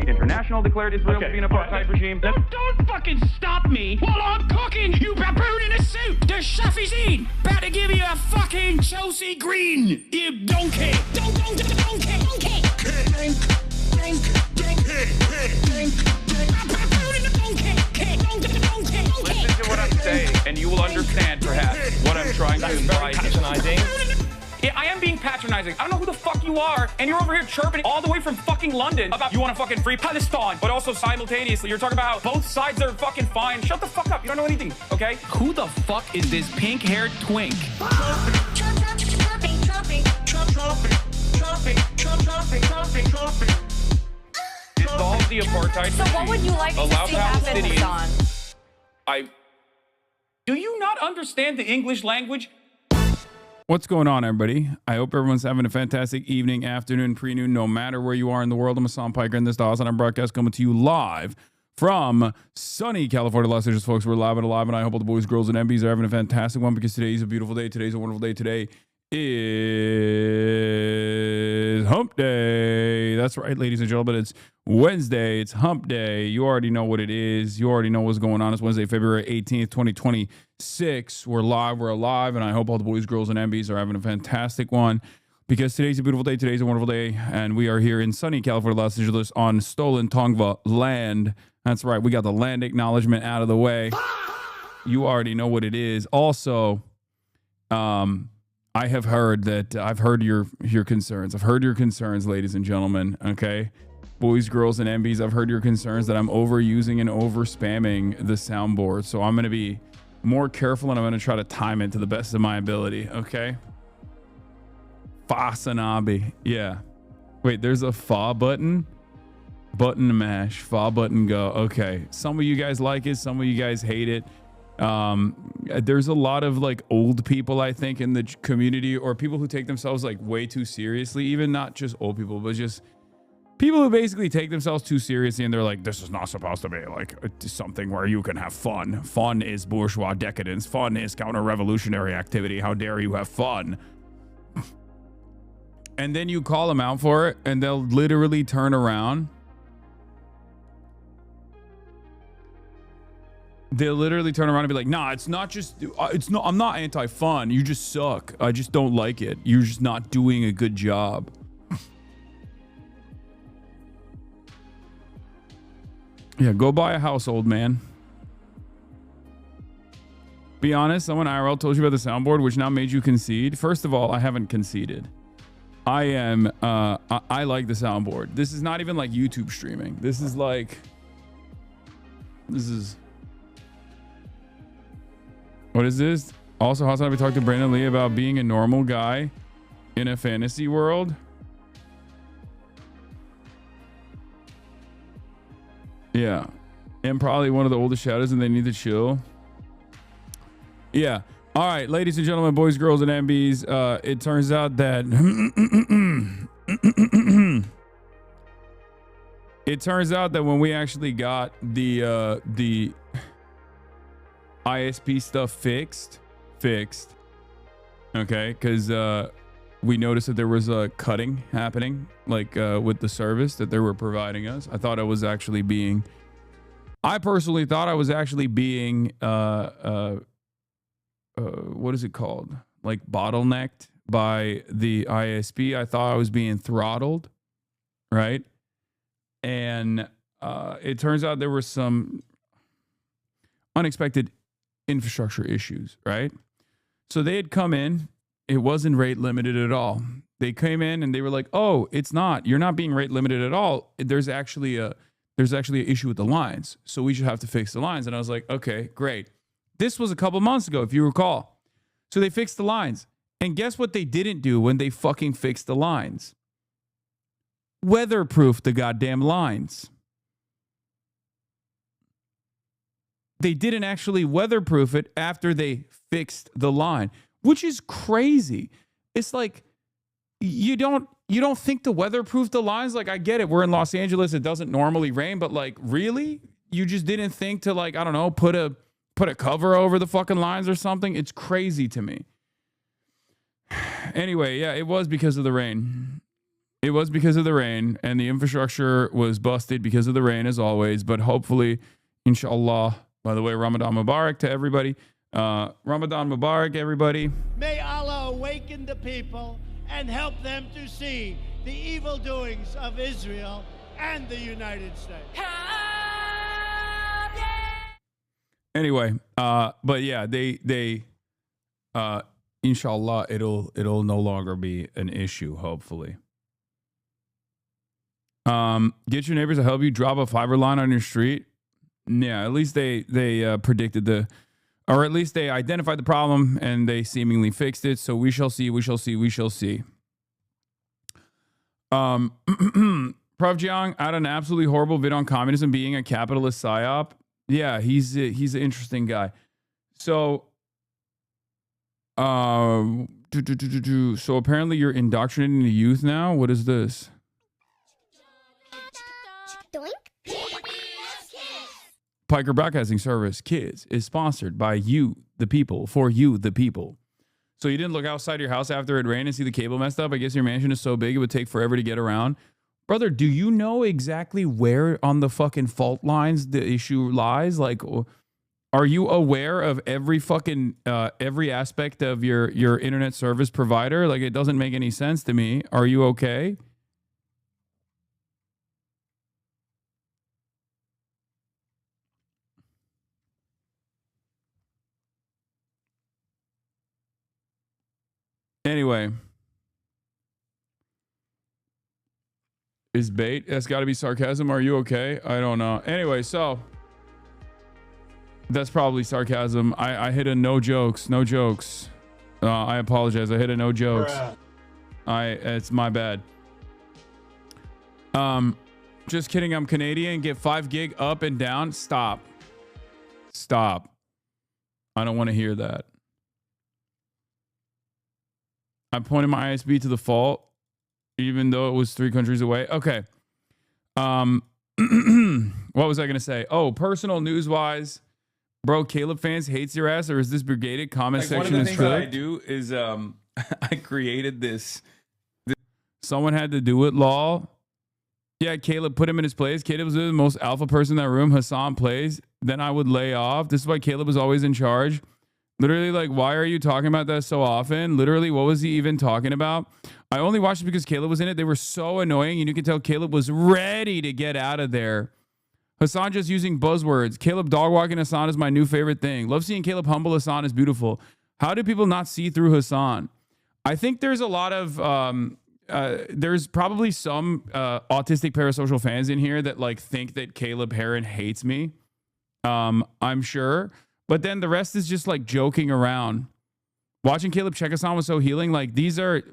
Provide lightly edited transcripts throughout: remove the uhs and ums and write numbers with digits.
International declared Israel to be an apartheid regime. Don't fucking stop me while I'm cooking, you baboon in a suit! The chef is in! About to give you a fucking Chelsea Green, you donkey! Donkey! Listen to what I'm saying, and you will understand, perhaps, what I'm trying to imply. Patronizing. Yeah, I am being patronizing. I don't know who the fuck you are, and you're over here chirping all the way from fucking London about you want to fucking free Palestine, but also simultaneously you're talking about both sides are fucking fine. Shut the fuck up. You don't know anything, okay? Who the fuck is this pink-haired twink? Dissolve the apartheid. So what would you like to see happen, Hasan? Do you not understand the English language? What's going on, everybody? I hope everyone's having a fantastic evening, afternoon, pre-noon, no matter where you are in the world. I'm Hasan Piker, and this is the HasanAbi broadcast coming to you live from sunny California, Los Angeles, folks. We're live and alive, and I hope all the boys, girls, and MBs are having a fantastic one because today is a beautiful day. Today's a wonderful day. Today is Hump Day. That's right, ladies and gentlemen. It's Wednesday. It's Hump Day. You already know what it is. You already know what's going on. It's Wednesday, February 18th, 2026. We're live. We're alive. And I hope all the boys, girls, and MBs are having a fantastic one. because today's a beautiful day. Today's a wonderful day. And we are here in sunny California, Los Angeles on stolen Tongva land. That's right. We got the land acknowledgement out of the way. You already know what it is. Also, I have heard that I've heard your concerns. I've heard your concerns, ladies and gentlemen. Okay. Boys, girls, and MBs, I've heard your concerns that I'm overusing and over spamming the soundboard. So I'm going to be more careful and I'm going to try to time it to the best of my ability. Okay. HasanAbi. Yeah. Wait, there's a fa button. Button mash. Fa button go. Okay. Some of you guys like it. Some of you guys hate it. There's a lot of like old people, I think, in the community, or people who take themselves like way too seriously. Even not just old people, but just people who basically take themselves too seriously, and they're like, this is not supposed to be like something where you can have fun. Fun is bourgeois decadence. Fun is counter-revolutionary activity. How dare you have fun? And then you call them out for it, and they'll literally turn around. They'll literally turn around and be like, nah, it's not just, it's not, I'm not anti-fun. You just suck. I just don't like it. You're just not doing a good job. Yeah, go buy a house, old man. Be honest, someone IRL told you about the soundboard, which now made you concede. First of all, I haven't conceded. I am, I like the soundboard. This is not even like YouTube streaming. This is like, what is this? Also, HasanAbi talked to Brandon Lee about being a normal guy in a fantasy world. Yeah. And probably one of the oldest shadows, and they need to chill. Yeah. All right, ladies and gentlemen, boys, girls, and MBs, it turns out that when we actually got the ISP stuff fixed, okay, because we noticed that there was a cutting happening, like with the service that they were providing us. I personally thought I was actually being what is it called, like bottlenecked by the ISP. I thought I was being throttled, right? And it turns out there were some unexpected infrastructure issues, right? So they had come in. It wasn't rate limited at all. They came in and they were like, "Oh, it's not. You're not being rate limited at all. There's actually an issue with the lines. So we should have to fix the lines." And I was like, "Okay, great." This was a couple months ago, if you recall. So they fixed the lines. And guess what they didn't do when they fucking fixed the lines? Weatherproof the goddamn lines. They didn't actually weatherproof it after they fixed the line, which is crazy. It's like you don't think to weatherproof the lines. Like, I get it. We're in Los Angeles. It doesn't normally rain, but like, really? You just didn't think to, like, I don't know, put a cover over the fucking lines or something? It's crazy to me. Anyway, yeah, it was because of the rain. It was because of the rain, and the infrastructure was busted because of the rain, as always. But hopefully, inshallah. By the way, Ramadan Mubarak to everybody. Ramadan Mubarak, everybody. May Allah awaken the people and help them to see the evil doings of Israel and the United States. Anyway, but yeah, they inshallah, it'll no longer be an issue, hopefully. Get your neighbors to help you drop a fiber line on your street. Yeah, at least they predicted or at least they identified the problem and they seemingly fixed it. So we shall see. Prof. Jiang had an absolutely horrible vid on communism being a capitalist psyop. Yeah, he's an interesting guy. So, so apparently you're indoctrinating the youth now. What is this? Piker Broadcasting Service Kids is sponsored by you, the people, for you, the people. So you didn't look outside your house after it rained and see the cable messed up? I guess your mansion is so big it would take forever to get around. Brother, do you know exactly where on the fucking fault lines the issue lies? Like, Are you aware of every fucking every aspect of your internet service provider? Like, it doesn't make any sense to me. Are you okay? Anyway, is bait? That's got to be sarcasm. Are you okay? I don't know. Anyway, so that's probably sarcasm. I hit a no jokes. No jokes. I apologize. I hit a no jokes. It's my bad. Just kidding. I'm Canadian. Get 5 gig up and down. Stop. I don't want to hear that. I pointed my ISP to the fault, even though it was 3 countries away. Okay. What was I going to say? Oh, personal news wise, bro, Caleb fans hates your ass, or is this brigaded? Comment section is true. One of the things that I do is I created this. Someone had to do it, lol. Yeah, Caleb put him in his place. Caleb was the most alpha person in that room. Hasan plays. Then I would lay off. This is why Caleb was always in charge. Literally, like, why are you talking about that so often? Literally, what was he even talking about? I only watched it because Caleb was in it. They were so annoying, and you could tell Caleb was ready to get out of there. Hasan just using buzzwords. Caleb dog walking Hasan is my new favorite thing. Love seeing Caleb humble Hasan is beautiful. How do people not see through Hasan? I think there's a lot of there's probably some autistic parasocial fans in here that like think that Caleb Heron hates me. I'm sure. But then the rest is just like joking around. Watching Caleb check Hasan was so healing. Like,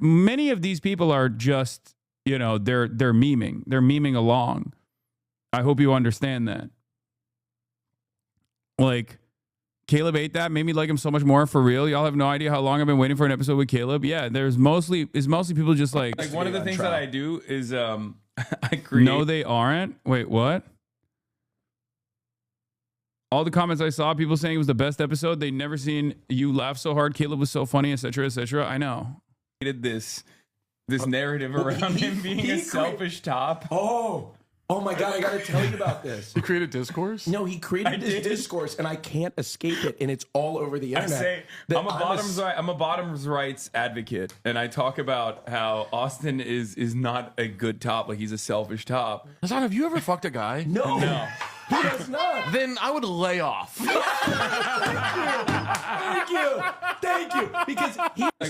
many of these people are just, you know, they're memeing. They're memeing along. I hope you understand that. Like, Caleb ate that, made me like him so much more, for real. Y'all have no idea how long I've been waiting for an episode with Caleb. Yeah, it's mostly people just like one of the things that I do is I create. No, they aren't. Wait, what? All the comments I saw, people saying it was the best episode. They never seen you laugh so hard. Caleb was so funny, etc., etc. I know. Did this narrative around him being a selfish top. Oh my God, I gotta tell you about this. He created discourse? No, he created this discourse, and I can't escape it, and it's all over the internet. I'm a bottoms rights advocate, and I talk about how Austin is not a good top, like he's a selfish top. Hasan, have you ever fucked a guy? No. He does not. Then I would lay off. Thank you. Because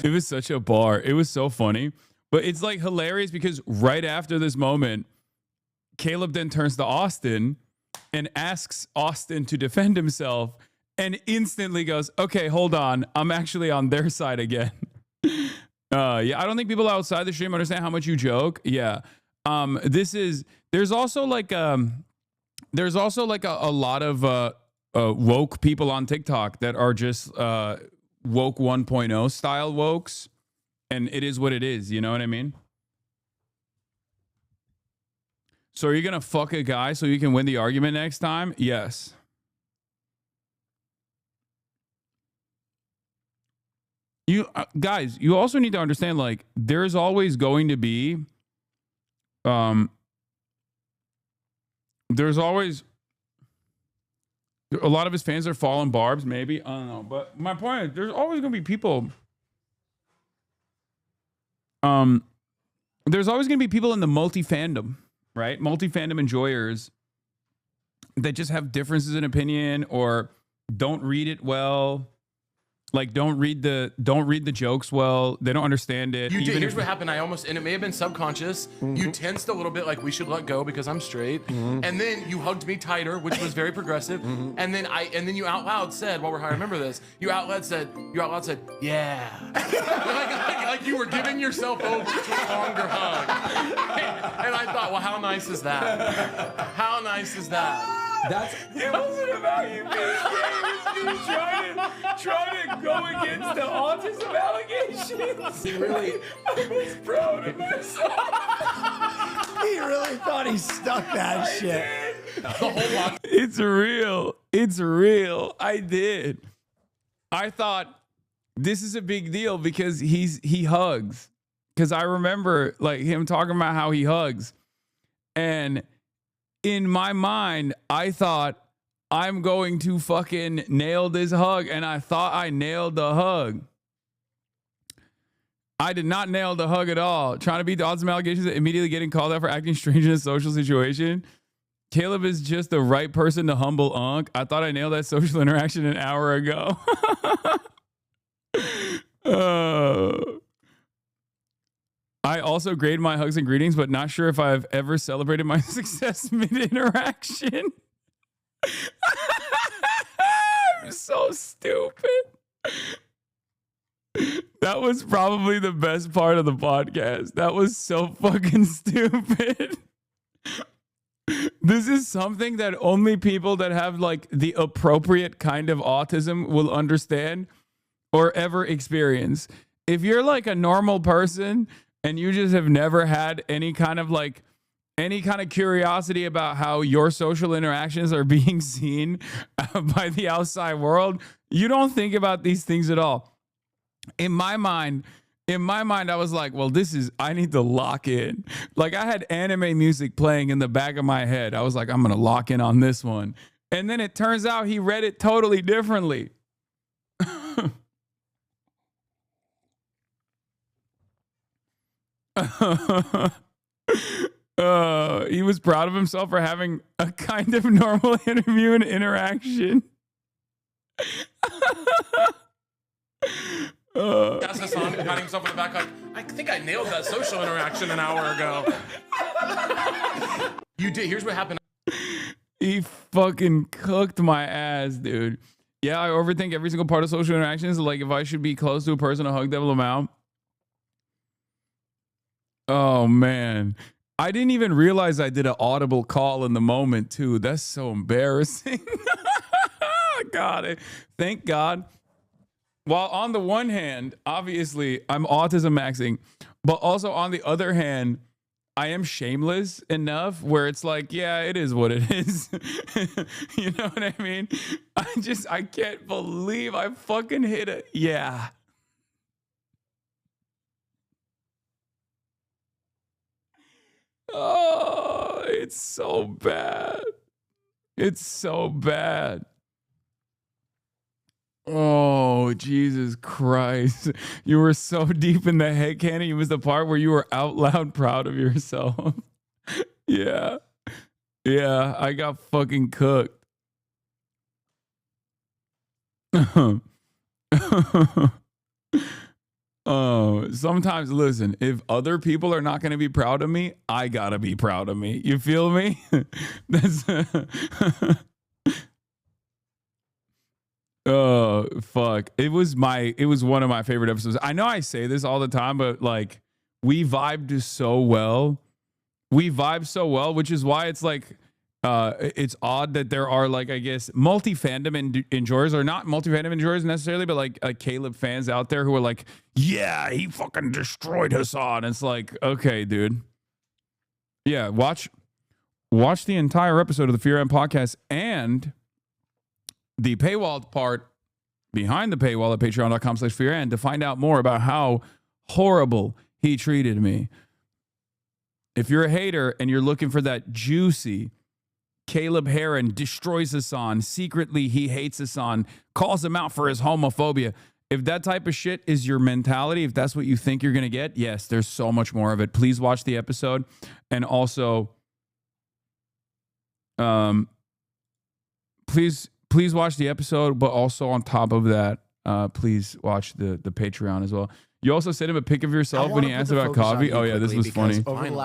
it was such a bar. It was so funny, but it's like hilarious because right after this moment, Caleb then turns to Austin and asks Austin to defend himself and instantly goes, okay, hold on. I'm actually on their side again. I don't think people outside the stream understand how much you joke. Yeah. There's also like a lot of woke people on TikTok that are just woke 1.0 style wokes. And it is what it is. You know what I mean? So are you going to fuck a guy so you can win the argument next time? Yes. You guys, you also need to understand, like, there's always going to be, there's always, a lot of his fans are falling barbs, maybe. I don't know. But my point is, there's always going to be people, there's always going to be people in the multi-fandom. Right? Multi-fandom enjoyers that just have differences in opinion or don't read it well. Like, don't read the jokes well. They don't understand it. Here's what happened. And it may have been subconscious. Mm-hmm. You tensed a little bit, like we should let go because I'm straight. Mm-hmm. And then you hugged me tighter, which was very progressive. Mm-hmm. And then you out loud said, while we're high, I remember this. You out loud said, yeah. like you were giving yourself over to a longer hug. And I thought, well, how nice is that? How nice is that? It wasn't about you being gay. It was trying to go against the autism allegations. He really, I was proud of myself. He really thought he stuck that shit. The whole lot. It's real. I did. I thought this is a big deal because he hugs. Because I remember like him talking about how he hugs. And in my mind, I thought, I'm going to fucking nail this hug. And I thought I nailed the hug. I did not nail the hug at all. Trying to beat the awesome allegations, immediately getting called out for acting strange in a social situation. Caleb is just the right person to humble Unc. I thought I nailed that social interaction an hour ago. I also grade my hugs and greetings, but not sure if I've ever celebrated my success mid-interaction. I'm so stupid. That was probably the best part of the podcast. That was so fucking stupid. This is something that only people that have like the appropriate kind of autism will understand or ever experience. If you're like a normal person and you just have never had any kind of curiosity about how your social interactions are being seen by the outside world, you don't think about these things at all. In my mind, I was like, well, I need to lock in. Like I had anime music playing in the back of my head. I was like, I'm going to lock in on this one. And then it turns out he read it totally differently. He was proud of himself for having a kind of normal interview and interaction. That's Hasan patting himself on the back like, I think I nailed that social interaction an hour ago. You did. Here's what happened. He fucking cooked my ass, dude. Yeah, I overthink every single part of social interactions. Like if I should be close to a person, a hug devil them out. Oh, man. I didn't even realize I did an audible call in the moment, too. That's so embarrassing. Got it. Thank God. While on the one hand, obviously, I'm autism maxing, but also on the other hand, I am shameless enough where it's like, yeah, it is what it is. You know what I mean? I can't believe I fucking hit it. Yeah. Oh, it's so bad. It's so bad. Oh, Jesus Christ. You were so deep in the headcanon. It was the part where you were out loud proud of yourself. Yeah. Yeah, I got fucking cooked. Oh, sometimes listen, if other people are not going to be proud of me, I got to be proud of me. You feel me? That's oh, fuck. It was one of my favorite episodes. I know I say this all the time, but like we vibed so well. We vibe so well, which is why it's like it's odd that there are like, I guess, multi-fandom enjoyers, or not multi-fandom enjoyers necessarily, but like Caleb fans out there who are like, yeah, he fucking destroyed Hasan. It's like, okay, dude. Yeah, watch the entire episode of the Fear End podcast and the paywall part behind the paywall at patreon.com/fearend to find out more about how horrible he treated me. If you're a hater and you're looking for that juicy Caleb Heron destroys Hasan, secretly he hates Hasan, calls him out for his homophobia. If that type of shit is your mentality, if that's what you think you're going to get, yes, there's so much more of it. Please watch the episode. And also, please watch the episode, but also on top of that, please watch the Patreon as well. You also sent him a pic of yourself when he asked about coffee. Oh yeah, this was funny. Over the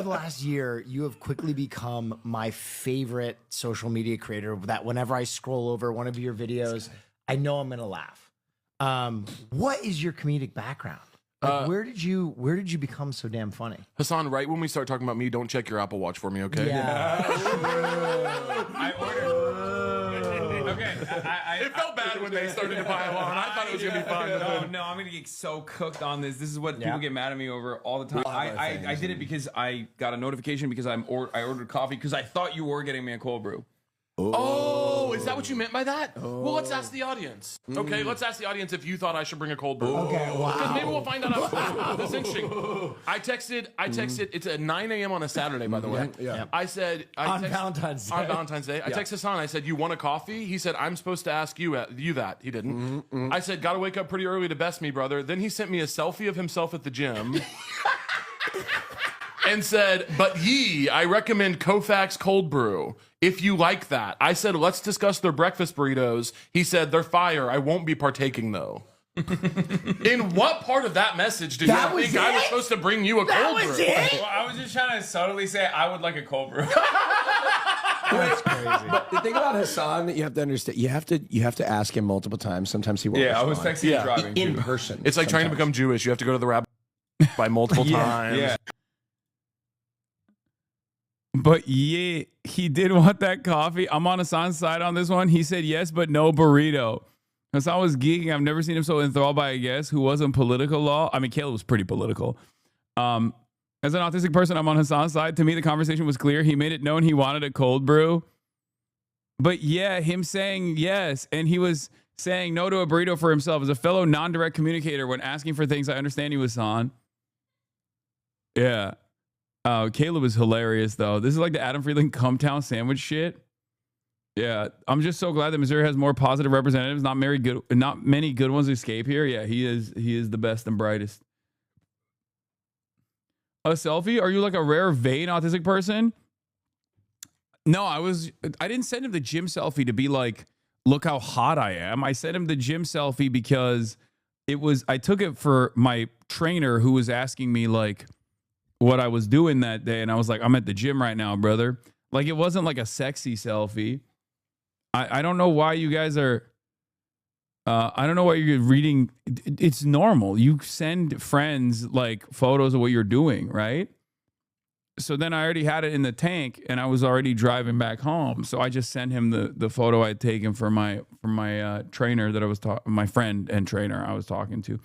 last year, you have quickly become my favorite social media creator. That whenever I scroll over one of your videos, I know I'm gonna laugh. What is your comedic background? Like, where did you become so damn funny? Hasan, right when we start talking about me, don't check your Apple Watch for me, okay? Yeah. I ordered. Okay, It felt bad when they started to pile on. I thought it was gonna be fun. No, I'm gonna get so cooked on this. This is what people get mad at me over all the time. I did it because I got a notification because I ordered coffee because I thought you were getting me a cold brew. Oh, is that what you meant by that? Well, let's ask the audience. Okay, let's ask the audience if you thought I should bring a cold brew. Okay, wow. Because maybe we'll find out. That's interesting. I texted. It's at 9 a.m. on a Saturday, by the way. Yeah. I said On Valentine's Day. On Valentine's Day. I texted Hasan. I said, "You want a coffee?" He said, "I'm supposed to ask you that." He didn't. I said, "Gotta wake up pretty early to best me, brother." Then he sent me a selfie of himself at the gym. And said, "But I recommend Koufax cold brew if you like that." I said, "Let's discuss their breakfast burritos." He said, "They're fire. I won't be partaking though." In what part of that message did you think I was supposed to bring you a cold brew? Well, I was just trying to subtly say I would like a cold brew. That's crazy. But the thing about Hasan that you have to understand, you have to ask him multiple times. Sometimes he won't. Yeah, I was respond. texting you driving in too. person. It's like trying to become Jewish. You have to go to the rabbi by multiple times. Yeah. But yeah, he did want that coffee. I'm on Hasan's side on this one. He said yes, but no burrito. Hasan was geeking. I've never seen him so enthralled by a guest who wasn't political law. I mean, Caleb was pretty political. As an autistic person, I'm on Hasan's side. To me, the conversation was clear. He made it known he wanted a cold brew. But yeah, him saying yes, and he was saying no to a burrito for himself as a fellow non-direct communicator when asking for things I understand he was on. Yeah. Caleb is hilarious, though. This is like the Adam Friedland Come Town sandwich shit. Yeah, I'm just so glad that Missouri has more positive representatives. Not many good ones escape here. Yeah, he is the best and brightest. A selfie? Are you like a rare vain autistic person? No, I didn't send him the gym selfie to be like, look how hot I am. I sent him the gym selfie because I took it for my trainer who was asking me like what I was doing that day. And I was like, I'm at the gym right now, brother. Like, it wasn't like a sexy selfie. I don't know why you guys are, I don't know why you're reading. It's normal. You send friends like photos of what you're doing, right? So then I already had it in the tank and I was already driving back home. So I just sent him the photo I'd taken for my trainer that I was my friend and trainer I was talking to.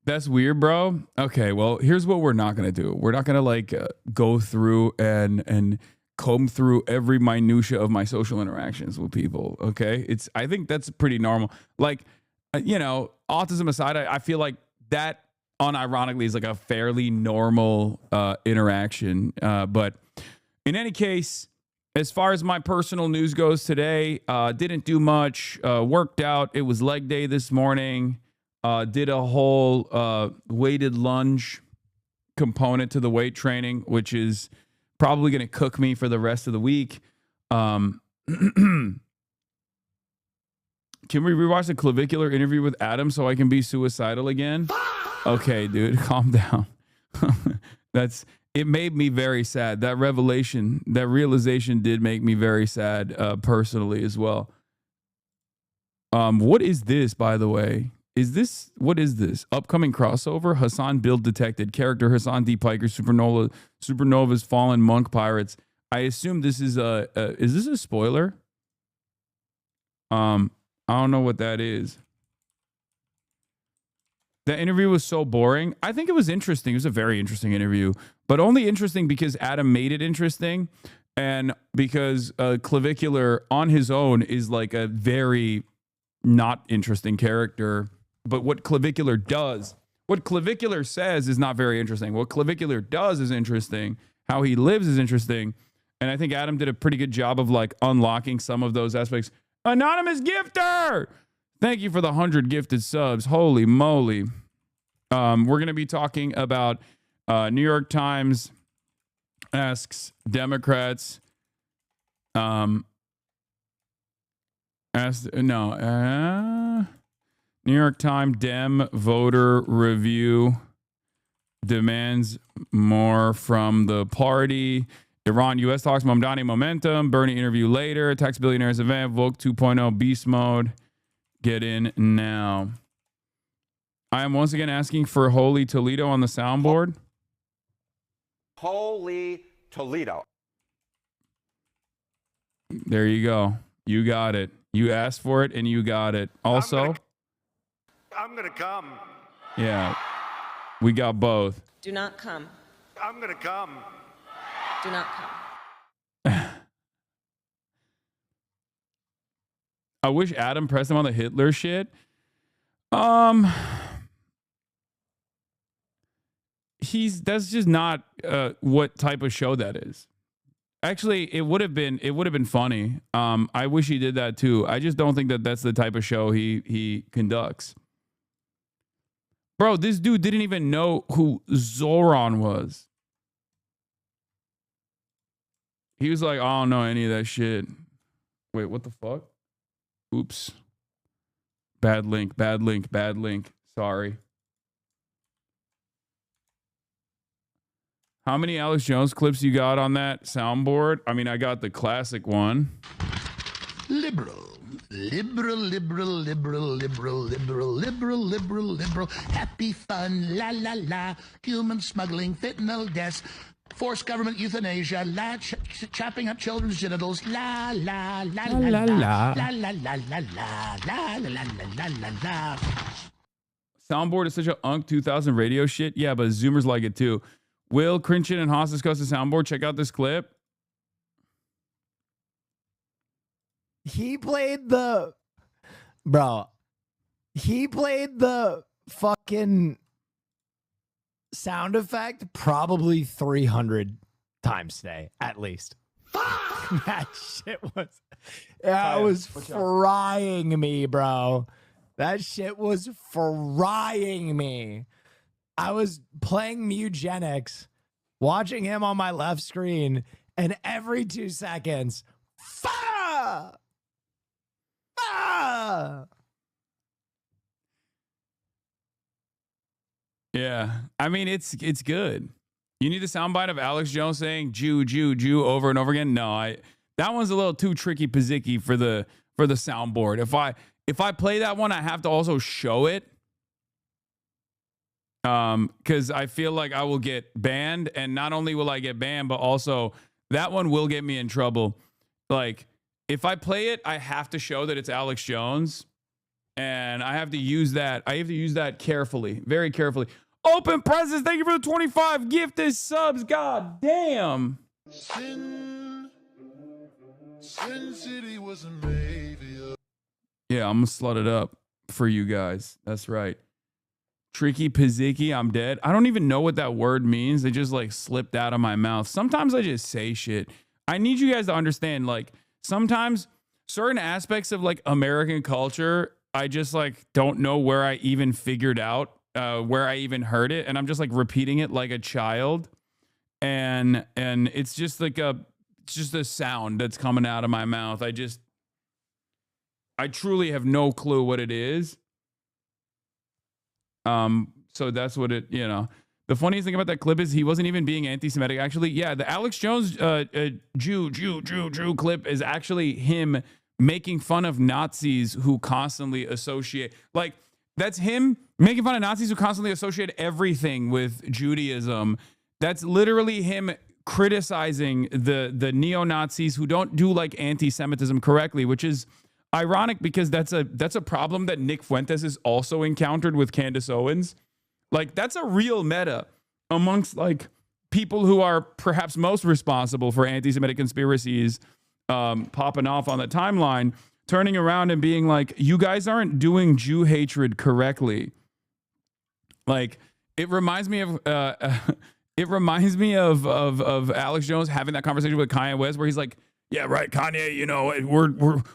That's weird, bro. Okay, well, here's what we're not going to do. We're not going to like go through and comb through every minutia of my social interactions with people, okay? I think that's pretty normal. Like, autism aside, I feel like that unironically is like a fairly normal interaction. But in any case, as far as my personal news goes today, didn't do much. Worked out. It was leg day this morning. Did a whole weighted lunge component to the weight training, which is probably going to cook me for the rest of the week. Can we rewatch the clavicular interview with Adam so I can be suicidal again? Okay, dude, calm down. It made me very sad. That realization did make me very sad personally as well. What is this, by the way? What is this? Upcoming crossover? Hasan build detected. Character Hasan D. Piker, Supernova's Fallen Monk Pirates. I assume this is is this a spoiler? I don't know what that is. That interview was so boring. I think it was interesting. It was a very interesting interview, but only interesting because Adam made it interesting and because Clavicular on his own is like a very not interesting character. But what Clavicular says is not very interesting. What Clavicular does is interesting. How he lives is interesting. And I think Adam did a pretty good job of like unlocking some of those aspects. Anonymous gifter! Thank you for the 100 gifted subs. Holy moly. We're going to be talking about New York Times asks Democrats New York Times Dem voter review demands more from the party. Iran, U.S. talks Mamdani momentum. Bernie interview later. Tax billionaires event. Volk 2.0 beast mode. Get in now. I am once again asking for Holy Toledo on the soundboard. Holy Toledo. There you go. You got it. You asked for it and you got it. Also, I'm gonna come. Yeah, we got both. Do not come. I'm gonna come. Do not come. I wish Adam pressed him on the Hitler shit. That's just not what type of show that is. Actually, it would have been funny. I wish he did that too. I just don't think that that's the type of show he conducts. Bro, this dude didn't even know who Zoran was. He was like, I don't know any of that shit. Wait, what the fuck? Oops. Bad link. Sorry. How many Alex Jones clips you got on that soundboard? I mean, I got the classic one. Liberal. Happy fun, la la la. Human smuggling, fentanyl deaths, forced government euthanasia, chopping up children's genitals, la la la la la la la la la la la la la la la. Soundboard is such a Unk 2000 radio shit. Yeah, but Zoomers like it too. Will Crinchin and Haas discuss the soundboard? Check out this clip. He played the fucking sound effect probably 300 times today, at least. That shit was frying me, bro. That shit was frying me. I was playing Mugenics, watching him on my left screen, and every 2 seconds, fire! Fire! Yeah, I mean, it's good. You need the soundbite of Alex Jones saying Jew, Jew, Jew over and over again. No, that one's a little too tricky pizzicky for the soundboard. If I play that one, I have to also show it. Because I feel like I will get banned, and not only will I get banned, but also that one will get me in trouble. Like, if I play it, I have to show that it's Alex Jones, and I have to use that. I have to use that carefully, very carefully. Open presents. Thank you for the 25 gifted subs. God damn. Sin City was a maybe. Yeah, I'm gonna slut it up for you guys. That's right. Tricky Pizzicky, I'm dead. I don't even know what that word means. It just like slipped out of my mouth. Sometimes I just say shit. I need you guys to understand, like, sometimes certain aspects of like American culture, I just like don't know where I even figured out, where I even heard it. And I'm just like repeating it like a child. And it's just like it's just a sound that's coming out of my mouth. I truly have no clue what it is. So that's what it, you know. The funniest thing about that clip is he wasn't even being anti-Semitic. Actually, yeah, the Alex Jones Jew clip is actually him making fun of Nazis who constantly associate, like, that's him making fun of Nazis who constantly associate everything with Judaism. That's literally him criticizing the neo-Nazis who don't do like anti-Semitism correctly, which is ironic because that's a problem that Nick Fuentes has also encountered with Candace Owens. Like, that's a real meta amongst like people who are perhaps most responsible for anti-Semitic conspiracies popping off on the timeline, turning around and being like, you guys aren't doing Jew hatred correctly. Like, it reminds me of Alex Jones having that conversation with Kanye West where he's like, yeah, right, Kanye, you know,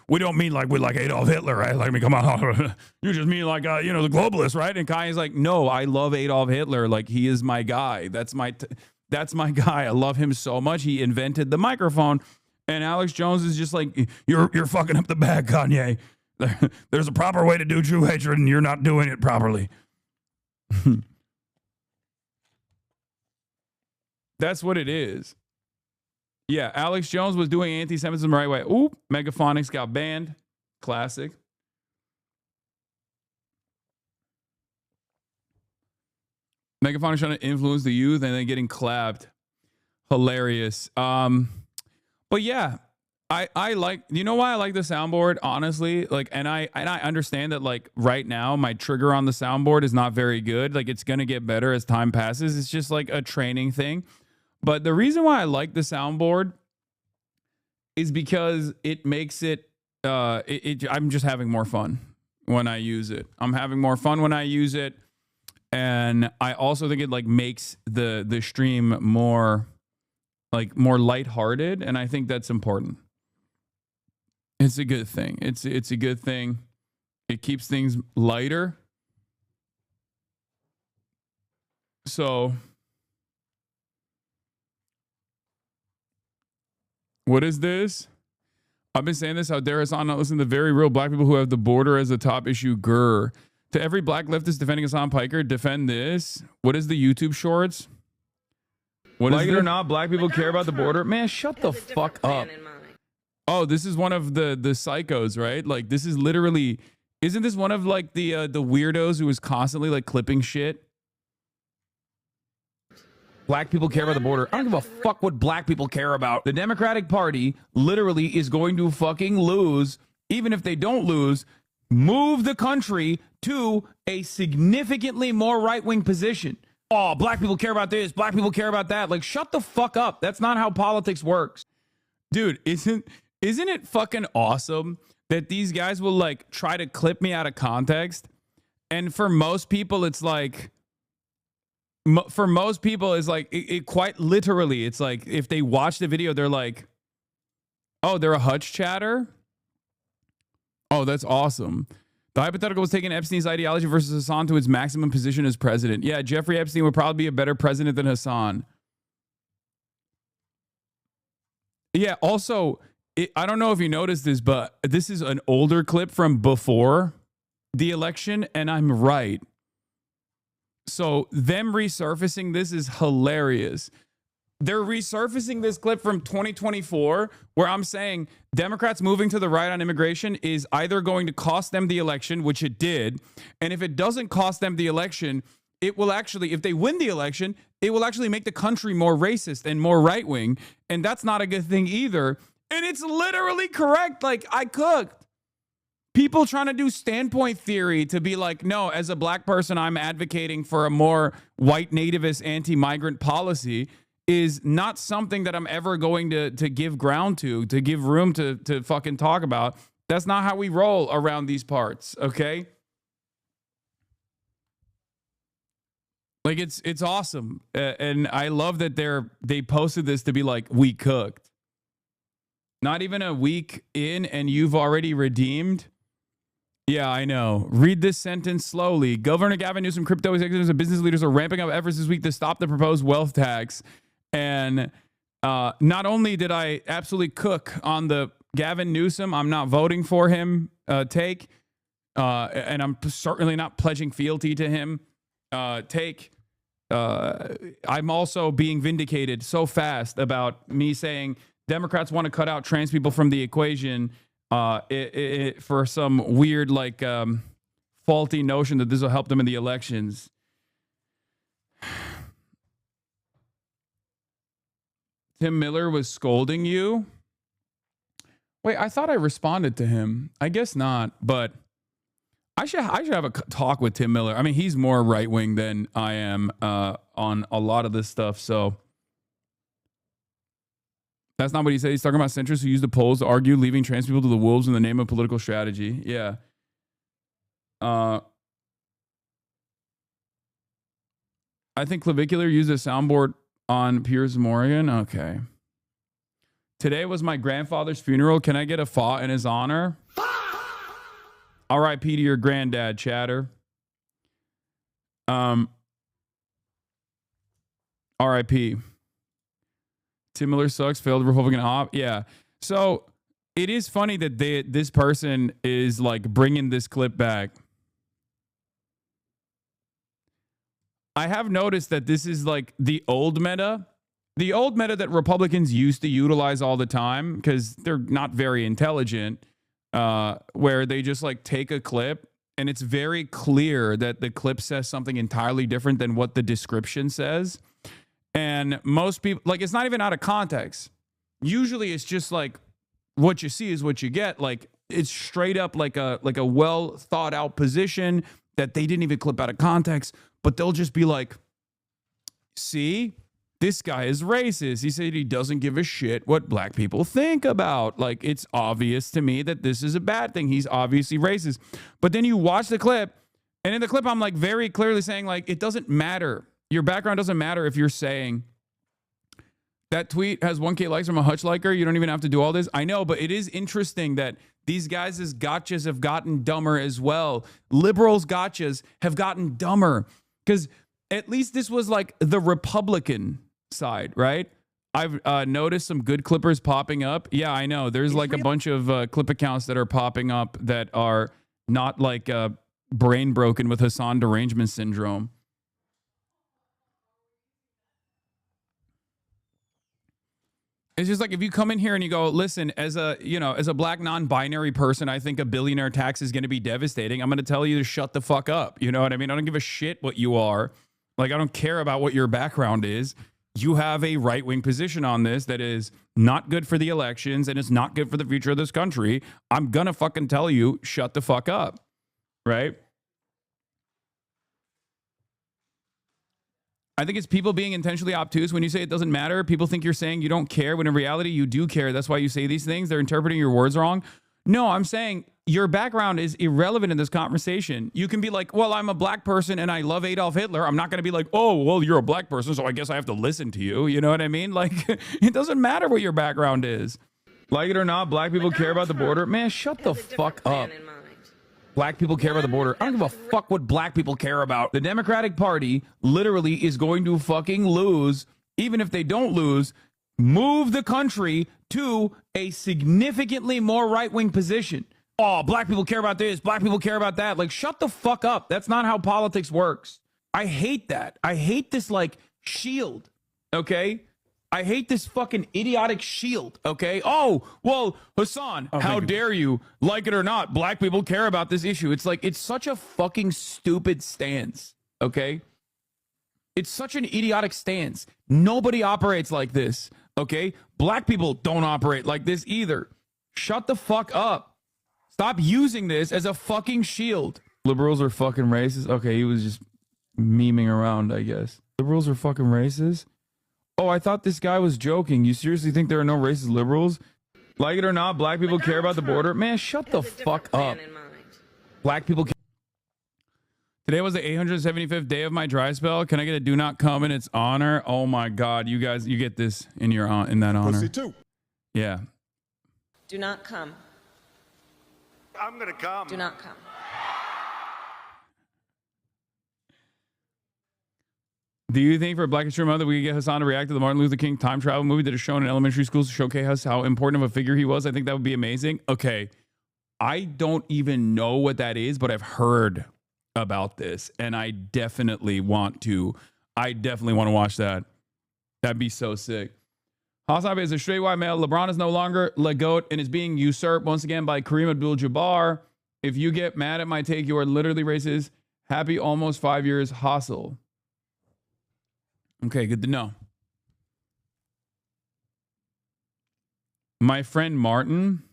we don't mean like we like Adolf Hitler, right? Like, I mean, come on, you just mean like, you know, the globalists, right? And Kanye's like, no, I love Adolf Hitler. Like, he is my guy. That's my guy. I love him so much. He invented the microphone. And Alex Jones is just like, you're fucking up the bag, Kanye. There's a proper way to do Jew hatred, and you're not doing it properly. That's what it is. Yeah, Alex Jones was doing anti-Semitism the right way. Oop, Megaphonics got banned. Classic. Megaphonics trying to influence the youth and then getting clapped. Hilarious. But yeah, I like, you know why I like the soundboard, honestly? Like, and I understand that like right now my trigger on the soundboard is not very good. Like, it's gonna get better as time passes. It's just like a training thing. But the reason why I like the soundboard is because it makes it, I'm just having more fun when I use it. I'm having more fun when I use it. And I also think it like makes the stream more lighthearted. And I think that's important. It's a good thing. It's a good thing. It keeps things lighter. So what is this? I've been saying this. How dare Hasan not listen to the very real black people who have the border as the top issue? Grr. To every black leftist defending Hasan Piker, defend this. What is the YouTube shorts? What like is it or not, black people care about the border? Man, shut the fuck up. Oh, this is one of the psychos, right? Like this is literally, isn't this one of like the weirdos who was constantly like clipping shit? Black people care about the border. I don't give a fuck what black people care about. The Democratic Party literally is going to fucking lose. Even if they don't lose, move the country to a significantly more right-wing position. Oh, black people care about this. Black people care about that. Like, shut the fuck up. That's not how politics works. Dude, isn't it fucking awesome that these guys will like try to clip me out of context? And for most people, it's like, it quite literally, it's like if they watch the video, they're like, oh, they're a hutch chatter. Oh, that's awesome. The hypothetical was taking Epstein's ideology versus Hasan to its maximum position as president. Yeah, Jeffrey Epstein would probably be a better president than Hasan. Yeah, also, I don't know if you noticed this, but this is an older clip from before the election, and I'm right. So them resurfacing this is hilarious. They're resurfacing this clip from 2024 where I'm saying Democrats moving to the right on immigration is either going to cost them the election, which it did. And if it doesn't cost them the election, it will actually, if they win the election, it will actually make the country more racist and more right wing. And that's not a good thing either. And it's literally correct. Like I cooked. People trying to do standpoint theory to be like, no, as a black person, I'm advocating for a more white nativist anti-migrant policy is not something that I'm ever going to give ground to give room to fucking talk about. That's not how we roll around these parts, okay? Like it's awesome. And I love that they posted this to be like, we cooked. Not even a week in and you've already redeemed. Yeah, I know. Read this sentence slowly. Governor Gavin Newsom, crypto executives and business leaders are ramping up efforts this week to stop the proposed wealth tax. And not only did I absolutely cook on the Gavin Newsom, I'm not voting for him take, and I'm certainly not pledging fealty to him take. I'm also being vindicated so fast about me saying Democrats want to cut out trans people from the equation for some weird, like, faulty notion that this will help them in the elections. Tim Miller was scolding you. Wait, I thought I responded to him. I guess not, but I should have a talk with Tim Miller. I mean, he's more right wing than I am on a lot of this stuff. So that's not what he said. He's talking about centrists who use the polls to argue leaving trans people to the wolves in the name of political strategy. Yeah. I think Clavicular used a soundboard on Piers Morgan. Okay. Today was my grandfather's funeral. Can I get a fa in his honor? R.I.P. to your granddad, chatter. R.I.P. Tim Miller sucks. Failed Republican op. Yeah. So it is funny that this person is like bringing this clip back. I have noticed that this is like the old meta that Republicans used to utilize all the time because they're not very intelligent, where they just like take a clip and it's very clear that the clip says something entirely different than what the description says. And most people, like, it's not even out of context. Usually it's just like what you see is what you get. Like it's straight up like a well thought out position that they didn't even clip out of context. But they'll just be like, see, this guy is racist. He said he doesn't give a shit what black people think about. Like, it's obvious to me that this is a bad thing. He's obviously racist. But then you watch the clip, and in the clip, I'm like very clearly saying, like, it doesn't matter. Your background doesn't matter if you're saying that tweet has 1K likes from a Hutch liker. You don't even have to do all this. I know, but it is interesting that these guys' gotchas have gotten dumber as well. Liberals' gotchas have gotten dumber because at least this was like the Republican side, right? I've noticed some good clippers popping up. Yeah, I know. There's like a bunch of clip accounts that are popping up that are not like brain broken with Hasan derangement syndrome. It's just like if you come in here and you go, listen, as a black non-binary person, I think a billionaire tax is going to be devastating. I'm going to tell you to shut the fuck up. You know what I mean? I don't give a shit what you are. Like, I don't care about what your background is. You have a right-wing position on this that is not good for the elections and it's not good for the future of this country. I'm going to fucking tell you, shut the fuck up. Right? I think it's people being intentionally obtuse. When you say it doesn't matter, people think you're saying you don't care, when in reality, you do care. That's why you say these things. They're interpreting your words wrong. No, I'm saying your background is irrelevant in this conversation. You can be like, well, I'm a black person and I love Adolf Hitler. I'm not going to be like, oh, well, you're a black person, so I guess I have to listen to you. You know what I mean? Like, it doesn't matter what your background is. Like it or not, black people care about the border. Man, shut the fuck up. Black people care about the border. I don't give a fuck what black people care about. The Democratic Party literally is going to fucking lose. Even if they don't lose, move the country to a significantly more right-wing position. Oh, black people care about this. Black people care about that. Like, shut the fuck up. That's not how politics works. I hate that. I hate this, like, shield, okay? I hate this fucking idiotic shield, okay? Oh, well, Hasan, how dare you? Like it or not, black people care about this issue. It's like, it's such a fucking stupid stance, okay? It's such an idiotic stance. Nobody operates like this, okay? Black people don't operate like this either. Shut the fuck up. Stop using this as a fucking shield. Liberals are fucking racist. Okay, he was just memeing around, I guess. Liberals are fucking racist? Oh, I thought this guy was joking. You seriously think there are no racist liberals? Like it or not, black people care about the border. Man, shut the fuck up. Black people care. Today was the 875th day of my dry spell. Can I get a do not come in its honor? Oh my God, you guys, you get this in your in that honor. Pussy too. Yeah. Do not come. I'm gonna come. Do not come. Do you think for Black History Month that we could get Hasan to react to the Martin Luther King time travel movie that is shown in elementary schools to showcase how important of a figure he was? I think that would be amazing. Okay. I don't even know what that is, but I've heard about this and I definitely want to watch that. That'd be so sick. HasanAbi is a straight white male. LeBron is no longer the GOAT and is being usurped once again by Kareem Abdul-Jabbar. If you get mad at my take, you are literally racist. Happy almost 5 years, Hassel. Okay, good to know. My friend Martin.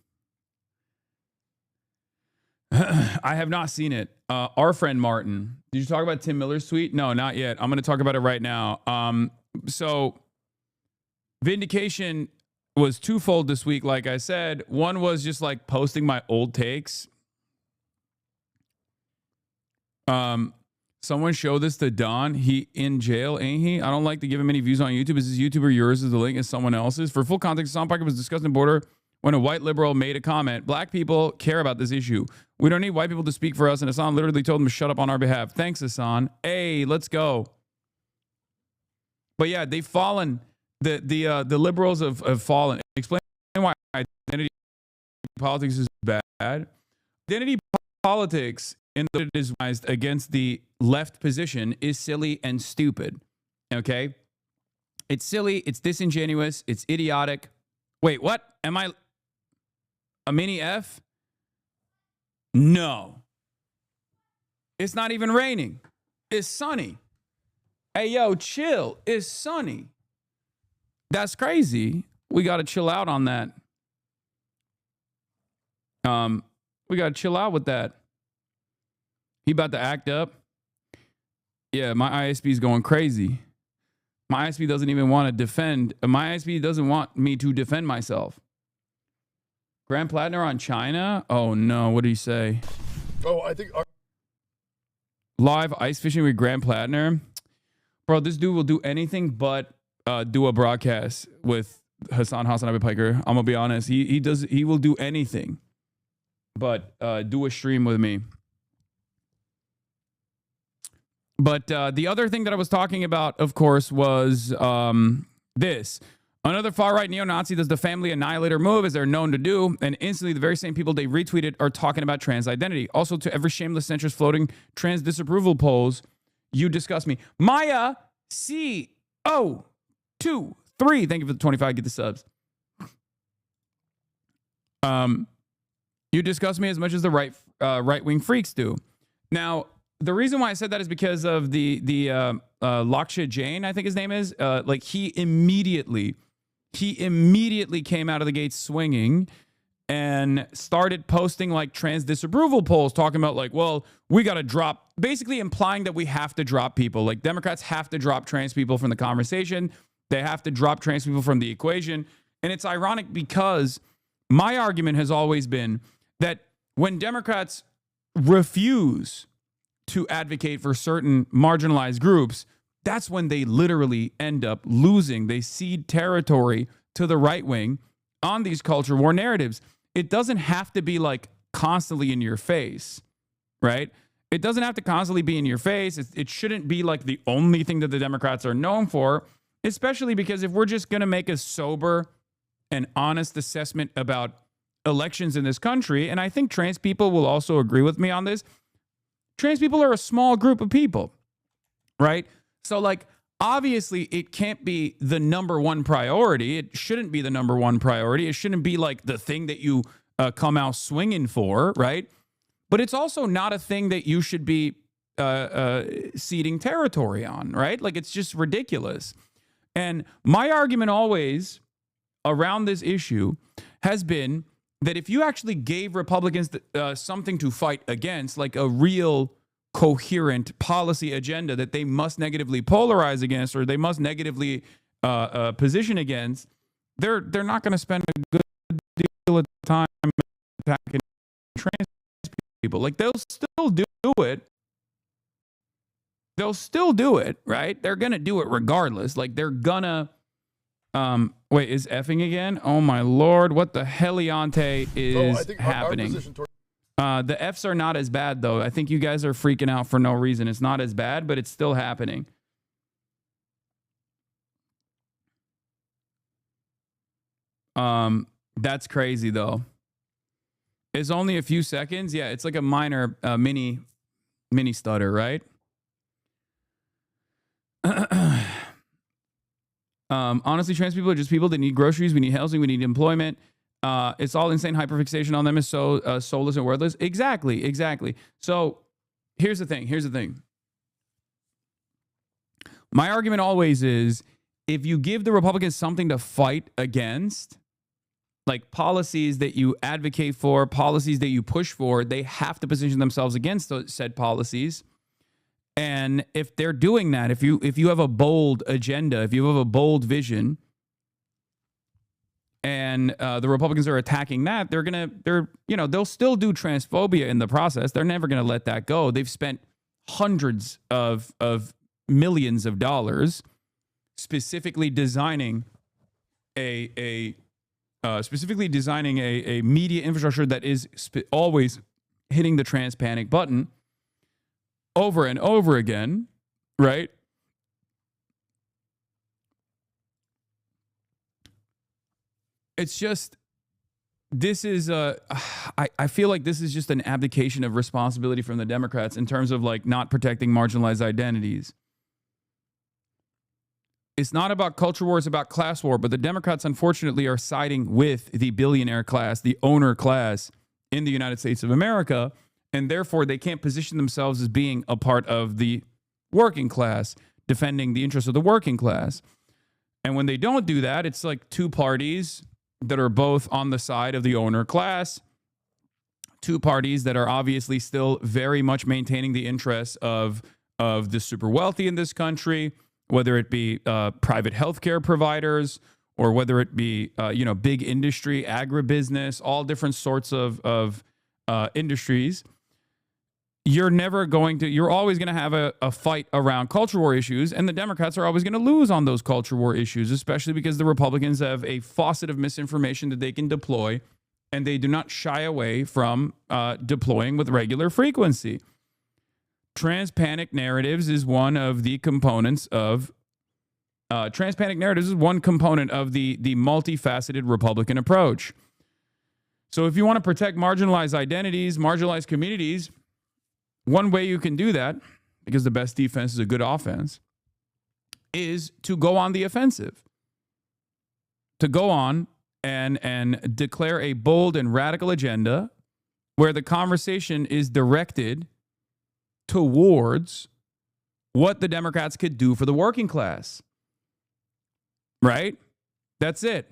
I have not seen it. Our friend Martin. Did you talk about Tim Miller's tweet? No, not yet. I'm going to talk about it right now. So vindication was twofold this week, like I said. One was just like posting my old takes. Someone show this to Don. He in jail, ain't he? I don't like to give him any views on YouTube. Is this YouTube or yours? Is the link is someone else's? For full context, Hasan Piker was discussing border when a white liberal made a comment. Black people care about this issue. We don't need white people to speak for us. And Hasan literally told him to shut up on our behalf. Thanks, Hasan. Hey, let's go. But yeah, they've fallen. The liberals have fallen. Explain why identity politics is bad. Identity politics in that it is against the left position is silly and stupid. Okay? It's silly, it's disingenuous, it's idiotic. Wait, what? Am I a mini F? No. It's not even raining. It's sunny. Hey, yo, chill. It's sunny. That's crazy. We got to chill out on that. We got to chill out with that. He about to act up. Yeah, my ISP is going crazy. My ISP doesn't even want to defend. My ISP doesn't want me to defend myself. Grand Platinum on China? Oh no, what did he say? Oh, I think Live ice fishing with Grand Platinum? Bro, this dude will do anything but do a broadcast with HasanAbi Piker. I'm gonna be honest. He will do anything but do a stream with me. But the other thing that I was talking about, of course, was this. Another far-right neo-Nazi does the family annihilator move, as they're known to do, and instantly the very same people they retweeted are talking about trans identity. Also, to every shameless centrist floating trans disapproval polls, you disgust me. Maya C-O-2-3, thank you for the 25, get the subs. You disgust me as much as the right-wing freaks do. Now, the reason why I said that is because of the Laksha Jain, I think his name is. Like he immediately came out of the gate swinging and started posting like trans disapproval polls, talking about like, well, we got to drop, basically implying that we have to drop people. Like Democrats have to drop trans people from the conversation. They have to drop trans people from the equation. And it's ironic because my argument has always been that when Democrats refuse to advocate for certain marginalized groups, that's when they literally end up losing. They cede territory to the right wing on these culture war narratives. It doesn't have to be like constantly in your face, right? It doesn't have to constantly be in your face. It shouldn't be like the only thing that the Democrats are known for, especially because if we're just going to make a sober and honest assessment about elections in this country, and I think trans people will also agree with me on this, trans people are a small group of people, right? So like, obviously it can't be the number one priority. It shouldn't be the number one priority. It shouldn't be like the thing that you come out swinging for, right? But it's also not a thing that you should be ceding territory on, right? Like it's just ridiculous. And my argument always around this issue has been that if you actually gave Republicans something to fight against, like a real coherent policy agenda that they must negatively polarize against or they must negatively position against, they're not going to spend a good deal of time attacking trans people. Like they'll still do it. They'll still do it, right? They're going to do it regardless. Like they're gonna wait, is effing again? Oh my Lord, what the heliante is happening? The Fs are not as bad though. I think you guys are freaking out for no reason. It's not as bad, but it's still happening. That's crazy though. It's only a few seconds. Yeah, it's like a minor mini stutter, right? Honestly, trans people are just people that need groceries. We need housing. We need employment. It's all insane hyperfixation on them is so soulless and worthless. Exactly. So here's the thing. My argument always is if you give the Republicans something to fight against, like policies that you advocate for, policies that you push for, they have to position themselves against those said policies. And if they're doing that, if you have a bold agenda, if you have a bold vision, and the Republicans are attacking that, they'll still do transphobia in the process. They're never going to let that go. They've spent hundreds of millions of dollars specifically designing a media infrastructure that is always hitting the trans panic button over and over again, right? It's just, this is I feel like this is just an abdication of responsibility from the Democrats in terms of like not protecting marginalized identities. It's not about culture war, it's about class war, but the Democrats unfortunately are siding with the billionaire class, the owner class in the United States of America, and therefore they can't position themselves as being a part of the working class, defending the interests of the working class. And when they don't do that, it's like two parties that are both on the side of the owner class, two parties that are obviously still very much maintaining the interests of the super wealthy in this country, whether it be private healthcare providers or whether it be, big industry, agribusiness, all different sorts of industries. You're always going to have a fight around culture war issues, and the Democrats are always going to lose on those culture war issues, especially because the Republicans have a faucet of misinformation that they can deploy, and they do not shy away from deploying with regular frequency. Transpanic narratives is one of the components of the multifaceted Republican approach. So if you want to protect marginalized identities, marginalized communities, one way you can do that, because the best defense is a good offense, is to go on the offensive. To go on and declare a bold and radical agenda where the conversation is directed towards what the Democrats could do for the working class. Right? That's it.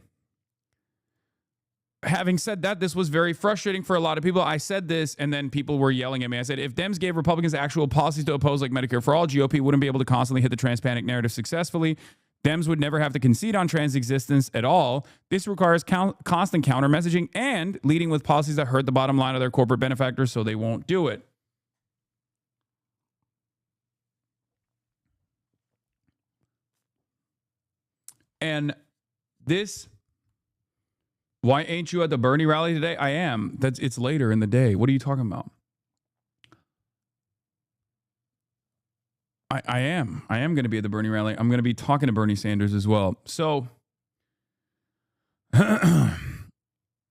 Having said that, this was very frustrating for a lot of people. I said this, and then people were yelling at me. I said, if Dems gave Republicans actual policies to oppose, like Medicare for All, GOP wouldn't be able to constantly hit the transpanic narrative successfully. Dems would never have to concede on trans existence at all. This requires constant counter messaging and leading with policies that hurt the bottom line of their corporate benefactors, so they won't do it. And this... Why ain't you at the Bernie rally today? I am. It's later in the day. What are you talking about? I am. I am going to be at the Bernie rally. I'm going to be talking to Bernie Sanders as well. So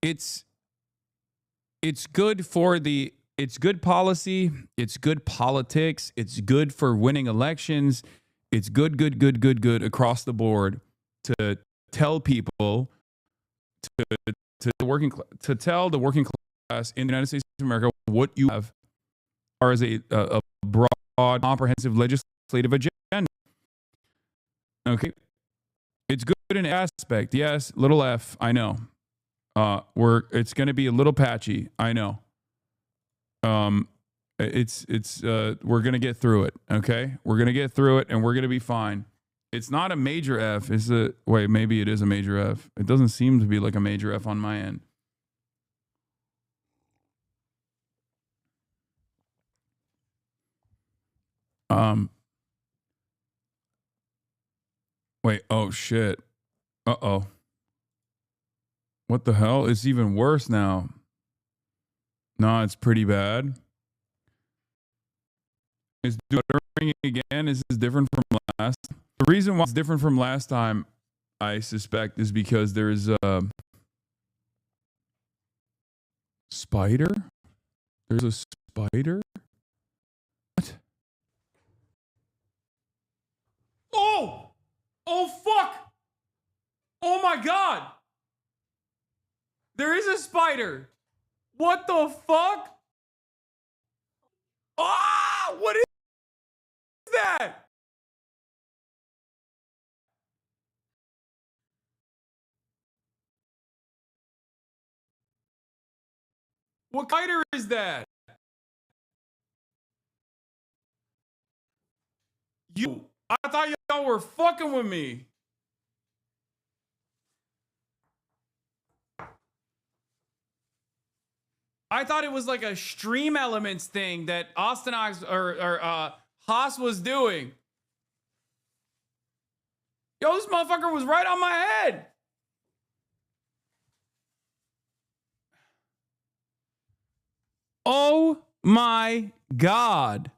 it's good it's good policy. It's good politics. It's good for winning elections. It's good across the board to tell people to tell the working class in the United States of America what you have as a broad, comprehensive legislative agenda. Okay, it's good in aspect, yes. Little f, I know. It's going to be a little patchy, I know. We're going to get through it. Okay, we're going to get through it, and we're going to be fine. It's not a major F. Wait, maybe it is a major F. It doesn't seem to be like a major F on my end. Wait, oh shit. Uh-oh. What the hell? It's even worse now. No, it's pretty bad. It's doing again. Is this different from last? The reason why it's different from last time, I suspect, is because there's a spider. There's a spider? What? Oh! Oh, fuck! Oh, my God! There is a spider! What the fuck? Ah! What is that? What spider is that? I thought y'all were fucking with me. I thought it was like a Stream Elements thing that Austin or Haas was doing. Yo, this motherfucker was right on my head. Oh my God.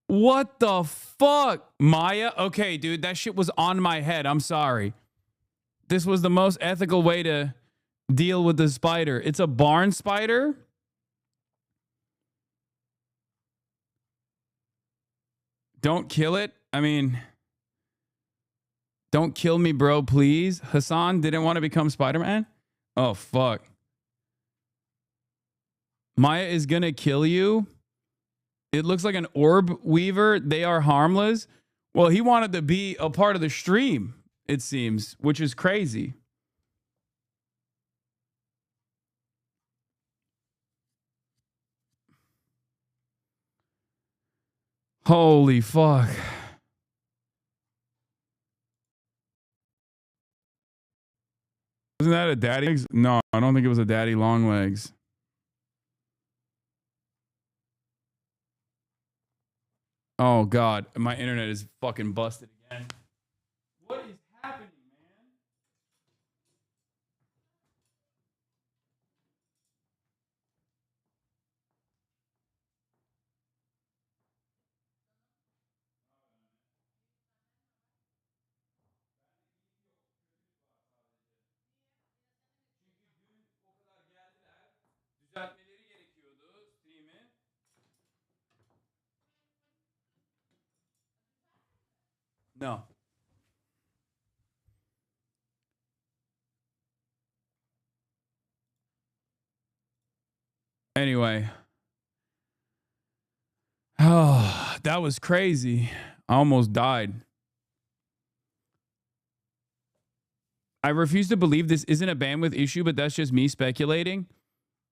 What the fuck? Maya? Okay, dude, that shit was on my head. I'm sorry. This was the most ethical way to deal with the spider. It's a barn spider? Don't kill it. I mean, don't kill me, bro, please. Hasan didn't want to become Spider-Man? Oh, fuck. Maya is going to kill you. It looks like an orb weaver. They are harmless. Well, he wanted to be a part of the stream, it seems, which is crazy. Holy fuck. Wasn't that a daddy legs? No, I don't think it was a daddy long legs. Oh God, my internet is fucking busted again. What is happening, man? Düzeltmeleri gerekiyordu stream'i. No. Anyway. Oh, that was crazy. I almost died. I refuse to believe this isn't a bandwidth issue, but that's just me speculating.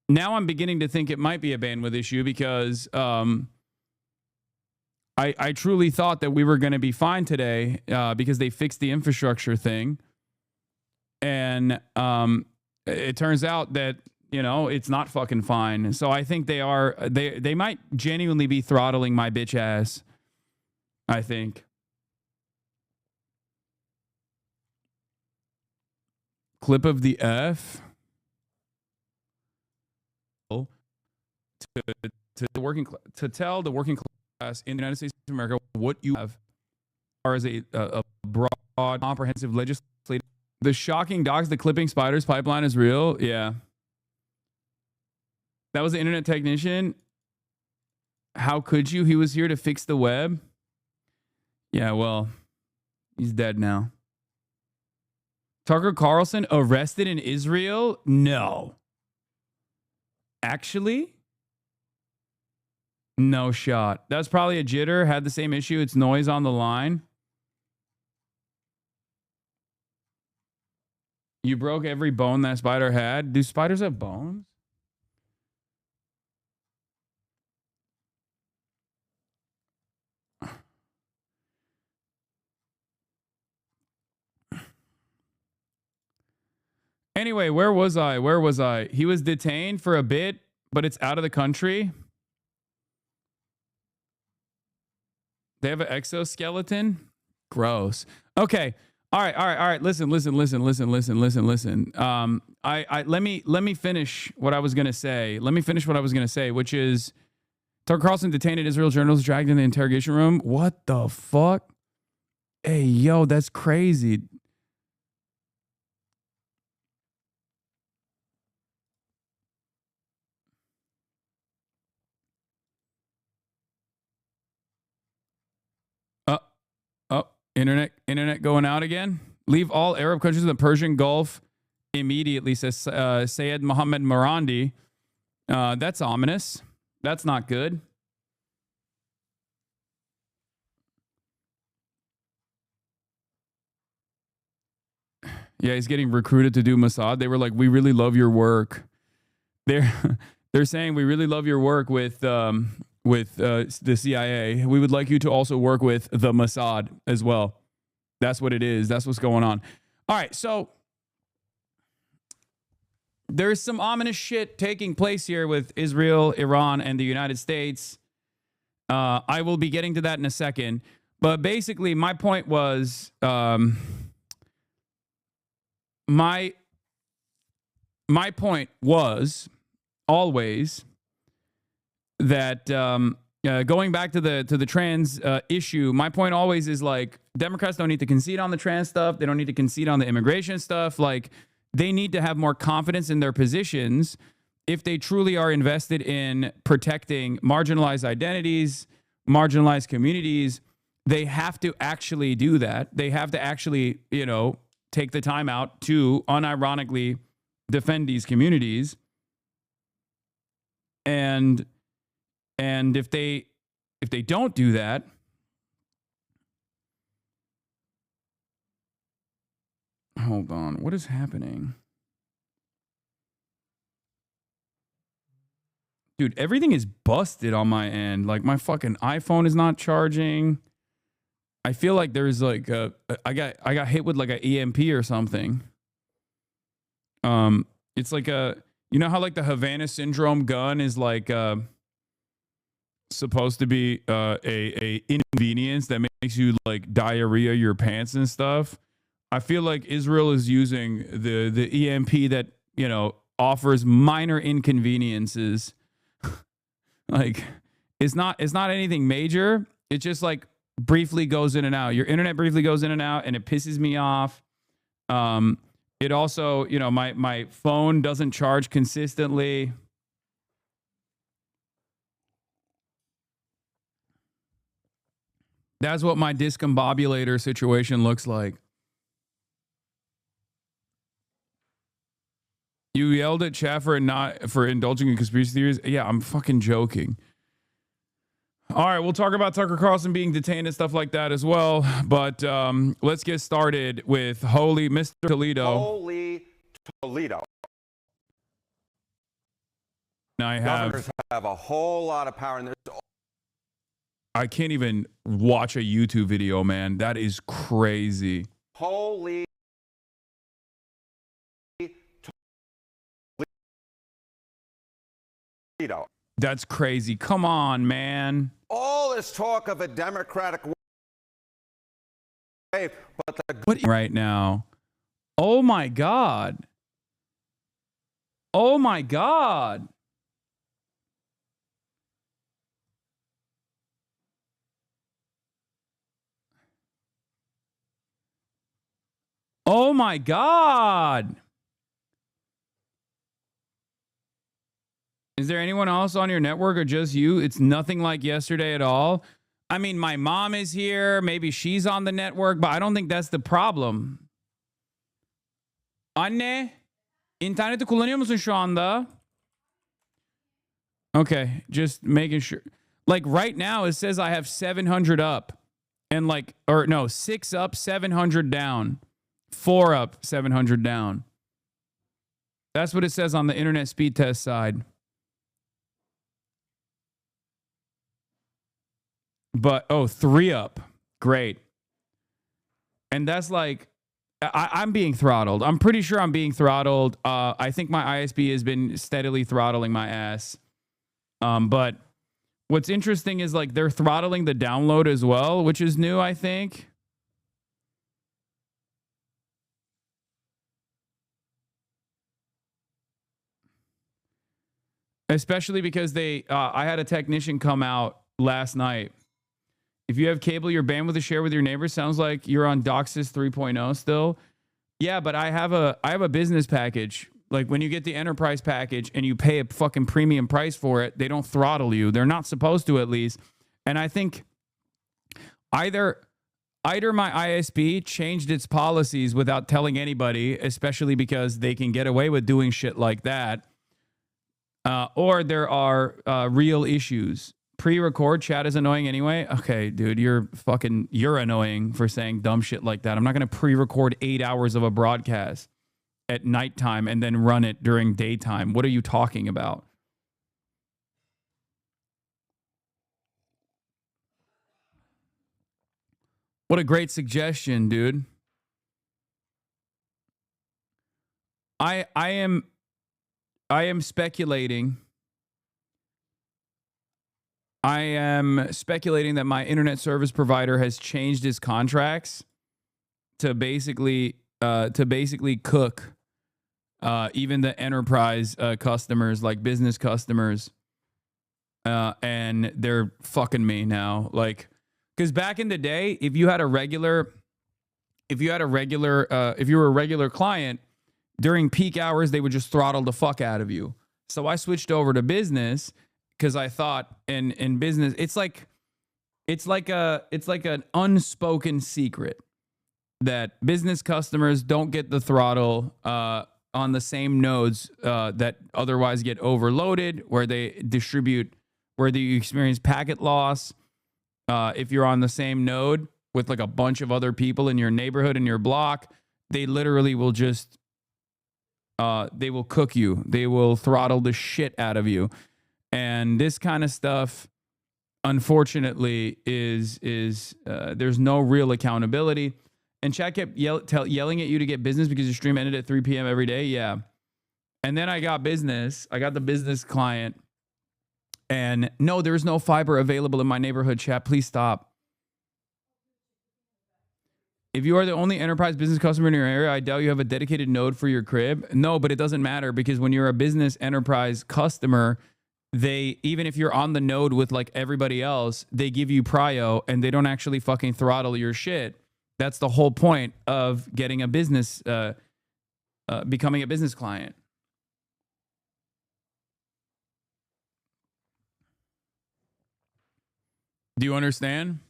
Now I'm beginning to think it might be a bandwidth issue because I truly thought that we were going to be fine today because they fixed the infrastructure thing. And it turns out that, you know, it's not fucking fine. So I think they might genuinely be throttling my bitch ass. I think. Clip of the F. To the working to tell the working class in the United States of America what you have as a broad, comprehensive legislative. The shocking dogs, the clipping spiders pipeline is real. Yeah. That was the internet technician. How could you? He was here to fix the web. Yeah, well, he's dead now. Tucker Carlson arrested in Israel? No. Actually? No shot. That's probably a jitter. Had the same issue. It's noise on the line. You broke every bone that spider had. Do spiders have bones? Anyway, where was I? Where was I? He was detained for a bit, but it's out of the country. They have an exoskeleton? Gross. Okay. All right. Listen. Let me finish what I was going to say. Which is Tucker Carlson detained at Israel journalists dragged in the interrogation room. What the fuck? Hey, yo, that's crazy. Internet going out again. Leave all Arab countries in the Persian Gulf immediately, says Sayed Mohammed Marandi. That's ominous. That's not good. Yeah, he's getting recruited to do Mossad. They were like, "We really love your work." They're saying, "We really love your work with the CIA. We would like you to also work with the Mossad as well." That's what it is. That's what's going on. All right, so there's some ominous shit taking place here with Israel, Iran, and the United States. I will be getting to that in a second. But basically, my point was, my point was always that going back to the trans issue, my point always is like Democrats don't need to concede on the trans stuff. They don't need to concede on the immigration stuff. Like they need to have more confidence in their positions if they truly are invested in protecting marginalized identities, marginalized communities. They have to actually do that. They have to actually, take the time out to unironically defend these communities. And if they don't do that, hold on, what is happening? Dude, everything is busted on my end. Like my fucking iPhone is not charging. I feel like there's like I got hit with like an EMP or something. It's like you know how like the Havana syndrome gun is like supposed to be a inconvenience that makes you like diarrhea your pants and stuff. I feel like Israel is using the EMP that, you know, offers minor inconveniences. Like it's not anything major. It just like briefly goes in and out. Your internet briefly goes in and out, and it pisses me off. It also, you know, my phone doesn't charge consistently. That's what my discombobulator situation looks like. You yelled at chat for indulging in conspiracy theories? Yeah, I'm fucking joking. All right, we'll talk about Tucker Carlson being detained and stuff like that as well. But let's get started with Holy Mr. Toledo. Holy Toledo. Now Governors have a whole lot of power. And I can't even watch a YouTube video, man. That is crazy. Holy Toledo. That's crazy. Come on, man. All this talk of a Democratic wave, but what right now? Oh my God. Oh my God. Oh my God. Is there anyone else on your network or just you? It's nothing like yesterday at all. I mean, my mom is here. Maybe she's on the network, but I don't think that's the problem. Anne, interneti kullanıyor musun şu anda? Okay, just making sure. Like right now, it says I have 700 up. And like, or no, 6 up, 700 down. 4 up, 700 down. That's what it says on the internet speed test side. But, 3 up. Great. And that's like, I'm being throttled. I'm pretty sure I'm being throttled. I think my ISP has been steadily throttling my ass. But what's interesting is like they're throttling the download as well, which is new, I think. Especially because I had a technician come out last night. If you have cable, your bandwidth to share with your neighbors. Sounds like you're on DOCSIS 3.0 still. Yeah, but I have a business package. Like when you get the enterprise package and you pay a fucking premium price for it, they don't throttle you. They're not supposed to, at least. And I think either my ISP changed its policies without telling anybody, especially because they can get away with doing shit like that, or there are real issues. Pre-record chat is annoying anyway. Okay, dude, you're annoying for saying dumb shit like that. I'm not going to pre-record 8 hours of a broadcast at nighttime and then run it during daytime. What are you talking about? What a great suggestion, dude. I am speculating. I am speculating that my internet service provider has changed his contracts to basically cook even the enterprise customers, like business customers, and they're fucking me now. Like, because back in the day, if you were a regular client during peak hours, they would just throttle the fuck out of you. So I switched over to business. Because I thought in business, it's like an unspoken secret that business customers don't get the throttle on the same nodes that otherwise get overloaded, where you experience packet loss. If you're on the same node with like a bunch of other people in your neighborhood, in your block, they literally will just they will cook you. They will throttle the shit out of you. And this kind of stuff, unfortunately, is there's no real accountability. And chat kept yelling at you to get business because your stream ended at 3 p.m. every day. Yeah. And then I got business. I got the business client. And no, there's no fiber available in my neighborhood, chat. Please stop. If you are the only enterprise business customer in your area, I doubt you have a dedicated node for your crib. No, but it doesn't matter because when you're a business enterprise customer, they, even if you're on the node with like everybody else, they give you prio and they don't actually fucking throttle your shit. That's the whole point of getting a business, becoming a business client. Do you understand?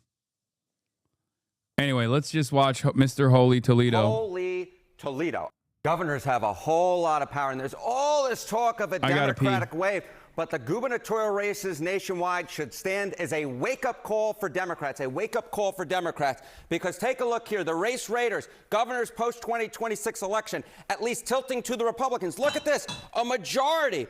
Anyway, let's just watch Mr. Holy Toledo. Holy Toledo. Governors have a whole lot of power, and there's all this talk of a Democratic wave. But the gubernatorial races nationwide should stand as a wake-up call for Democrats, a wake-up call for Democrats. Because take a look here, the race raiders, governors post-2026 election, at least tilting to the Republicans. Look at this, a majority,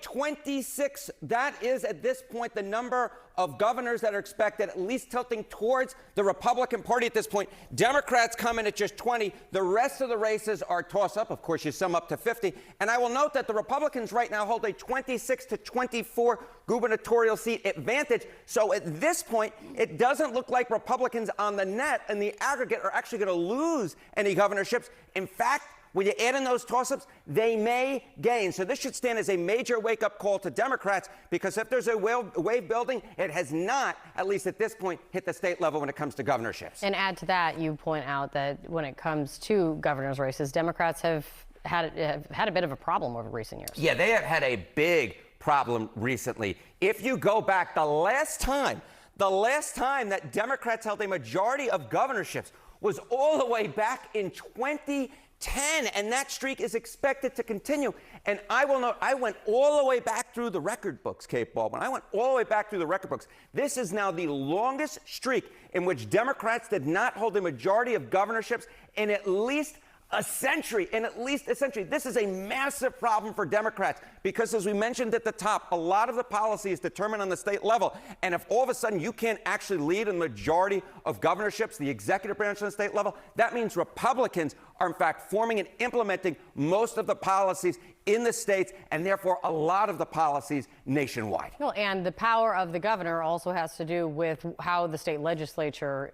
26. That is, at this point, the number of governors that are expected, at least tilting towards the Republican Party at this point. Democrats come in at just 20. The rest of the races are toss-up. Of course, you sum up to 50. And I will note that the Republicans right now hold a 26 to 24 gubernatorial seat advantage. So at this point, it doesn't look like Republicans on the net and the aggregate are actually going to lose any governorships. In fact, when you add in those toss-ups, they may gain. So this should stand as a major wake-up call to Democrats, because if there's a wave building, it has not, at least at this point, hit the state level when it comes to governorships. And add to that, you point out that when it comes to governor's races, Democrats have had a bit of a problem over recent years. Yeah, they have had a big problem recently. If you go back, the last time that Democrats held a majority of governorships was all the way back in 2010, and that streak is expected to continue. And I will note, I went all the way back through the record books, Kate Baldwin. I went all the way back through the record books. This is now the longest streak in which Democrats did not hold a majority of governorships in at least a century. This is a massive problem for Democrats because, as we mentioned at the top, a lot of the policy is determined on the state level. And if all of a sudden you can't actually lead a majority of governorships, the executive branch on the state level, that means Republicans are in fact forming and implementing most of the policies in the states, and therefore a lot of the policies nationwide. Well, and the power of the governor also has to do with how the state legislature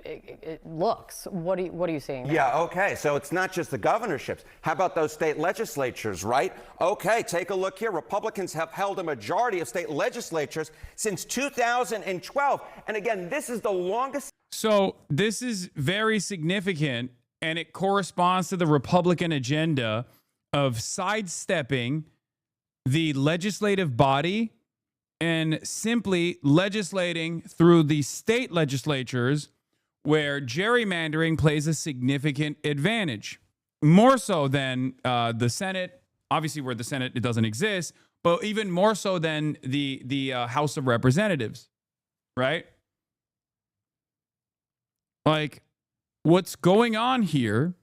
it looks. What are you seeing there? Yeah, okay, so it's not just the governorships. How about those state legislatures, right? Okay, take a look here. Republicans have held a majority of state legislatures since 2012. And again, this is the longest. So this is very significant, and it corresponds to the Republican agenda of sidestepping the legislative body and simply legislating through the state legislatures where gerrymandering plays a significant advantage, more so than the Senate, obviously where the Senate, it doesn't exist, but even more so than the House of Representatives, right? Like, what's going on here,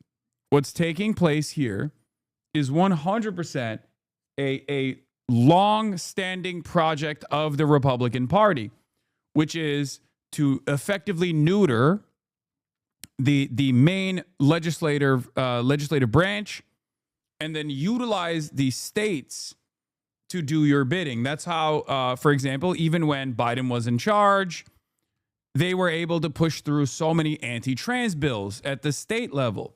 what's taking place here is 100% a long-standing project of the Republican Party, which is to effectively neuter the main legislative branch and then utilize the states to do your bidding. That's how, for example, even when Biden was in charge, they were able to push through so many anti-trans bills at the state level.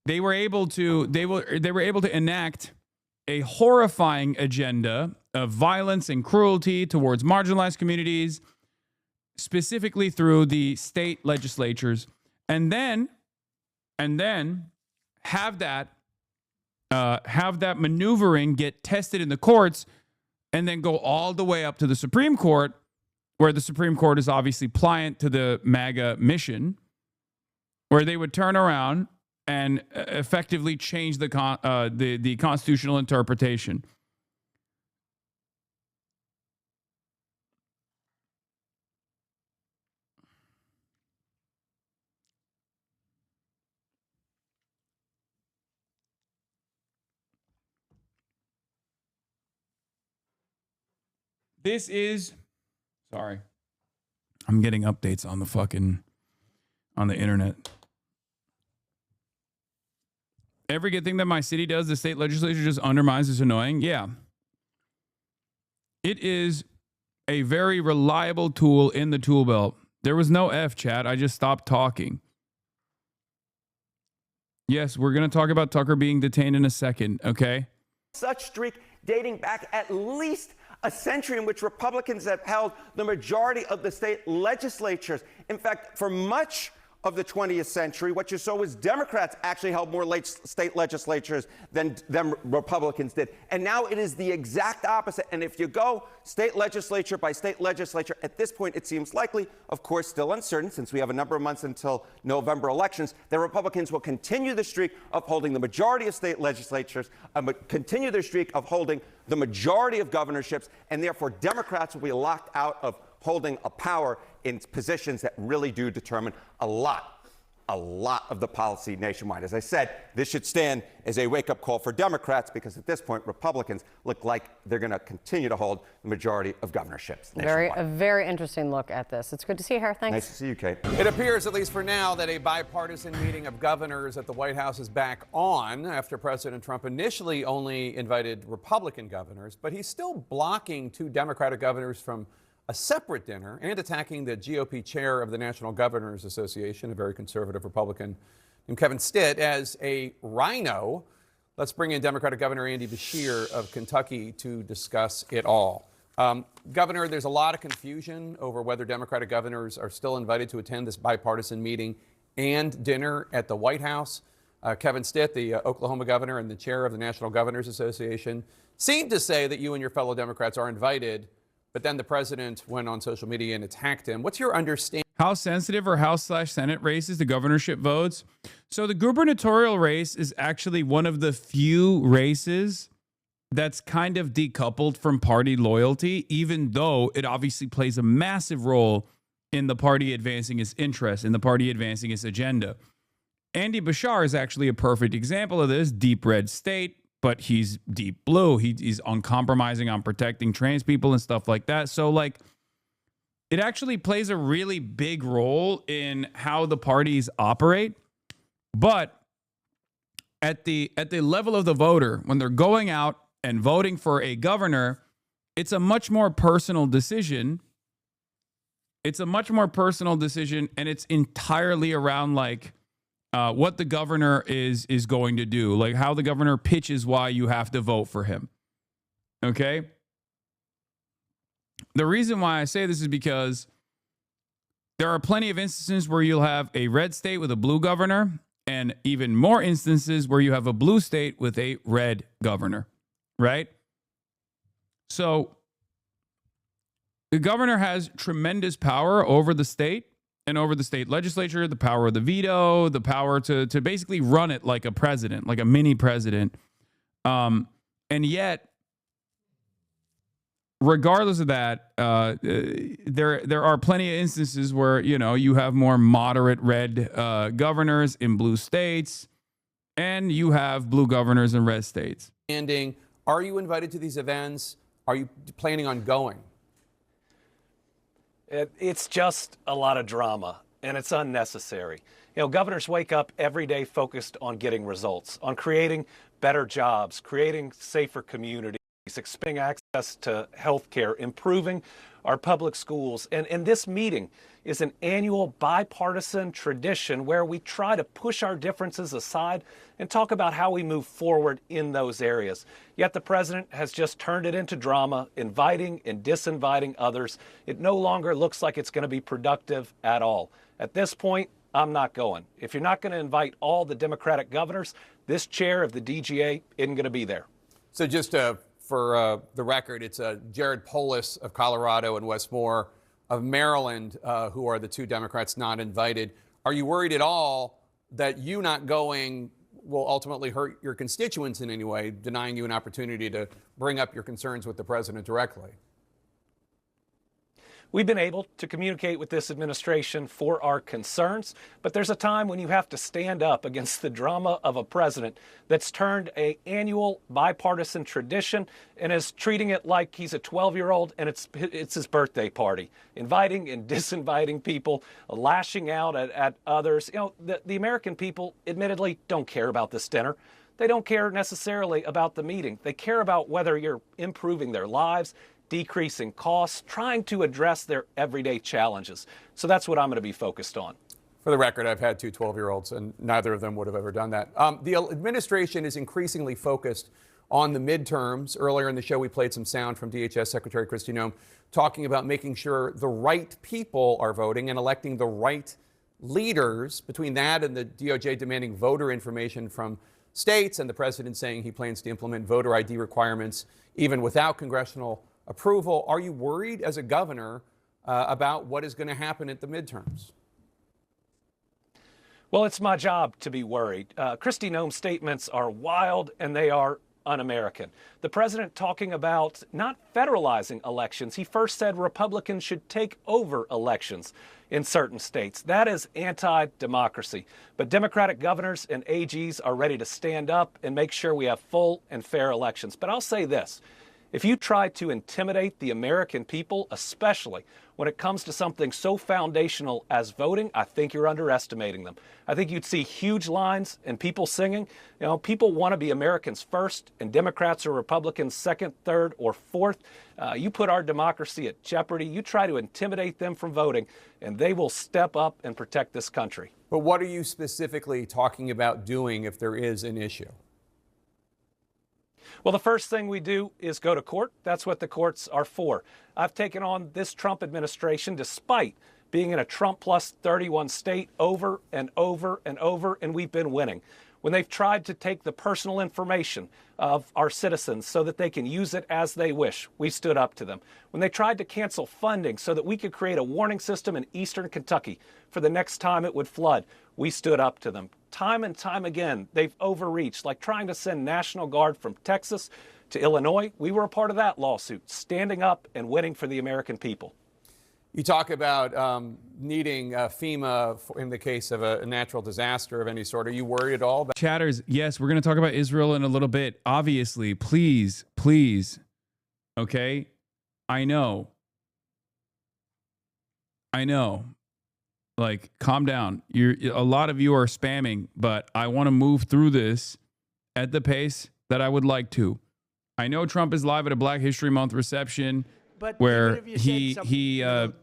They were able to enact a horrifying agenda of violence and cruelty towards marginalized communities, specifically through the state legislatures, and then have that maneuvering get tested in the courts, and then go all the way up to the Supreme Court, where the Supreme Court is obviously pliant to the MAGA mission, where they would turn around and effectively change the constitutional interpretation. This is, sorry, I'm getting updates on the internet. Every good thing that my city does, the state legislature just undermines. Is annoying. Yeah. It is a very reliable tool in the tool belt. There was no F, chat. I just stopped talking. Yes, we're going to talk about Tucker being detained in a second, okay? Such streak dating back at least a century in which Republicans have held the majority of the state legislatures. In fact, for much of the 20th century, what you saw was Democrats actually held more state legislatures than Republicans did. And now it is the exact opposite. And if you go state legislature by state legislature, at this point, it seems likely, of course, still uncertain, since we have a number of months until November elections, that Republicans will continue the streak of holding the majority of state legislatures, continue their streak of holding the majority of governorships, and therefore Democrats will be locked out of holding a power in positions that really do determine a lot of the policy nationwide. As I said, this should stand as a wake-up call for Democrats, because at this point, Republicans look like they're going to continue to hold the majority of governorships nationwide. A very interesting look at this. It's good to see you here. Thanks. Nice to see you, Kate. It appears, at least for now, that a bipartisan meeting of governors at the White House is back on after President Trump initially only invited Republican governors, but he's still blocking 2 Democratic governors from a separate dinner and attacking the GOP chair of the National Governors Association, a very conservative Republican named Kevin Stitt, as a rhino. Let's bring in Democratic Governor Andy Beshear of Kentucky to discuss it all. Governor, there's a lot of confusion over whether Democratic governors are still invited to attend this bipartisan meeting and dinner at the White House. Kevin Stitt, the Oklahoma governor and the chair of the National Governors Association, seemed to say that you and your fellow Democrats are invited, but then the president went on social media and attacked him. What's your understanding? House sensitive or House/Senate races, the governorship votes? So the gubernatorial race is actually one of the few races that's kind of decoupled from party loyalty, even though it obviously plays a massive role in the party advancing its interests, in the party advancing its agenda. Andy Beshear is actually a perfect example of this. Deep red state, but he's deep blue. He's uncompromising on protecting trans people and stuff like that. So, like, it actually plays a really big role in how the parties operate. But at the level of the voter, when they're going out and voting for a governor, it's a much more personal decision. It's a much more personal decision, and it's entirely around, like, what the governor is going to do, like how the governor pitches why you have to vote for him. Okay? The reason why I say this is because there are plenty of instances where you'll have a red state with a blue governor, and even more instances where you have a blue state with a red governor, right? So the governor has tremendous power over the state and over the state legislature, the power of the veto, the power to basically run it like a president, like a mini president. And yet, regardless of that, there are plenty of instances where, you know, you have more moderate red governors in blue states, and you have blue governors in red states. Are you invited to these events? Are you planning on going? It's just a lot of drama, and it's unnecessary. You know, governors wake up every day focused on getting results, on creating better jobs, creating safer communities, expanding access to health care, improving our public schools. And this meeting is an annual bipartisan tradition where we try to push our differences aside and talk about how we move forward in those areas. Yet the president has just turned it into drama, inviting and disinviting others. It no longer looks like it's going to be productive at all. At this point, I'm not going. If you're not going to invite all the Democratic governors, this chair of the DGA isn't going to be there. So just for the record, it's Jared Polis of Colorado and Wes Moore of Maryland who are the 2 Democrats not invited. Are you worried at all that you not going will ultimately hurt your constituents in any way, denying you an opportunity to bring up your concerns with the president directly? We've been able to communicate with this administration for our concerns, but there's a time when you have to stand up against the drama of a president that's turned an annual bipartisan tradition and is treating it like he's a 12-year-old and it's his birthday party, inviting and disinviting people, lashing out at others. You know, the American people admittedly don't care about this dinner. They don't care necessarily about the meeting. They care about whether you're improving their lives, decreasing costs, trying to address their everyday challenges. So that's what I'm going to be focused on. For the record, I've had two 12-year-olds, and neither of them would have ever done that. The administration is increasingly focused on the midterms. Earlier in the show, we played some sound from DHS Secretary Kristi Noem talking about making sure the right people are voting and electing the right leaders. Between that and the DOJ demanding voter information from states and the president saying he plans to implement voter ID requirements even without congressional approval, are you worried as a governor about what is going to happen at the midterms? Well, it's my job to be worried. Kristi Noem's statements are wild and they are un-American. The president talking about not federalizing elections. He first said Republicans should take over elections in certain states. That is anti-democracy. But Democratic governors and AGs are ready to stand up and make sure we have full and fair elections. But I'll say this. If you try to intimidate the American people, especially when it comes to something so foundational as voting, I think you're underestimating them. I think you'd see huge lines and people singing. You know, people want to be Americans first, and Democrats or Republicans second, third, or fourth. You put our democracy at jeopardy. You try to intimidate them from voting, and they will step up and protect this country. But what are you specifically talking about doing if there is an issue? Well, the first thing we do is go to court. That's what the courts are for. I've taken on this Trump administration despite being in a Trump plus 31 state over and over and over, and we've been winning. When they've tried to take the personal information of our citizens so that they can use it as they wish, we stood up to them. When they tried to cancel funding so that we could create a warning system in eastern Kentucky for the next time it would flood, we stood up to them. Time and time again, they've overreached, like trying to send National Guard from Texas to Illinois. We were a part of that lawsuit, standing up and winning for the American people. You talk about needing FEMA in the case of a natural disaster of any sort. Are you worried at all about Chatters? Yes, we're going to talk about Israel in a little bit. Obviously, please. Okay? I know. Like, calm down. A lot of you are spamming, but I want to move through this at the pace that I would like to. I know Trump is live at a Black History Month reception, but where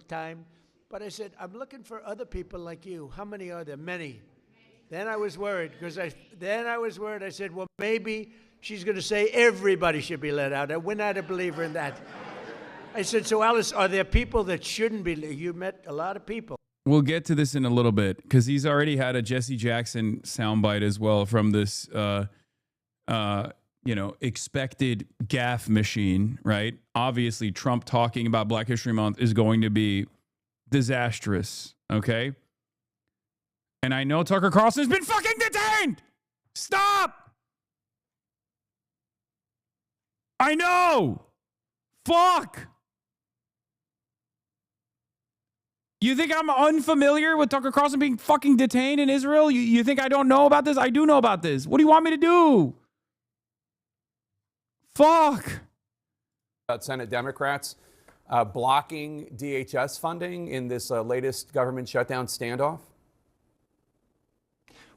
time. But I said, I'm looking for other people like you. How many are there? Many. Then I was worried I said, well, maybe she's going to say everybody should be let out. We're not a believer in that. I said, so Alice, are there people that shouldn't be? You met a lot of people. We'll get to this in a little bit because he's already had a Jesse Jackson soundbite as well from this, expected gaffe machine, right? Obviously, Trump talking about Black History Month is going to be disastrous, okay? And I know Tucker Carlson's been fucking detained! Stop! I know! Fuck! You think I'm unfamiliar with Tucker Carlson being fucking detained in Israel? You think I don't know about this? I do know about this. What do you want me to do? Fuck. About Senate Democrats blocking DHS funding in this latest government shutdown standoff?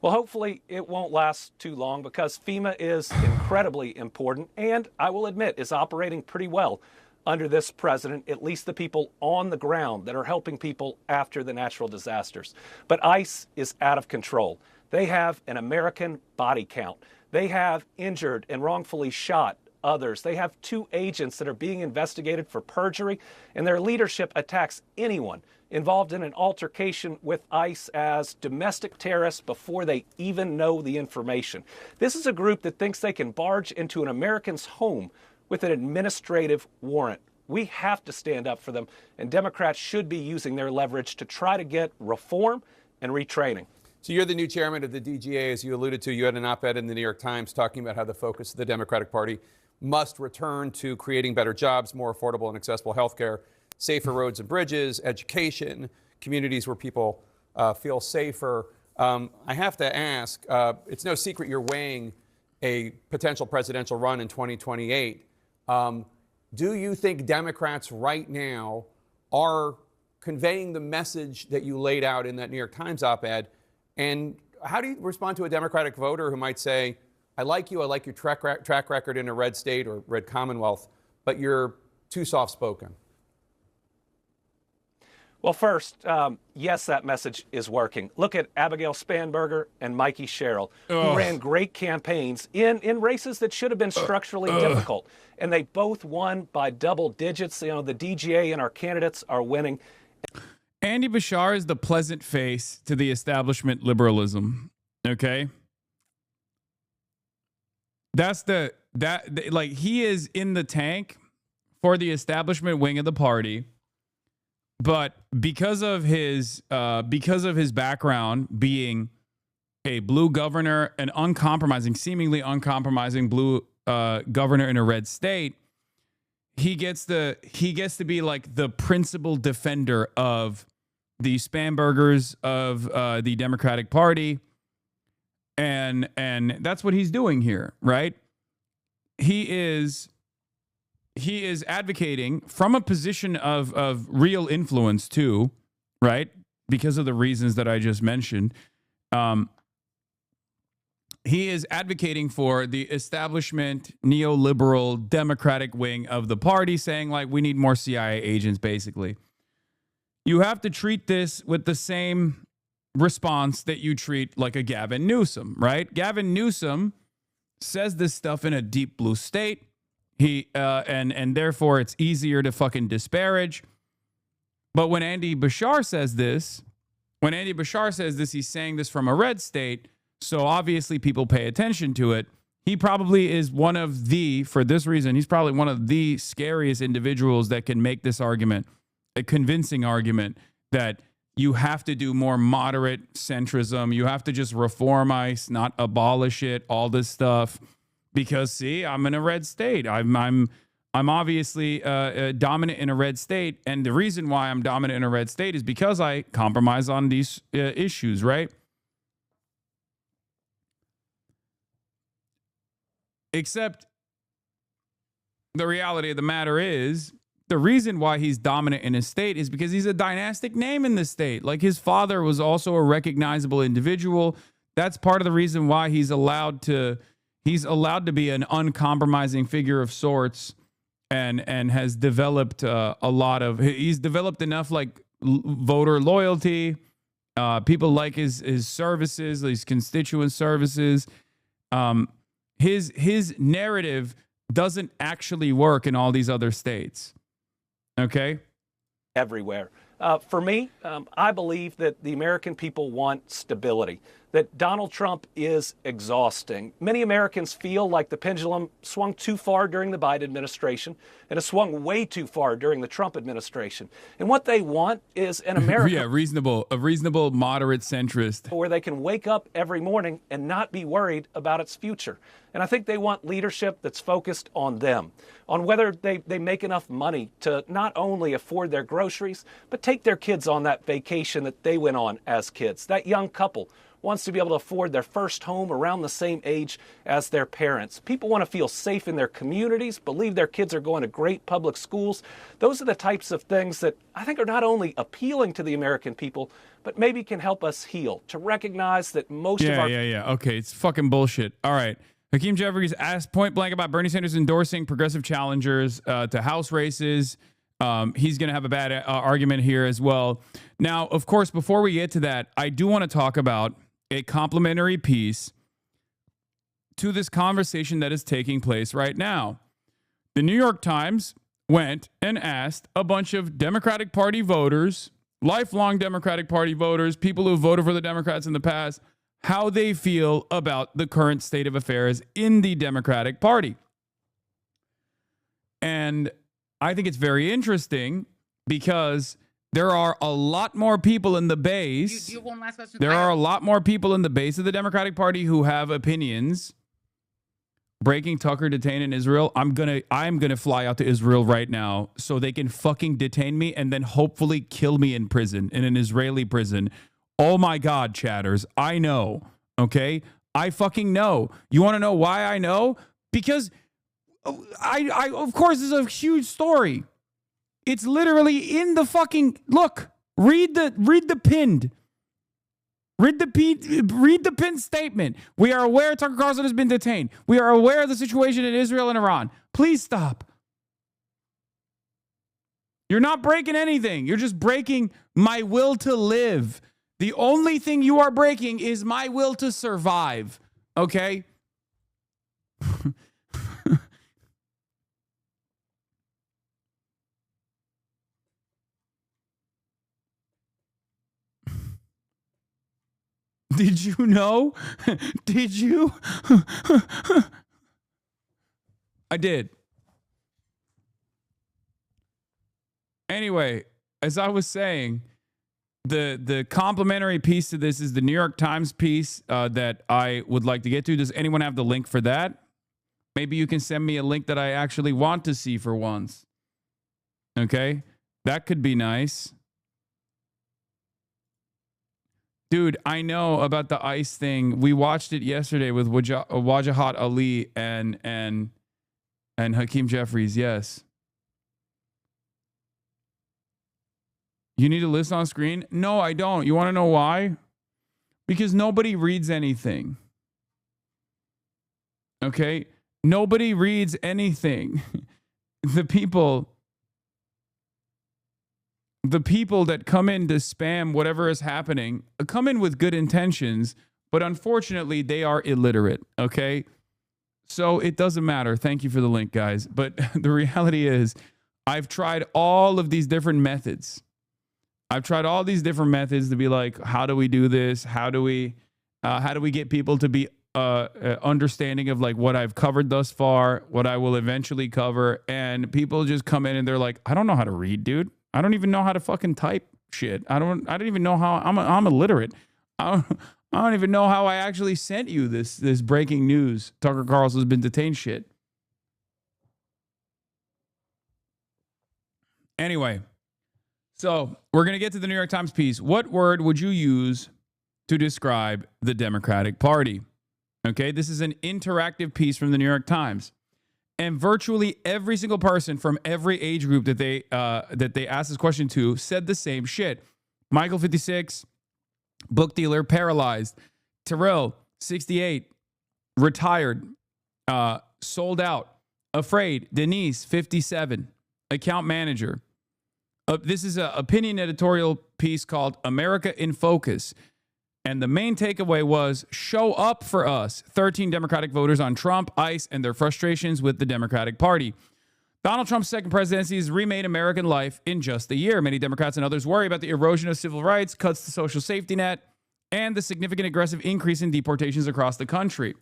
Well, hopefully it won't last too long because FEMA is incredibly important and I will admit is operating pretty well under this president, at least the people on the ground that are helping people after the natural disasters. But ICE is out of control. They have an American body count. They have injured and wrongfully shot others. They have 2 agents that are being investigated for perjury, and their leadership attacks anyone involved in an altercation with ICE as domestic terrorists before they even know the information. This is a group that thinks they can barge into an American's home with an administrative warrant. We have to stand up for them, and Democrats should be using their leverage to try to get reform and retraining. So you're the new chairman of the DGA, as you alluded to. You had an op-ed in the New York Times talking about how the focus of the Democratic Party must return to creating better jobs, more affordable and accessible health care, safer roads and bridges, education, communities where people feel safer. I have to ask, it's no secret you're weighing a potential presidential run in 2028. Do you think Democrats right now are conveying the message that you laid out in that New York Times op-ed? And how do you respond to a Democratic voter who might say, I like your track record in a red state or red Commonwealth, but you're too soft-spoken? Well, first, yes, that message is working. Look at Abigail Spanberger and Mikey Sherrill, who ran great campaigns in races that should have been structurally difficult. And they both won by double digits. You know, the DGA and our candidates are winning. Andy Bashar is the pleasant face to the establishment liberalism. Okay? Like, he is in the tank for the establishment wing of the party. But because of his background being a blue governor, an seemingly uncompromising blue governor in a red state, he gets to be like the principal defender of the Spanbergers of the Democratic Party, and that's what he's doing here, right? He is advocating from a position of real influence too, right? Because of the reasons that I just mentioned. He is advocating for the establishment, neoliberal, Democratic wing of the party, saying, like, we need more CIA agents, basically. You have to treat this with the same response that you treat like a Gavin Newsom, right? Gavin Newsom says this stuff in a deep blue state. And therefore it's easier to fucking disparage. But when Andy Bashar says this, he's saying this from a red state. So obviously people pay attention to it. He probably is for this reason, he's probably one of the scariest individuals that can make this argument, a convincing argument that you have to do more moderate centrism. You have to just reform ICE, not abolish it, all this stuff. Because, see, I'm in a red state. I'm obviously dominant in a red state. And the reason why I'm dominant in a red state is because I compromise on these issues, right? Except the reality of the matter is the reason why he's dominant in his state is because he's a dynastic name in the state. Like, his father was also a recognizable individual. That's part of the reason why he's allowed to be an uncompromising figure of sorts, and has developed he's developed enough like voter loyalty. People like his services, his constituent services. His narrative doesn't actually work in all these other states. Okay? Everywhere. For me, I believe that the American people want stability, that Donald Trump is exhausting. Many Americans feel like the pendulum swung too far during the Biden administration and it swung way too far during the Trump administration. And what they want is an America a reasonable, moderate centrist where they can wake up every morning and not be worried about its future. And I think they want leadership that's focused on them, on whether they make enough money to not only afford their groceries, but take their kids on that vacation that they went on as kids. That young couple wants to be able to afford their first home around the same age as their parents. People want to feel safe in their communities, believe their kids are going to great public schools. Those are the types of things that I think are not only appealing to the American people, but maybe can help us heal, to recognize that most of our... Yeah. Okay, it's fucking bullshit. All right. Hakeem Jeffries asked point blank about Bernie Sanders endorsing progressive challengers to House races. He's going to have a bad argument here as well. Now, of course, before we get to that, I do want to talk about a complimentary piece to this conversation that is taking place right now. The New York Times went and asked a bunch of Democratic Party voters, lifelong Democratic Party voters, people who voted for the Democrats in the past, how they feel about the current state of affairs in the Democratic Party. And I think it's very interesting because there are a lot more people in the base. Do you have one last question? There are a lot more people in the base of the Democratic Party who have opinions. breaking Tucker detained in Israel, I'm gonna fly out to Israel right now so they can fucking detain me and then hopefully kill me in prison, in an Israeli prison. Oh my God, chatters. I know. Okay? I fucking know. You want to know why I know? Because I of course, this is a huge story. It's literally in the fucking look. Read the pinned. Read the pinned statement. We are aware Tucker Carlson has been detained. We are aware of the situation in Israel and Iran. Please stop. You're not breaking anything. You're just breaking my will to live. The only thing you are breaking is my will to survive. Okay? Did you know? Did you? I did. Anyway, as I was saying, the complimentary piece to this is the New York Times piece that I would like to get to. Does anyone have the link for that? Maybe you can send me a link that I actually want to see for once. Okay? That could be nice. Dude, I know about the ICE thing. We watched it yesterday with Wajahat Ali and Hakeem Jeffries. Yes. You need a list on screen? No, I don't. You want to know why? Because nobody reads anything. Okay? Nobody reads anything. The people that come in to spam whatever is happening come in with good intentions, but unfortunately they are illiterate, okay? So it doesn't matter. Thank you for the link, guys. But the reality is I've tried all of these different methods. I've tried all these different methods to be like, how do we do this? How do we get people to be understanding of like what I've covered thus far, what I will eventually cover? And people just come in and they're like, I don't know how to read, dude. I don't even know how to fucking type shit. I don't even know how I'm illiterate. I don't even know how I actually sent you this breaking news. Tucker Carlson has been detained shit. Anyway, so we're going to get to the New York Times piece. What word would you use to describe the Democratic Party? Okay, this is an interactive piece from the New York Times. And virtually every single person from every age group that they asked this question to said the same shit. Michael, 56, book dealer, paralyzed. Terrell, 68, retired, sold out. Afraid. Denise, 57, account manager. This is an opinion editorial piece called America in Focus. And the main takeaway was, show up for us. 13 Democratic voters on Trump, ICE, and their frustrations with the Democratic Party. Donald Trump's second presidency has remade American life in just a year. Many Democrats and others worry about the erosion of civil rights, cuts to social safety net, and the significant aggressive increase in deportations across the country.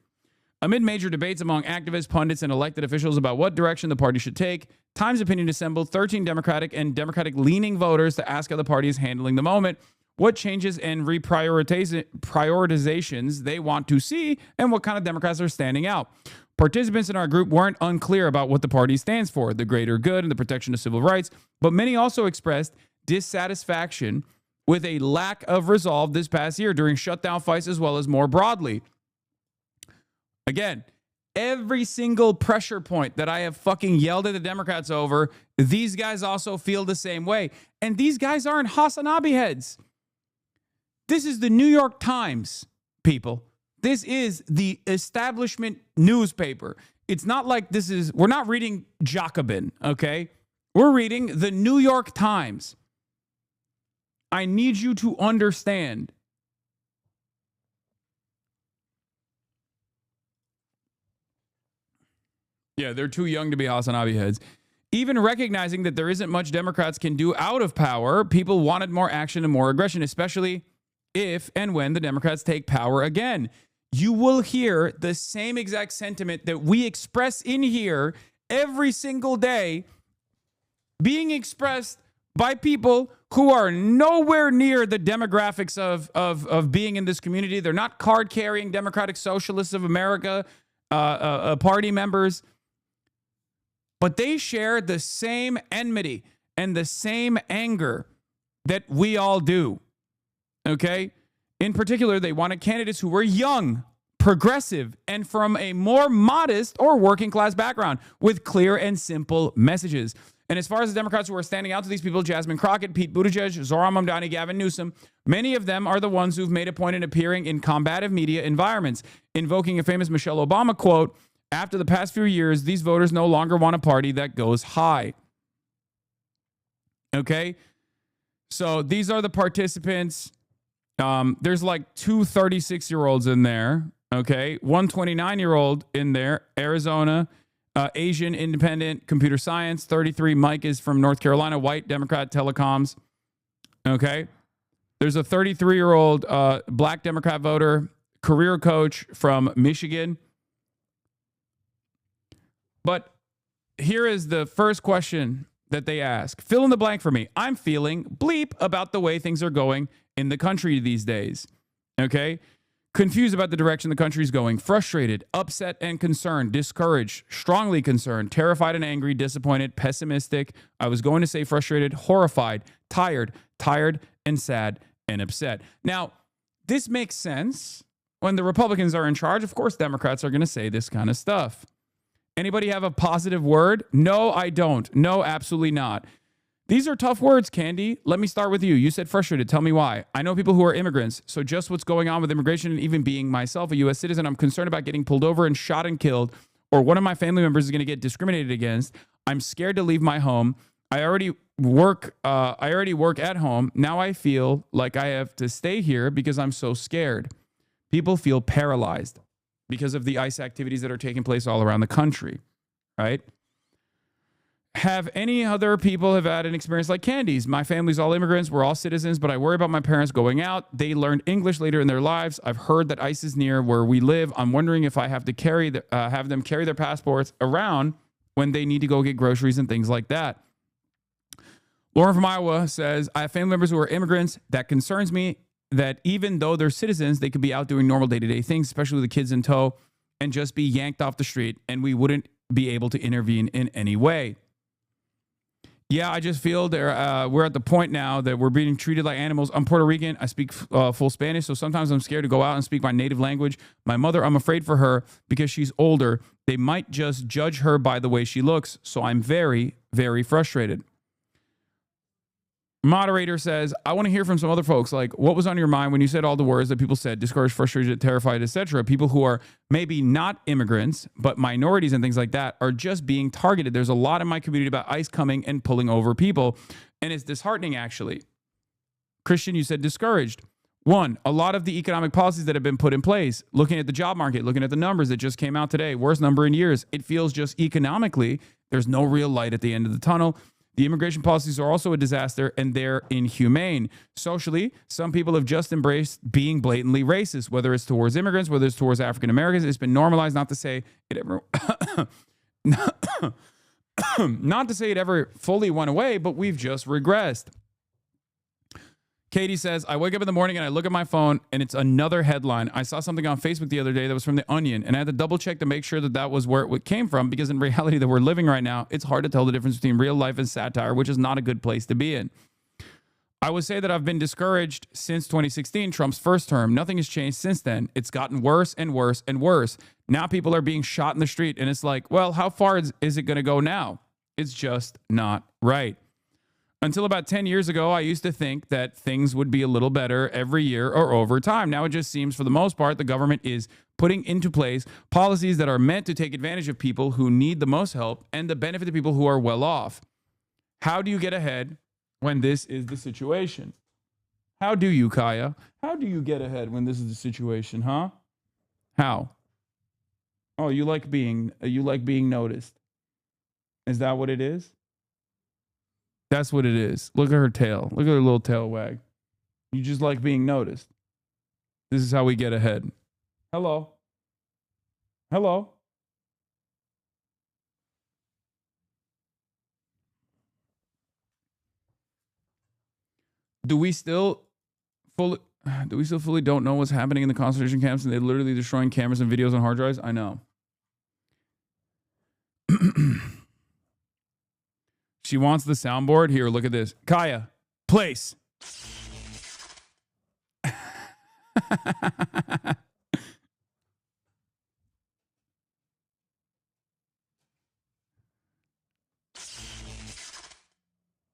Amid major debates among activists, pundits, and elected officials about what direction the party should take, Times Opinion assembled 13 Democratic and Democratic-leaning voters to ask how the party is handling the moment, what changes and reprioritizations they want to see, and what kind of Democrats are standing out. Participants in our group weren't unclear about what the party stands for, the greater good and the protection of civil rights, but many also expressed dissatisfaction with a lack of resolve this past year during shutdown fights as well as more broadly. Again, every single pressure point that I have fucking yelled at the Democrats over, these guys also feel the same way. And these guys aren't HasanAbi heads. This is the New York Times, people. This is the establishment newspaper. It's not like we're not reading Jacobin, okay? We're reading the New York Times. I need you to understand. Yeah, they're too young to be HasanAbi heads. Even recognizing that there isn't much Democrats can do out of power, people wanted more action and more aggression, especially if and when the Democrats take power again. You will hear the same exact sentiment that we express in here every single day being expressed by people who are nowhere near the demographics of being in this community. They're not card-carrying Democratic Socialists of America. party members, but they share the same enmity and the same anger that we all do. Okay? In particular, they wanted candidates who were young, progressive, and from a more modest or working class background with clear and simple messages. And as far as the Democrats who are standing out to these people, Jasmine Crockett, Pete Buttigieg, Zohran Mamdani, Gavin Newsom, many of them are the ones who've made a point in appearing in combative media environments, invoking a famous Michelle Obama quote, "After the past few years, these voters no longer want a party that goes high." Okay? So these are the participants. There's like two 36-year-olds in there. Okay? One 29-year-old in there, Arizona, Asian, independent, computer science. 33, Mike is from North Carolina, white, Democrat, telecoms. Okay? There's a 33-year-old black Democrat voter, career coach from Michigan. But here is the first question that they ask. Fill in the blank for me. I'm feeling bleep about the way things are going in the country these days. Okay? Confused about the direction the country's going. Frustrated, upset and concerned, discouraged, strongly concerned, terrified and angry, disappointed, pessimistic. I was going to say frustrated, horrified, tired and sad and upset. Now, this makes sense. When the Republicans are in charge, of course, Democrats are going to say this kind of stuff. Anybody have a positive word? No, I don't. No, absolutely not. These are tough words, Candy. Let me start with you. You said frustrated. Tell me why. I know people who are immigrants. So just what's going on with immigration and even being myself a U.S. citizen, I'm concerned about getting pulled over and shot and killed, or one of my family members is going to get discriminated against. I'm scared to leave my home. I already work at home. Now I feel like I have to stay here because I'm so scared. People feel paralyzed because of the ICE activities that are taking place all around the country, right? Have any other people have had an experience like Candy's? My family's all immigrants. We're all citizens, but I worry about my parents going out. They learned English later in their lives. I've heard that ICE is near where we live. I'm wondering if I have to have them carry their passports around when they need to go get groceries and things like that. Lauren from Iowa says, I have family members who are immigrants. That concerns me that even though they're citizens, they could be out doing normal day-to-day things, especially with the kids in tow, and just be yanked off the street, and we wouldn't be able to intervene in any way. Yeah, I just feel we're at the point now that we're being treated like animals. I'm Puerto Rican. I speak full Spanish, so sometimes I'm scared to go out and speak my native language. My mother, I'm afraid for her because she's older. They might just judge her by the way she looks, so I'm very, very frustrated. Moderator says, I want to hear from some other folks. Like, what was on your mind when you said all the words that people said, discouraged, frustrated, terrified, etc.? People who are maybe not immigrants, but minorities and things like that are just being targeted. There's a lot in my community about ICE coming and pulling over people. And it's disheartening, actually. Christian, you said discouraged. One, a lot of the economic policies that have been put in place, looking at the job market, looking at the numbers that just came out today, worst number in years, it feels just economically, there's no real light at the end of the tunnel. The immigration policies are also a disaster, and they're inhumane. Socially, some people have just embraced being blatantly racist, whether it's towards immigrants, whether it's towards African Americans. It's been normalized, not to say it ever, not to say it ever fully went away, but we've just regressed. Katie says, I wake up in the morning and I look at my phone and it's another headline. I saw something on Facebook the other day that was from The Onion, and I had to double check to make sure that that was where it came from, because in reality that we're living right now, it's hard to tell the difference between real life and satire, which is not a good place to be in. I would say that I've been discouraged since 2016, Trump's first term. Nothing has changed since then. It's gotten worse and worse and worse. Now people are being shot in the street, and it's like, well, how far is it going to go now? It's just not right. Until about 10 years ago, I used to think that things would be a little better every year or over time. Now it just seems, for the most part, the government is putting into place policies that are meant to take advantage of people who need the most help and to benefit the people who are well off. How do you get ahead when this is the situation? How do you, Kaya? How do you get ahead when this is the situation, huh? How? Oh, you like being noticed. Is that what it is? That's what it is. Look at her tail. Look at her little tail wag. You just like being noticed. This is how we get ahead. Hello. Hello. Do we still fully don't know what's happening in the concentration camps, and they're literally destroying cameras and videos on hard drives? I know. She wants the soundboard. Here, look at this. Kaya, place.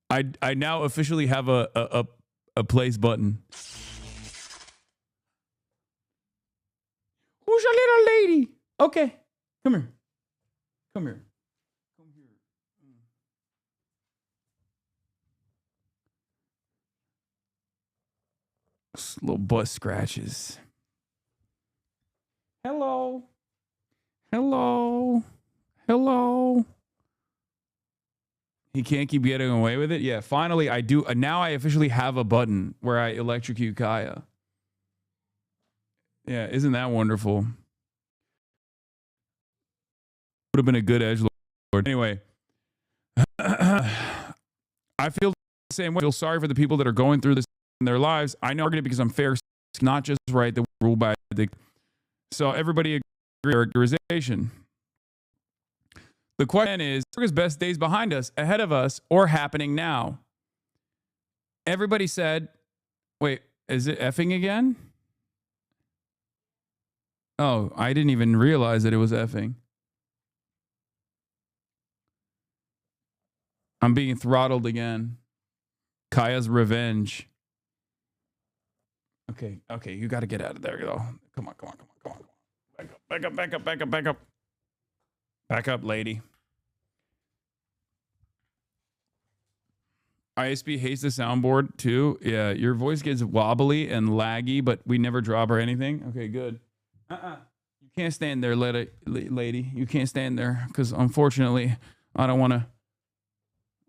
I now officially have a place button. Who's your little lady? Okay, come here. Come here. Come here. Just little butt scratches. Hello. Hello. Hello. He can't keep getting away with it. Yeah, finally I do. Now I officially have a button where I electrocute Kaya. Yeah, isn't that wonderful? Would have been a good edgelord. Anyway, I feel the same way. I feel sorry for the people that are going through this in their lives. I know because I'm fair, it's not just right that we rule by the. So everybody agree characterization. The question is, America's best days behind us, ahead of us, or happening now? Everybody said, wait, is it effing again? Oh, I didn't even realize that it was effing. I'm being throttled again. Kaya's revenge. Okay, you got to get out of there, though. Come on. Back up. Back up, lady. ISB hates the soundboard, too. Yeah, your voice gets wobbly and laggy, but we never drop or anything. Okay, good. You can't stand there, lady. You can't stand there, because unfortunately, I don't want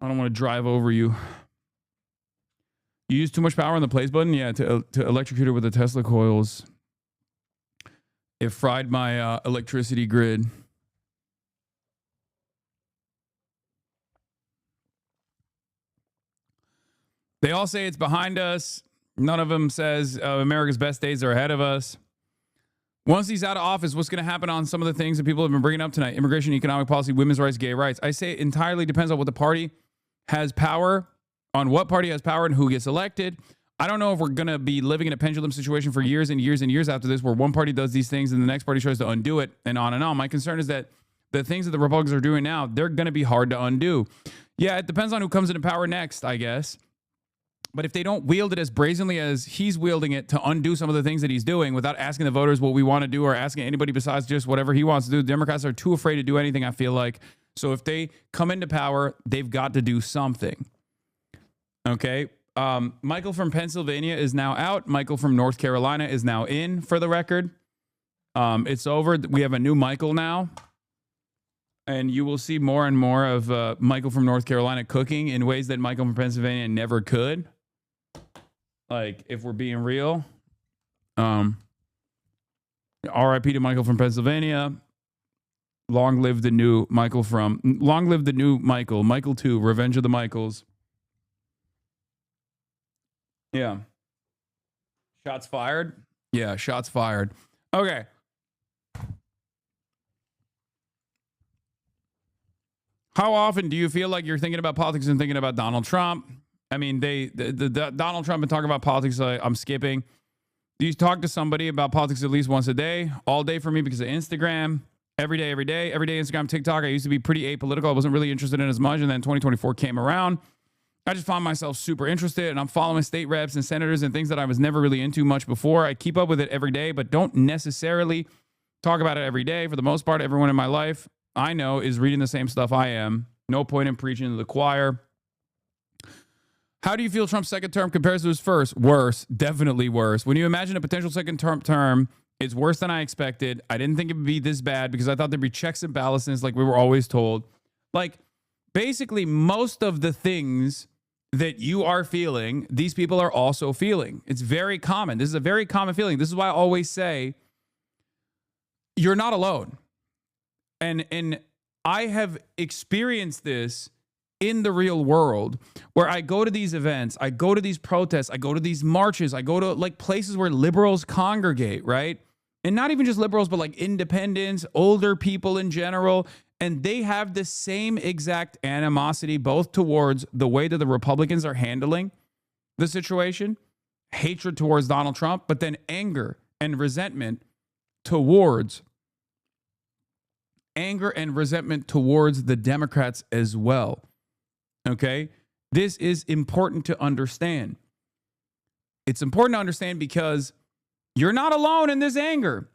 to drive over you. You use too much power on the place button? Yeah, to electrocute her with the Tesla coils. It fried my electricity grid. They all say it's behind us. None of them says America's best days are ahead of us. Once he's out of office, what's going to happen on some of the things that people have been bringing up tonight? Immigration, economic policy, women's rights, gay rights. I say it entirely depends on what the party has power, on what party has power and who gets elected. I don't know if we're going to be living in a pendulum situation for years and years and years after this, where one party does these things and the next party tries to undo it, and on and on. My concern is that the things that the Republicans are doing now, they're going to be hard to undo. Yeah, it depends on who comes into power next, I guess. But if they don't wield it as brazenly as he's wielding it to undo some of the things that he's doing without asking the voters what we want to do or asking anybody besides just whatever he wants to do, the Democrats are too afraid to do anything, I feel like. So if they come into power, they've got to do something. Okay. Michael from Pennsylvania is now out. Michael from North Carolina is now in, for the record. It's over. We have a new Michael now. And you will see more and more of Michael from North Carolina cooking in ways that Michael from Pennsylvania never could. Like, if we're being real. RIP to Michael from Pennsylvania. Long live the new Michael. Michael 2, Revenge of the Michaels. Yeah. Shots fired? Yeah, shots fired. Okay. How often do you feel like you're thinking about politics and thinking about Donald Trump? I mean, the Donald Trump and talking about politics, I'm skipping. Do you talk to somebody about politics at least once a day? All day for me because of Instagram. Every day Instagram, TikTok. I used to be pretty apolitical. I wasn't really interested in as much. And then 2024 came around. I just found myself super interested, and I'm following state reps and senators and things that I was never really into much before. I keep up with it every day, but don't necessarily talk about it every day. For the most part, everyone in my life I know is reading the same stuff I am. No point in preaching to the choir. How do you feel Trump's second term compares to his first? Worse, definitely worse. When you imagine a potential second term, it's worse than I expected. I didn't think it would be this bad because I thought there'd be checks and balances like we were always told. Like, basically, most of the things that you are feeling, these people are also feeling. It's very common. This is a very common feeling. This is why I always say, you're not alone. And I have experienced this in the real world, where I go to these events, I go to these protests, I go to these marches, I go to like places where liberals congregate, right? And not even just liberals, but like independents, older people in general. And they have the same exact animosity both towards the way that the Republicans are handling the situation, hatred towards Donald Trump, but then anger and resentment towards the Democrats as well. Okay? This is important to understand. It's important to understand because you're not alone in this anger.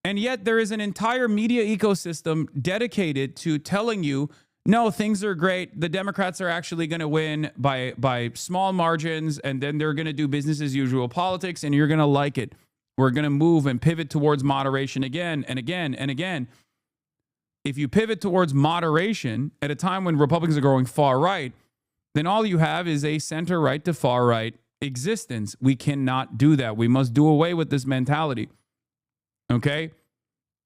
And yet there is an entire media ecosystem dedicated to telling you, no, things are great. The Democrats are actually going to win by small margins, and then they're going to do business as usual politics, and you're going to like it. We're going to move and pivot towards moderation again and again and again. If you pivot towards moderation at a time when Republicans are going far right, then all you have is a center right to far right existence. We cannot do that. We must do away with this mentality. Okay?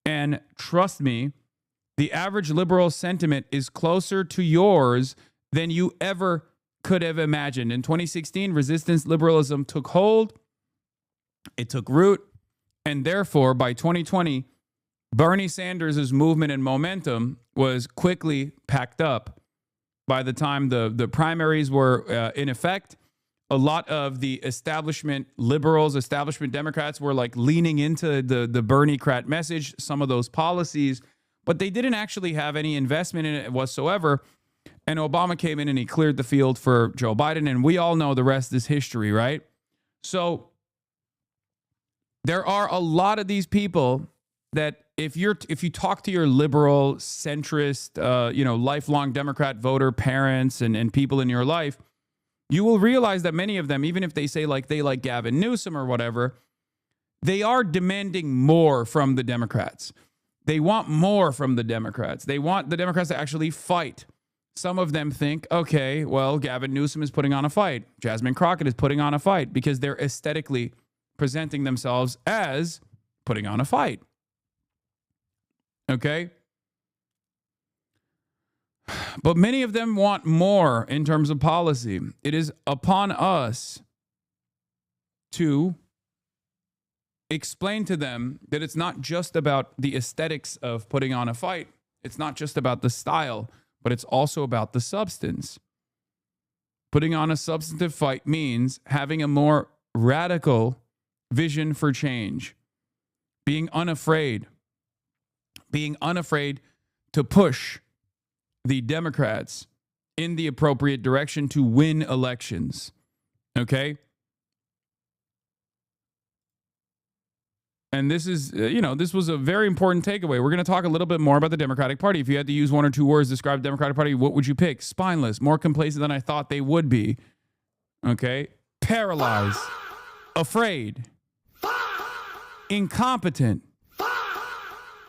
And trust me, the average liberal sentiment is closer to yours than you ever could have imagined. In 2016, resistance liberalism took hold. It took root. And therefore, by 2020, Bernie Sanders' movement and momentum was quickly packed up. By the time the primaries were in effect, a lot of the establishment liberals, establishment Democrats were like leaning into the Bernie-crat message, some of those policies, but they didn't actually have any investment in it whatsoever. And Obama came in and he cleared the field for Joe Biden. And we all know the rest is history, right? So there are a lot of these people that if you talk to your liberal, centrist, lifelong Democrat voter parents and people in your life, you will realize that many of them, even if they say like they like Gavin Newsom or whatever, they are demanding more from the Democrats. They want more from the Democrats. They want the Democrats to actually fight. Some of them think, okay, well, Gavin Newsom is putting on a fight. Jasmine Crockett is putting on a fight because they're aesthetically presenting themselves as putting on a fight. Okay? But many of them want more in terms of policy. It is upon us to explain to them that it's not just about the aesthetics of putting on a fight. It's not just about the style, but it's also about the substance. Putting on a substantive fight means having a more radical vision for change, being unafraid to push the Democrats in the appropriate direction to win elections. Okay? And this is, this was a very important takeaway. We're going to talk a little bit more about the Democratic Party. If you had to use one or two words to describe the Democratic Party, what would you pick? Spineless, more complacent than I thought they would be. Okay? Paralyzed, afraid, incompetent,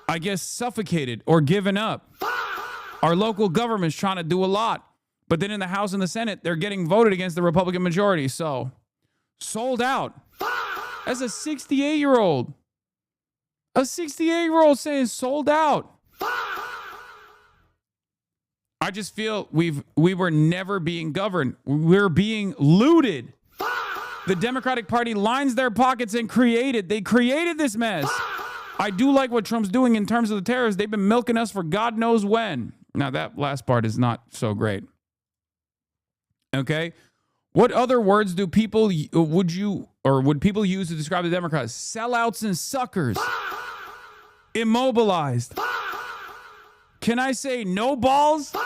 I guess suffocated or given up. Our local government's trying to do a lot, but then in the House and the Senate, they're getting voted against the Republican majority. So, sold out. As a 68-year-old. A 68-year-old saying sold out. I just feel we were never being governed. We're being looted. The Democratic Party lines their pockets and they created this mess. I do like what Trump's doing in terms of the terrorists. They've been milking us for God knows when. Now, that last part is not so great. Okay? What other words would people use to describe the Democrats? Sellouts and suckers. Immobilized. Can I say no balls?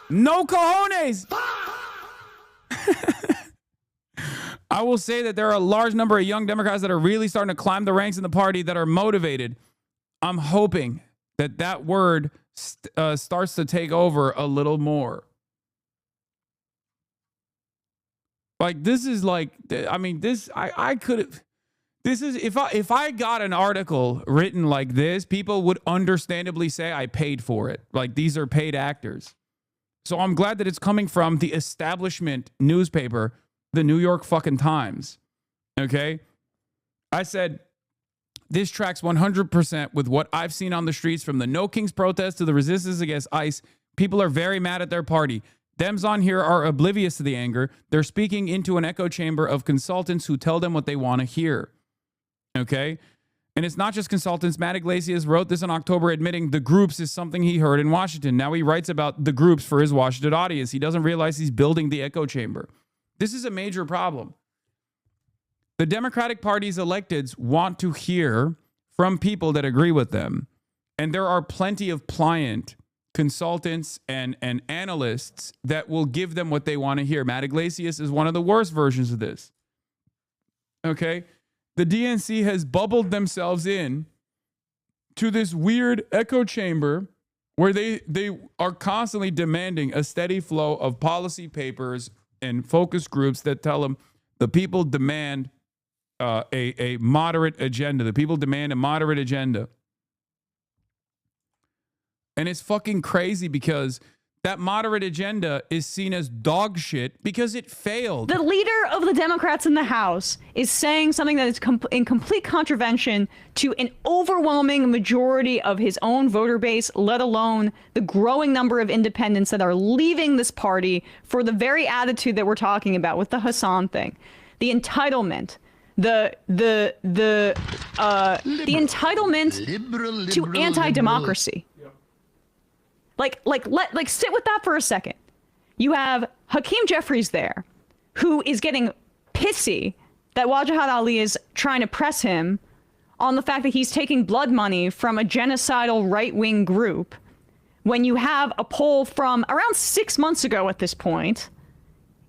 No cojones. I will say that there are a large number of young Democrats that are really starting to climb the ranks in the party that are motivated. I'm hoping that word starts to take over a little more. Like, this is like, I mean, I could have, this is, if I got an article written like this, people would understandably say I paid for it. Like, these are paid actors. So I'm glad that it's coming from the establishment newspaper, the New York fucking Times. Okay? I said, this tracks 100% with what I've seen on the streets, from the No Kings protest to the resistance against ICE. People are very mad at their party. Dems on here are oblivious to the anger. They're speaking into an echo chamber of consultants who tell them what they want to hear. Okay? And it's not just consultants. Matt Iglesias wrote this in October, admitting the groups is something he heard in Washington. Now he writes about the groups for his Washington audience. He doesn't realize he's building the echo chamber. This is a major problem. The Democratic Party's electeds want to hear from people that agree with them. And there are plenty of pliant consultants and analysts that will give them what they want to hear. Matt Iglesias is one of the worst versions of this. Okay? The DNC has bubbled themselves in to this weird echo chamber where they are constantly demanding a steady flow of policy papers and focus groups that tell them the people demand a moderate agenda. The people demand a moderate agenda. And it's fucking crazy because that moderate agenda is seen as dog shit because it failed. The leader of the Democrats in the House is saying something that is in complete contravention to an overwhelming majority of his own voter base, let alone the growing number of independents that are leaving this party for the very attitude that we're talking about with the Hasan thing. The entitlement, the entitlement to anti-democracy. Like sit with that for a second. You have Hakeem Jeffries there, who is getting pissy that Wajahat Ali is trying to press him on the fact that he's taking blood money from a genocidal right-wing group, when you have a poll from around 6 months ago at this point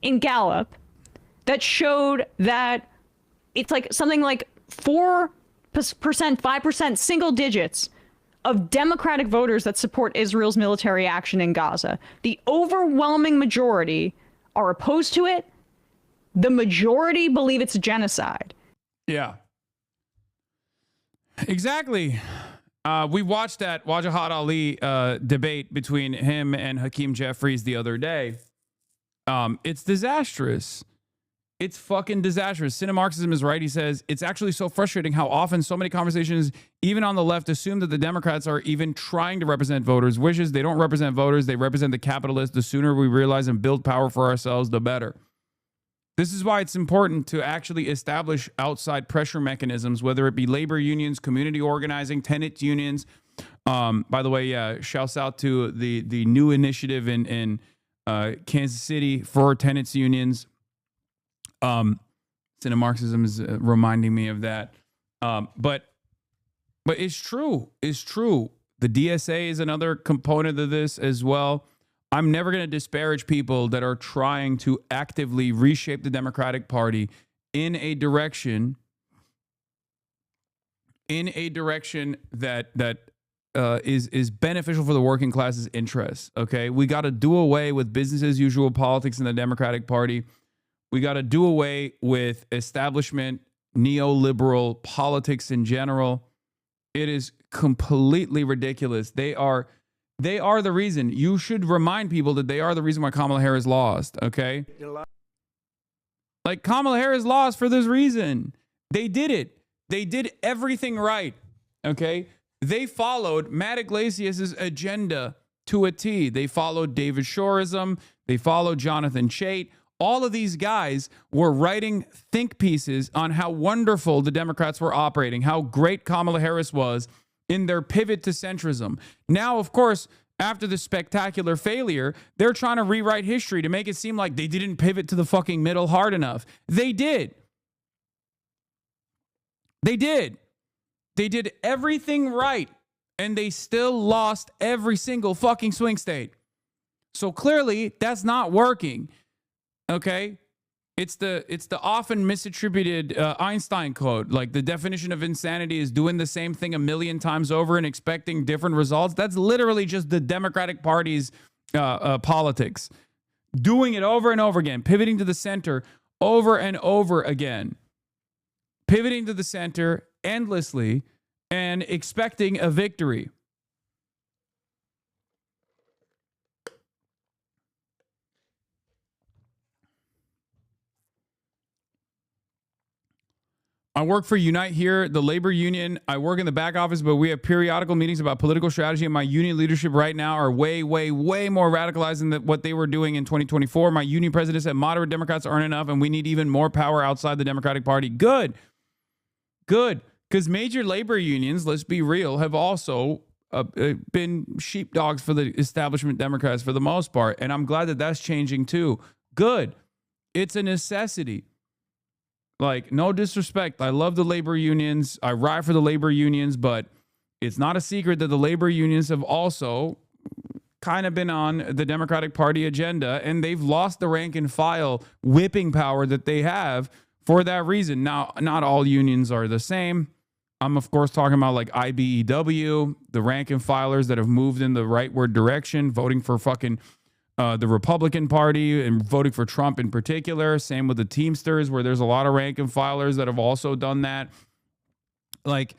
in Gallup that showed that it's like something like 4%, 5%, single digits of Democratic voters that support Israel's military action in Gaza. The overwhelming majority are opposed to it. The majority believe it's a genocide. Yeah. Exactly. We watched that Wajahat Ali debate between him and Hakeem Jeffries the other day. It's disastrous. It's fucking disastrous. Cinemarxism is right. He says, it's actually so frustrating how often so many conversations, even on the left, assume that the Democrats are even trying to represent voters' wishes. They don't represent voters. They represent the capitalists. The sooner we realize and build power for ourselves, the better. This is why it's important to actually establish outside pressure mechanisms, whether it be labor unions, community organizing, tenants unions. By the way, shouts out to the new initiative in Kansas City for tenants unions. Cinemarxism is reminding me of that. But it's true. It's true. The DSA is another component of this as well. I'm never going to disparage people that are trying to actively reshape the Democratic Party in a direction that is beneficial for the working class's interests. Okay, we got to do away with business as usual politics in the Democratic Party. We got to do away with establishment neoliberal politics in general. It is completely ridiculous. They are the reason. You should remind people that they are the reason why Kamala Harris lost, okay? Like, Kamala Harris lost for this reason. They did it. They did everything right, okay? They followed Matt Iglesias' agenda to a T. They followed David Shorism. They followed Jonathan Chait. All of these guys were writing think pieces on how wonderful the Democrats were operating, how great Kamala Harris was in their pivot to centrism. Now, of course, after the spectacular failure, they're trying to rewrite history to make it seem like they didn't pivot to the fucking middle hard enough. They did. They did. They did everything right, and they still lost every single fucking swing state. So clearly, that's not working. Okay, it's the often misattributed Einstein quote, like the definition of insanity is doing the same thing a million times over and expecting different results. That's literally just the Democratic Party's politics, doing it over and over again, pivoting to the center over and over again, pivoting to the center endlessly and expecting a victory. I work for Unite here, the labor union. I work in the back office, but we have periodical meetings about political strategy, and my union leadership right now are way, way, way more radicalized than what they were doing in 2024. My union president said moderate Democrats aren't enough, and we need even more power outside the Democratic Party. Good. Because major labor unions, let's be real, have also been sheepdogs for the establishment Democrats for the most part. And I'm glad that that's changing too. Good. It's a necessity. Like, no disrespect. I love the labor unions. I ride for the labor unions, but it's not a secret that the labor unions have also kind of been on the Democratic Party agenda, and they've lost the rank and file whipping power that they have for that reason. Now, not all unions are the same. I'm, of course, talking about like IBEW, the rank and filers that have moved in the rightward direction, voting for fucking the Republican Party and voting for Trump in particular. Same with the Teamsters, where there's a lot of rank and filers that have also done that. Like,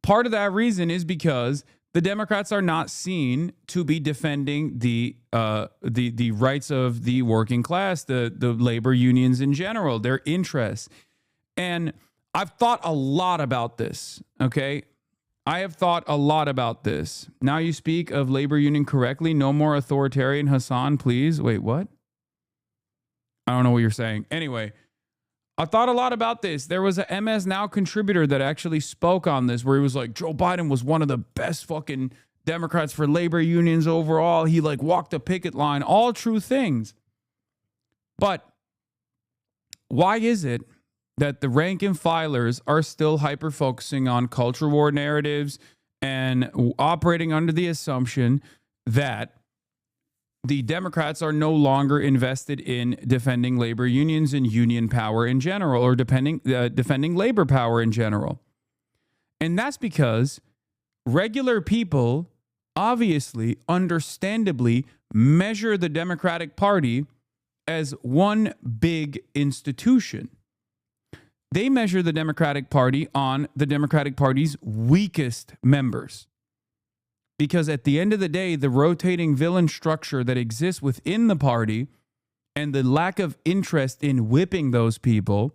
part of that reason is because the Democrats are not seen to be defending the rights of the working class, the labor unions in general, their interests. And I've thought a lot about this, okay? I have thought a lot about this. Now you speak of labor union correctly. No more authoritarian, Hasan, please. Wait, what? I don't know what you're saying. Anyway, I thought a lot about this. There was a MS Now contributor that actually spoke on this, where he was like, Joe Biden was one of the best fucking Democrats for labor unions overall. He like walked the picket line, all true things. But why is it that the rank and filers are still hyper focusing on culture war narratives and operating under the assumption that the Democrats are no longer invested in defending labor unions and union power in general, or defending labor power in general? And that's because regular people obviously, understandably, measure the Democratic Party as one big institution. They measure the Democratic Party on the Democratic Party's weakest members. Because at the end of the day, the rotating villain structure that exists within the party and the lack of interest in whipping those people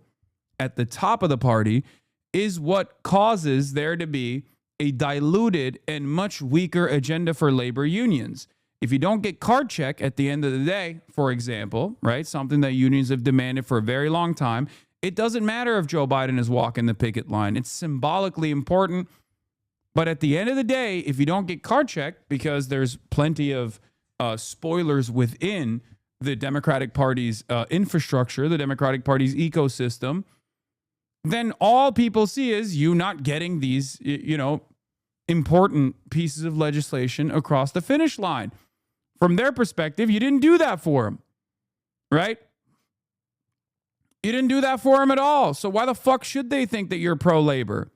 at the top of the party is what causes there to be a diluted and much weaker agenda for labor unions. If you don't get card check at the end of the day, for example, right, something that unions have demanded for a very long time, it doesn't matter if Joe Biden is walking the picket line. It's symbolically important. But at the end of the day, if you don't get card check, because there's plenty of spoilers within the Democratic Party's infrastructure, the Democratic Party's ecosystem, then all people see is you not getting these, important pieces of legislation across the finish line. From their perspective, you didn't do that for them, right? You didn't do that for them at all. So why the fuck should they think that you're pro-labor?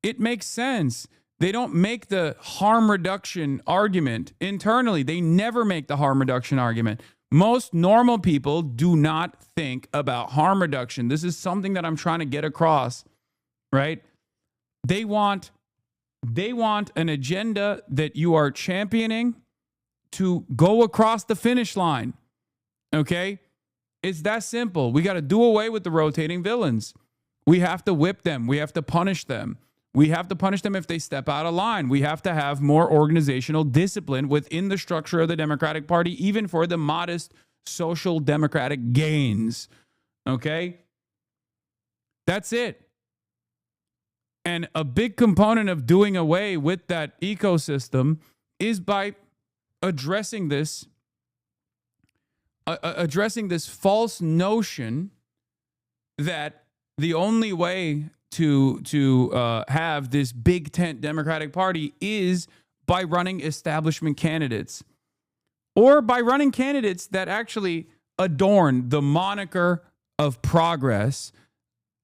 It makes sense. They don't make the harm reduction argument internally. They never make the harm reduction argument. Most normal people do not think about harm reduction. This is something that I'm trying to get across, right? They want an agenda that you are championing to go across the finish line, okay? It's that simple. We got to do away with the rotating villains. We have to whip them. We have to punish them. We have to punish them if they step out of line. We have to have more organizational discipline within the structure of the Democratic Party, even for the modest social democratic gains. Okay? That's it. And a big component of doing away with that ecosystem is by addressing this false notion that the only way to have this big tent Democratic Party is by running establishment candidates, or by running candidates that actually adorn the moniker of progress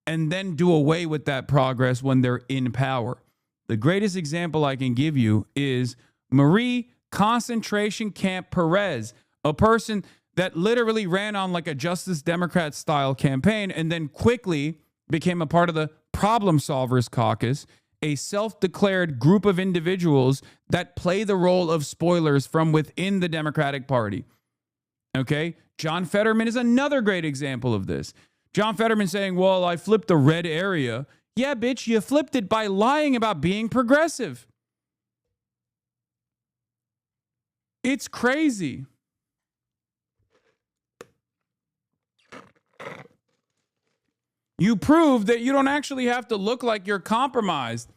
and then do away with that progress when they're in power. The greatest example I can give you is Marie Concentration Camp Perez, a person that literally ran on like a Justice Democrat style campaign and then quickly became a part of the Problem Solvers Caucus, a self-declared group of individuals that play the role of spoilers from within the Democratic Party. Okay? John Fetterman is another great example of this. John Fetterman saying, well, I flipped the red area. Yeah, bitch, you flipped it by lying about being progressive. It's crazy. You proved that you don't actually have to look like you're compromised.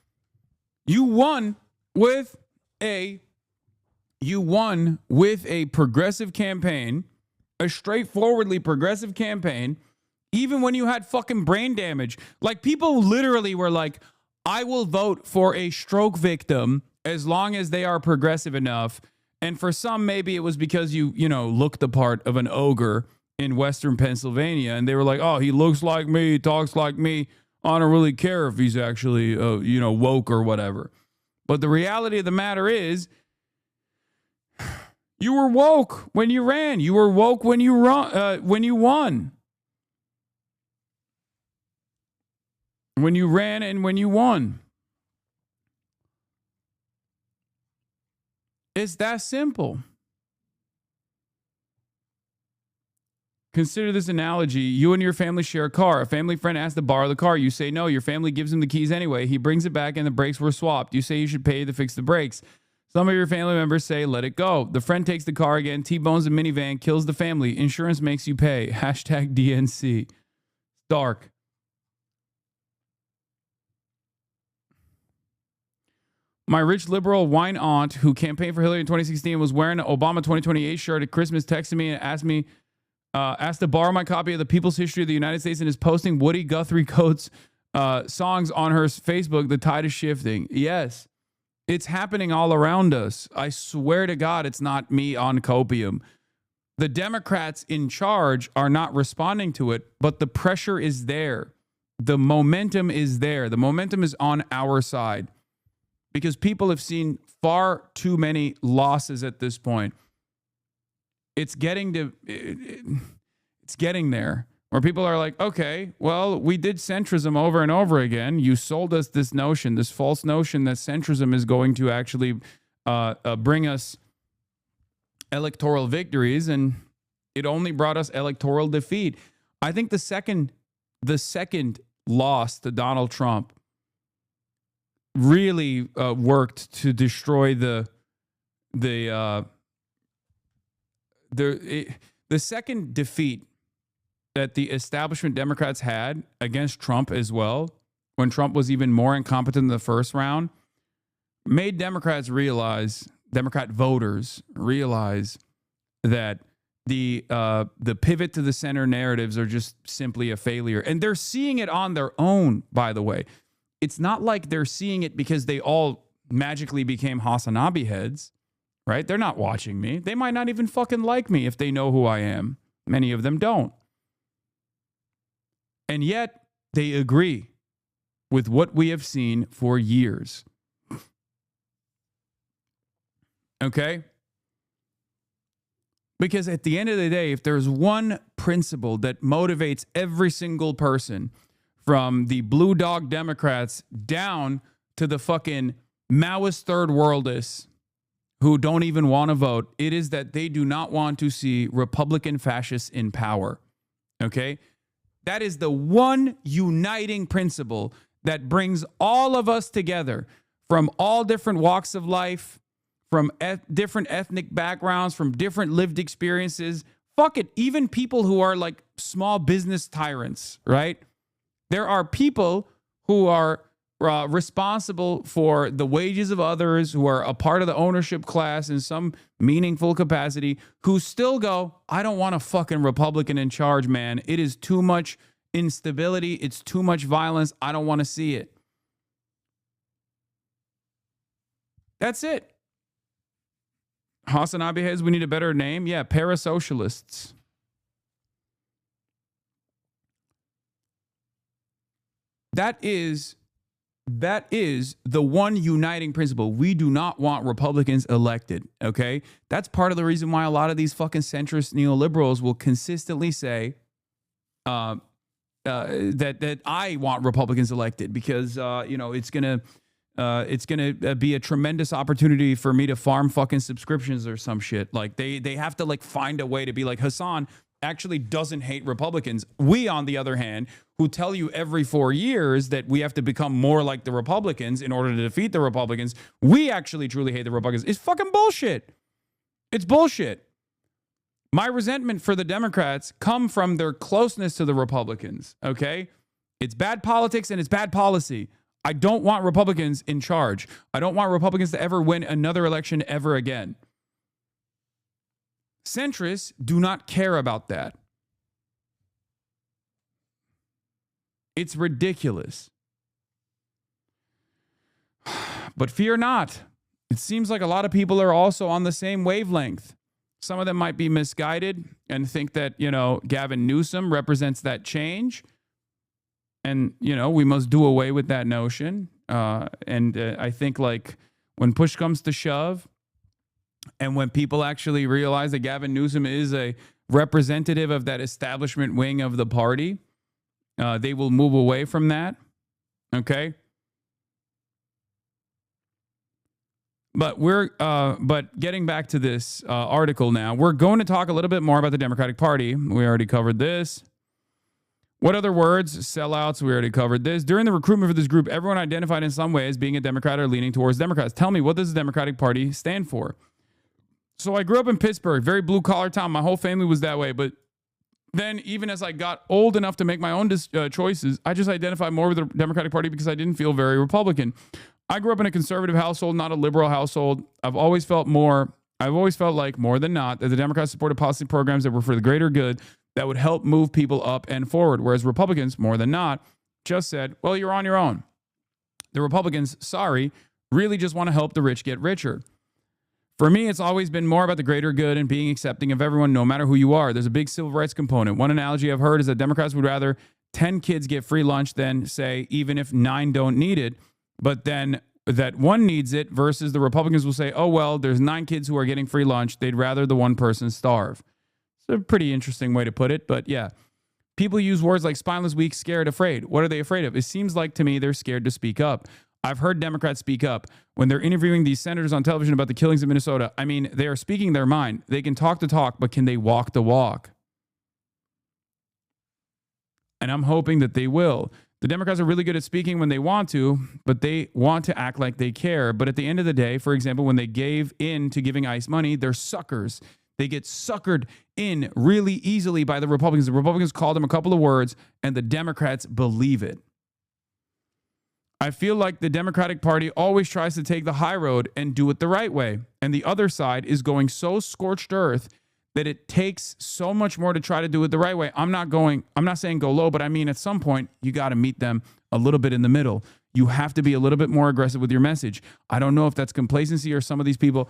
You won with a progressive campaign, a straightforwardly progressive campaign, even when you had fucking brain damage. Like, people literally were like, I will vote for a stroke victim as long as they are progressive enough. And for some, maybe it was because you look the part of an ogre in Western Pennsylvania, and they were like, oh, he looks like me, he talks like me. I don't really care if he's actually, woke or whatever. But the reality of the matter is, you were woke when you ran. You were woke when you won. When you ran and when you won. It's that simple. Consider this analogy. You and your family share a car. A family friend asks to borrow the car. You say no. Your family gives him the keys anyway. He brings it back and the brakes were swapped. You say you should pay to fix the brakes. Some of your family members say, let it go. The friend takes the car again, T-bones the minivan, kills the family. Insurance makes you pay. Hashtag DNC. Dark. My rich liberal wine aunt who campaigned for Hillary in 2016 was wearing an Obama 2028 shirt at Christmas, texted me and asked to borrow my copy of the People's History of the United States and is posting Woody Guthrie Coates songs on her Facebook. The tide is shifting. Yes, it's happening all around us. I swear to God, it's not me on copium. The Democrats in charge are not responding to it, but the pressure is there. The momentum is there. The momentum is on our side because people have seen far too many losses at this point. It's getting there where people are like, okay, well, we did centrism over and over again. You sold us this notion, this false notion that centrism is going to actually bring us electoral victories, and it only brought us electoral defeat. I think the second loss to Donald Trump really worked to destroy the second defeat that the establishment Democrats had against Trump as well, when Trump was even more incompetent in the first round, made Democrat voters realize that the pivot to the center narratives are just simply a failure. And they're seeing it on their own, by the way. It's not like they're seeing it because they all magically became HasanAbi heads. Right? They're not watching me. They might not even fucking like me if they know who I am. Many of them don't. And yet, they agree with what we have seen for years. Okay? Because at the end of the day, if there's one principle that motivates every single person, from the blue dog Democrats down to the fucking Maoist third worldists, who don't even want to vote, it is that they do not want to see Republican fascists in power. Okay? That is the one uniting principle that brings all of us together from all different walks of life, from different ethnic backgrounds, from different lived experiences. Fuck it, even people who are like small business tyrants, right? There are people who are responsible for the wages of others, who are a part of the ownership class in some meaningful capacity, who still go, I don't want a fucking Republican in charge, man. It is too much instability. It's too much violence. I don't want to see it. That's it. HasanAbi heads, we need a better name. Yeah, parasocialists. That is the one uniting principle. We do not want Republicans elected, okay? That's part of the reason why a lot of these fucking centrist neoliberals will consistently say that I want Republicans elected because, it's going to be a tremendous opportunity for me to farm fucking subscriptions or some shit. Like, they have to, like, find a way to be like, Hasan actually doesn't hate Republicans. We, on the other hand, who tell you every 4 years that we have to become more like the Republicans in order to defeat the Republicans, we actually truly hate the Republicans. It's fucking bullshit. It's bullshit. My resentment for the Democrats come from their closeness to the Republicans, okay? It's bad politics and it's bad policy. I don't want Republicans in charge. I don't want Republicans to ever win another election ever again. Centrists do not care about that. It's ridiculous. But fear not. It seems like a lot of people are also on the same wavelength. Some of them might be misguided and think that, Gavin Newsom represents that change. And, we must do away with that notion. I think when push comes to shove, and when people actually realize that Gavin Newsom is a representative of that establishment wing of the party, they will move away from that. Okay. But getting back to this article now, we're going to talk a little bit more about the Democratic Party. We already covered this. What other words? Sellouts. We already covered this. During the recruitment for this group, everyone identified in some way as being a Democrat or leaning towards Democrats. Tell me, what does the Democratic Party stand for? So I grew up in Pittsburgh, very blue collar town. My whole family was that way. But then even as I got old enough to make my own choices, I just identified more with the Democratic Party because I didn't feel very Republican. I grew up in a conservative household, not a liberal household. I've always felt like more than not that the Democrats supported policy programs that were for the greater good that would help move people up and forward. Whereas Republicans, more than not, just said, well, you're on your own. The Republicans, really just want to help the rich get richer. For me, it's always been more about the greater good and being accepting of everyone, no matter who you are. There's a big civil rights component. One analogy I've heard is that Democrats would rather 10 kids get free lunch than, say, even if 9 don't need it, but then that one needs it, versus the Republicans will say, oh, well, there's 9 kids who are getting free lunch. They'd rather the one person starve. It's a pretty interesting way to put it, but yeah. People use words like spineless, weak, scared, afraid. What are they afraid of? It seems like to me they're scared to speak up. I've heard Democrats speak up when they're interviewing these senators on television about the killings in Minnesota. I mean, they are speaking their mind. They can talk the talk, but can they walk the walk? And I'm hoping that they will. The Democrats are really good at speaking when they want to, but they want to act like they care. But at the end of the day, for example, when they gave in to giving ICE money, they're suckers. They get suckered in really easily by the Republicans. The Republicans call them a couple of words, and the Democrats believe it. I feel like the Democratic Party always tries to take the high road and do it the right way. And the other side is going so scorched earth that it takes so much more to try to do it the right way. I'm not saying go low, but I mean, at some point, you got to meet them a little bit in the middle. You have to be a little bit more aggressive with your message. I don't know if that's complacency or some of these people,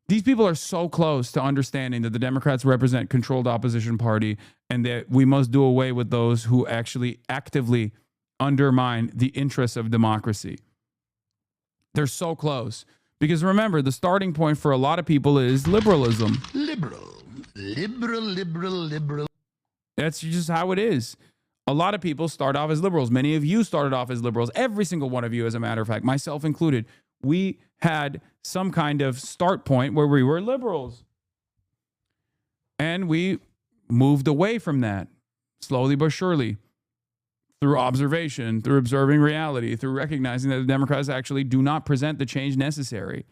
these people are so close to understanding that the Democrats represent controlled opposition party and that we must do away with those who actually actively undermine the interests of democracy. They're so close. Because remember, the starting point for a lot of people is liberalism. Liberal. That's just how it is. A lot of people start off as liberals. Many of you started off as liberals. Every single one of you, as a matter of fact, myself included. We had some kind of start point where we were liberals. And we moved away from that, slowly but surely. Through observation, through observing reality, through recognizing that the Democrats actually do not present the change necessary.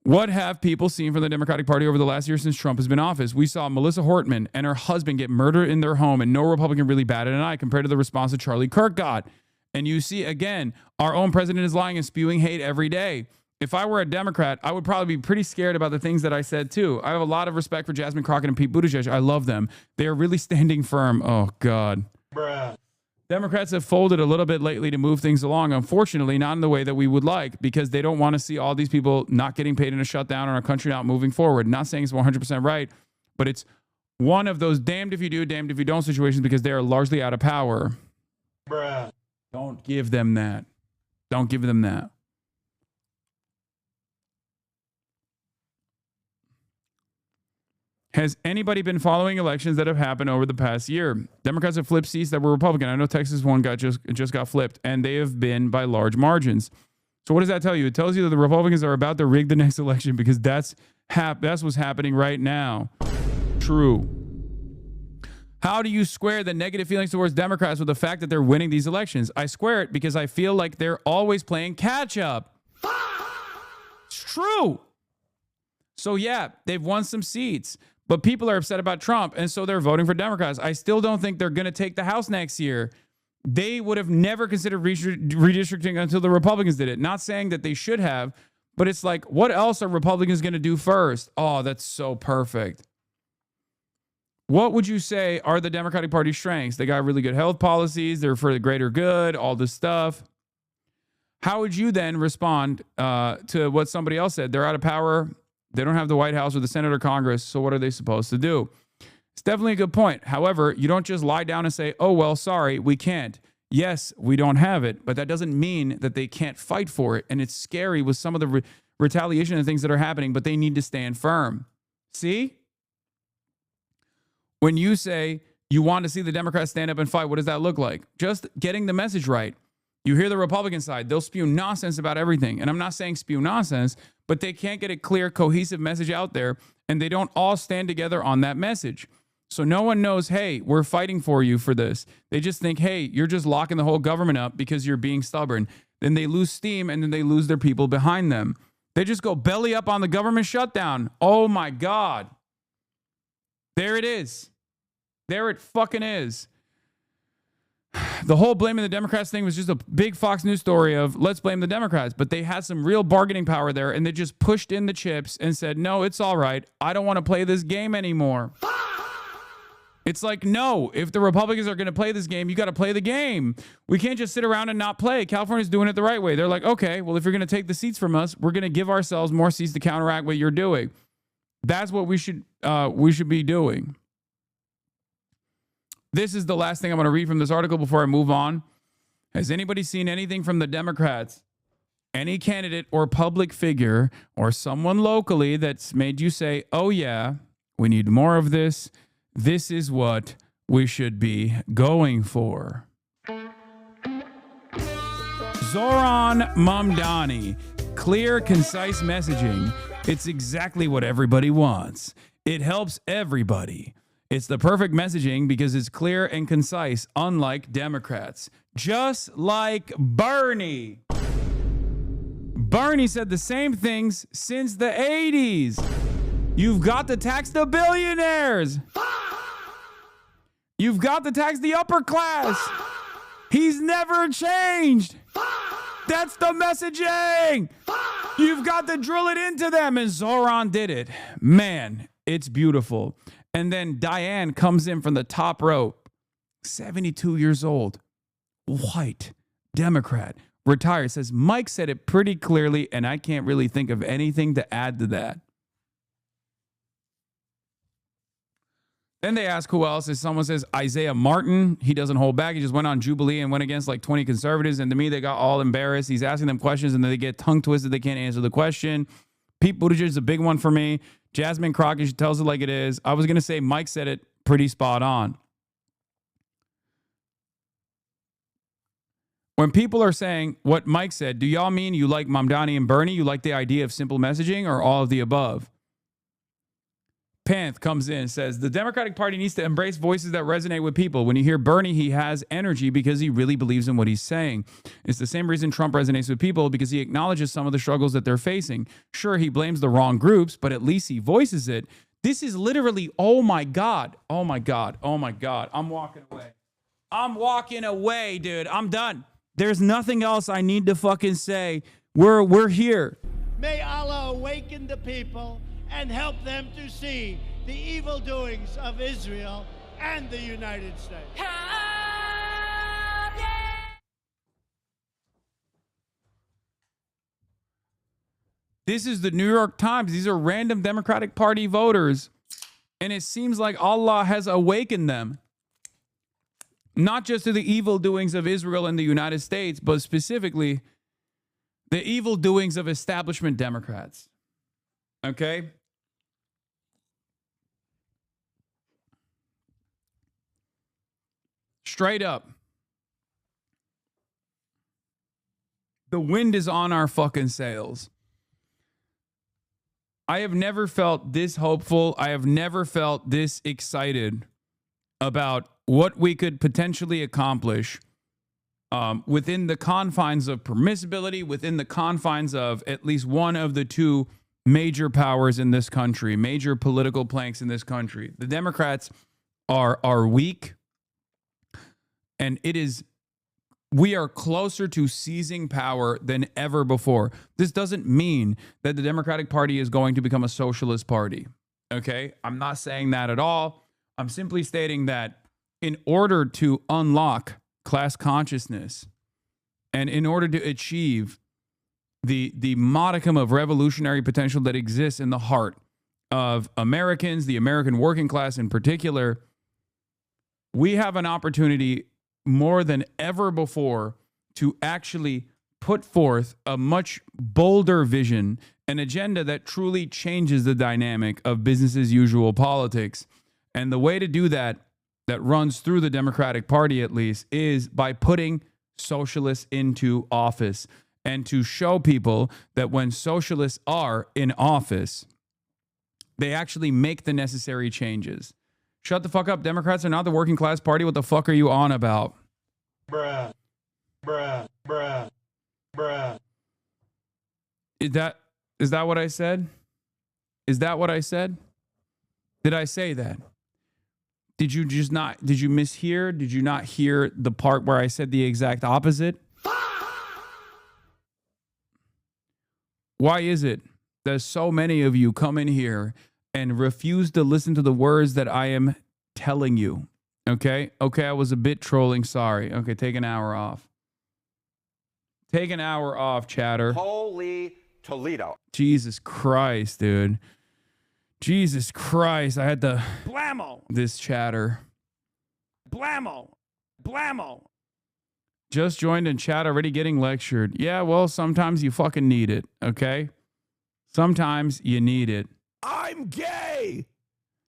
What have people seen from the Democratic Party over the last year since Trump has been in office? We saw Melissa Hortman and her husband get murdered in their home, and no Republican really batted an eye compared to the response that Charlie Kirk got. And you see, again, our own president is lying and spewing hate every day. If I were a Democrat, I would probably be pretty scared about the things that I said, too. I have a lot of respect for Jasmine Crockett and Pete Buttigieg. I love them. They are really standing firm. Oh, God. Bruh. Democrats have folded a little bit lately to move things along. Unfortunately, not in the way that we would like, because they don't want to see all these people not getting paid in a shutdown and our country not moving forward. Not saying it's 100% right, but it's one of those damned if you do, damned if you don't situations because they are largely out of power. Bruh. Don't give them that. Don't give them that. Has anybody been following elections that have happened over the past year? Democrats have flipped seats that were Republican. I know Texas one just got flipped, and they have been by large margins. So what does that tell you? It tells you that the Republicans are about to rig the next election because that's what's happening right now. True. How do you square the negative feelings towards Democrats with the fact that they're winning these elections? I square it because I feel like they're always playing catch up. It's true. So yeah, they've won some seats. But people are upset about Trump, and so they're voting for Democrats. I still don't think they're going to take the House next year. They would have never considered redistricting until the Republicans did it. Not saying that they should have, but it's like, what else are Republicans going to do first? Oh, that's so perfect. What would you say are the Democratic Party's strengths? They got really good health policies. They're for the greater good, all this stuff. How would you then respond to what somebody else said? They're out of power. They don't have the White House or the Senate or Congress. So what are they supposed to do? It's definitely a good point. However, you don't just lie down and say, oh, well, sorry, we can't. Yes, we don't have it, but that doesn't mean that they can't fight for it. And it's scary with some of the retaliation and things that are happening, but they need to stand firm. See? When you say you want to see the Democrats stand up and fight, what does that look like? Just getting the message right. You hear the Republican side, they'll spew nonsense about everything. And I'm not saying spew nonsense, but they can't get a clear, cohesive message out there, and they don't all stand together on that message. So no one knows, hey, we're fighting for you for this. They just think, hey, you're just locking the whole government up because you're being stubborn. Then they lose steam, and then they lose their people behind them. They just go belly up on the government shutdown. Oh, my God. There it is. There it fucking is. The whole blaming the Democrats thing was just a big Fox News story of let's blame the Democrats. But they had some real bargaining power there, and they just pushed in the chips and said, no, it's all right. I don't want to play this game anymore. It's like, no, if the Republicans are going to play this game, you got to play the game. We can't just sit around and not play. California's doing it the right way. They're like, okay, well, if you're going to take the seats from us, we're going to give ourselves more seats to counteract what you're doing. That's what we should be doing. This is the last thing I'm going to read from this article before I move on. Has anybody seen anything from the Democrats? Any candidate or public figure or someone locally that's made you say, oh, yeah, we need more of this. This is what we should be going for. Zoran Mamdani. Clear, concise messaging. It's exactly what everybody wants. It helps everybody. It's the perfect messaging because it's clear and concise, unlike Democrats. Just like Bernie. Bernie said the same things since the 80s. You've got to tax the billionaires. You've got to tax the upper class. He's never changed. That's the messaging. You've got to drill it into them. And Zoran did it. Man, it's beautiful. And then Diane comes in from the top row, 72 years old, white, Democrat, retired, says, Mike said it pretty clearly, and I can't really think of anything to add to that. Then they ask who else. If someone says Isaiah Martin, he doesn't hold back. He just went on Jubilee and went against like 20 conservatives. And to me, they got all embarrassed. He's asking them questions and then they get tongue twisted. They can't answer the question. Pete Buttigieg is a big one for me. Jasmine Crockett, she tells it like it is. I was going to say Mike said it pretty spot on. When people are saying what Mike said, do y'all mean you like Mamdani and Bernie? You like the idea of simple messaging or all of the above? Panth comes in and says, the Democratic Party needs to embrace voices that resonate with people. When you hear Bernie, he has energy because he really believes in what he's saying. It's the same reason Trump resonates with people, because he acknowledges some of the struggles that they're facing. Sure, he blames the wrong groups, but at least he voices it. This is literally, oh my God, oh my God, oh my God. I'm walking away. I'm walking away, dude. I'm done. There's nothing else I need to fucking say. We're here. May Allah awaken the people and help them to see the evil doings of Israel and the United States. This is the New York Times. These are random Democratic Party voters. And it seems like Allah has awakened them. Not just to the evil doings of Israel and the United States, but specifically the evil doings of establishment Democrats. Okay? Straight up. The wind is on our fucking sails. I have never felt this hopeful. I have never felt this excited about what we could potentially accomplish within the confines of permissibility, within the confines of at least one of the two major powers in this country, major political planks in this country. The Democrats are weak, and it is We are closer to seizing power than ever before. This doesn't mean that the Democratic Party is going to become a socialist party. Okay? I'm not saying that at all. I'm simply stating that in order to unlock class consciousness and in order to achieve the modicum of revolutionary potential that exists in the heart of Americans, the American working class in particular, we have an opportunity more than ever before to actually put forth a much bolder vision, an agenda that truly changes the dynamic of business as usual politics. And the way to do that runs through the Democratic Party at least, is by putting socialists into office and to show people that when socialists are in office, they actually make the necessary changes. Shut the fuck up. Democrats are not the working class party. What the fuck are you on about? Bruh. Bruh. Bruh. Bruh. Is that what I said? Is that what I said? Did I say that? Did you mishear? Did you not hear the part where I said the exact opposite? Why is it that so many of you come in here and refuse to listen to the words that I am telling you? Okay, I was a bit trolling. Sorry. Okay, take an hour off. Take an hour off, chatter. Holy Toledo. Jesus Christ, dude. Jesus Christ. I had to blammo this chatter. Blammo. Blammo. Just joined in chat, already getting lectured. Yeah, well, sometimes you fucking need it, okay? Sometimes you need it. I'm gay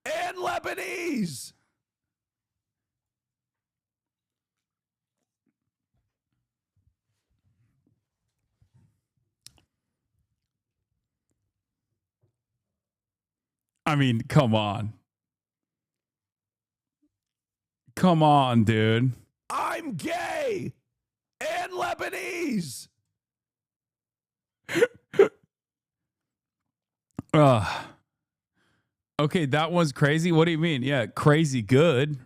and Lebanese. I mean, come on. Come on, dude. I'm gay and Lebanese. Okay, that was crazy. What do you mean? Yeah, crazy good.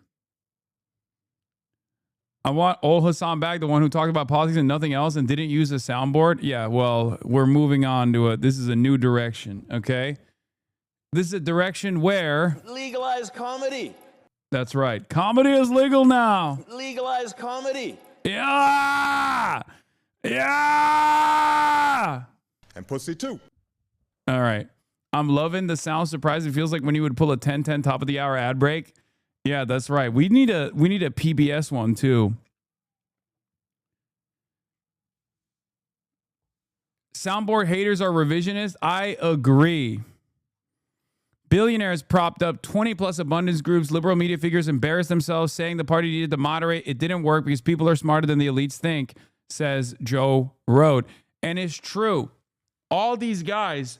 I want old Hasan back, the one who talked about politics and nothing else and didn't use a soundboard. Yeah, well, we're moving on to this is a new direction, okay? This is a direction where... Legalize comedy. That's right. Comedy is legal now. Legalize comedy. Yeah! Yeah! And pussy too. All right. I'm loving the sound surprise. It feels like when you would pull a 10-10 top of the hour ad break. Yeah, that's right. We need a PBS one too. Soundboard haters are revisionist. I agree. Billionaires propped up 20 plus abundance groups. Liberal media figures embarrassed themselves, saying the party needed to moderate. It didn't work because people are smarter than the elites think, says Joe Road. And it's true. All these guys,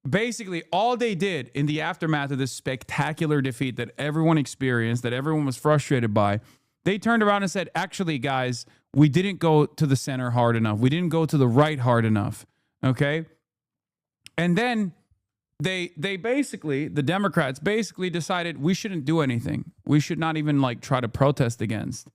basically all they did in the aftermath of this spectacular defeat that everyone experienced, that everyone was frustrated by, they turned around and said, actually, guys, we didn't go to the center hard enough. We didn't go to the right hard enough. Okay? And then they basically, the Democrats basically decided we shouldn't do anything. We should not even try to protest against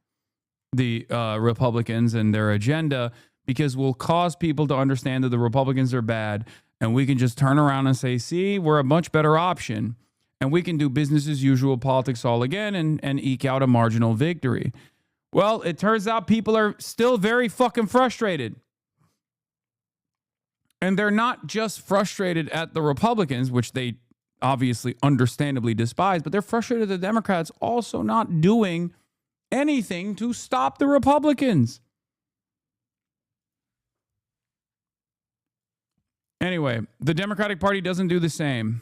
the Republicans and their agenda, because we'll cause people to understand that the Republicans are bad, and we can just turn around and say, see, we're a much better option, and we can do business as usual politics all again and eke out a marginal victory. Well, it turns out people are still very fucking frustrated. And they're not just frustrated at the Republicans, which they obviously understandably despise, but they're frustrated at the Democrats also not doing anything to stop the Republicans. Anyway, the Democratic Party doesn't do the same.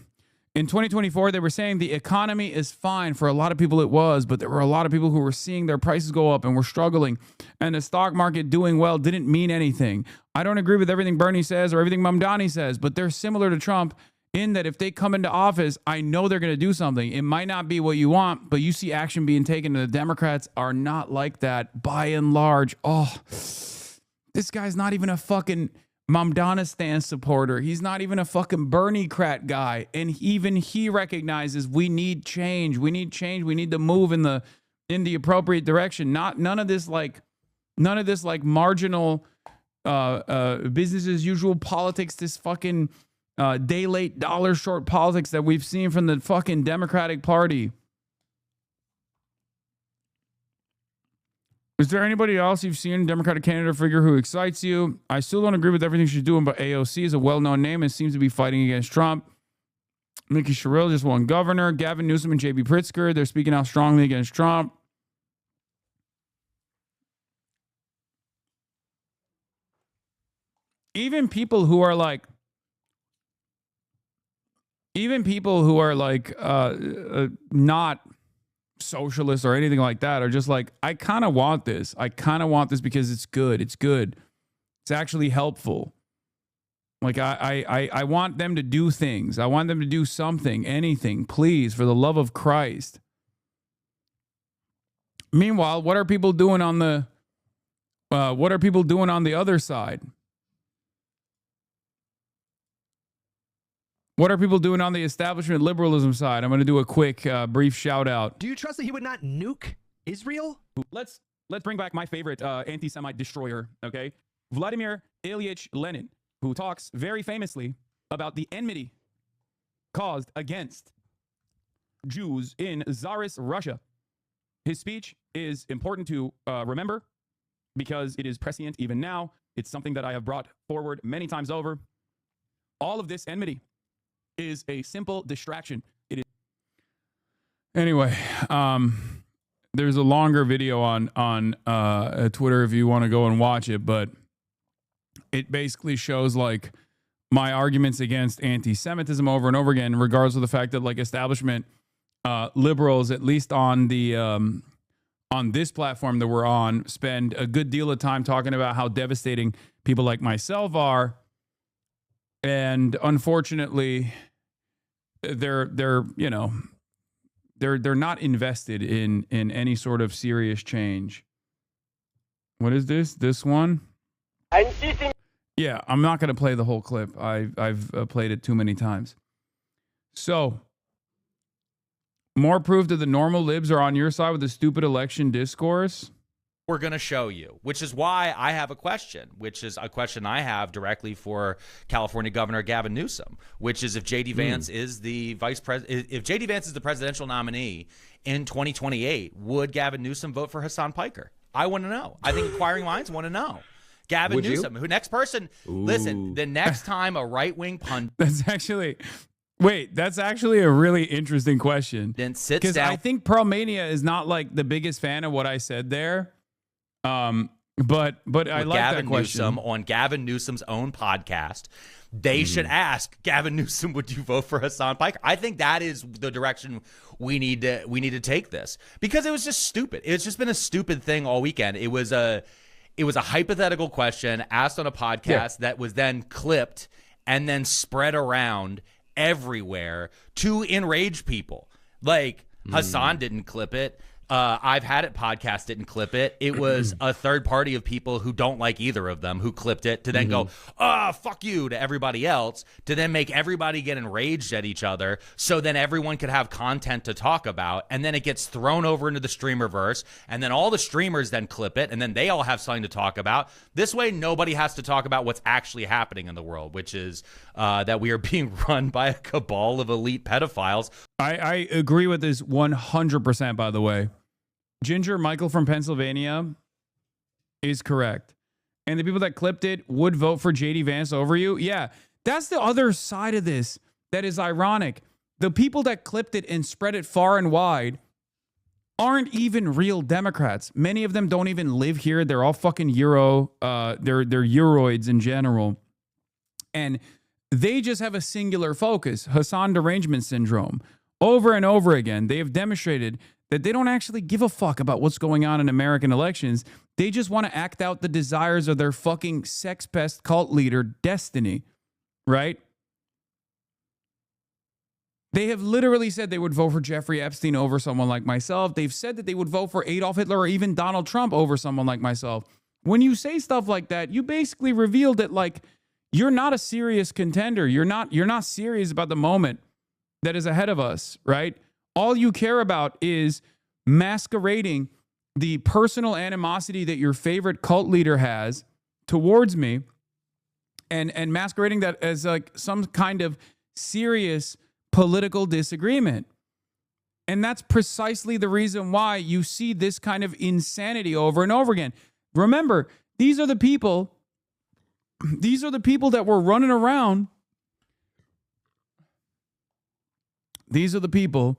In 2024, they were saying the economy is fine. For a lot of people it was, but there were a lot of people who were seeing their prices go up and were struggling. And the stock market doing well didn't mean anything. I don't agree with everything Bernie says or everything Mamdani says, but they're similar to Trump in that if they come into office, I know they're going to do something. It might not be what you want, but you see action being taken, and the Democrats are not like that by and large. Oh, this guy's not even a fucking Mamdanistan supporter. He's not even a fucking Bernie-crat guy. And even he recognizes we need change. We need change. We need to move in the appropriate direction. None of this None of this like marginal business as usual politics, this fucking day late, dollar short politics that we've seen from the fucking Democratic Party. Is there anybody else you've seen, Democratic candidate figure, who excites you? I still don't agree with everything she's doing, but AOC is a well-known name and seems to be fighting against Trump. Mickey Sherrill just won governor. Gavin Newsom and J.B. Pritzker, they're speaking out strongly against Trump. Even people who are like not socialists or anything like that are just like, I kind of want this. I kind of want this because it's good. It's good. It's actually helpful. Like I want them to do things. I want them to do something, anything, please, for the love of Christ. Meanwhile, what are people doing on the other side? What are people doing on the establishment liberalism side? I'm going to do a quick, brief shout out. Do you trust that he would not nuke Israel? Let's bring back my favorite anti-Semite destroyer, okay? Vladimir Ilyich Lenin, who talks very famously about the enmity caused against Jews in Tsarist Russia. His speech is important to remember because it is prescient even now. It's something that I have brought forward many times over. All of this enmity is a simple distraction. It is. Anyway, there's a longer video on Twitter if you want to go and watch it, but it basically shows like my arguments against anti-Semitism over and over again, regardless of the fact that like establishment liberals, at least on the on this platform that we're on, spend a good deal of time talking about how devastating people like myself are. And unfortunately, they're not invested in any sort of serious change. What is this? This one? Yeah, I'm not going to play the whole clip. I've played it too many times. So, more proof that the normal libs are on your side with the stupid election discourse. We're going to show you, which is why I have a question, which is a question I have directly for California Governor Gavin Newsom, which is if J.D. Vance is the vice president, if J.D. Vance is the presidential nominee in 2028, would Gavin Newsom vote for Hasan Piker? I want to know. I think inquiring minds want to know. Gavin Would Newsom, you? who next person? Listen, the next time a right-wing pundit. That's actually a really interesting question. Then sits because down. I think Pearlmania is not like the biggest fan of what I said there. But I like Gavin that question. Newsom on Gavin Newsom's own podcast. They should ask Gavin Newsom, would you vote for Hasan Piker? I think that is the direction we need to take this, because it was just stupid. It's just been a stupid thing all weekend. It was a hypothetical question asked on a podcast that was then clipped and then spread around everywhere to enrage people. Like Hasan didn't clip it. I've Had It podcast didn't clip it. It was a third party of people who don't like either of them who clipped it to then go, fuck you to everybody else, to then make everybody get enraged at each other so then everyone could have content to talk about. And then it gets thrown over into the streamerverse. And then all the streamers then clip it. And then they all have something to talk about. This way, nobody has to talk about what's actually happening in the world, which is that we are being run by a cabal of elite pedophiles. I agree with this 100%, by the way. Ginger Michael from Pennsylvania is correct. And the people that clipped it would vote for J.D. Vance over you. Yeah, that's the other side of this that is ironic. The people that clipped it and spread it far and wide aren't even real Democrats. Many of them don't even live here. They're all fucking they're Euroids in general. And they just have a singular focus, Hasan derangement syndrome. Over and over again, they have demonstrated that they don't actually give a fuck about what's going on in American elections. They just want to act out the desires of their fucking sex pest cult leader, Destiny, right? They have literally said they would vote for Jeffrey Epstein over someone like myself. They've said that they would vote for Adolf Hitler or even Donald Trump over someone like myself. When you say stuff like that, you basically reveal that, like, you're not a serious contender. You're not serious about the moment that is ahead of us, right? All you care about is masquerading the personal animosity that your favorite cult leader has towards me and masquerading that as like some kind of serious political disagreement. And that's precisely the reason why you see this kind of insanity over and over again. Remember, these are the people that were running around. These are the people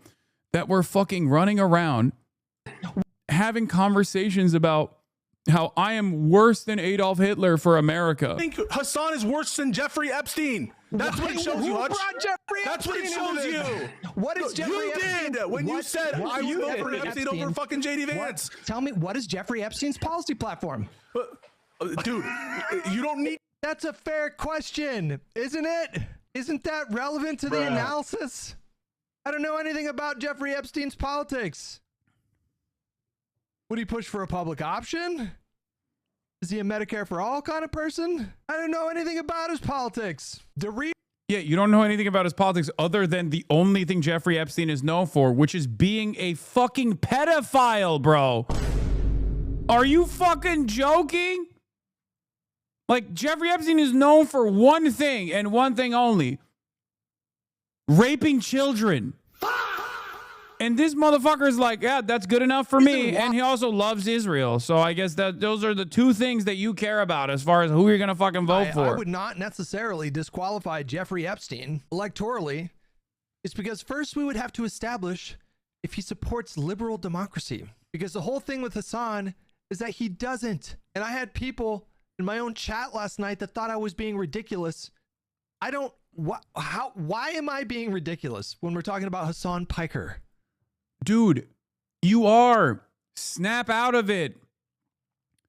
that were fucking running around having conversations about how I am worse than Adolf Hitler for America. I think Hasan is worse than Jeffrey Epstein. That's what it shows you, Hutch. That's what it shows you. What is Jeffrey Epstein? You did when you said I would vote for Epstein over fucking JD Vance. Tell me, what is Jeffrey Epstein's policy platform? Dude, you don't need... That's a fair question, isn't it? Isn't that relevant to the analysis? I don't know anything about Jeffrey Epstein's politics. Would he push for a public option? Is he a Medicare for all kind of person? I don't know anything about his politics. Yeah, you don't know anything about his politics other than the only thing Jeffrey Epstein is known for, which is being a fucking pedophile, bro. Are you fucking joking? Like, Jeffrey Epstein is known for one thing and one thing only. Raping children. And this motherfucker is like, yeah, that's good enough for me. And he also loves Israel. So I guess that those are the two things that you care about as far as who you're going to fucking vote for. I would not necessarily disqualify Jeffrey Epstein electorally. It's because first we would have to establish if he supports liberal democracy. Because the whole thing with Hasan is that he doesn't. And I had people in my own chat last night that thought I was being ridiculous. I don't... Why am I being ridiculous when we're talking about Hasan Piker? Dude, you are. Snap out of it.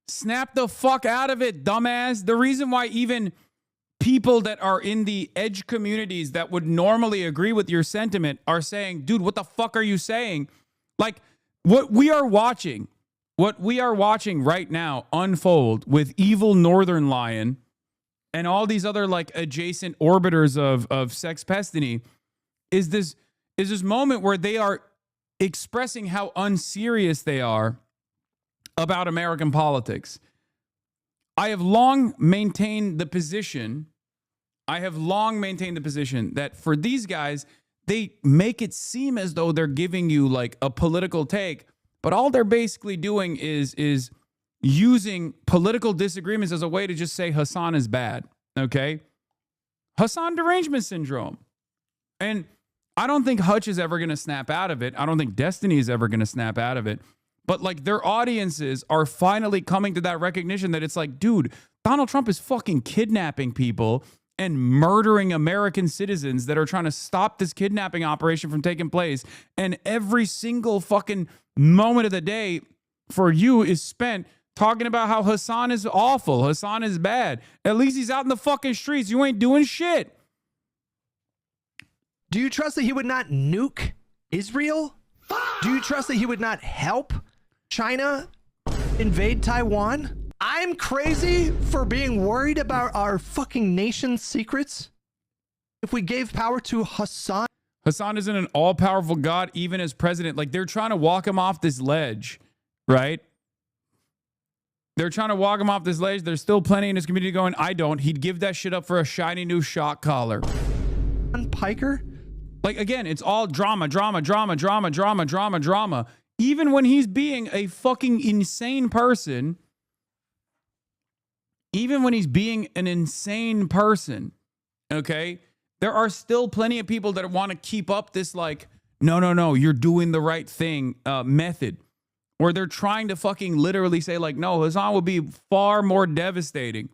Snap the fuck out of it, dumbass. The reason why even people that are in the edge communities that would normally agree with your sentiment are saying, dude, what the fuck are you saying? Like, what we are watching right now unfold with evil Northern Lion and all these other like adjacent orbiters of Sex Pestiny is this moment where they are expressing how unserious they are about American politics. I have long maintained the position that for these guys, they make it seem as though they're giving you like a political take, but all they're basically doing is using political disagreements as a way to just say Hasan is bad, okay? Hasan derangement syndrome. And I don't think Hutch is ever going to snap out of it. I don't think Destiny is ever going to snap out of it. But like their audiences are finally coming to that recognition that it's like, dude, Donald Trump is fucking kidnapping people and murdering American citizens that are trying to stop this kidnapping operation from taking place. And every single fucking moment of the day for you is spent talking about how Hasan is awful. Hasan is bad. At least he's out in the fucking streets. You ain't doing shit. Do you trust that he would not nuke Israel? Do you trust that he would not help China invade Taiwan? I'm crazy for being worried about our fucking nation's secrets. If we gave power to Hasan. Hasan isn't an all-powerful God even as president. Like they're trying to walk him off this ledge, right? They're trying to walk him off this ledge. There's still plenty in his community going, I don't. He'd give that shit up for a shiny new shock collar. Piker? Like, again, it's all drama. Even when he's being a fucking insane person, okay, there are still plenty of people that want to keep up this, like, no, you're doing the right thing method. Or they're trying to fucking literally say, like, no, Hasan would be far more devastating.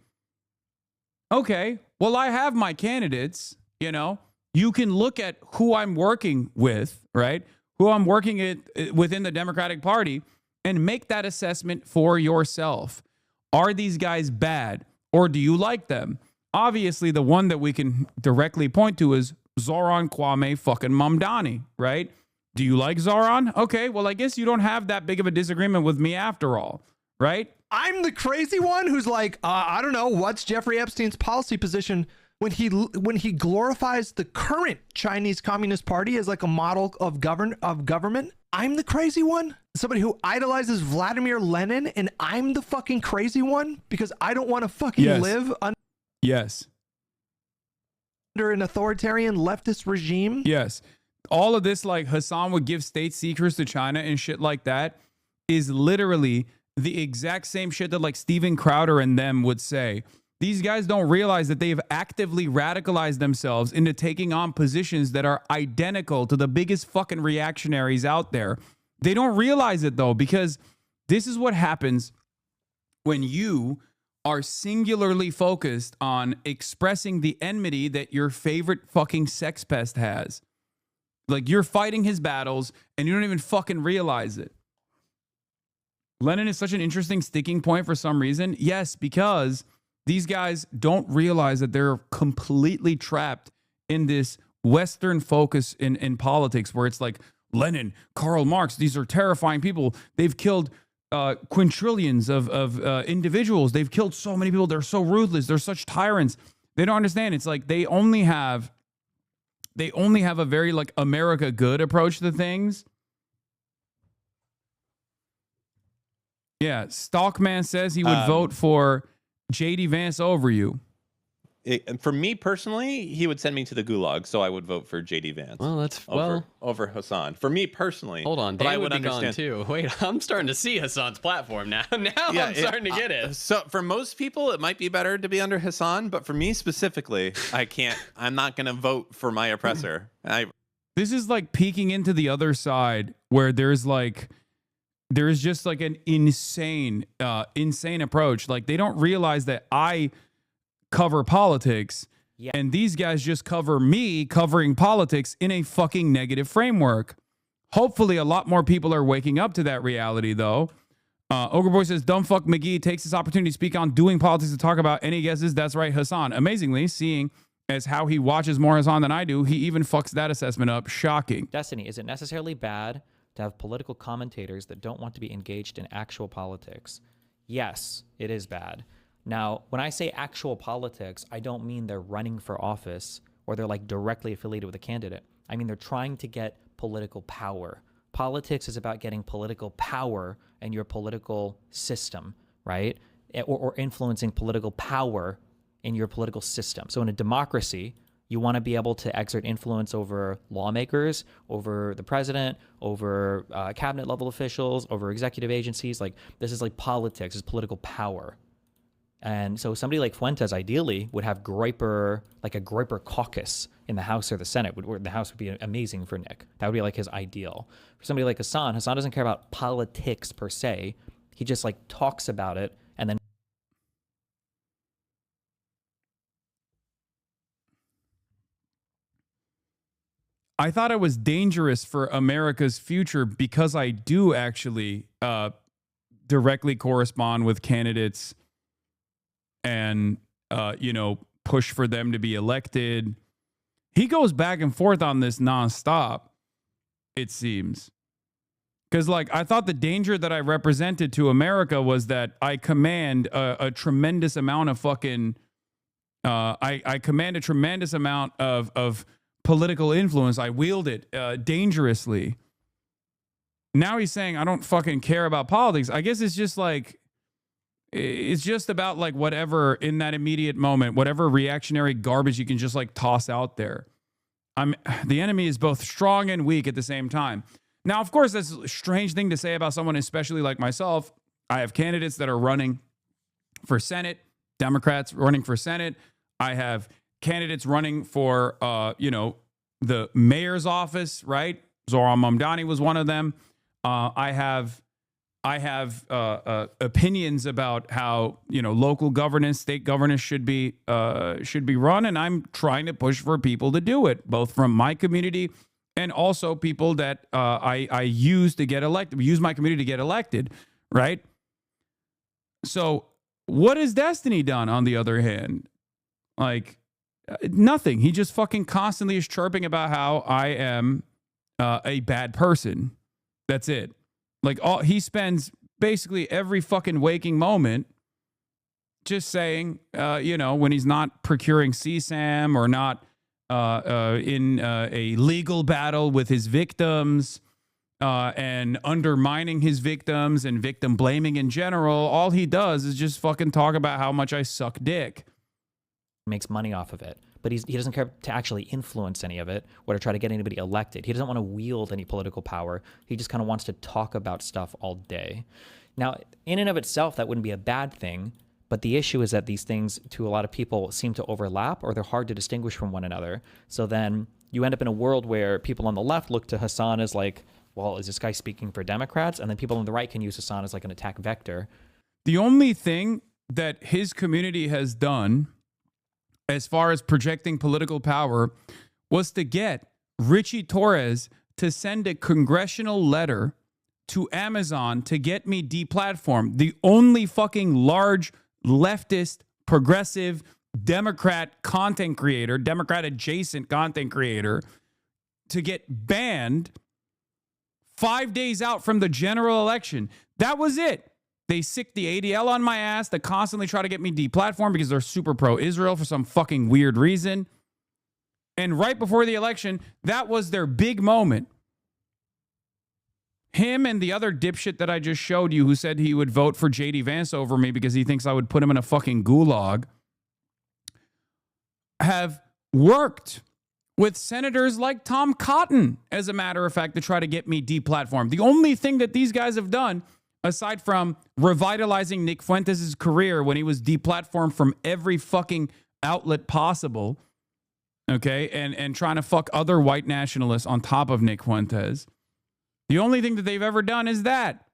Okay, well, I have my candidates, you know. You can look at who I'm working with, right? Who I'm working within the Democratic Party and make that assessment for yourself. Are these guys bad or do you like them? Obviously, the one that we can directly point to is Zoran Kwame fucking Mamdani, right? Do you like Zoran? Okay, well, I guess you don't have that big of a disagreement with me after all, right? I'm the crazy one who's like, I don't know, what's Jeffrey Epstein's policy position? when he glorifies the current Chinese Communist Party as like a model of government, I'm the crazy one. Somebody who idolizes Vladimir Lenin, and I'm the fucking crazy one because I don't want to fucking live under an authoritarian leftist regime. Yes. All of this, like Hasan would give state secrets to China and shit like that, is literally the exact same shit that like Steven Crowder and them would say. These guys don't realize that they've actively radicalized themselves into taking on positions that are identical to the biggest fucking reactionaries out there. They don't realize it though, because this is what happens when you are singularly focused on expressing the enmity that your favorite fucking sex pest has. Like, you're fighting his battles and you don't even fucking realize it. Lenin is such an interesting sticking point for some reason. Yes, because these guys don't realize that they're completely trapped in this Western focus in politics where it's like Lenin, Karl Marx, these are terrifying people. They've killed quintillions of individuals. They've killed so many people. They're so ruthless. They're such tyrants. They don't understand. It's like they only have a very like America good approach to things. Yeah, Stalkman says he would vote for JD Vance over you. For me personally, he would send me to the gulag, so I would vote for JD Vance. Well, that's over Hasan. For me personally, hold on, but Dan I would be understand gone too. Wait, I'm starting to see Hasan's platform now. I'm starting to get it. So for most people, it might be better to be under Hasan, but for me specifically, I can't. I'm not going to vote for my oppressor. This is like peeking into the other side where there's just like an insane approach. Like, they don't realize that I cover politics, and these guys just cover me covering politics in a fucking negative framework. Hopefully a lot more people are waking up to that reality though. Ogre Boy says dumbfuck McGee takes this opportunity to speak on doing politics to talk about any guesses. That's right, Hasan. Amazingly, seeing as how he watches more Hasan than I do, he even fucks that assessment up. Shocking. Destiny, is it necessarily bad to have political commentators that don't want to be engaged in actual politics? Yes, it is bad. Now, when I say actual politics, I don't mean they're running for office or they're like directly affiliated with a candidate. I mean, they're trying to get political power. Politics is about getting political power in your political system, right? Or influencing political power in your political system. So in a democracy, you want to be able to exert influence over lawmakers, over the president, over cabinet level officials, over executive agencies. Like, this is like politics, is political power. And so somebody like Fuentes ideally would have a Groyper caucus in the House or the Senate. The House would be amazing for Nick. That would be like his ideal. For somebody like Hasan doesn't care about politics per se. He just like talks about it and then. I thought it was dangerous for America's future because I do actually directly correspond with candidates and, push for them to be elected. He goes back and forth on this nonstop, it seems. Because, I thought the danger that I represented to America was that I command a tremendous amount of fucking... I command a tremendous amount of political influence. I wield it dangerously. Now he's saying I don't fucking care about politics. I guess it's just it's just about whatever in that immediate moment, whatever reactionary garbage you can just toss out there. The enemy is both strong and weak at the same time. Now, of course, that's a strange thing to say about someone, especially like myself. I have candidates that are running for Senate, Democrats running for Senate. I have candidates running for, the mayor's office, right? Zoran Mamdani was one of them. I have opinions about how, local governance, state governance should be run. And I'm trying to push for people to do it, both from my community and also people that I use to get elected, use my community to get elected, right? So what has Destiny done, on the other hand? Nothing. He just fucking constantly is chirping about how I am a bad person. That's it. He spends basically every fucking waking moment just saying, when he's not procuring CSAM or not in a legal battle with his victims and undermining his victims and victim blaming in general, all he does is just fucking talk about how much I suck dick. Makes money off of it, but he doesn't care to actually influence any of it or to try to get anybody elected. He doesn't want to wield any political power. He just kind of wants to talk about stuff all day. Now, in and of itself, that wouldn't be a bad thing, but the issue is that these things, to a lot of people, seem to overlap or they're hard to distinguish from one another. So then you end up in a world where people on the left look to Hasan as like, well, is this guy speaking for Democrats? And then people on the right can use Hasan as like an attack vector. The only thing that his community has done as far as projecting political power was to get Richie Torres to send a congressional letter to Amazon to get me deplatformed. The only fucking large leftist, progressive, Democrat content creator, Democrat adjacent content creator to get banned 5 days out from the general election. That was it. They sicked the ADL on my ass to constantly try to get me deplatformed because they're super pro-Israel for some fucking weird reason. And right before the election, that was their big moment. Him and the other dipshit that I just showed you who said he would vote for J.D. Vance over me because he thinks I would put him in a fucking gulag have worked with senators like Tom Cotton, as a matter of fact, to try to get me deplatformed. The only thing that these guys have done, aside from revitalizing Nick Fuentes' career when he was deplatformed from every fucking outlet possible, okay, and trying to fuck other white nationalists on top of Nick Fuentes, the only thing that they've ever done is that.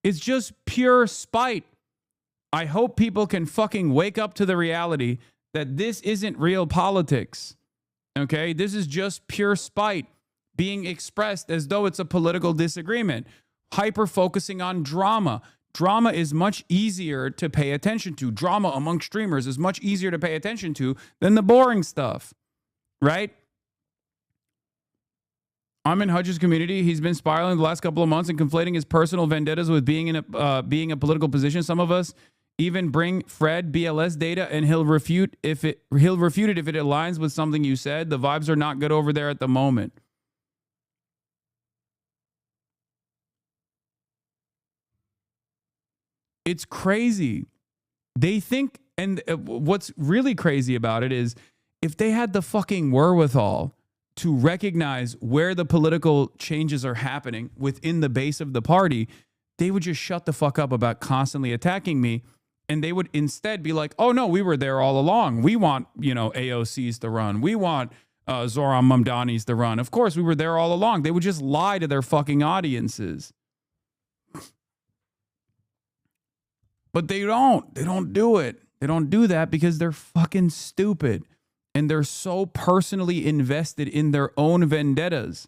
It's just pure spite. I hope people can fucking wake up to the reality that this isn't real politics, okay? This is just pure spite being expressed as though it's a political disagreement. Hyper-focusing on drama. Drama is much easier to pay attention to. Drama among streamers is much easier to pay attention to than the boring stuff, right? I'm in Hudge's community. He's been spiraling the last couple of months and conflating his personal vendettas with being a political position. Some of us even bring Fred BLS data, and he'll refute it if it aligns with something you said. The vibes are not good over there at the moment. It's crazy. They think, and what's really crazy about it is if they had the fucking wherewithal to recognize where the political changes are happening within the base of the party, they would just shut the fuck up about constantly attacking me. And they would instead be like, oh no, we were there all along. We want, AOCs to run. We want Zoran Mamdani's to run. Of course, we were there all along. They would just lie to their fucking audiences. But they don't. They don't do it. They don't do that because they're fucking stupid. And they're so personally invested in their own vendettas.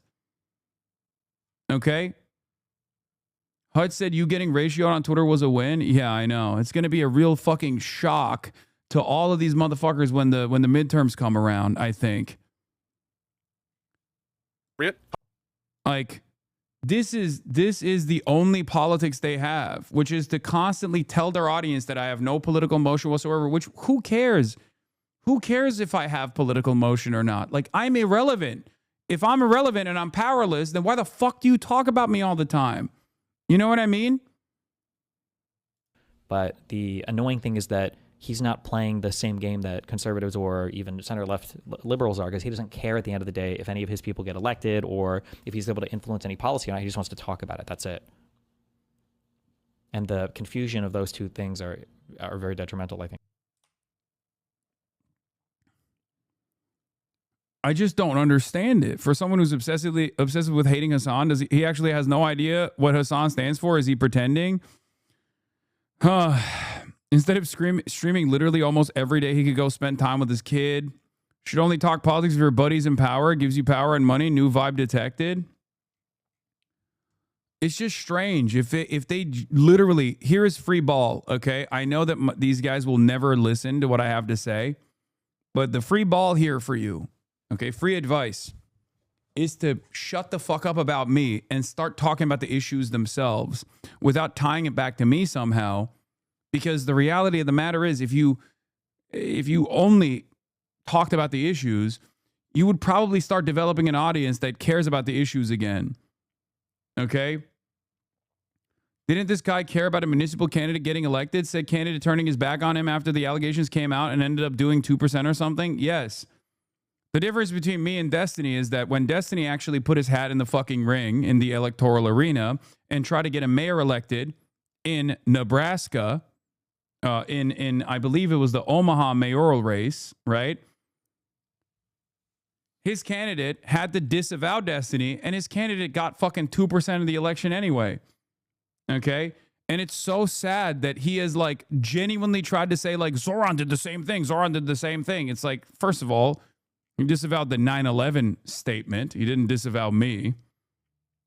Okay? Hud said you getting ratioed on Twitter was a win. Yeah, I know. It's going to be a real fucking shock to all of these motherfuckers when the midterms come around, I think. Like, this is the only politics they have, which is to constantly tell their audience that I have no political motion whatsoever, which who cares? Who cares if I have political motion or not? Like, I'm irrelevant. If I'm irrelevant and I'm powerless, then why the fuck do you talk about me all the time? You know what I mean? But the annoying thing is that he's not playing the same game that conservatives or even center-left liberals are, because he doesn't care at the end of the day if any of his people get elected or if he's able to influence any policy or not. He just wants to talk about it. That's it. And the confusion of those two things are very detrimental, I think. I just don't understand it. For someone who's obsessive with hating Hasan, he actually has no idea what Hasan stands for? Is he pretending? Instead of streaming literally almost every day, he could go spend time with his kid. Should only talk politics if your buddy's in power. Gives you power and money. New vibe detected. It's just strange. If they literally, here is free ball, okay? I know that these guys will never listen to what I have to say, but the free ball here for you, okay, free advice, is to shut the fuck up about me and start talking about the issues themselves without tying it back to me somehow. Because the reality of the matter is, if you only talked about the issues, you would probably start developing an audience that cares about the issues again. Okay? Didn't this guy care about a municipal candidate getting elected? Said candidate turning his back on him after the allegations came out and ended up doing 2% or something? Yes. The difference between me and Destiny is that when Destiny actually put his hat in the fucking ring in the electoral arena and tried to get a mayor elected in Nebraska, in I believe it was the Omaha mayoral race, right? His candidate had to disavow Destiny, and his candidate got fucking 2% of the election anyway. Okay? And it's so sad that he has like genuinely tried to say like Zoran did the same thing. Zoran did the same thing. It's like, first of all, he disavowed the 9/11 statement. He didn't disavow me,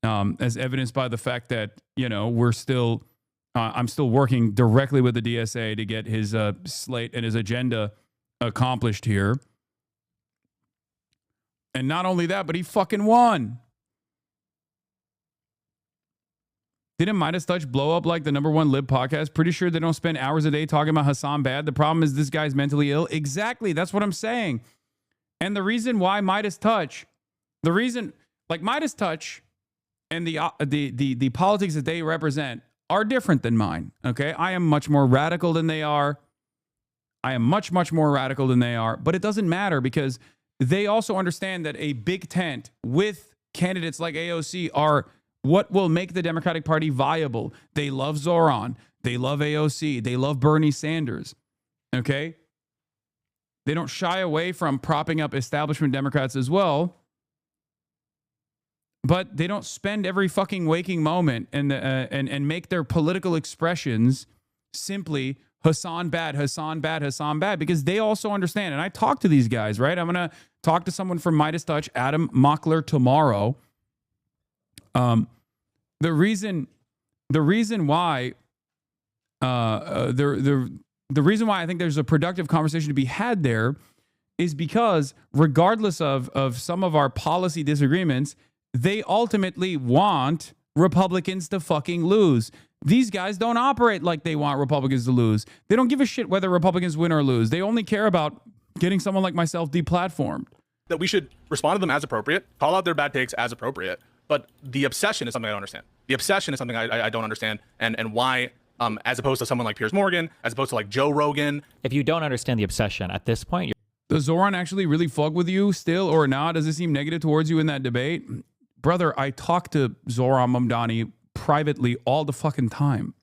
as evidenced by the fact that, you know, I'm still working directly with the DSA to get his slate and his agenda accomplished here. And not only that, but he fucking won. Didn't Midas Touch blow up like the #1 lib podcast? Pretty sure they don't spend hours a day talking about Hasan bad. The problem is this guy's mentally ill. Exactly. That's what I'm saying. And the reason why Midas Touch, Midas Touch and the politics that they represent are different than mine. Okay. I am much more radical than they are. I am much, much more radical than they are. But it doesn't matter because they also understand that a big tent with candidates like AOC are what will make the Democratic Party viable. They love Zoran. They love AOC. They love Bernie Sanders. Okay? They don't shy away from propping up establishment Democrats as well. But they don't spend every fucking waking moment and make their political expressions simply Hasan bad, Hasan bad, Hasan bad, because they also understand. And I talk to these guys, right? I'm going to talk to someone from Midas Touch, Adam Mockler, tomorrow. The reason why the reason why I think there's a productive conversation to be had there is because regardless of some of our policy disagreements, they ultimately want Republicans to fucking lose. These guys don't operate like they want Republicans to lose. They don't give a shit whether Republicans win or lose. They only care about getting someone like myself deplatformed. That we should respond to them as appropriate, call out their bad takes as appropriate. But the obsession is something I don't understand. The obsession is something I don't understand. And why, as opposed to someone like Piers Morgan, as opposed to like Joe Rogan. If you don't understand the obsession at this point, does Zoran actually really fuck with you still or not? Does it seem negative towards you in that debate? Brother, I talk to Zoran Mamdani privately all the fucking time.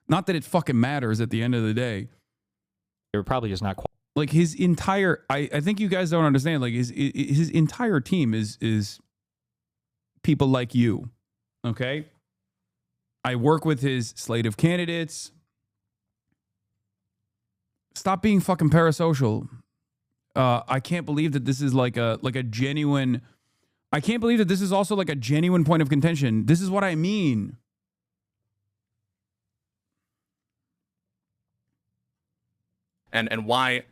Not that it fucking matters at the end of the day. You're probably just not like his entire, I think you guys don't understand, like his entire team is people like you, okay? I work with his slate of candidates. Stop being fucking parasocial. I can't believe that this is like a genuine, I can't believe that this is also like a genuine point of contention. This is what I mean. And why,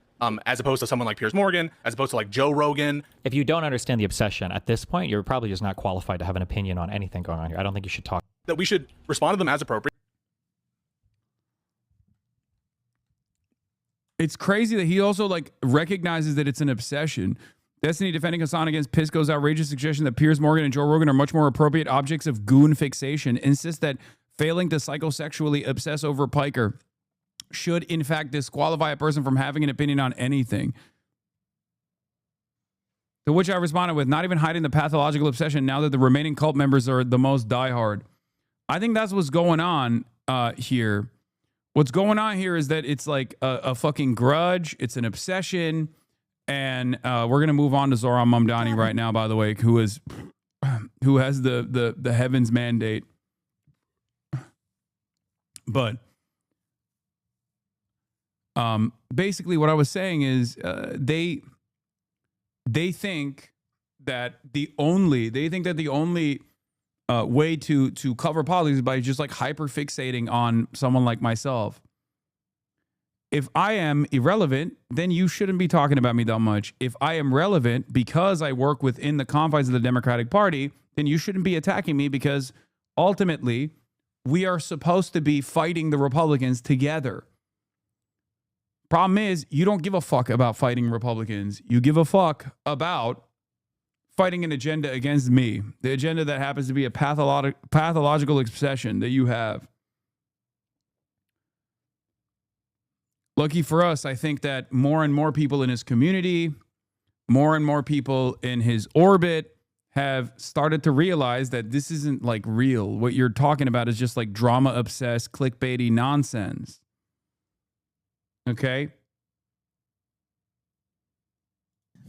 as opposed to someone like Piers Morgan, as opposed to like Joe Rogan. If you don't understand the obsession at this point, you're probably just not qualified to have an opinion on anything going on here. I don't think you should talk. That we should respond to them as appropriate. It's crazy that he also like recognizes that it's an obsession. Destiny defending Hasan against Pisco's outrageous suggestion that Piers Morgan and Joe Rogan are much more appropriate objects of goon fixation. Insists that failing to psychosexually obsess over Piker should in fact disqualify a person from having an opinion on anything. To which I responded with, not even hiding the pathological obsession now that the remaining cult members are the most diehard. I think that's what's going on here. What's going on here is that it's like a fucking grudge. It's an obsession. And we're going to move on to Zoran Mamdani right now, by the way, who has the heavens mandate. But basically what I was saying is they think that the only way to cover politics is by just like hyper fixating on someone like myself. If I am irrelevant, then you shouldn't be talking about me that much. If I am relevant because I work within the confines of the Democratic Party, then you shouldn't be attacking me because ultimately We are supposed to be fighting the Republicans together. Problem is, you don't give a fuck about fighting Republicans. You give a fuck about fighting an agenda against me, the agenda that happens to be a pathological obsession that you have. Lucky for us, I think that more and more people in his community, more and more people in his orbit have started to realize that this isn't like real. What you're talking about is just like drama obsessed, clickbaity nonsense. Okay?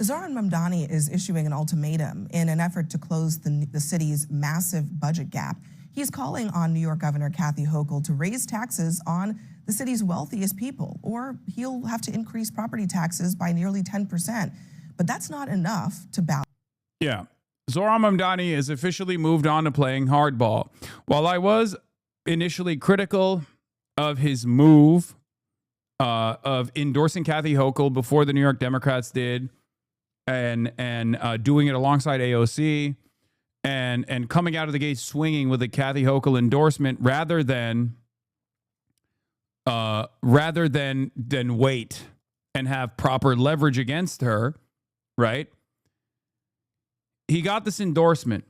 Zoran Mamdani is issuing an ultimatum in an effort to close the city's massive budget gap. He's calling on New York Governor Kathy Hochul to raise taxes on the city's wealthiest people, or he'll have to increase property taxes by nearly 10%. But that's not enough to balance. Yeah. Zoran Mamdani has officially moved on to playing hardball. While I was initially critical of his move of endorsing Kathy Hochul before the New York Democrats did, and doing it alongside AOC, and coming out of the gate swinging with a Kathy Hochul endorsement rather than wait and have proper leverage against her, right? He got this endorsement.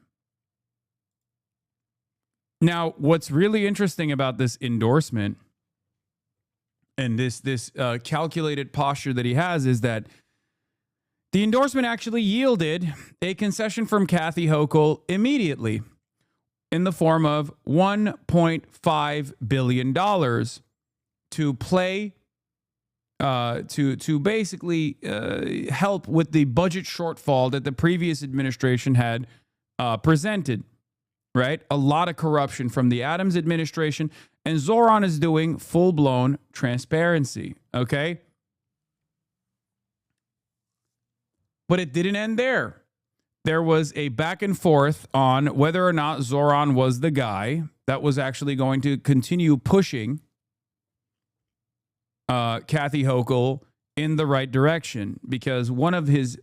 Now, what's really interesting about this endorsement and this calculated posture that he has is that the endorsement actually yielded a concession from Kathy Hochul immediately in the form of $1.5 billion to play, to basically help with the budget shortfall that the previous administration had presented, right? A lot of corruption from the Adams administration, and Zoran is doing full-blown transparency, okay? But it didn't end there. There was a back and forth on whether or not Zoran was the guy that was actually going to continue pushing Kathy Hochul in the right direction, because one of his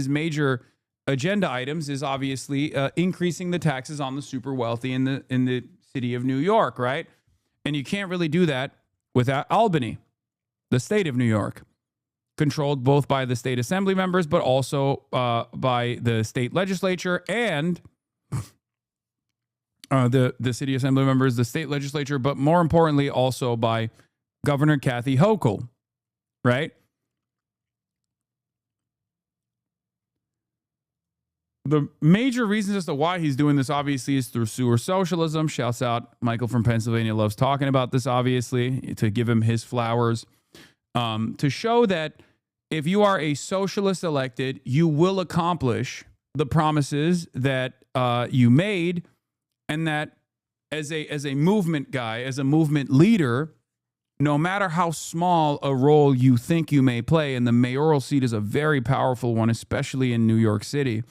major agenda items is obviously increasing the taxes on the super wealthy in the city of New York, right? And you can't really do that without Albany, the state of New York, controlled both by the state assembly members, but also by the state legislature and the city assembly members, the state legislature, but more importantly, also by Governor Kathy Hochul, right? The major reasons as to why he's doing this, obviously, is through sewer socialism. Shouts out Michael from Pennsylvania, loves talking about this, obviously, to give him his flowers. To show that if you are a socialist elected, you will accomplish the promises that you made, and that as a movement guy, as a movement leader, no matter how small a role you think you may play, and the mayoral seat is a very powerful one, especially in New York City,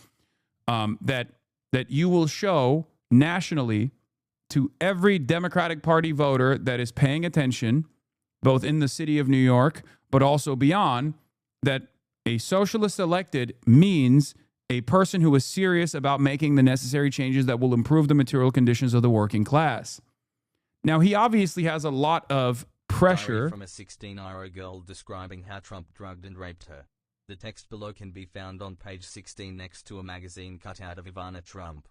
that you will show nationally to every Democratic Party voter that is paying attention, both in the city of New York, but also beyond, that a socialist elected means a person who is serious about making the necessary changes that will improve the material conditions of the working class. Now, he obviously has a lot of pressure. From a 16-year-old girl describing how Trump drugged and raped her. The text below can be found on page 16 next to a magazine cutout of Ivana Trump.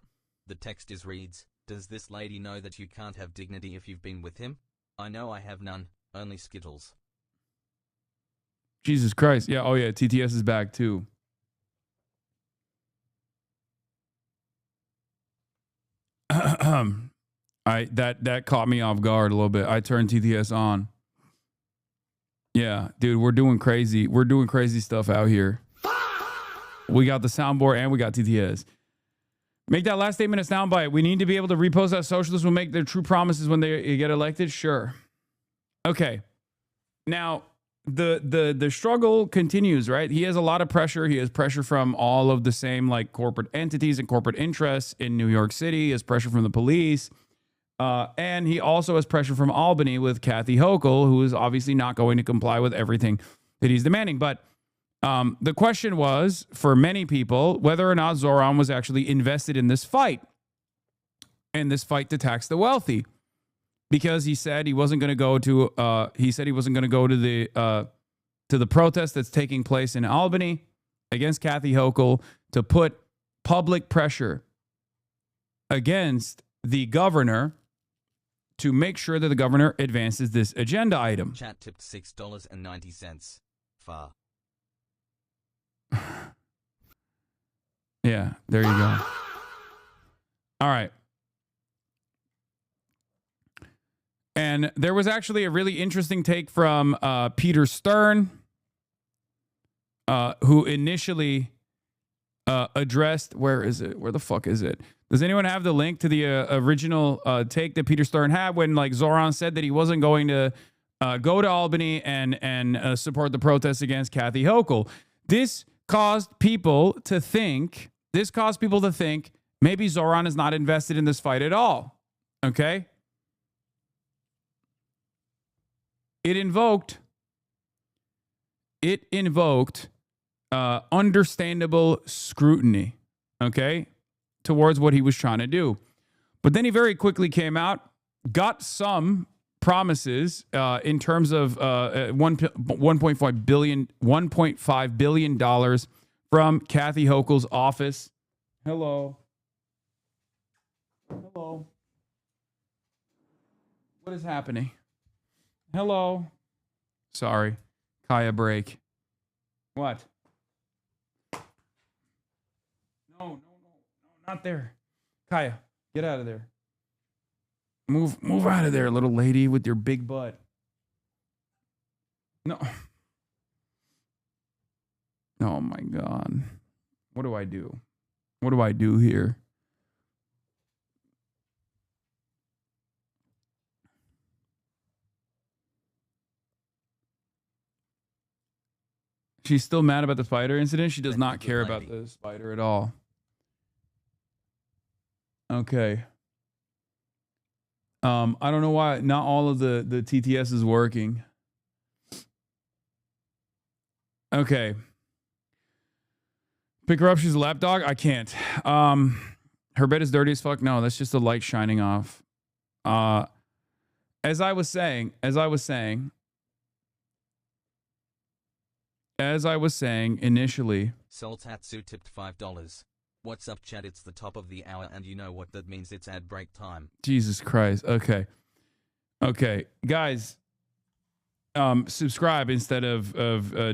The text reads, "Does this lady know that you can't have dignity if you've been with him? I know I have none, only Skittles." Jesus Christ. Yeah, oh yeah, TTS is back too. That caught me off guard a little bit. I turned TTS on. Yeah, dude, we're doing crazy. We're doing crazy stuff out here. We got the soundboard and we got TTS. Make that last statement a soundbite. We need to be able to repost that socialists will make their true promises when they get elected. Sure. Okay. Now, the struggle continues, right? He has a lot of pressure. He has pressure from all of the same like corporate entities and corporate interests in New York City. He has pressure from the police. And he also has pressure from Albany with Kathy Hochul, who is obviously not going to comply with everything that he's demanding. But the question was, for many people, whether or not Zoran was actually invested in this fight. in this fight to tax the wealthy, because he said he wasn't going to go to the protest that's taking place in Albany against Kathy Hochul to put public pressure against the governor to make sure that the governor advances this agenda item. Chat tipped $6.90. Far. Yeah, there you go. All right. And there was actually a really interesting take from Peter Stern, who initially addressed, where is it? Where the fuck is it? Does anyone have the link to the original take that Peter Stern had when, like, Zoran said that he wasn't going to go to Albany and support the protests against Kathy Hochul? This caused people to think maybe Zoran is not invested in this fight at all. Okay? It invoked understandable scrutiny, okay, towards what he was trying to do. But then he very quickly came out, got some promises in terms of $1.5 billion from Kathy Hochul's office. Hello. What is happening? Hello. Sorry. Kaya break. What? No, not there. Kaya, get out of there. Move out of there, little lady with your big butt. No. Oh my God. What do I do? What do I do here? She's still mad about the spider incident. She does not care about the spider at all. Okay. I don't know why not all of the TTS is working. Okay. Pick her up. She's a lapdog. I can't. Her bed is dirty as fuck. No, that's just the light shining off. As I was saying initially. Soltatsu tipped $5. What's up, chat? It's the top of the hour, and you know what that means. It's ad break time. Jesus Christ. Okay, guys, subscribe instead of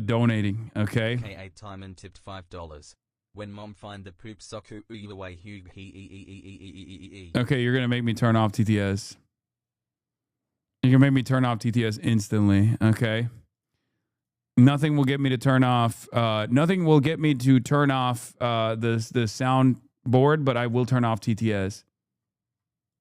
donating. Okay. K8 Timon tipped $5. When mom find the poop sock away. Okay, you're gonna make me turn off TTS. You're gonna make me turn off TTS instantly. Okay. Nothing will get me to turn off. Nothing will get me to turn off the sound board, but I will turn off TTS.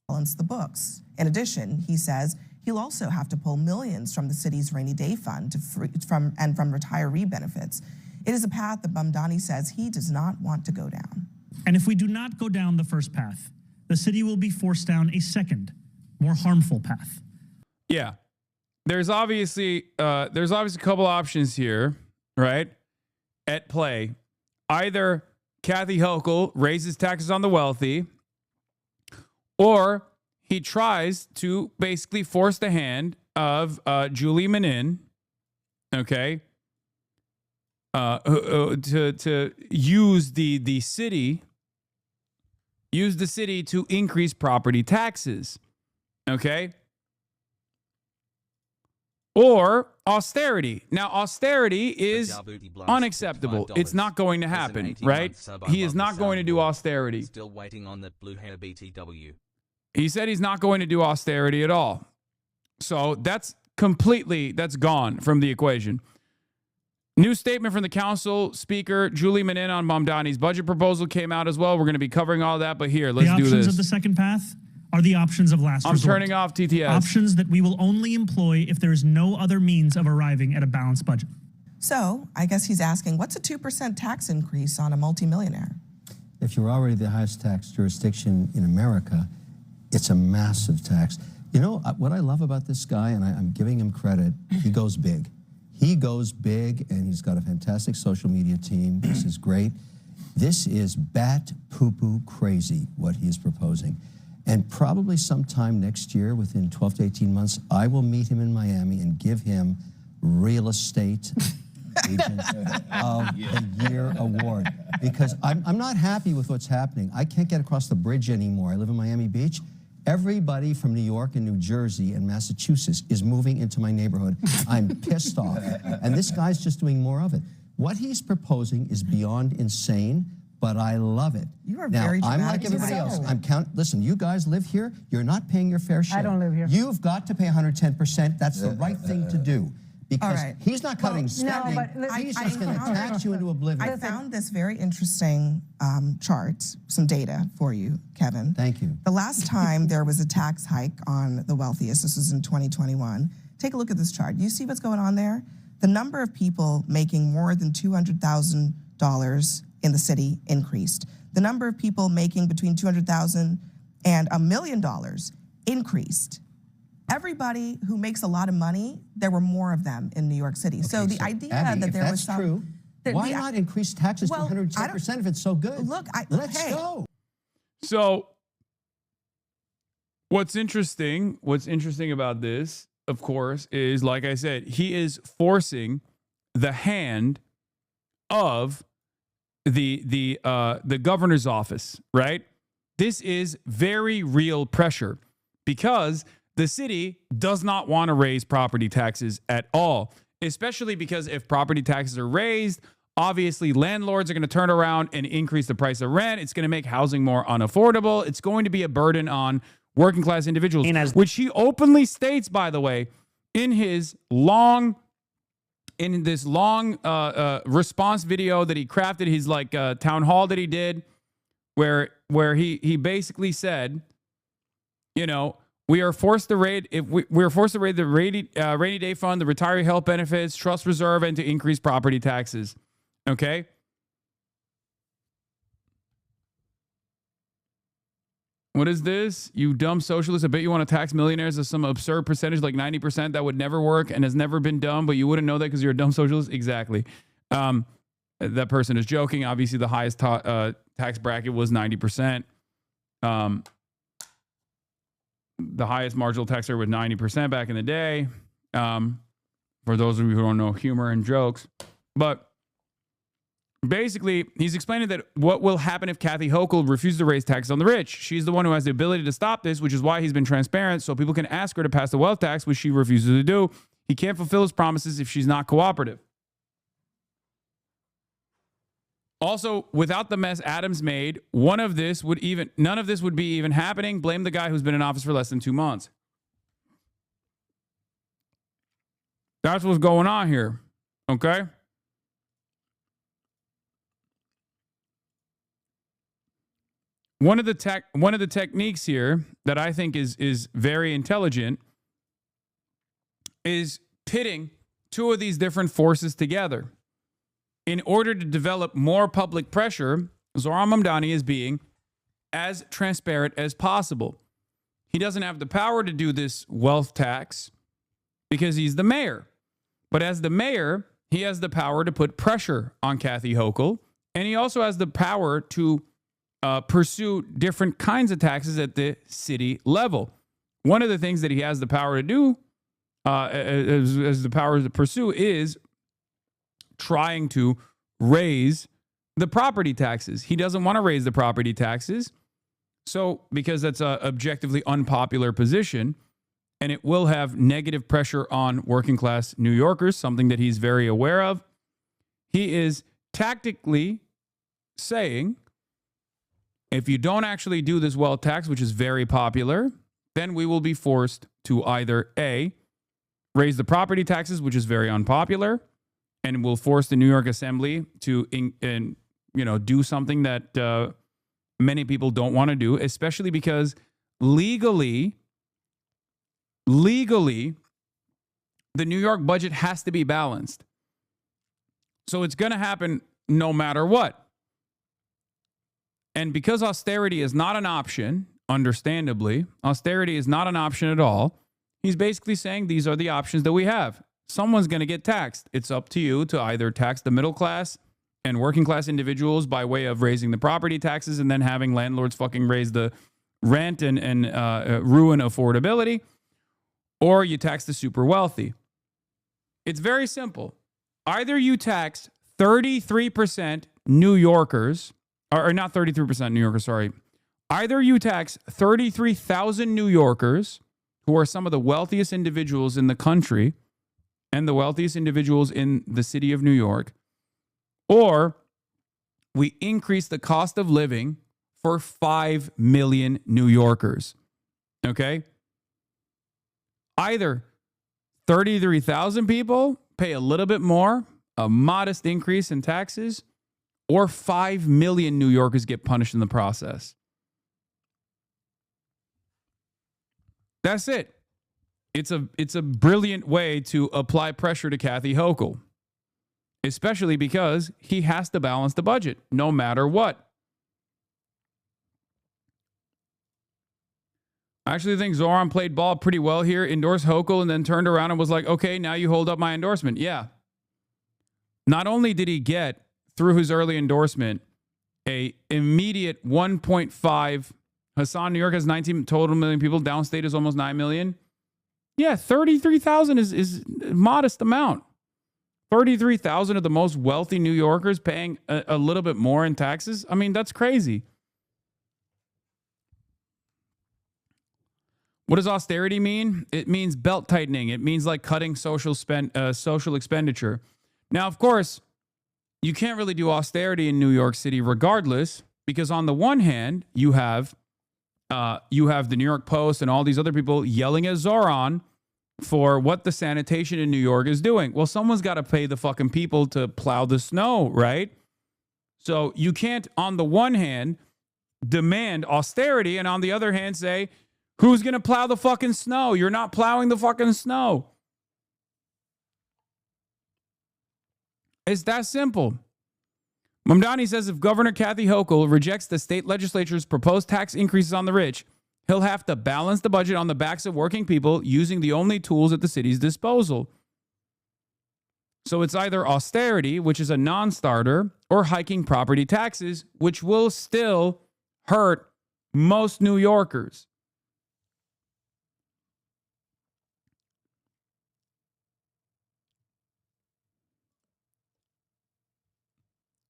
Balance the books. In addition, he says he'll also have to pull millions from the city's rainy day fund from retiree benefits. It is a path that Mamdani says he does not want to go down. And if we do not go down the first path, the city will be forced down a second, more harmful path. Yeah. There's obviously a couple options here, right? At play. Either Kathy Hochul raises taxes on the wealthy, or he tries to basically force the hand of Julie Menin, okay, to use the city to increase property taxes, okay? Or austerity. Now, austerity is unacceptable. It's not going to happen, right? He is not going to do austerity. Still waiting on that blue hair BTW. He said he's not going to do austerity at all. So that's gone from the equation. New statement from the council speaker, Julie Menin, on Mamdani's budget proposal came out as well. We're going to be covering all that, but here, let's do this. The options of the second path are the options of last resort. I'm turning off TTS. Options that we will only employ if there is no other means of arriving at a balanced budget. So I guess he's asking, what's a 2% tax increase on a multimillionaire? If you're already the highest tax jurisdiction in America, it's a massive tax. You know, what I love about this guy, and I'm giving him credit, he goes big. He goes big, and he's got a fantastic social media team. This is great. This is bat poo-poo crazy, what he is proposing. And probably sometime next year, within 12 to 18 months, I will meet him in Miami and give him Real Estate Agent of the Year award. Because I'm not happy with what's happening. I can't get across the bridge anymore. I live in Miami Beach. Everybody from New York and New Jersey and Massachusetts is moving into my neighborhood. I'm pissed off. And this guy's just doing more of it. What he's proposing is beyond insane, but I love it. You are now, very I'm dramatic. like everybody else. Listen, you guys live here. You're not paying your fair share. I don't live here. You've got to pay 110%. That's the right thing to do. Because he's not cutting spending. He's just going to tax you into oblivion. I found this very interesting chart, some data for you, Kevin. Thank you. The last time there was a tax hike on the wealthiest, this was in 2021. Take a look at this chart. You see what's going on there? The number of people making more than $200,000 in the city increased. The number of people making between $200,000 and $1 million increased. Everybody who makes a lot of money, there were more of them in New York City. Okay, so the idea Abby, that if there that's was some... true, why not increase taxes to 110% if it's so good? Look, let's go. So what's interesting about this, of course, is, like I said, he is forcing the hand of the governor's office, right? This is very real pressure because the city does not want to raise property taxes at all, especially because if property taxes are raised, obviously landlords are going to turn around and increase the price of rent. It's going to make housing more unaffordable. It's going to be a burden on working class individuals, which he openly states, by the way, in this long response video that he crafted, his town hall that he did, where he basically said, you know, we are forced to raid the rainy day fund, the retiree health benefits, trust reserve, and to increase property taxes. Okay. What is this? You dumb socialist. I bet you want to tax millionaires at some absurd percentage, like 90%. That would never work and has never been done, but you wouldn't know that because you're a dumb socialist. Exactly. That person is joking. Obviously, the highest tax bracket was 90%. The highest marginal tax rate was 90% back in the day. For those of you who don't know humor and jokes. But basically, he's explaining that what will happen if Kathy Hochul refuses to raise taxes on the rich. She's the one who has the ability to stop this, which is why he's been transparent, so people can ask her to pass the wealth tax, which she refuses to do. He can't fulfill his promises if she's not cooperative. Also, without the mess Adams made, none of this would be even happening. Blame the guy who's been in office for less than 2 months. That's what's going on here. Okay? One of the techniques here that I think is very intelligent is pitting two of these different forces together. In order to develop more public pressure, Zohran Mamdani is being as transparent as possible. He doesn't have the power to do this wealth tax because he's the mayor. But as the mayor, he has the power to put pressure on Kathy Hochul, and he also has the power to pursue different kinds of taxes at the city level. One of the things that he has the power to do, as the power to pursue, is trying to raise the property taxes. He doesn't want to raise the property taxes, so because that's an objectively unpopular position, and it will have negative pressure on working class New Yorkers, something that he's very aware of. He is tactically saying, if you don't actually do this wealth tax, which is very popular, then we will be forced to either A, raise the property taxes, which is very unpopular, and will force the New York Assembly to do something that many people don't want to do, especially because legally, the New York budget has to be balanced. So it's going to happen no matter what. And because austerity is not an option, understandably, austerity is not an option at all, he's basically saying these are the options that we have. Someone's going to get taxed. It's up to you to either tax the middle class and working class individuals by way of raising the property taxes and then having landlords fucking raise the rent and ruin affordability, or you tax the super wealthy. It's very simple. Either you tax 33% New Yorkers, or not 33% New Yorkers, sorry. Either you tax 33,000 New Yorkers, who are some of the wealthiest individuals in the country and the wealthiest individuals in the city of New York, or we increase the cost of living for 5 million New Yorkers. Okay? Either 33,000 people pay a little bit more, a modest increase in taxes, or 5 million New Yorkers get punished in the process. That's it. It's a brilliant way to apply pressure to Kathy Hochul, especially because he has to balance the budget no matter what. I actually think Zoran played ball pretty well here, endorsed Hochul, and then turned around and was like, okay, now you hold up my endorsement. Yeah. Not only did he get, through his early endorsement, a immediate 1.5, Hasan, New York has 19 total million people, downstate is almost 9 million. Yeah, 33,000 is a modest amount. 33,000 of the most wealthy New Yorkers paying a little bit more in taxes. I mean, that's crazy. What does austerity mean? It means belt tightening. It means like cutting social expenditure. Now, of course, you can't really do austerity in New York City regardless, because on the one hand, you have the New York Post and all these other people yelling at Zoran for what the sanitation in New York is doing. Well, someone's got to pay the fucking people to plow the snow, right? So you can't, on the one hand, demand austerity, and on the other hand, say, who's going to plow the fucking snow? You're not plowing the fucking snow. It's that simple. Mamdani says if Governor Kathy Hochul rejects the state legislature's proposed tax increases on the rich, he'll have to balance the budget on the backs of working people using the only tools at the city's disposal. So it's either austerity, which is a non-starter, or hiking property taxes, which will still hurt most New Yorkers.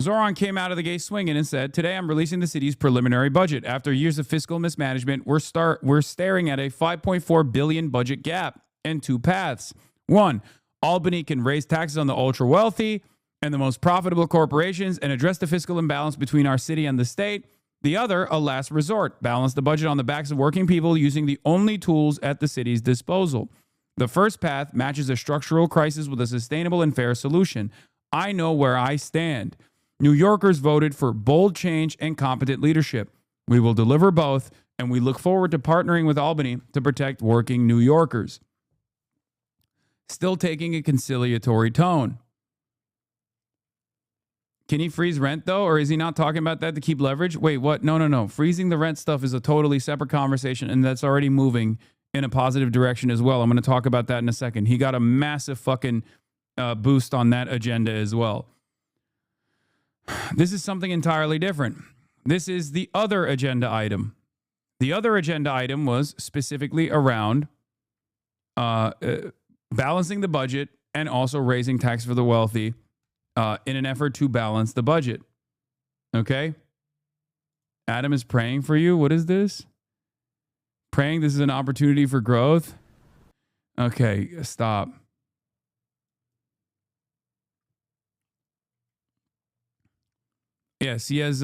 Zoran came out of the gate swinging and said, today I'm releasing the city's preliminary budget. After years of fiscal mismanagement, we're staring at a $5.4 billion budget gap and two paths. One, Albany can raise taxes on the ultra wealthy and the most profitable corporations and address the fiscal imbalance between our city and the state. The other, a last resort, balance the budget on the backs of working people using the only tools at the city's disposal. The first path matches a structural crisis with a sustainable and fair solution. I know where I stand. New Yorkers voted for bold change and competent leadership. We will deliver both, and we look forward to partnering with Albany to protect working New Yorkers. Still taking a conciliatory tone. Can he freeze rent, though, or is he not talking about that to keep leverage? Wait, what? No. Freezing the rent stuff is a totally separate conversation, and that's already moving in a positive direction as well. I'm going to talk about that in a second. He got a massive fucking boost on that agenda as well. This is something entirely different. This is the other agenda item. The other agenda item was specifically around balancing the budget and also raising tax for the wealthy in an effort to balance the budget. Okay? Adam is praying for you. What is this? Praying this is an opportunity for growth? Okay, stop. Yes, he has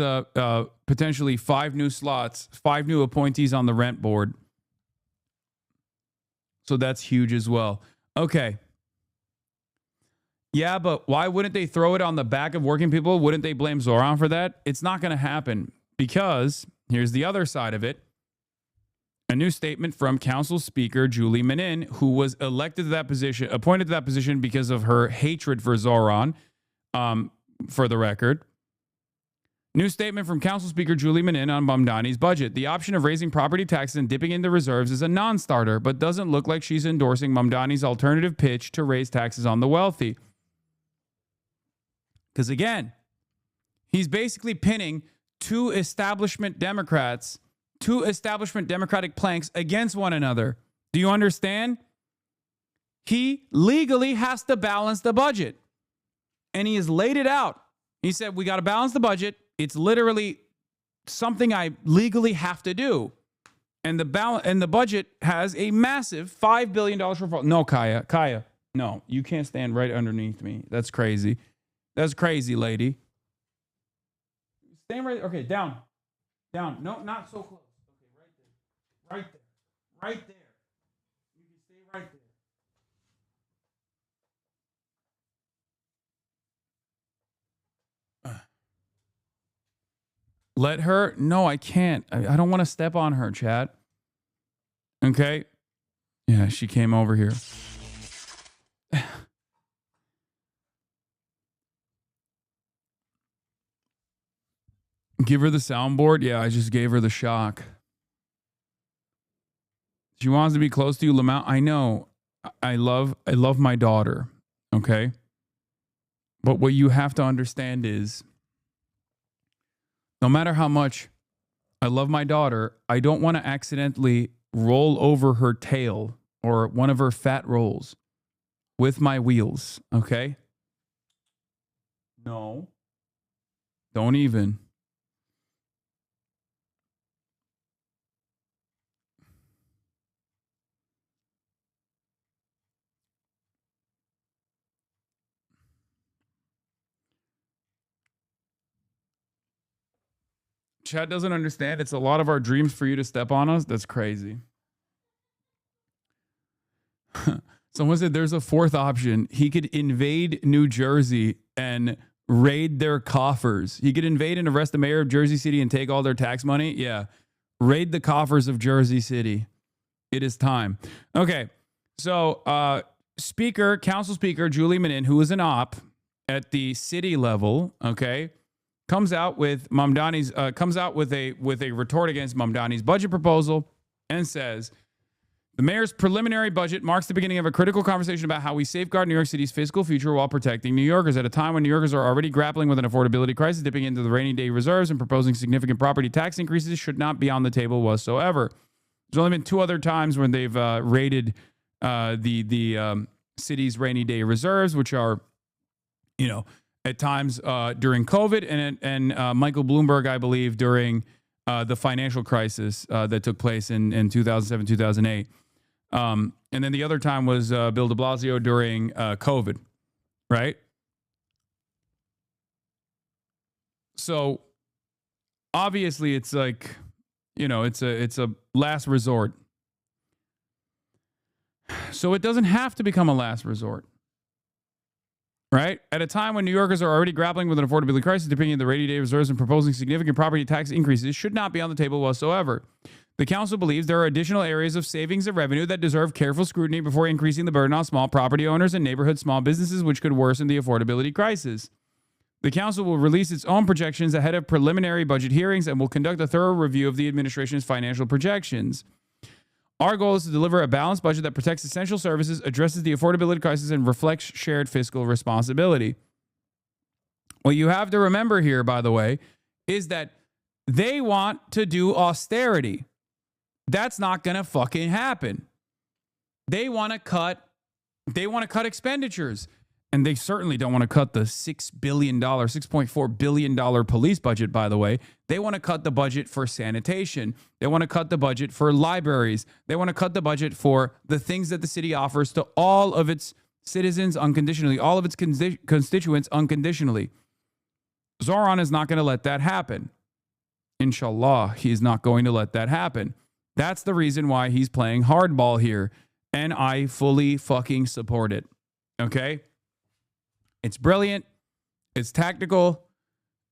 potentially 5 new slots, 5 new appointees on the rent board. So that's huge as well. Okay. Yeah, but why wouldn't they throw it on the back of working people? Wouldn't they blame Zoran for that? It's not going to happen because here's the other side of it. A new statement from Council Speaker Julie Menin, who was appointed to that position because of her hatred for Zoran, for the record. New statement from Council Speaker Julie Menin on Mamdani's budget. The option of raising property taxes and dipping into reserves is a non-starter, but doesn't look like she's endorsing Mamdani's alternative pitch to raise taxes on the wealthy. Because again, he's basically pinning 2 establishment Democrats two establishment Democratic planks against one another. Do you understand? He legally has to balance the budget. And he has laid it out. He said, we got to balance the budget. It's literally something I legally have to do. And the budget has a massive $5 billion shortfall. No, Kaya, no, you can't stand right underneath me. That's crazy. That's crazy, lady. Stand right. Okay, down. Down. No, not so close. Okay, right there. Right there. Right there. You can stay right there. Let her. No, I can't. I don't want to step on her, Chad. Okay. Yeah, she came over here. Give her the soundboard. Yeah, I just gave her the shock. She wants to be close to you, Lamont. I know. I love my daughter. Okay. But what you have to understand is, no matter how much I love my daughter, I don't want to accidentally roll over her tail or one of her fat rolls with my wheels. Okay. No. Don't even. Chad doesn't understand. It's a lot of our dreams for you to step on us. That's crazy. Someone said there's a fourth option. He could invade New Jersey and raid their coffers. He could invade and arrest the mayor of Jersey City and take all their tax money. Yeah. Raid the coffers of Jersey City. It is time. Okay. So, Council Speaker Julie Menin, who is an op at the city level, okay, comes out with Mamdani's with a retort against Mamdani's budget proposal and says the mayor's preliminary budget marks the beginning of a critical conversation about how we safeguard New York City's fiscal future while protecting New Yorkers at a time when New Yorkers are already grappling with an affordability crisis. Dipping into the rainy day reserves and proposing significant property tax increases should not be on the table whatsoever. There's only been two other times when they've raided the city's rainy day reserves, which are, at times during COVID and Michael Bloomberg, I believe, during the financial crisis that took place in 2007, 2008. And then the other time was Bill de Blasio during COVID, right? So obviously it's like, it's a last resort. So it doesn't have to become a last resort. Right? At a time when New Yorkers are already grappling with an affordability crisis, depending on the rainy day reserves and proposing significant property tax increases should not be on the table whatsoever. The council believes there are additional areas of savings and revenue that deserve careful scrutiny before increasing the burden on small property owners and neighborhood small businesses, which could worsen the affordability crisis. The council will release its own projections ahead of preliminary budget hearings and will conduct a thorough review of the administration's financial projections. Our goal is to deliver a balanced budget that protects essential services, addresses the affordability crisis, and reflects shared fiscal responsibility. What you have to remember here, by the way, is that they want to do austerity. That's not going to fucking happen. They want to cut expenditures. And they certainly don't want to cut the $6.4 billion police budget, by the way. They want to cut the budget for sanitation. They want to cut the budget for libraries. They want to cut the budget for the things that the city offers to all of its citizens unconditionally, all of its constituents unconditionally. Zoran is not going to let that happen. Inshallah, he's not going to let that happen. That's the reason why he's playing hardball here. And I fully fucking support it. Okay? It's brilliant. It's tactical.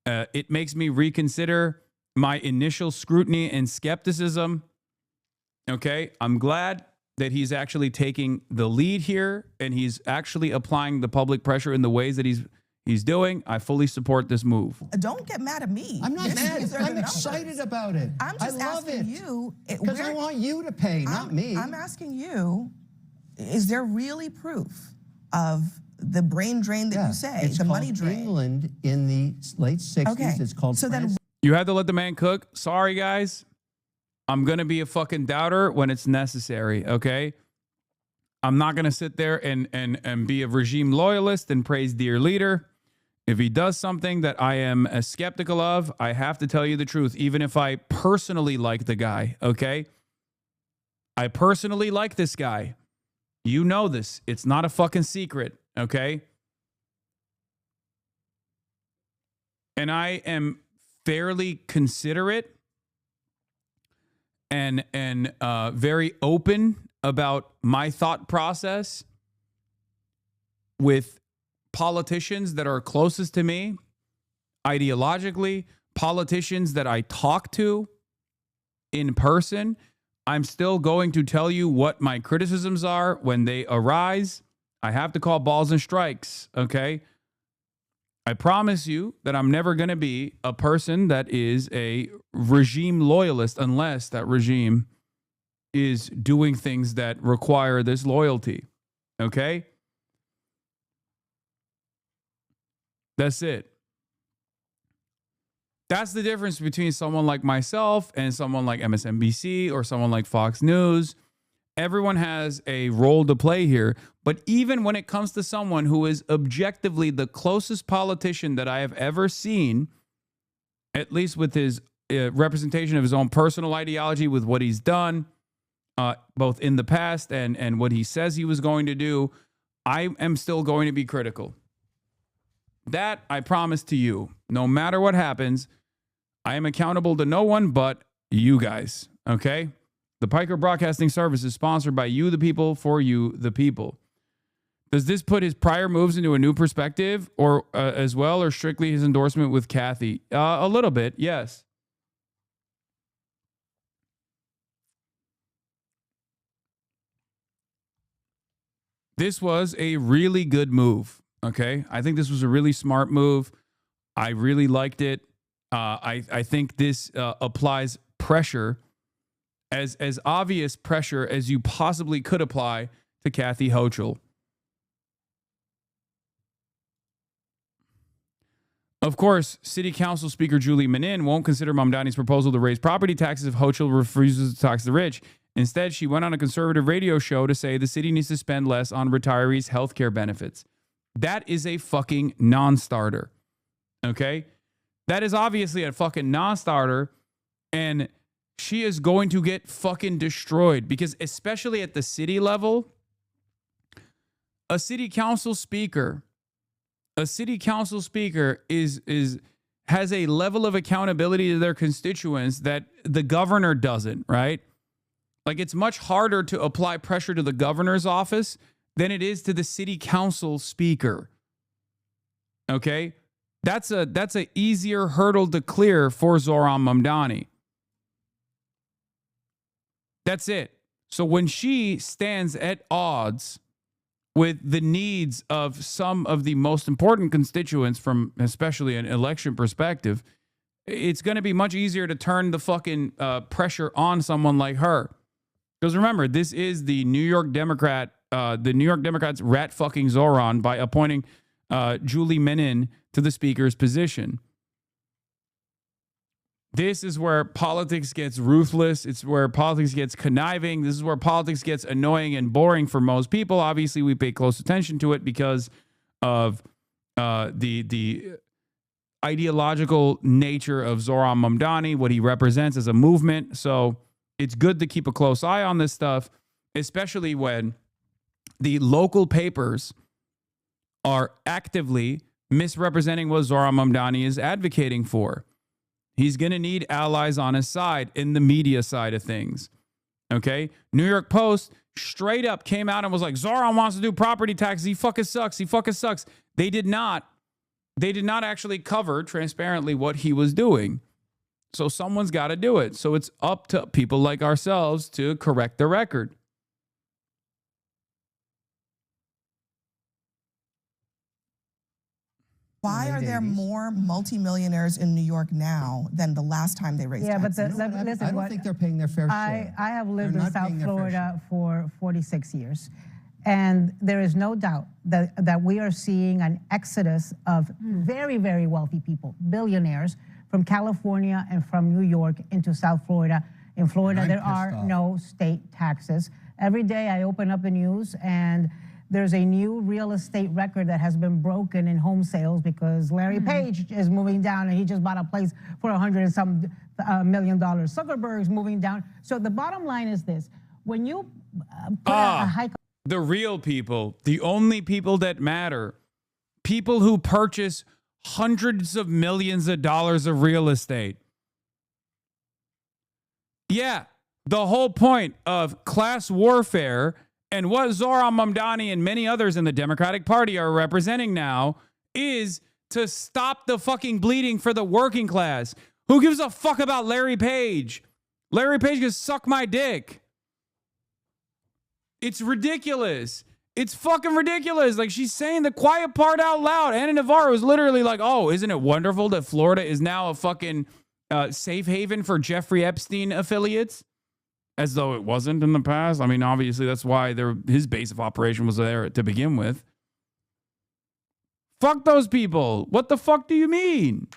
It makes me reconsider my initial scrutiny and skepticism. Okay, I'm glad that he's actually taking the lead here and he's actually applying the public pressure in the ways that he's doing. I fully support this move. Don't get mad at me. I'm not mad. I'm excited about it. I'm just asking you. Because I want you to pay, not me. I'm asking you, is there really proof of the brain drain that you say, the money drain? England in the late 60s. Okay. It's called. So then you had to let the man cook. Sorry, guys. I'm going to be a fucking doubter when it's necessary, okay? I'm not going to sit there and be a regime loyalist and praise dear leader. If he does something that I am skeptical of, I have to tell you the truth, even if I personally like the guy, okay? I personally like this guy. You know this. It's not a fucking secret, okay? And I am fairly considerate and very open about my thought process with politicians that are closest to me, ideologically, politicians that I talk to in person. I'm still going to tell you what my criticisms are when they arise. I have to call balls and strikes, okay? I promise you that I'm never going to be a person that is a regime loyalist unless that regime is doing things that require this loyalty, okay? That's it. That's the difference between someone like myself and someone like MSNBC or someone like Fox News. Everyone has a role to play here. But even when it comes to someone who is objectively the closest politician that I have ever seen, at least with his representation of his own personal ideology, with what he's done, both in the past and what he says he was going to do, I am still going to be critical. That I promise to you. No matter what happens, I am accountable to no one but you guys, okay? The Piker Broadcasting Service is sponsored by you, the people, for you, the people. Does this put his prior moves into a new perspective or as well, or strictly his endorsement with Kathy? A little bit, yes. This was a really good move, okay? I think this was a really smart move. I really liked it. I think this applies pressure, as obvious pressure as you possibly could apply to Kathy Hochul. Of course, City Council Speaker Julie Menin won't consider Mamdani's proposal to raise property taxes if Hochul refuses to tax the rich. Instead, she went on a conservative radio show to say the city needs to spend less on retirees' health care benefits. That is a fucking non-starter, okay? That is obviously a fucking non-starter, and she is going to get fucking destroyed because especially at the city level, a city council speaker has a level of accountability to their constituents that the governor doesn't, right? Like, it's much harder to apply pressure to the governor's office than it is to the city council speaker. Okay? That's a easier hurdle to clear for Zohran Mamdani. That's it. So when she stands at odds with the needs of some of the most important constituents from especially an election perspective, it's going to be much easier to turn the fucking pressure on someone like her. Because remember, this is the New York Democrats rat fucking Zohran by appointing Julie Menin to the speaker's position. This is where politics gets ruthless. It's where politics gets conniving. This is where politics gets annoying and boring for most people. Obviously, we pay close attention to it because of the ideological nature of Zohran Mamdani, what he represents as a movement. So it's good to keep a close eye on this stuff, especially when the local papers are actively misrepresenting what Zohran Mamdani is advocating for. He's going to need allies on his side in the media side of things. Okay? New York Post straight up came out and was like, Zohran wants to do property taxes. He fucking sucks. He fucking sucks. They did not actually cover transparently what he was doing. So someone's got to do it. So it's up to people like ourselves to correct the record. Why are there more multimillionaires in New York now than the last time they raised taxes? But listen, I don't think they're paying their fair share. I have lived They're in not South paying their fair Florida for 46 years. And there is no doubt that we are seeing an exodus of very, very wealthy people, billionaires, from California and from New York into South Florida In Florida, I'm there pissed are off. no state taxes. Every day I open up the news and there's a new real estate record that has been broken in home sales because Larry Page is moving down and he just bought a place for $100 and some million. Zuckerberg's moving down. So the bottom line is this. When you put a hike... The real people, the only people that matter, people who purchase hundreds of millions of dollars of real estate. Yeah, the whole point of class warfare and what Zohran Mamdani and many others in the Democratic Party are representing now is to stop the fucking bleeding for the working class. Who gives a fuck about Larry Page? Larry Page can suck my dick. It's ridiculous. It's fucking ridiculous. Like, she's saying the quiet part out loud. Anna Navarro is literally like, oh, isn't it wonderful that Florida is now a fucking safe haven for Jeffrey Epstein affiliates? As though it wasn't in the past. I mean, obviously, that's why his base of operation was there to begin with. Fuck those people. What the fuck do you mean?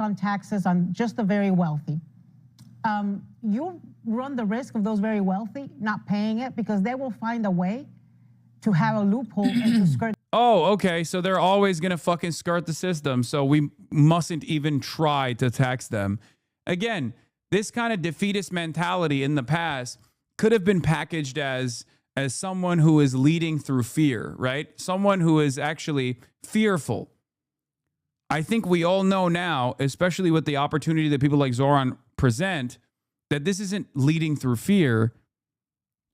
On taxes on just the very wealthy. You run the risk of those very wealthy not paying it because they will find a way to have a loophole and to skirt. Oh, okay. So they're always going to fucking skirt the system. So we mustn't even try to tax them. Again, this kind of defeatist mentality in the past could have been packaged as someone who is leading through fear, right? Someone who is actually fearful. I think we all know now, especially with the opportunity that people like Zohran present, that this isn't leading through fear.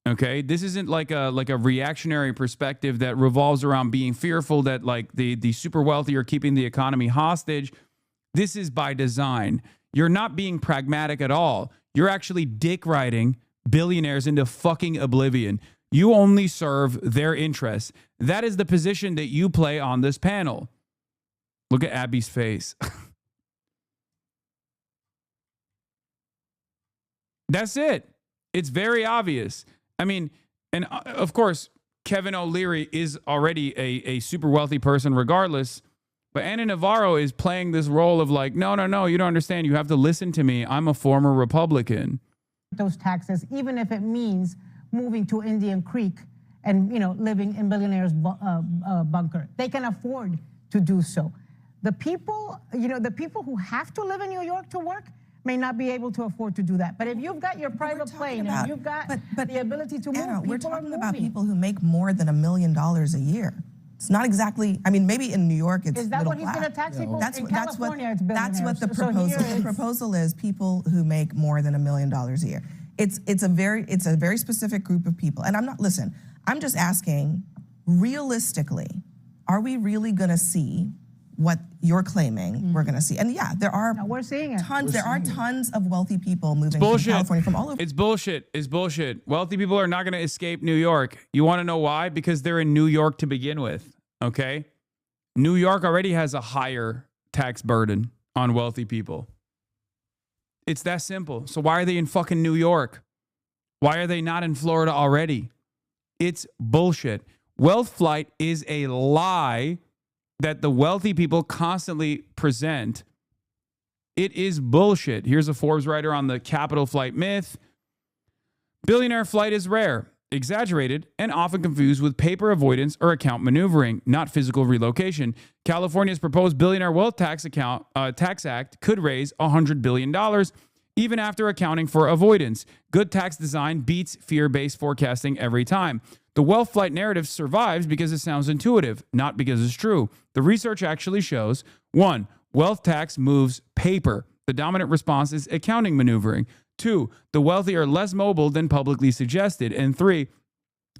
Okay, this isn't like a reactionary perspective that revolves around being fearful that like the super wealthy are keeping the economy hostage. This is by design. You're not being pragmatic at all. You're actually dick riding billionaires into fucking oblivion. You only serve their interests. That is the position that you play on this panel. Look at Abby's face. That's it. It's very obvious. I mean, and of course, Kevin O'Leary is already a super wealthy person regardless. But Anna Navarro is playing this role of like, no, you don't understand. You have to listen to me. I'm a former Republican. Those taxes, even if it means moving to Indian Creek and, living in billionaires' bunker. They can afford to do so. The people, the people who have to live in New York to work may not be able to afford to do that. But if you've got your private plane and you've got the ability to move, Anna, we're talking about people who make more than $1 million a year. It's not exactly, I mean, maybe in New York it's Is that middle what he's class. going to tax people? In That's California, it's billionaires. what the So proposal. here The it's- proposal is people who make more than $1 million a year. It's a very specific group of people. And I'm just asking, realistically, are we really going to see what you're claiming we're going to see? And yeah, there are we're seeing it. tons of wealthy people moving from California from all over. It's bullshit. It's bullshit. Wealthy people are not going to escape New York. You want to know why? Because they're in New York to begin with. Okay? New York already has a higher tax burden on wealthy people. It's that simple. So why are they in fucking New York? Why are they not in Florida already? It's bullshit. Wealth flight is a lie that the wealthy people constantly present. It is bullshit. Here's a Forbes writer on the capital flight myth. Billionaire flight is rare, exaggerated, and often confused with paper avoidance or account maneuvering, not physical relocation. California's proposed billionaire wealth tax act could raise $100 billion, even after accounting for avoidance. Good tax design beats fear-based forecasting every time. The wealth flight narrative survives because it sounds intuitive, not because it's true. The research actually shows, 1, wealth tax moves paper. The dominant response is accounting maneuvering. 2, the wealthy are less mobile than publicly suggested. And 3,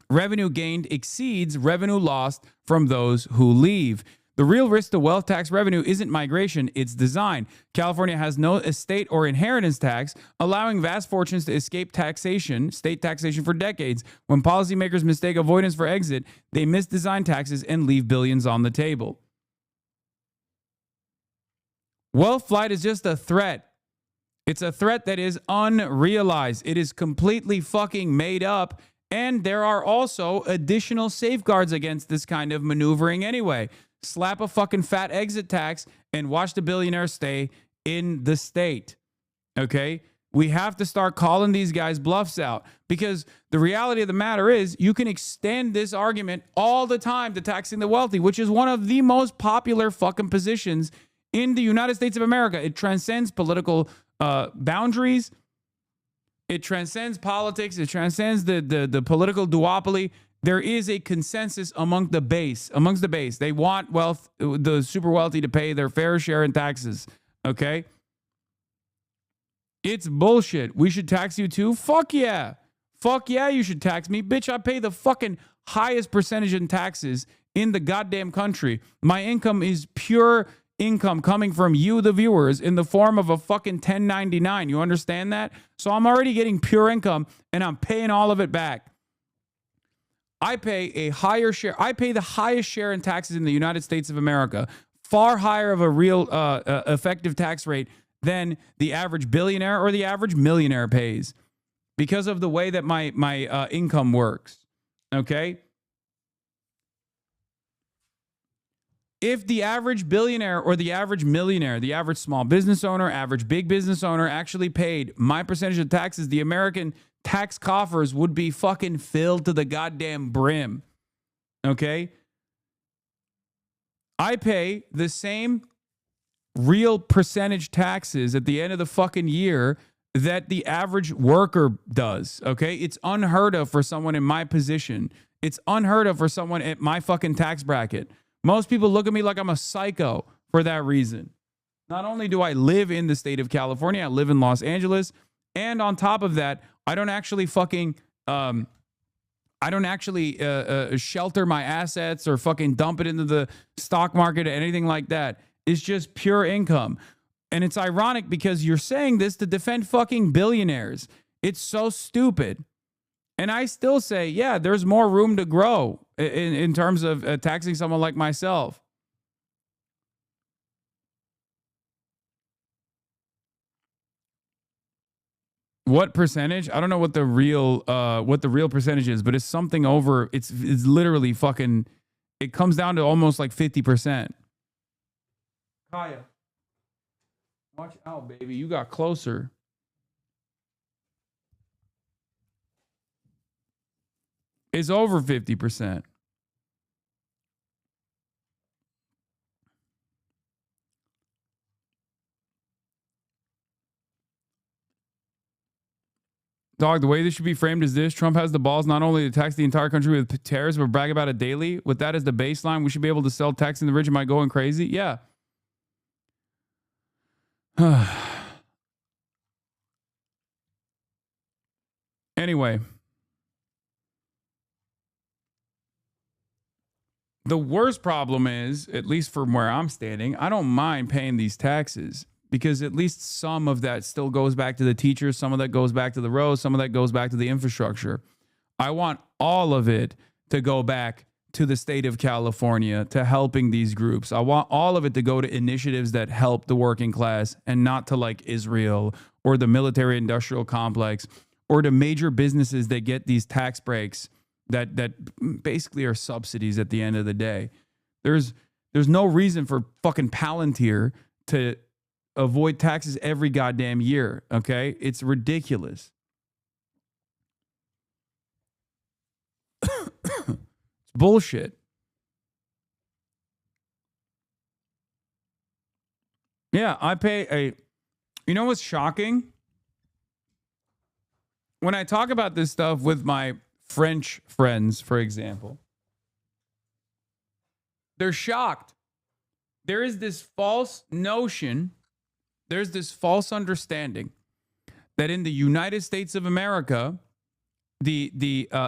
revenue gained exceeds revenue lost from those who leave. The real risk to wealth tax revenue isn't migration, it's design. California has no estate or inheritance tax, allowing vast fortunes to escape taxation, state taxation for decades. When policymakers mistake avoidance for exit, they misdesign taxes and leave billions on the table. Wealth flight is just a threat. It's a threat that is unrealized. It is completely fucking made up. And there are also additional safeguards against this kind of maneuvering anyway. Slap a fucking fat exit tax and watch the billionaires stay in the state. Okay? We have to start calling these guys bluffs out, because the reality of the matter is you can extend this argument all the time to taxing the wealthy, which is one of the most popular fucking positions in the United States of America. It transcends political boundaries. It transcends politics. It transcends the political duopoly. There is a consensus amongst the base. They want the super wealthy to pay their fair share in taxes. Okay? It's bullshit. We should tax you too? Fuck yeah. Fuck yeah, you should tax me. Bitch, I pay the fucking highest percentage in taxes in the goddamn country. My income is pure income coming from you, the viewers, in the form of a fucking 1099. You understand that? So I'm already getting pure income and I'm paying all of it back. I pay a higher share. I pay the highest share in taxes in the United States of America. Far higher of a real effective tax rate than the average billionaire or the average millionaire pays, because of the way that my income works. Okay? If the average billionaire or the average millionaire, the average small business owner, average big business owner actually paid my percentage of taxes, the American tax coffers would be fucking filled to the goddamn brim. Okay? I pay the same real percentage taxes at the end of the fucking year that the average worker does. Okay? It's unheard of for someone in my position. It's unheard of for someone at my fucking tax bracket. Most people look at me like I'm a psycho for that reason. Not only do I live in the state of California, I live in Los Angeles, and on top of that, I don't actually fucking shelter my assets or fucking dump it into the stock market or anything like that. It's just pure income. And it's ironic because you're saying this to defend fucking billionaires. It's so stupid. And I still say, yeah, there's more room to grow in terms of taxing someone like myself. What percentage? I don't know what the real percentage is, but it's something over. It's literally fucking. It comes down to almost like 50%. Kaya, watch out, baby. You got closer. It's over 50%. Dog, the way this should be framed is this. Trump has the balls not only to tax the entire country with tariffs, but brag about it daily. With that as the baseline, we should be able to sell taxing the rich. Am I going crazy? Yeah. Anyway. The worst problem is, at least from where I'm standing, I don't mind paying these taxes because at least some of that still goes back to the teachers, some of that goes back to the roads, some of that goes back to the infrastructure. I want all of it to go back to the state of California, to helping these groups. I want all of it to go to initiatives that help the working class and not to like Israel or the military industrial complex or to major businesses that get these tax breaks that basically are subsidies at the end of the day. There's no reason for fucking Palantir to avoid taxes every goddamn year, okay? It's ridiculous. It's bullshit. Yeah, I pay you know what's shocking? When I talk about this stuff with my French friends, for example, they're shocked. There is this false notion, there's this false understanding that in the United States of America, the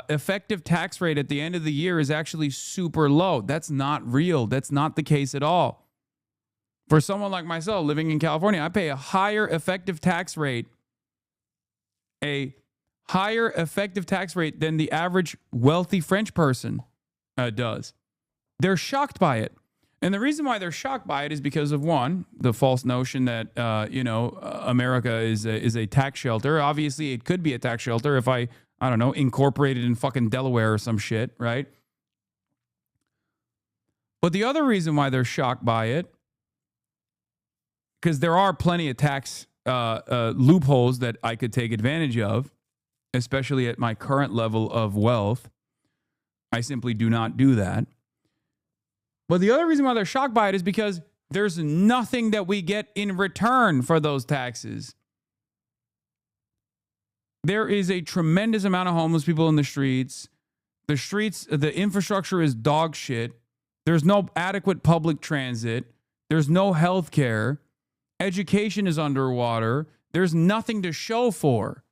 effective tax rate at the end of the year is actually super low. That's not real. That's not the case at all. For someone like myself living in California, I pay a higher effective tax rate, than the average wealthy French person does. They're shocked by it. And the reason why they're shocked by it is because of, one, the false notion that, America is a tax shelter. Obviously, it could be a tax shelter if I don't know, incorporated in fucking Delaware or some shit, right? But the other reason why they're shocked by it, because there are plenty of tax loopholes that I could take advantage of, especially at my current level of wealth. I simply do not do that. But the other reason why they're shocked by it is because there's nothing that we get in return for those taxes. There is a tremendous amount of homeless people in the streets. The infrastructure is dog shit. There's no adequate public transit. There's no health care. Education is underwater. There's nothing to show for.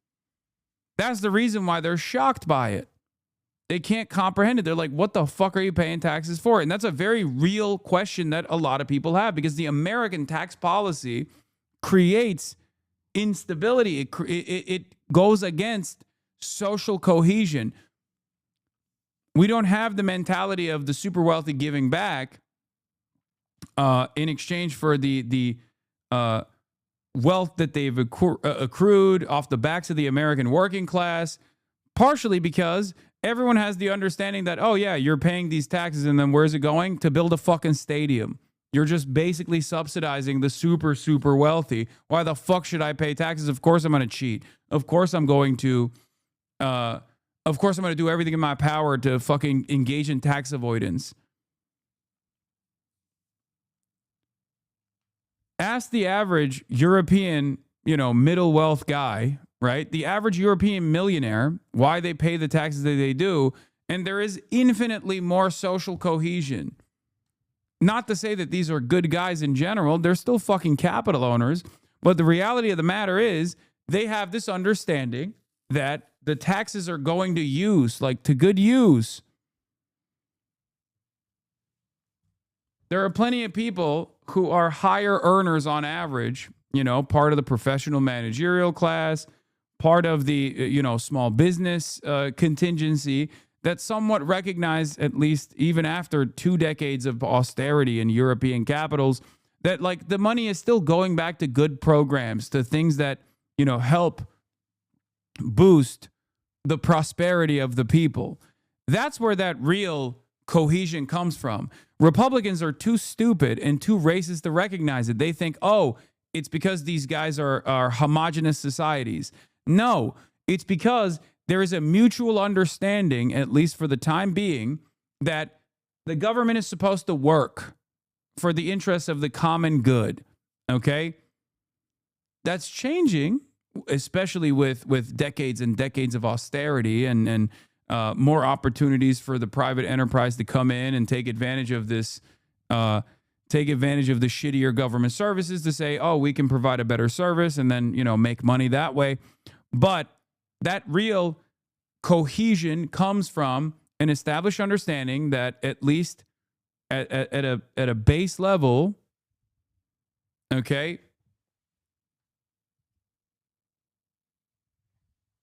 That's the reason why they're shocked by it. They can't comprehend it. They're like, what the fuck are you paying taxes for? And that's a very real question that a lot of people have, because the American tax policy creates instability. It goes against social cohesion. We don't have the mentality of the super wealthy giving back in exchange for the wealth that they've accrued off the backs of the American working class, partially because everyone has the understanding that, oh yeah, you're paying these taxes and then where's it going? To build a fucking stadium. You're just basically subsidizing the super, super wealthy. Why the fuck should I pay taxes? Of course I'm going to cheat. Of course I'm going to do everything in my power to fucking engage in tax avoidance. Ask the average European, middle wealth guy, right? The average European millionaire, why they pay the taxes that they do, and there is infinitely more social cohesion. Not to say that these are good guys in general, they're still fucking capital owners, but the reality of the matter is they have this understanding that the taxes are going to use, to good use. There are plenty of people who are higher earners on average, part of the professional managerial class, part of the, small business contingency that somewhat recognize, at least even after 2 decades of austerity in European capitals, that the money is still going back to good programs, to things that, help boost the prosperity of the people. That's where that real cohesion comes from. Republicans are too stupid and too racist to recognize it. They think, oh, it's because these guys are homogenous societies. No, it's because there is a mutual understanding, at least for the time being, that the government is supposed to work for the interests of the common good. Okay? That's changing, especially with decades and decades of austerity and more opportunities for the private enterprise to come in and take advantage of this, take advantage of the shittier government services to say, oh, we can provide a better service and then, make money that way. But that real cohesion comes from an established understanding that at least at a base level, okay,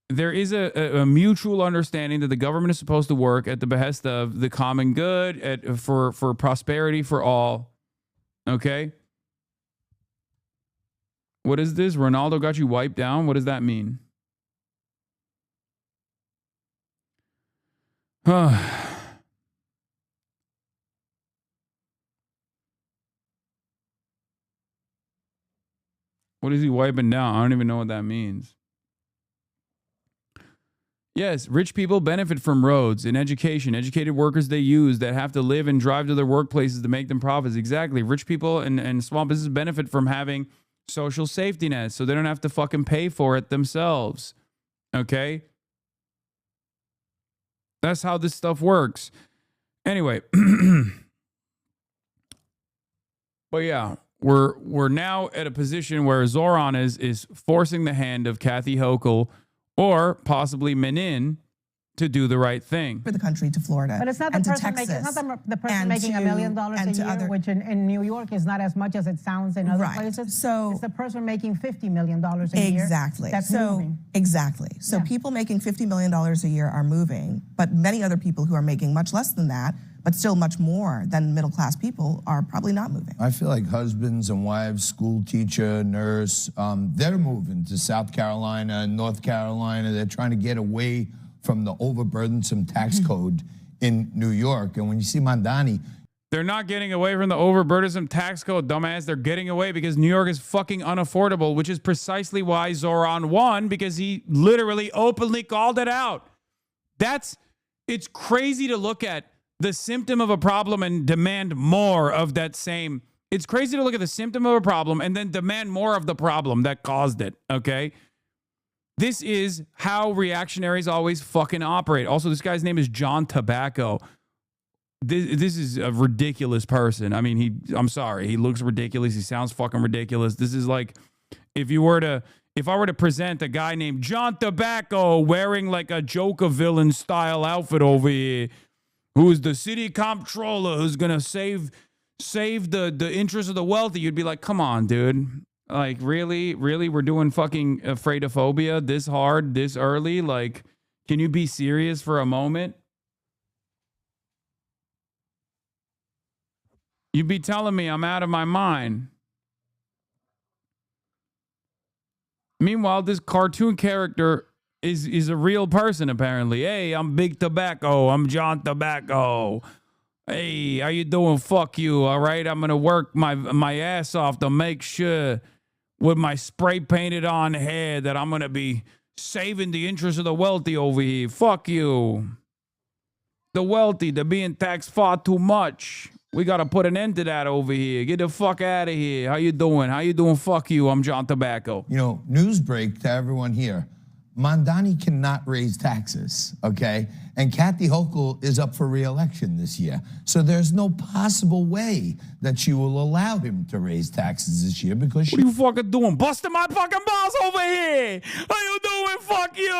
there is a mutual understanding that the government is supposed to work at the behest of the common good, for prosperity for all. Okay? What is this? Ronaldo got you wiped down? What does that mean? What is he wiping down? I don't even know what that means. Yes, rich people benefit from roads and education. Educated workers they use that have to live and drive to their workplaces to make them profits. Exactly. Rich people and small businesses benefit from having social safety nets so they don't have to fucking pay for it themselves. Okay? That's how this stuff works. Anyway. But yeah, we're now at a position where Zoran is forcing the hand of Kathy Hochul or possibly Menin to do the right thing. For the country to Florida. But it's not the person making, it's not the person making $1 million a year, which in New York is not as much as it sounds in other places. So it's the person making $50 million a year. Exactly. That's moving. Exactly. So people making $50 million a year are moving, but many other people who are making much less than that, but still much more than middle class people, are probably not moving. I feel like husbands and wives, school teacher, nurse, they're moving to South Carolina, North Carolina. They're trying to get away from the overburdensome tax code in New York. And when you see Mamdani, They're not getting away from the overburdensome tax code, dumbass. They're getting away because New York is fucking unaffordable, which is precisely why Zoran won, because he literally openly called it out. It's crazy to look at the symptom of a problem and demand more of that same. It's crazy to look at the symptom of a problem and then demand more of the problem that caused it, okay? This is how reactionaries always fucking operate. Also, this guy's name is John Tobacco. This is a ridiculous person. I mean, I'm sorry. He looks ridiculous. He sounds fucking ridiculous. This is like if I were to present a guy named John Tobacco wearing like a Joker villain style outfit over here, who is the city comptroller who's going to save the interests of the wealthy, you'd be like, come on, dude. Like, really? We're doing fucking afraidophobia this hard, this early? Like, can you be serious for a moment? You'd be telling me I'm out of my mind. Meanwhile, this cartoon character is a real person, apparently. Hey, I'm Big Tobacco. I'm John Tobacco. Hey, how you doing? Fuck you, all right? I'm going to work my ass off to make sure with my spray painted on head that I'm going to be saving the interests of the wealthy over here. Fuck you. The wealthy, they're being taxed far too much. We got to put an end to that over here. Get the fuck out of here. How you doing? Fuck you. I'm John Tobacco. You know, news break to everyone here. Mamdani cannot raise taxes, okay? And Kathy Hochul is up for re-election this year. So there's no possible way that she will allow him to raise taxes this year because What are you fucking doing? Busting my fucking balls over here. How you doing? Fuck you.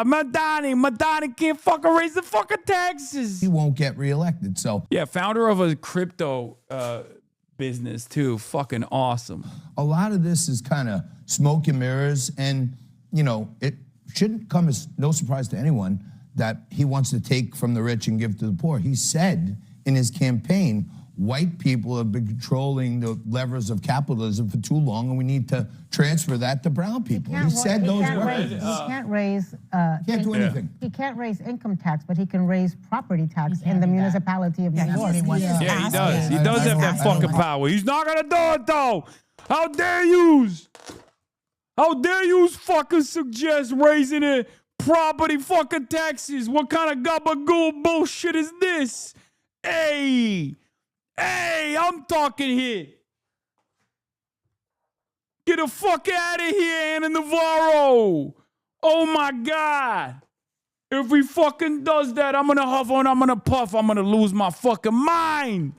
Mamdani can't fucking raise the fucking taxes. He won't get re-elected, so. Yeah, founder of a crypto business too. Fucking awesome. A lot of this is kind of smoke and mirrors, and you know, it shouldn't come as no surprise to anyone that he wants to take from the rich and give to the poor. He said in his campaign, white people have been controlling the levers of capitalism for too long, and we need to transfer that to brown people. He said those words. He can't raise. Can't do anything. He can't raise income tax, but he can raise property tax in the municipality of New York. Yeah, he does. He does have that fucking power. He's not gonna do it though. How dare you? How dare you fucking suggest raising it property fucking taxes? What kind of gabagool bullshit is this? Hey, I'm talking here. Get the fuck out of here, Anna Navarro. Oh my God. If he fucking does that, I'm gonna huff and I'm gonna puff. I'm gonna lose my fucking mind.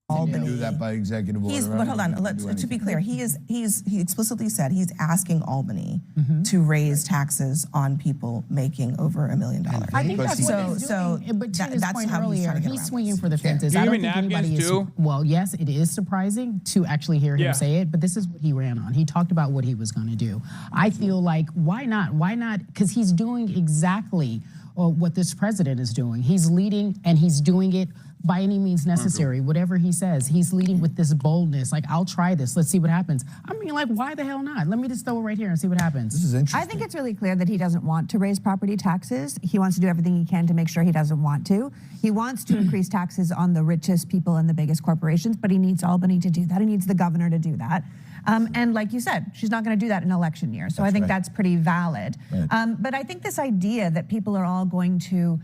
Albany. Do that by executive order. But hold on, to be clear, he explicitly said he's asking Albany to raise taxes on people making over $1 million. I think that's what he's doing. But to his point earlier, he's swinging for the fences. I don't think anybody is. Well, yes, it is surprising to actually hear him say it, but this is what he ran on. He talked about what he was going to do. I feel like, why not? Why not? Because he's doing exactly what this president is doing. He's leading and he's doing it by any means necessary, whatever he says. He's leading with this boldness, like, I'll try this, let's see what happens. I mean, like, why the hell not? Let me just throw it right here and see what happens. This is interesting. I think it's really clear that he doesn't want to raise property taxes. He wants to do everything he can to make sure he doesn't want to. He wants to increase taxes on the richest people and the biggest corporations, but he needs Albany to do that. He needs the governor to do that. And like you said, she's not going to do that in election year. So I think that's pretty valid. Right. But I think this idea that people are all going to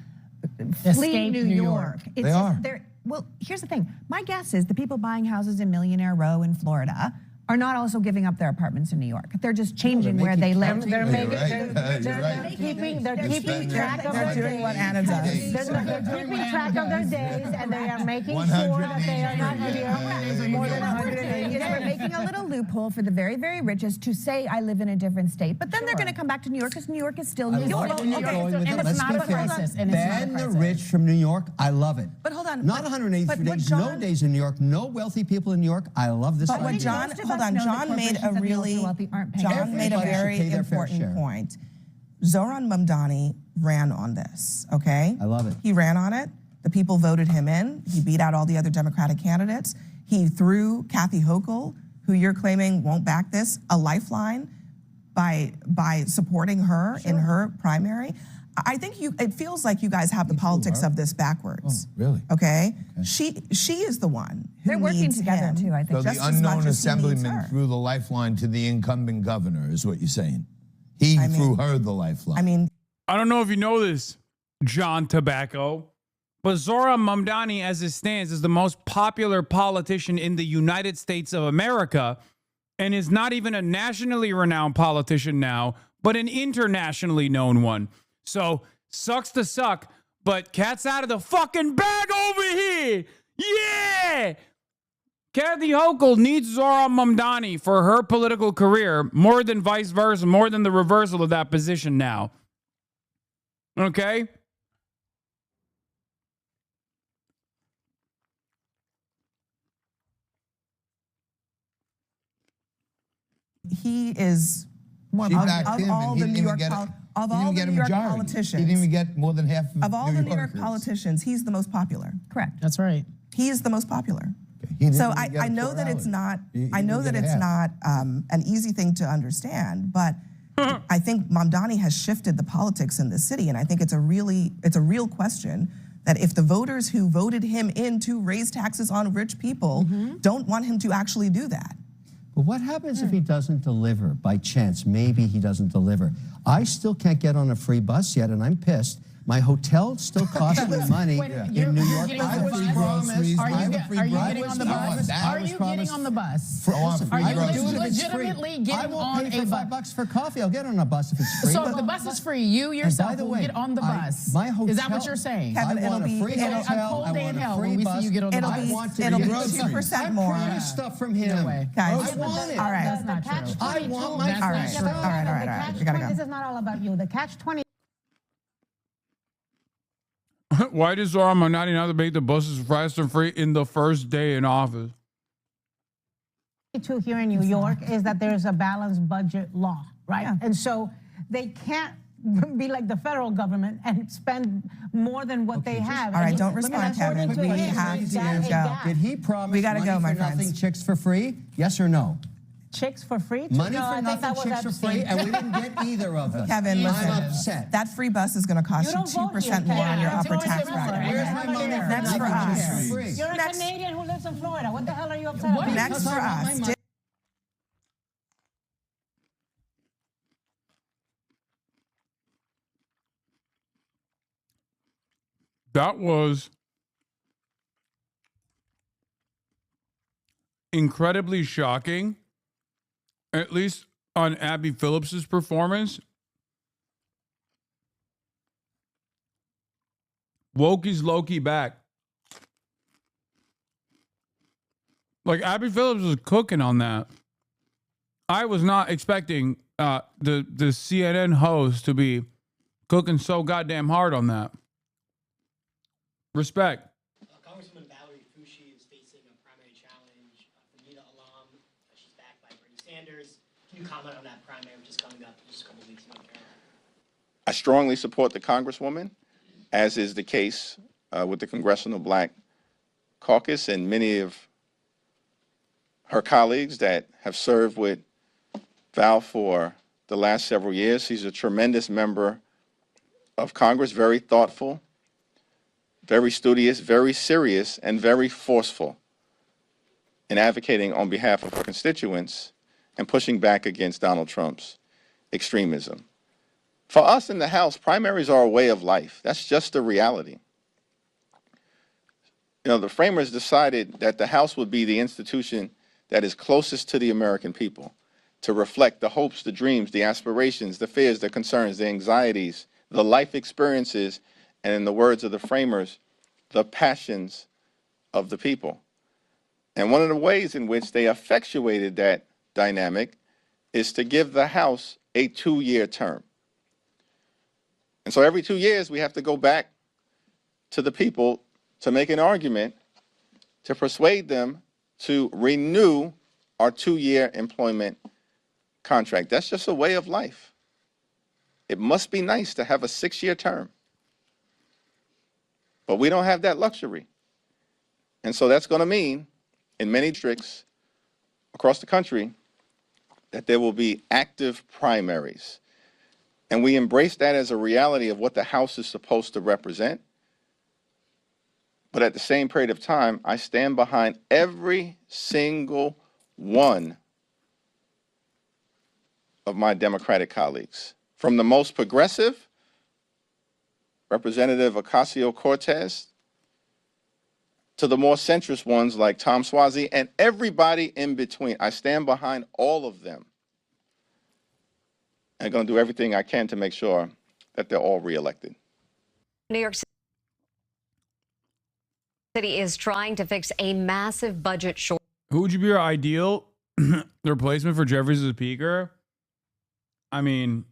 flee New York. They are. Well, here's the thing. My guess is the people buying houses in Millionaire Row in Florida are not also giving up their apartments in New York. They're just changing where they live. They're keeping track of their days. What Anna does. They're keeping track of their days, and they are making sure that they are not here more than 180 days. We're making a little loophole for the very, very richest to say, I live in a different state, but then they're going to come back to New York because New York is still New York. And it's not a crisis. Ban the rich from New York. I love it. But hold on. Not 183 days, no days in New York, no wealthy people in New York. I love this. But what John made a very important point. Zoran Mamdani ran on this, okay? I love it. He ran on it. The people voted him in. He beat out all the other Democratic candidates. He threw Kathy Hochul, who you're claiming won't back this, a lifeline by supporting her in her primary. I think it feels like you guys have the politics of this backwards. Oh, really? Okay? She is the one who They're working needs together him too, I think. So just the as much unknown as he needs assemblyman her. threw the lifeline to the incumbent governor, is what you're saying. He threw her the lifeline. I mean, I don't know if you know this, John Tobacco, but Zohran Mamdani, as it stands, is the most popular politician in the United States of America and is not even a nationally renowned politician now, but an internationally known one. So, sucks to suck, but cat's out of the fucking bag over here. Yeah! Kathy Hochul needs Zohran Mamdani for her political career more than vice versa, more than the reversal of that position now. Okay? He is more She of backed him, all and the he New didn't York even get of he all didn't the get a New York majority. politicians. He didn't even get more than half Of all the New York Yorkers. politicians, he's the most popular. Correct. That's right. He is the most popular. He didn't So even get I a know that it's not. He I know didn't that get a it's half. not an easy thing to understand, but I think Mamdani has shifted the politics in the city, and I think it's a real question that if the voters who voted him in to raise taxes on rich people don't want him to actually do that. But what happens if he doesn't deliver by chance? Maybe he doesn't deliver. I still can't get on a free bus yet, and I'm pissed. My hotel still costs me money in New York. Are you getting on the bus? Are you getting on the bus? Are you legitimately getting on a bus? $5 for coffee. I'll get on a bus if it's free. So if the bus is free, you yourself will get on the bus. My hotel, is that what you're saying? Kevin, I want a free hotel. A cold I day want in hell a free when we bus. see you get on the bus. It'll be groceries. 2% more. I promised stuff from him. No way. Guys, I want it. all right. That's not true. I want my All right. We gotta go. This is not all about you. The catch-20. Why does Zohran Mamdani not make the buses fast and free in the first day in office? Here in New York is that there's a balanced budget law, right? Yeah. And so they can't be like the federal government and spend more than what they have. All right, And don't let me respond, Kevin. according to We him, have he's to got a go. gap. Did he promise We gotta money go, my for nothing, friends. chicks for free? Yes or no? Chicks for free? Money No, for I think nothing, that was chicks for free, Epstein. and we didn't get either of them. Kevin, listen. I'm upset. That free bus is going to cost You you don't vote 2% here, more on your Kevin. upper tax bracket. Where's my money for Next for nothing, chicks us. for free? You're a Next. Canadian who lives in Florida. What the hell are you upset about? Next Because for I want my us. money. That was incredibly shocking, at least on Abby Phillips's performance. Wokey's low-key back. Like, Abby Phillips was cooking on that. I was not expecting the CNN host to be cooking so goddamn hard on that. Respect. Congresswoman Valerie Foushee is facing a primary challenge from Nita Alam. She's backed by Bernie Sanders. Can you comment on that primary, which is coming up in just a couple weeks in North Carolina? I strongly support the Congresswoman, as is the case with the Congressional Black Caucus and many of her colleagues that have served with Val for the last several years. She's a tremendous member of Congress, very thoughtful, very studious, very serious, and very forceful in advocating on behalf of her constituents and pushing back against Donald Trump's extremism. For us in the House, primaries are a way of life. That's just the reality. You know, the framers decided that the House would be the institution that is closest to the American people, to reflect the hopes, the dreams, the aspirations, the fears, the concerns, the anxieties, the life experiences, and in the words of the framers, the passions of the people. And one of the ways in which they effectuated that dynamic is to give the House a 2-year term. And so every 2 years, we have to go back to the people to make an argument to persuade them to renew our 2-year employment contract. That's just a way of life. It must be nice to have a 6-year term. But we don't have that luxury. And so that's going to mean, in many districts across the country, that there will be active primaries. and we embrace that as a reality of what the House is supposed to represent. But at the same period of time, I stand behind every single one of my Democratic colleagues, from the most progressive, Representative Ocasio-Cortez, to the more centrist ones like Tom Suozzi, and everybody in between. I stand behind all of them. I'm going to do everything I can to make sure that they're all reelected. New York City is trying to fix a massive budget shortage. Who would you be your ideal replacement for Jeffries as Piker? I mean,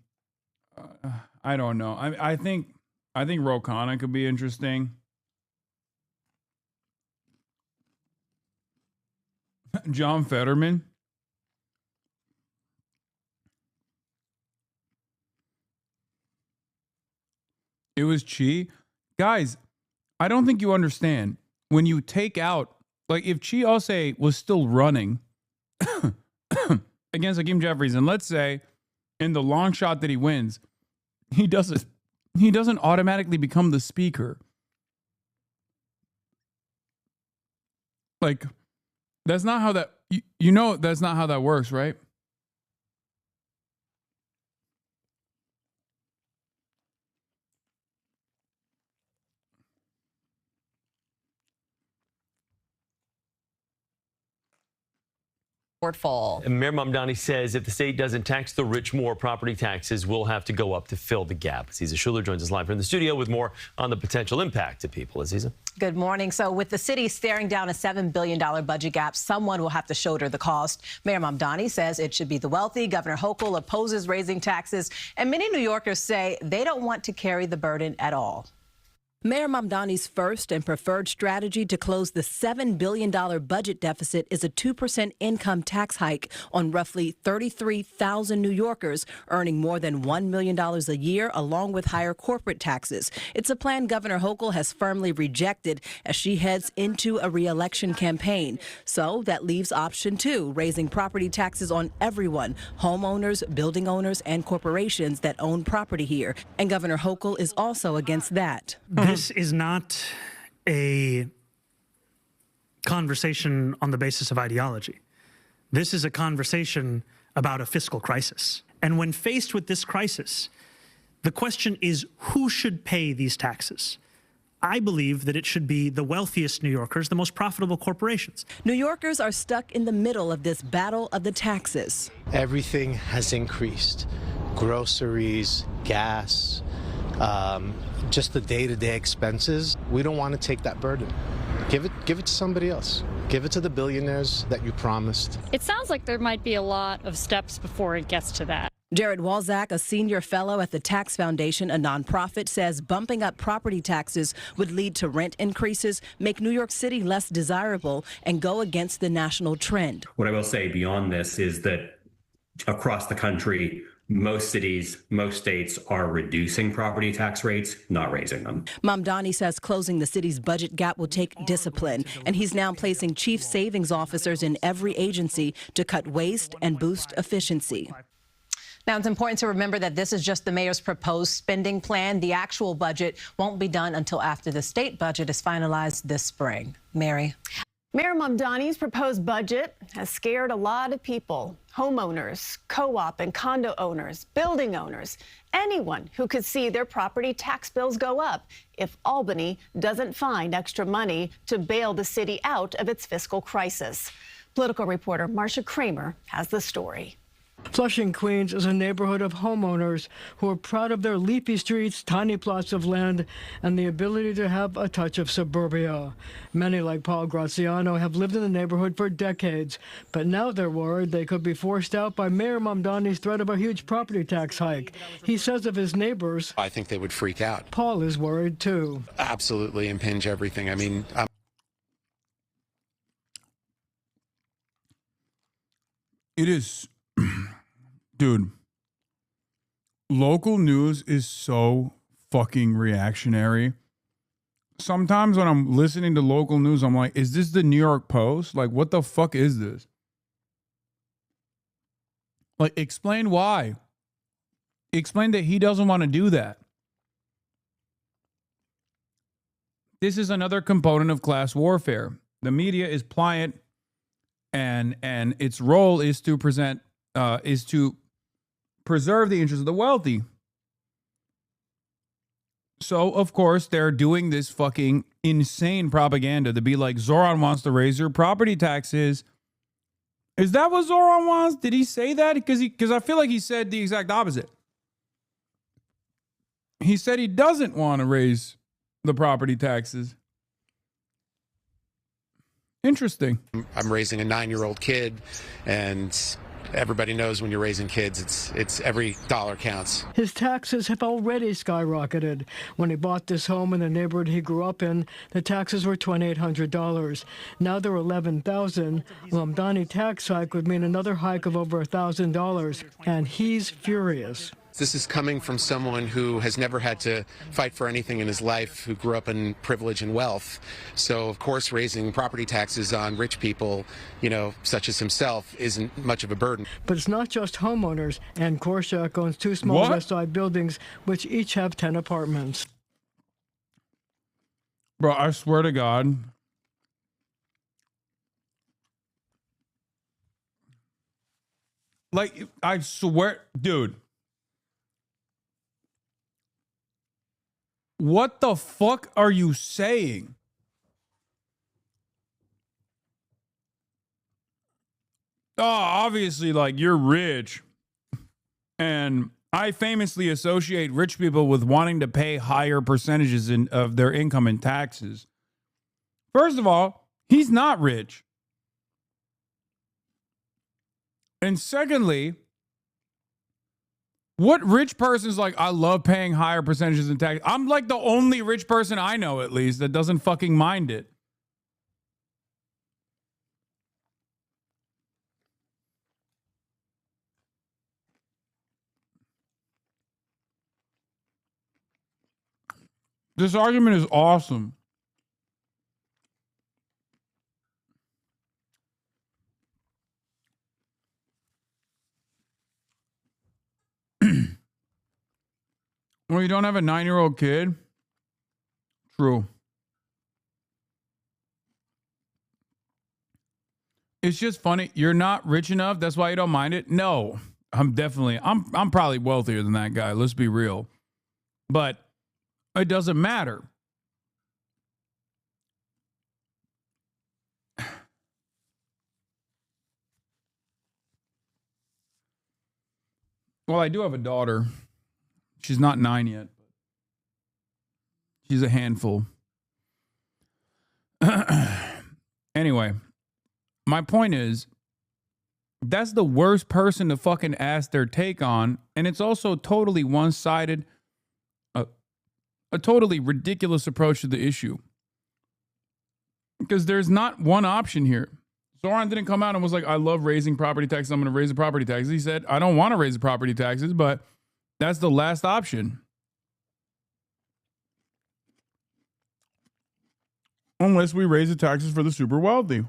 I don't know. I think Ro Khanna could be interesting. John Fetterman. It was Chi. Guys, I don't think you understand. When you take out, like if Chi Ose was still running against Hakeem Jeffries, and let's say in the long shot that he wins, he doesn't automatically become the speaker. Like, that's not how that, you know, that's not how that works, right? Shortfall. Mayor Mamdani says if the state doesn't tax the rich more, property taxes will have to go up to fill the gap. Aziza Schuler joins us live from the studio with more on the potential impact to people. Aziza. Good morning. So with the city staring down a $7 billion budget gap, someone will have to shoulder the cost. Mayor Mamdani says it should be the wealthy. Governor Hochul opposes raising taxes. And many New Yorkers say they don't want to carry the burden at all. Mayor Mamdani's first and preferred strategy to close the $7 billion budget deficit is a 2% income tax hike on roughly 33,000 New Yorkers earning more than $1 million a year, along with higher corporate taxes. It's a plan Governor Hochul has firmly rejected as she heads into a re-election campaign. So that leaves option two, raising property taxes on everyone, homeowners, building owners, and corporations that own property here. And Governor Hochul is also against that. This is not a conversation on the basis of ideology. This is a conversation about a fiscal crisis. And when faced with this crisis, the question is who should pay these taxes? I believe that it should be the wealthiest New Yorkers, the most profitable corporations. New Yorkers are stuck in the middle of this battle of the taxes. Everything has increased. Groceries, gas, just the day-to-day expenses. We don't want to take that burden. Give it to somebody else. Give it to the billionaires that you promised. It sounds like there might be a lot of steps before it gets to that. Jared Walzak, a senior fellow at the Tax Foundation, a nonprofit, says bumping up property taxes would lead to rent increases, make New York City less desirable, and go against the national trend. What I will say beyond this is that across the country, most cities, most states are reducing property tax rates, not raising them. Mamdani says closing the city's budget gap will take discipline, and he's now placing chief savings officers in every agency to cut waste and boost efficiency. Now, it's important to remember that this is just the mayor's proposed spending plan. The actual budget won't be done until after the state budget is finalized this spring. Mary. Mayor Mamdani's proposed budget has scared a lot of people. Homeowners, co-op and condo owners, building owners, anyone who could see their property tax bills go up if Albany doesn't find extra money to bail the city out of its fiscal crisis. Political reporter Marcia Kramer has the story. Flushing, Queens is a neighborhood of homeowners who are proud of their leafy streets, tiny plots of land, and the ability to have a touch of suburbia. Many, like Paul Graziano, have lived in the neighborhood for decades, but now they're worried they could be forced out by Mayor Mamdani's threat of a huge property tax hike. He says of his neighbors, I think they would freak out. Paul is worried too. Absolutely impinge everything. I mean, it is... Dude, local news is so fucking reactionary. Sometimes when I'm listening to local news, I'm like, is this the New York Post? Like, what the fuck is this? Like, explain why. explained that he doesn't want to do that. This is another component of class warfare. The media is pliant, and its role is to preserve the interests of the wealthy. So, of course, they're doing this fucking insane propaganda to be like, Zoran wants to raise your property taxes. Is that what Zoran wants? Did he say that? Because I feel like he said the exact opposite. He said he doesn't want to raise the property taxes. Interesting. I'm raising a 9-year-old kid, and everybody knows when you're raising kids, it's every dollar counts. His taxes have already skyrocketed. When he bought this home in the neighborhood he grew up in, the taxes were $2,800. Now they're $11,000. Mamdani tax hike would mean another hike of over $1,000, and he's furious. This is coming from someone who has never had to fight for anything in his life, who grew up in privilege and wealth. So, of course, raising property taxes on rich people, such as himself, isn't much of a burden. But it's not just homeowners. Ann Korshak owns 2 small West Side buildings, which each have 10 apartments. Bro, I swear to God. Like, I swear, dude. What the fuck are you saying? Oh, obviously, like, you're rich. And I famously associate rich people with wanting to pay higher percentages of their income in taxes. First of all, he's not rich. And secondly, what rich person's like, I love paying higher percentages in tax? I'm like the only rich person I know, at least, that doesn't fucking mind it. This argument is awesome. Well, you don't have a 9-year-old kid? True. It's just funny. You're not rich enough. That's why you don't mind it. No, I'm probably wealthier than that guy. Let's be real. But it doesn't matter. Well, I do have a daughter. She's not 9 yet. She's a handful. Anyway, my point is, that's the worst person to fucking ask their take on. And it's also totally one-sided, a totally ridiculous approach to the issue. Because there's not one option here. Zoran didn't come out and was like, I love raising property taxes. I'm going to raise the property taxes. He said, I don't want to raise the property taxes, but that's the last option. Unless we raise the taxes for the super wealthy.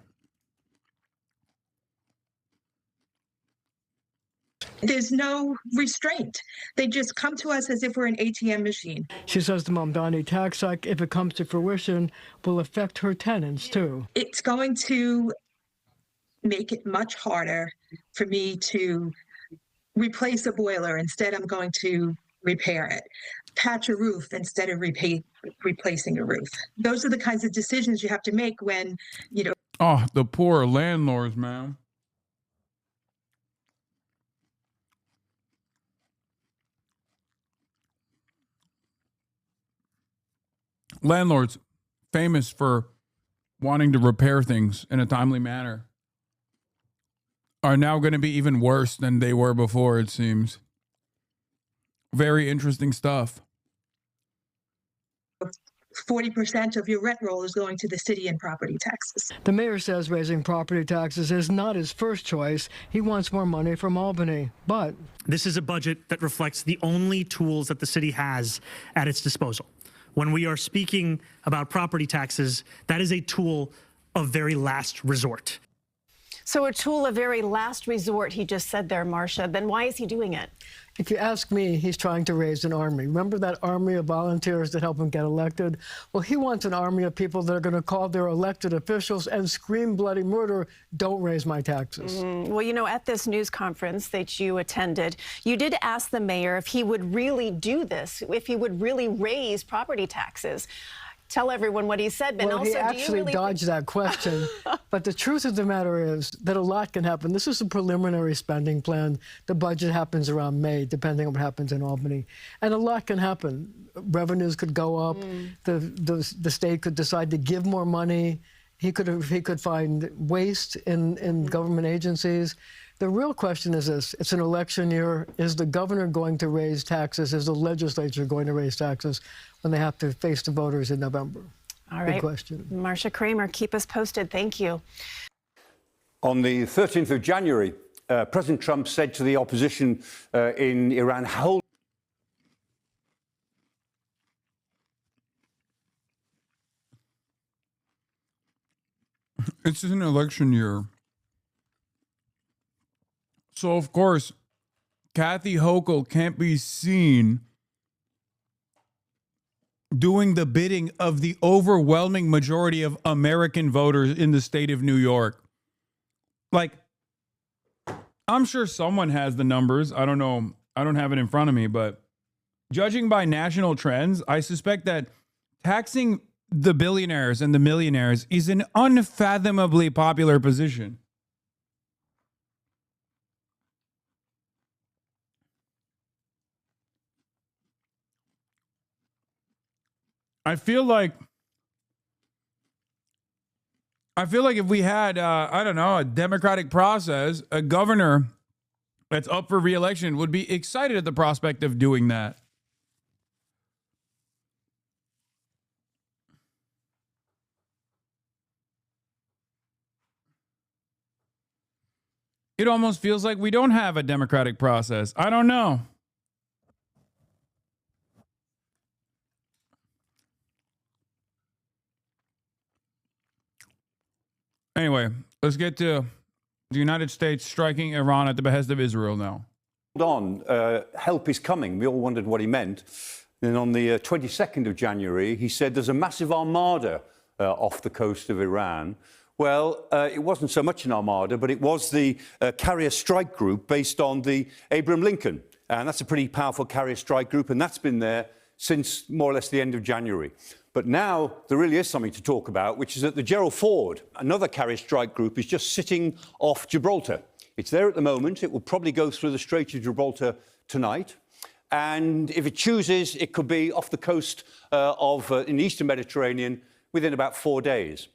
There's no restraint. They just come to us as if we're an ATM machine. She says the Mamdani tax hike, if it comes to fruition, will affect her tenants too. It's going to make it much harder for me to replace a boiler. Instead, I'm going to repair it. Patch a roof instead of replacing a roof. Those are the kinds of decisions you have to make when, Oh, the poor landlords, man. Landlords famous for wanting to repair things in a timely manner are now going to be even worse than they were before, it seems. Very interesting stuff. 40% of your rent roll is going to the city in property taxes. The mayor says raising property taxes is not his first choice. He wants more money from Albany, but this is a budget that reflects the only tools that the city has at its disposal. When we are speaking about property taxes, that is a tool of very last resort. So a tool of very last resort, he just said there, Marcia. Then why is he doing it? If you ask me, he's trying to raise an army. Remember that army of volunteers that help him get elected? Well, he wants an army of people that are going to call their elected officials and scream bloody murder, don't raise my taxes. Well, you know, at this news conference that you attended, you did ask the mayor if he would really do this, if he would really raise property taxes. Tell everyone what he said, but well, also, he actually dodged that question. But the truth of the matter is that a lot can happen. This is a preliminary spending plan. The budget happens around May, depending on what happens in Albany. And a lot can happen. Revenues could go up. The state could decide to give more money. He could find waste in government agencies. The real question is this. It's an election year. Is the governor going to raise taxes? Is the legislature going to raise taxes when they have to face the voters in November? All right. Good question. Marcia Kramer, keep us posted. Thank you. On the 13th of January, President Trump said to the opposition in Iran, hold. It's an election year. So, of course, Kathy Hochul can't be seen doing the bidding of the overwhelming majority of American voters in the state of New York. Like, I'm sure someone has the numbers. I don't know. I don't have it in front of me, but judging by national trends, I suspect that taxing the billionaires and the millionaires is an unfathomably popular position. I feel like if we had, I don't know, a democratic process, a governor that's up for re-election would be excited at the prospect of doing that. It almost feels like we don't have a democratic process. I don't know. Anyway, let's get to the United States striking Iran at the behest of Israel now. Hold on, help is coming. We all wondered what he meant. Then on the 22nd of January, he said there's a massive armada off the coast of Iran. Well, it wasn't so much an armada, but it was the carrier strike group based on the Abraham Lincoln. And that's a pretty powerful carrier strike group, and that's been there since more or less the end of January. But now there really is something to talk about, which is that the Gerald Ford, another carrier strike group, is just sitting off Gibraltar. It's there at the moment. It will probably go through the Strait of Gibraltar tonight. And if it chooses, it could be off the coast in the Eastern Mediterranean within about 4 days.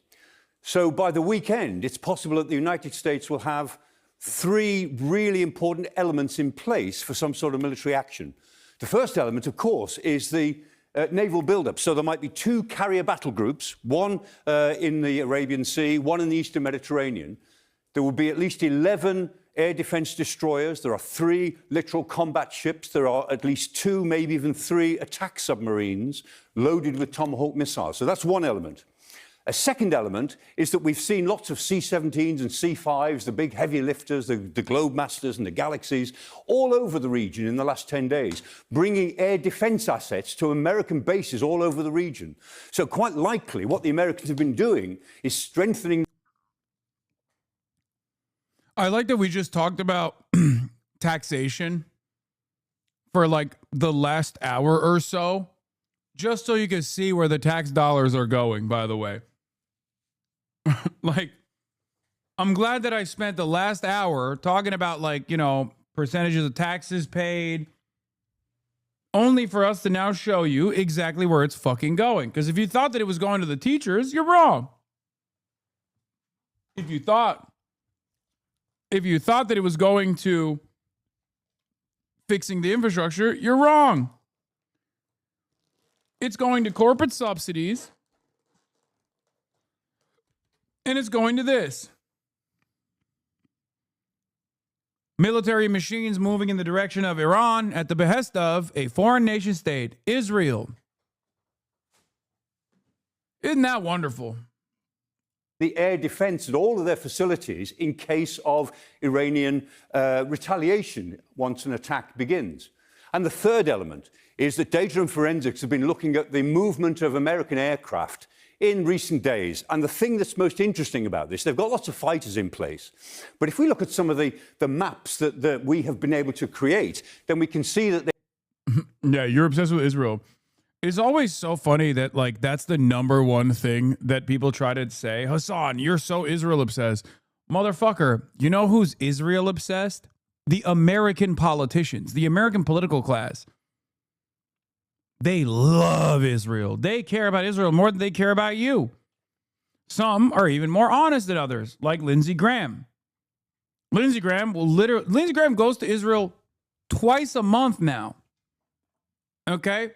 So by the weekend, it's possible that the United States will have 3 really important elements in place for some sort of military action. The first element, of course, is the naval buildup. So there might be 2 carrier battle groups, one in the Arabian Sea, one in the Eastern Mediterranean. There will be at least 11 air defense destroyers. There are 3 littoral combat ships. There are at least 2, maybe even 3 attack submarines loaded with Tomahawk missiles. So that's one element. A second element is that we've seen lots of C-17s and C-5s, the big heavy lifters, the Globemasters and the Galaxies, all over the region in the last 10 days, bringing air defense assets to American bases all over the region. So quite likely what the Americans have been doing is strengthening. I like that we just talked about taxation for like the last hour or so, just so you can see where the tax dollars are going, by the way. Like, I'm glad that I spent the last hour talking about, like, you know, percentages of taxes paid, only for us to now show you exactly where it's fucking going. Because if you thought that it was going to the teachers, you're wrong. If you thought that it was going to fixing the infrastructure, you're wrong. It's going to corporate subsidies. And it's going to this. Military machines moving in the direction of Iran at the behest of a foreign nation state, Israel. Isn't that wonderful? the air defense at all of their facilities in case of Iranian retaliation once an attack begins. And the third element is that data and forensics have been looking at the movement of American aircraft in recent days. And the thing that's most interesting about this, they've got lots of fighters in place. But if we look at some of the maps that we have been able to create, then we can see that yeah, you're obsessed with Israel. It's always so funny that, like, that's the number one thing that people try to say. Hasan, you're so Israel obsessed. Motherfucker, you know who's Israel obsessed? The American politicians, the American political class. They love Israel. They care about Israel more than they care about you. Some are even more honest than others, like Lindsey Graham. Lindsey Graham goes to Israel twice a month now. Okay?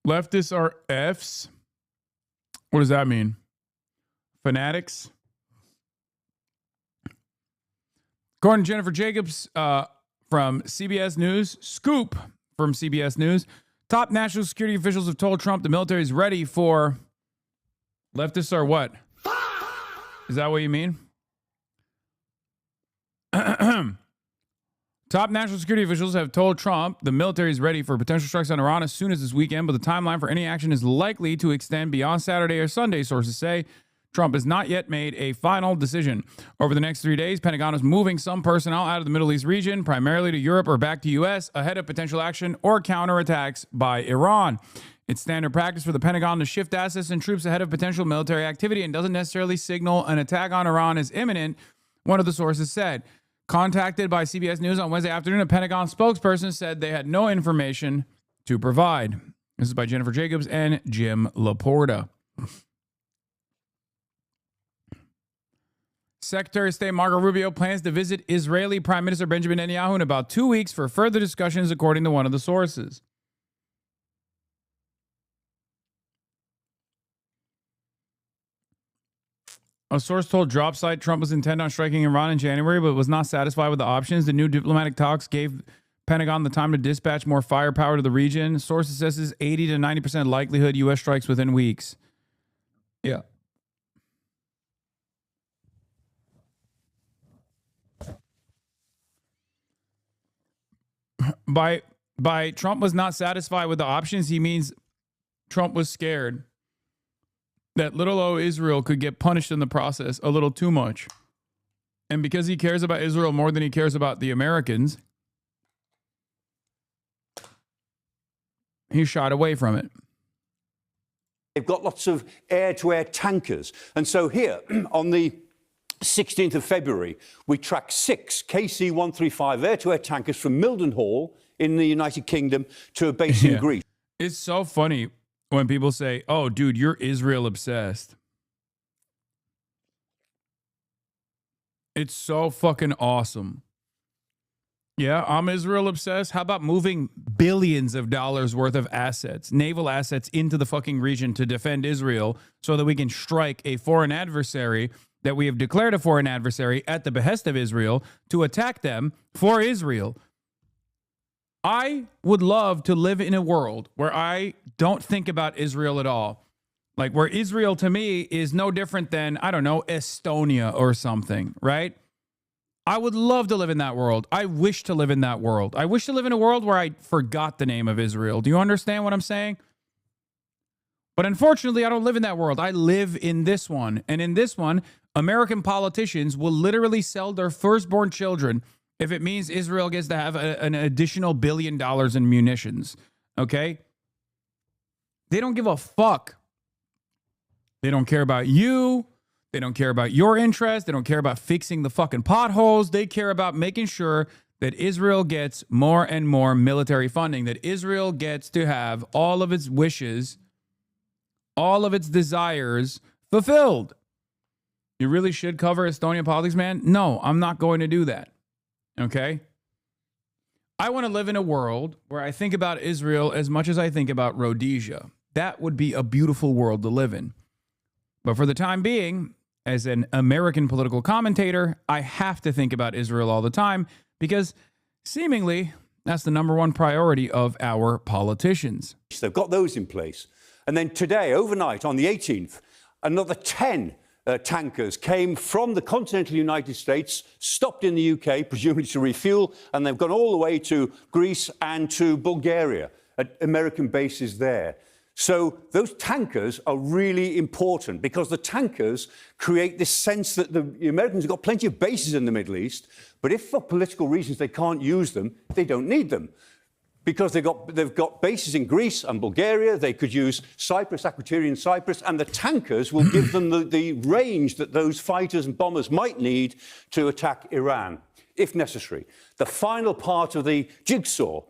Leftists are Fs. What does that mean? Fanatics. According to Jennifer Jacobs from CBS News, Scoop from CBS News, top national security officials have told Trump the military is ready for... Leftists are what? Is that what you mean? Top national security officials have told Trump the military is ready for potential strikes on Iran as soon as this weekend, but the timeline for any action is likely to extend beyond Saturday or Sunday, sources say. Trump has not yet made a final decision. Over the next 3 days, Pentagon is moving some personnel out of the Middle East region, primarily to Europe or back to U.S., ahead of potential action or counterattacks by Iran. It's standard practice for the Pentagon to shift assets and troops ahead of potential military activity and doesn't necessarily signal an attack on Iran is imminent, one of the sources said. Contacted by CBS News on Wednesday afternoon, a Pentagon spokesperson said they had no information to provide. This is by Jennifer Jacobs and Jim Laporta. Secretary of State Marco Rubio plans to visit Israeli Prime Minister Benjamin Netanyahu in about 2 weeks for further discussions, according to one of the sources. A source told Dropsite Trump was intent on striking Iran in January, but was not satisfied with the options. The new diplomatic talks gave Pentagon the time to dispatch more firepower to the region. Sources says is 80 to 90% likelihood U.S. strikes within weeks. Yeah. By Trump was not satisfied with the options, he means Trump was scared that little o Israel could get punished in the process a little too much. And because he cares about Israel more than he cares about the Americans, he shied away from it. They've got lots of air-to-air tankers. And so here, on the 16th of February, we tracked 6 KC-135 air-to-air tankers from Mildenhall in the United Kingdom to a base in Greece. It's so funny when people say, oh, dude, you're Israel obsessed. It's so fucking awesome. Yeah, I'm Israel obsessed. How about moving billions of dollars worth of assets, naval assets, into the fucking region to defend Israel so that we can strike a foreign adversary that we have declared a foreign adversary at the behest of Israel to attack them for Israel. I would love to live in a world where I don't think about Israel at all. Like where Israel to me is no different than, I don't know, Estonia or something, right? I would love to live in that world. I wish to live in that world. I wish to live in a world where I forgot the name of Israel. Do you understand what I'm saying? But unfortunately, I don't live in that world. I live in this one. And in this one, American politicians will literally sell their firstborn children if it means Israel gets to have an additional $1 billion in munitions. Okay? They don't give a fuck. They don't care about you. They don't care about your interest. They don't care about fixing the fucking potholes. They care about making sure that Israel gets more and more military funding, that Israel gets to have all of its wishes, all of its desires fulfilled. You really should cover Estonian politics, man? No, I'm not going to do that. Okay? I want to live in a world where I think about Israel as much as I think about Rhodesia. That would be a beautiful world to live in. But for the time being, as an American political commentator, I have to think about Israel all the time because seemingly that's the number one priority of our politicians. They've got those in place. And then today, overnight, on the 18th, another 10 tankers came from the continental United States, stopped in the UK, presumably to refuel, and they've gone all the way to Greece and to Bulgaria at American bases there. So those tankers are really important because the tankers create this sense that the Americans have got plenty of bases in the Middle East, but if for political reasons they can't use them, they don't need them. Because they've got bases in Greece and Bulgaria, they could use Cyprus, Aquitanian Cyprus, and the tankers will give them the range that those fighters and bombers might need to attack Iran, if necessary. The final part of the jigsaw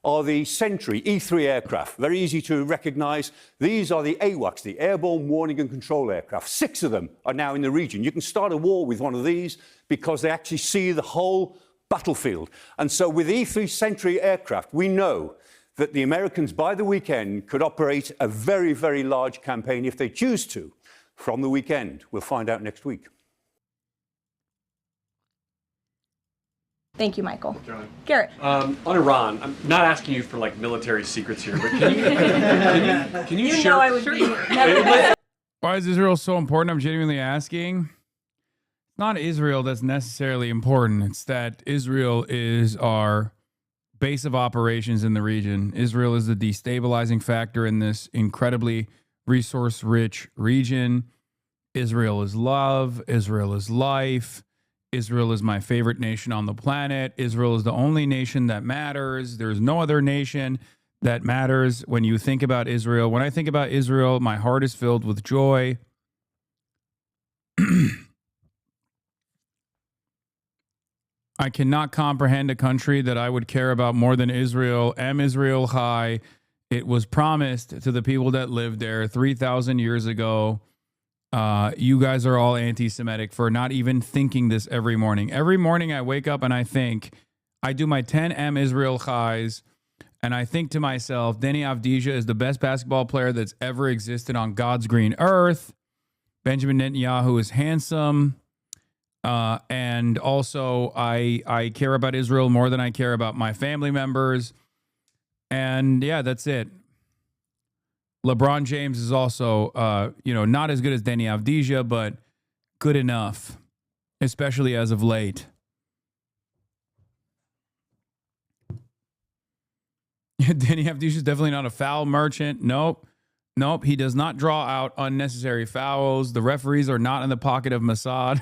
are the Sentry E-3 aircraft. Very easy to recognize. These are the AWACS, the Airborne Warning and Control Aircraft. 6 of them are now in the region. You can start a war with one of these because they actually see the whole battlefield. And so with E-3 Sentry aircraft, we know that the Americans, by the weekend, could operate a very, very large campaign if they choose to from the weekend. We'll find out next week. Thank you, Michael. Garrett. On Iran, I'm not asking you for like military secrets here, but can you share? Know I would be. Why is Israel so important? I'm genuinely asking. It's not Israel that's necessarily important. It's that Israel is our base of operations in the region. Israel is the destabilizing factor in this incredibly resource-rich region. Israel is love. Israel is life. Israel is my favorite nation on the planet. Israel is the only nation that matters. There's no other nation that matters when you think about Israel. When I think about Israel, my heart is filled with joy. I cannot comprehend a country that I would care about more than Israel. Am Israel Chai. It was promised to the people that lived there 3,000 years ago. You guys are all anti-Semitic for not even thinking this every morning. Every morning I wake up and I think, I do my 10 Am Israel Chais, and I think to myself, Deni Avdija is the best basketball player that's ever existed on God's green earth. Benjamin Netanyahu is handsome. And also I care about Israel more than I care about my family members. And yeah, that's it. LeBron James is also, not as good as Deni Avdija, but good enough, especially as of late. Deni Avdija is definitely not a foul merchant. Nope. He does not draw out unnecessary fouls. The referees are not in the pocket of Mossad.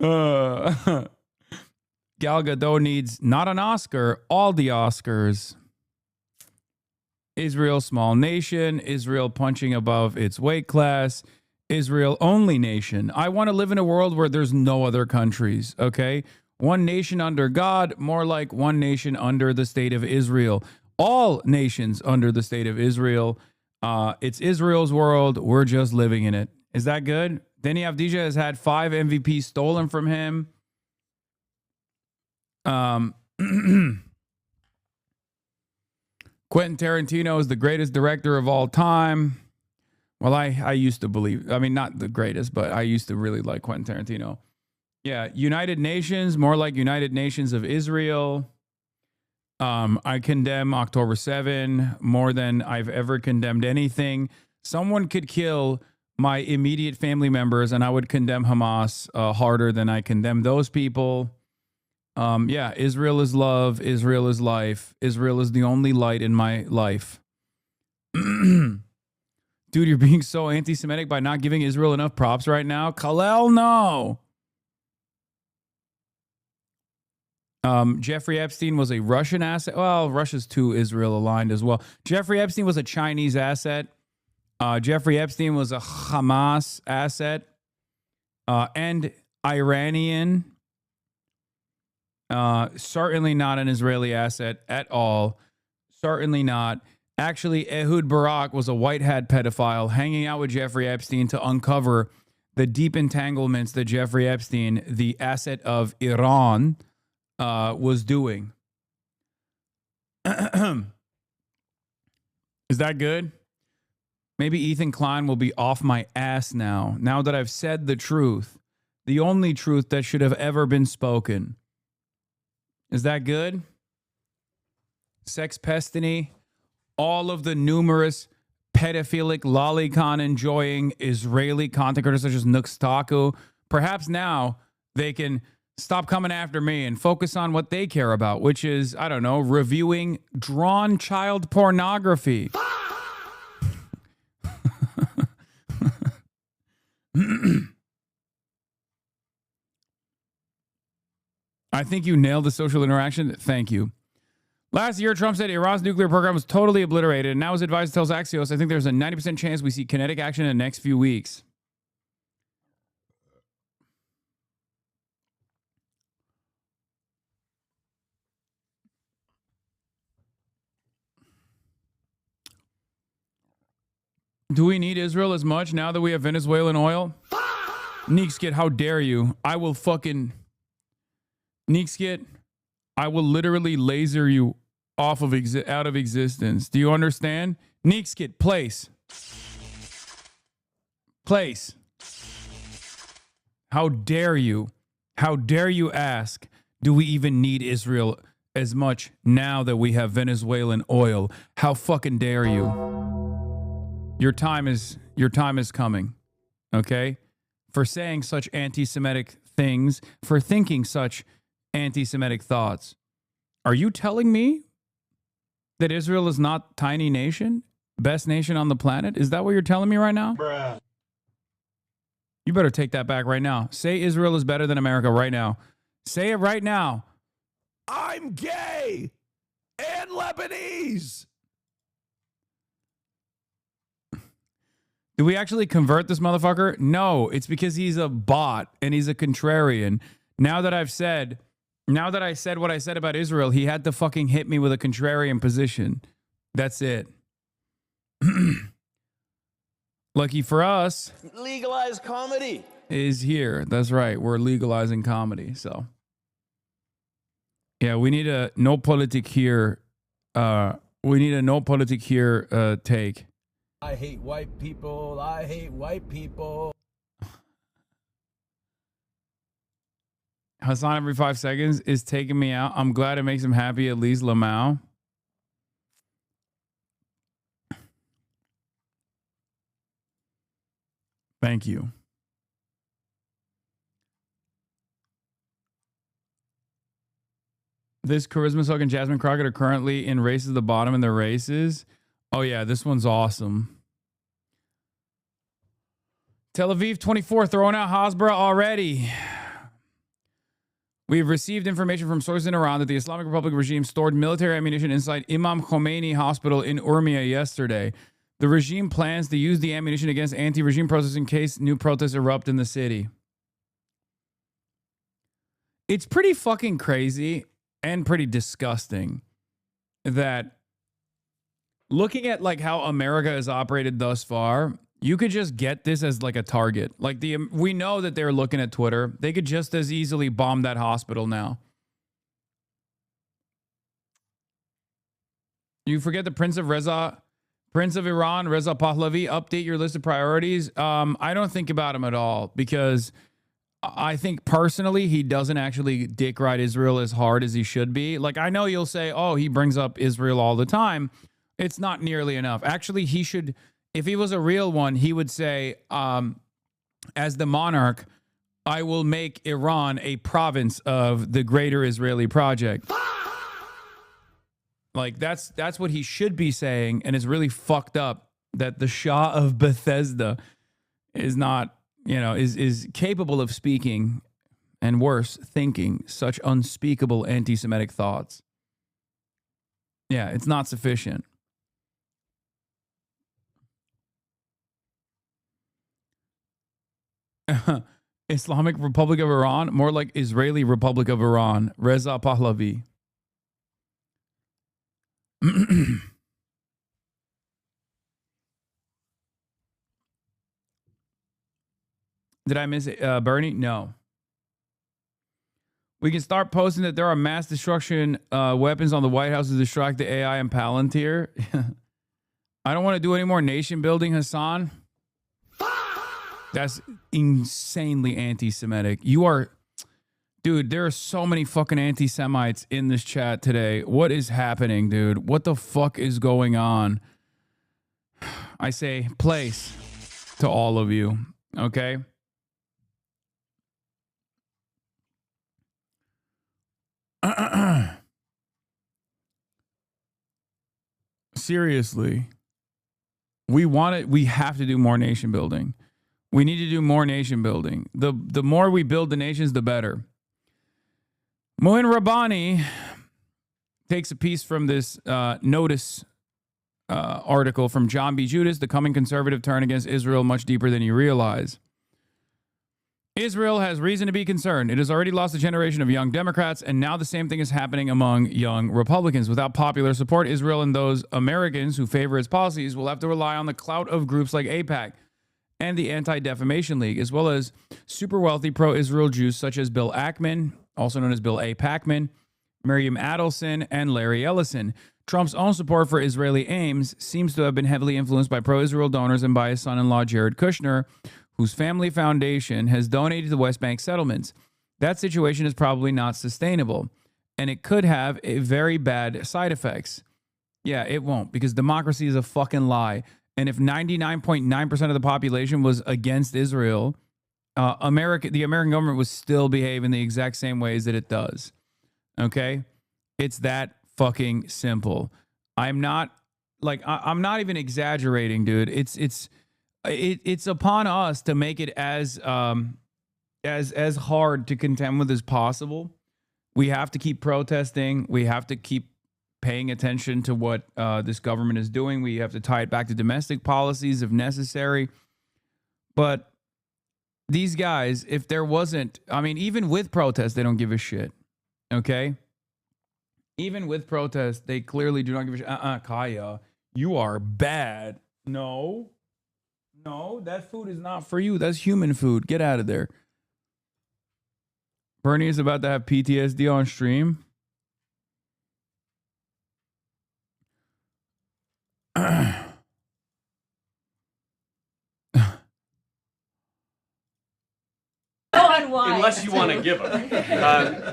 Gal Gadot needs not an Oscar, all the Oscars. Israel, small nation. Israel punching above its weight class. Israel, only nation. I want to live in a world where there's no other countries, okay? One nation under God, more like one nation under the state of Israel. All nations under the state of Israel. It's Israel's world. We're just living in it. Is that good? Deni Avdija has had 5 MVPs stolen from him. Quentin Tarantino is the greatest director of all time. Well, I used to believe, not the greatest, but I used to really like Quentin Tarantino. Yeah, United Nations, more like United Nations of Israel. I condemn October 7 more than I've ever condemned anything. Someone could kill my immediate family members and I would condemn Hamas harder than I condemn those people. Israel is love. Israel is life. Israel is the only light in my life. Dude, you're being so anti-Semitic by not giving Israel enough props right now. Kalel, no. Jeffrey Epstein was a Russian asset. Well, Russia's too Israel aligned as well. Jeffrey Epstein was a Chinese asset. Jeffrey Epstein was a Hamas asset and Iranian. Certainly not an Israeli asset at all. Certainly not. Actually, Ehud Barak was a white hat pedophile hanging out with Jeffrey Epstein to uncover the deep entanglements that Jeffrey Epstein, the asset of Iran, was doing. Is that good? Maybe Ethan Klein will be off my ass now that I've said the truth. The only truth that should have ever been spoken. Is that good? Sex pestiny, all of the numerous pedophilic lolicon enjoying Israeli content creators such as Nuxtaku. Perhaps now they can stop coming after me and focus on what they care about, which is, I don't know, reviewing drawn child pornography. I think you nailed the social interaction. Thank you. Last year, Trump said Iran's nuclear program was totally obliterated, and now his advisor tells Axios, I think there's a 90% chance we see kinetic action in the next few weeks. Do we need Israel as much now that we have Venezuelan oil? Neekskit, how dare you? I will fucking... Neekskit, I will literally laser you off of out of existence. Do you understand? Neekskit, place. Place. How dare you? How dare you ask, do we even need Israel as much now that we have Venezuelan oil? How fucking dare you? Your time is coming. Okay? For saying such anti-Semitic things, for thinking such anti-Semitic thoughts. Are you telling me that Israel is not tiny nation? Best nation on the planet? Is that what you're telling me right now? Bruh. You better take that back right now. Say Israel is better than America right now. Say it right now. I'm gay and Lebanese. Do we actually convert this motherfucker? No, it's because he's a bot and he's a contrarian. Now that I said what I said about Israel, he had to fucking hit me with a contrarian position. That's it. Lucky for us, legalize comedy is here. That's right. We're legalizing comedy. So, yeah, we need a no politic here. We need a no politic here take. I hate white people. I hate white people. Hasan every 5 seconds is taking me out. I'm glad it makes him happy, at least Lamau. Thank you. This Charisma Suck and Jasmine Crockett are currently in races, the bottom in their races. Oh, yeah, this one's awesome. Tel Aviv 24 throwing out Hasbara already. We've received information from sources in Iran that the Islamic Republic regime stored military ammunition inside Imam Khomeini Hospital in Urmia yesterday. The regime plans to use the ammunition against anti-regime protests in case new protests erupt in the city. It's pretty fucking crazy and pretty disgusting that looking at like how America has operated thus far, you could just get this as like a target. Like we know that they're looking at Twitter. They could just as easily bomb that hospital now. You forget the Prince of Iran, Reza Pahlavi, update your list of priorities. I don't think about him at all because I think personally he doesn't actually dick ride Israel as hard as he should be. Like I know you'll say, oh, he brings up Israel all the time. It's not nearly enough. Actually, he should, if he was a real one, he would say, as the monarch, I will make Iran a province of the greater Israeli project. Like that's what he should be saying, and it's really fucked up that the Shah of Bethesda is not, is capable of speaking, and worse, thinking such unspeakable anti-Semitic thoughts. Yeah, it's not sufficient. Islamic Republic of Iran, more like Israeli Republic of Iran. Reza Pahlavi. Did I miss it? Bernie? No. We can start posting that there are mass destruction weapons on the White House to distract the AI and Palantir. I don't want to do any more nation building, Hasan. That's insanely anti-Semitic. You are, dude, there are so many fucking anti-Semites in this chat today. What is happening, dude? What the fuck is going on? I say place to all of you, okay? Seriously. We have to do more nation building. We need to do more nation building. The more we build the nations, the better. Moin Rabbani takes a piece from this Notice article from John B. Judas, the coming conservative turn against Israel much deeper than you realize. Israel has reason to be concerned. It has already lost a generation of young Democrats, and now the same thing is happening among young Republicans. Without popular support, Israel and those Americans who favor its policies will have to rely on the clout of groups like AIPAC and the Anti-Defamation League, as well as super wealthy pro-Israel Jews such as Bill Ackman, also known as Bill A. Packman, Miriam Adelson, and Larry Ellison. Trump's own support for Israeli aims seems to have been heavily influenced by pro-Israel donors and by his son-in-law Jared Kushner, whose family foundation has donated to the West Bank settlements. That situation is probably not sustainable, and it could have a very bad side effects. Yeah, it won't, because democracy is a fucking lie. And if 99.9% of the population was against Israel, the American government would still behave in the exact same ways that it does. Okay? It's that fucking simple. I'm not even exaggerating, dude. It's upon us to make it as hard to contend with as possible. We have to keep protesting. We have to keep paying attention to what this government is doing. We have to tie it back to domestic policies if necessary. But these guys, if there wasn't, I mean, even with protests, they don't give a shit. Okay? Even with protests, they clearly do not give a shit. Kaya, you are bad. No, that food is not for you. That's human food. Get out of there. Bernie is about to have PTSD on stream. Unless you want to give them.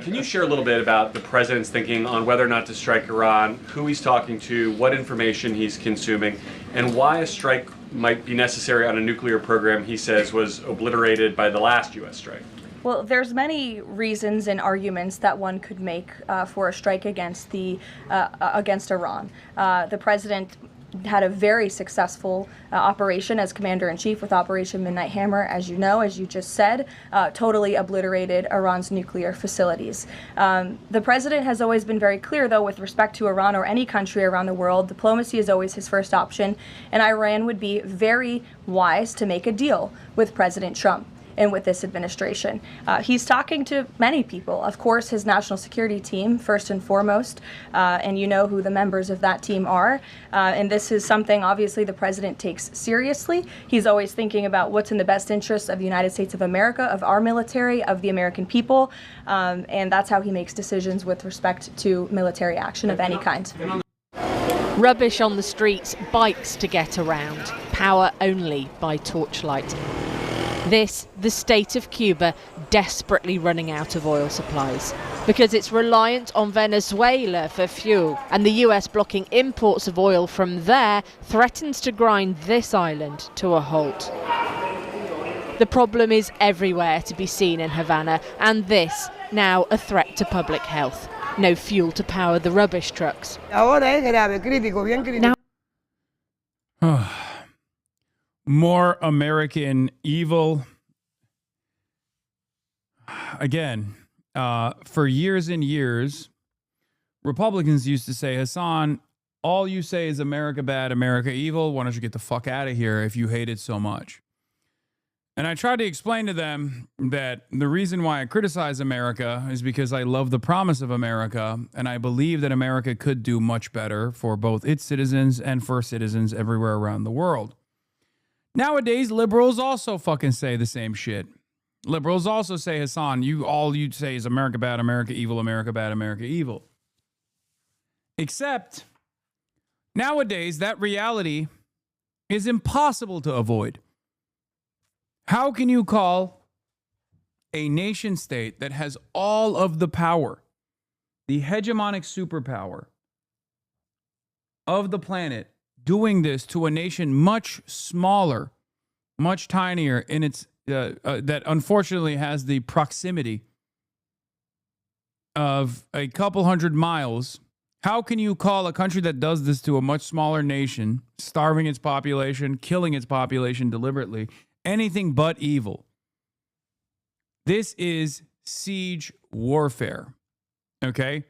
Can you share a little bit about the president's thinking on whether or not to strike Iran, who he's talking to, what information he's consuming, and why a strike might be necessary on a nuclear program he says was obliterated by the last U.S. strike? Well, there's many reasons and arguments that one could make for a strike against Iran. The president had a very successful operation as commander-in-chief with Operation Midnight Hammer, as you know, as you just said, totally obliterated Iran's nuclear facilities. The president has always been very clear, though, with respect to Iran or any country around the world, diplomacy is always his first option, and Iran would be very wise to make a deal with President Trump and with this administration. He's talking to many people, of course, his national security team, first and foremost, and you know who the members of that team are. And this is something, obviously, the president takes seriously. He's always thinking about what's in the best interest of the United States of America, of our military, of the American people, and that's how he makes decisions with respect to military action of any kind. Rubbish on the streets, bikes to get around, power only by torchlight. This, the state of Cuba, desperately running out of oil supplies because it's reliant on Venezuela for fuel, and the US blocking imports of oil from there threatens to grind this island to a halt. The problem is everywhere to be seen in Havana, and this now a threat to public health. No fuel to power the rubbish trucks. Now, more American evil. Again, for years and years, Republicans used to say, Hasan, all you say is America bad, America evil. Why don't you get the fuck out of here if you hate it so much? And I tried to explain to them that the reason why I criticize America is because I love the promise of America, and I believe that America could do much better for both its citizens and for citizens everywhere around the world. Nowadays, liberals also fucking say the same shit. Liberals also say, Hasan, all you say is America bad, America evil, America bad, America evil. Except, nowadays, that reality is impossible to avoid. How can you call a nation state that has all of the power, the hegemonic superpower of the planet, doing this to a nation much smaller, much tinier in its that unfortunately has the proximity of a couple hundred miles? How can you call a country that does this to a much smaller nation, starving its population, killing its population deliberately, anything but evil? This is siege warfare. Okay?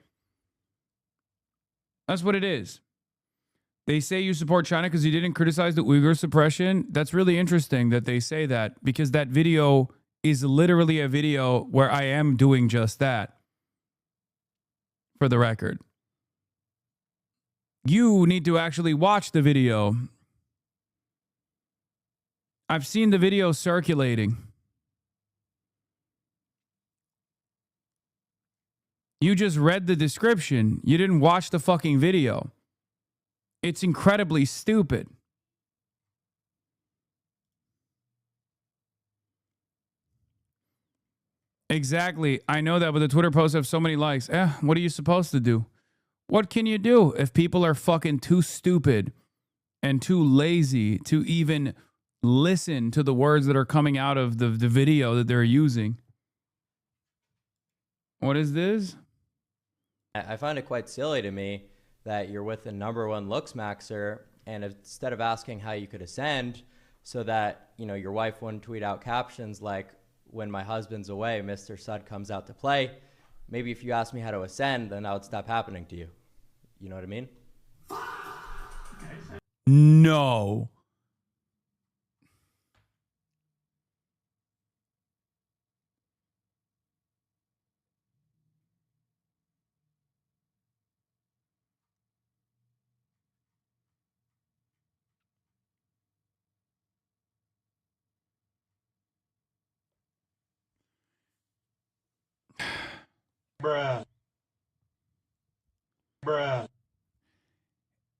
That's what it is. They say you support China because you didn't criticize the Uyghur suppression. That's really interesting that they say that, because that video is literally a video where I am doing just that, for the record. You need to actually watch the video. I've seen the video circulating. You just read the description. You didn't watch the fucking video. It's incredibly stupid. Exactly. I know that, but the Twitter posts have so many likes. What are you supposed to do? What can you do if people are fucking too stupid and too lazy to even listen to the words that are coming out of the video that they're using? What is this? I find it quite silly to me that you're with the #1 looks maxer, and instead of asking how you could ascend so that, you know, your wife wouldn't tweet out captions like, "When my husband's away, Mr. Sud comes out to play," maybe if you asked me how to ascend, then that would stop happening to you. You know what I mean? No. Bruh. Bruh.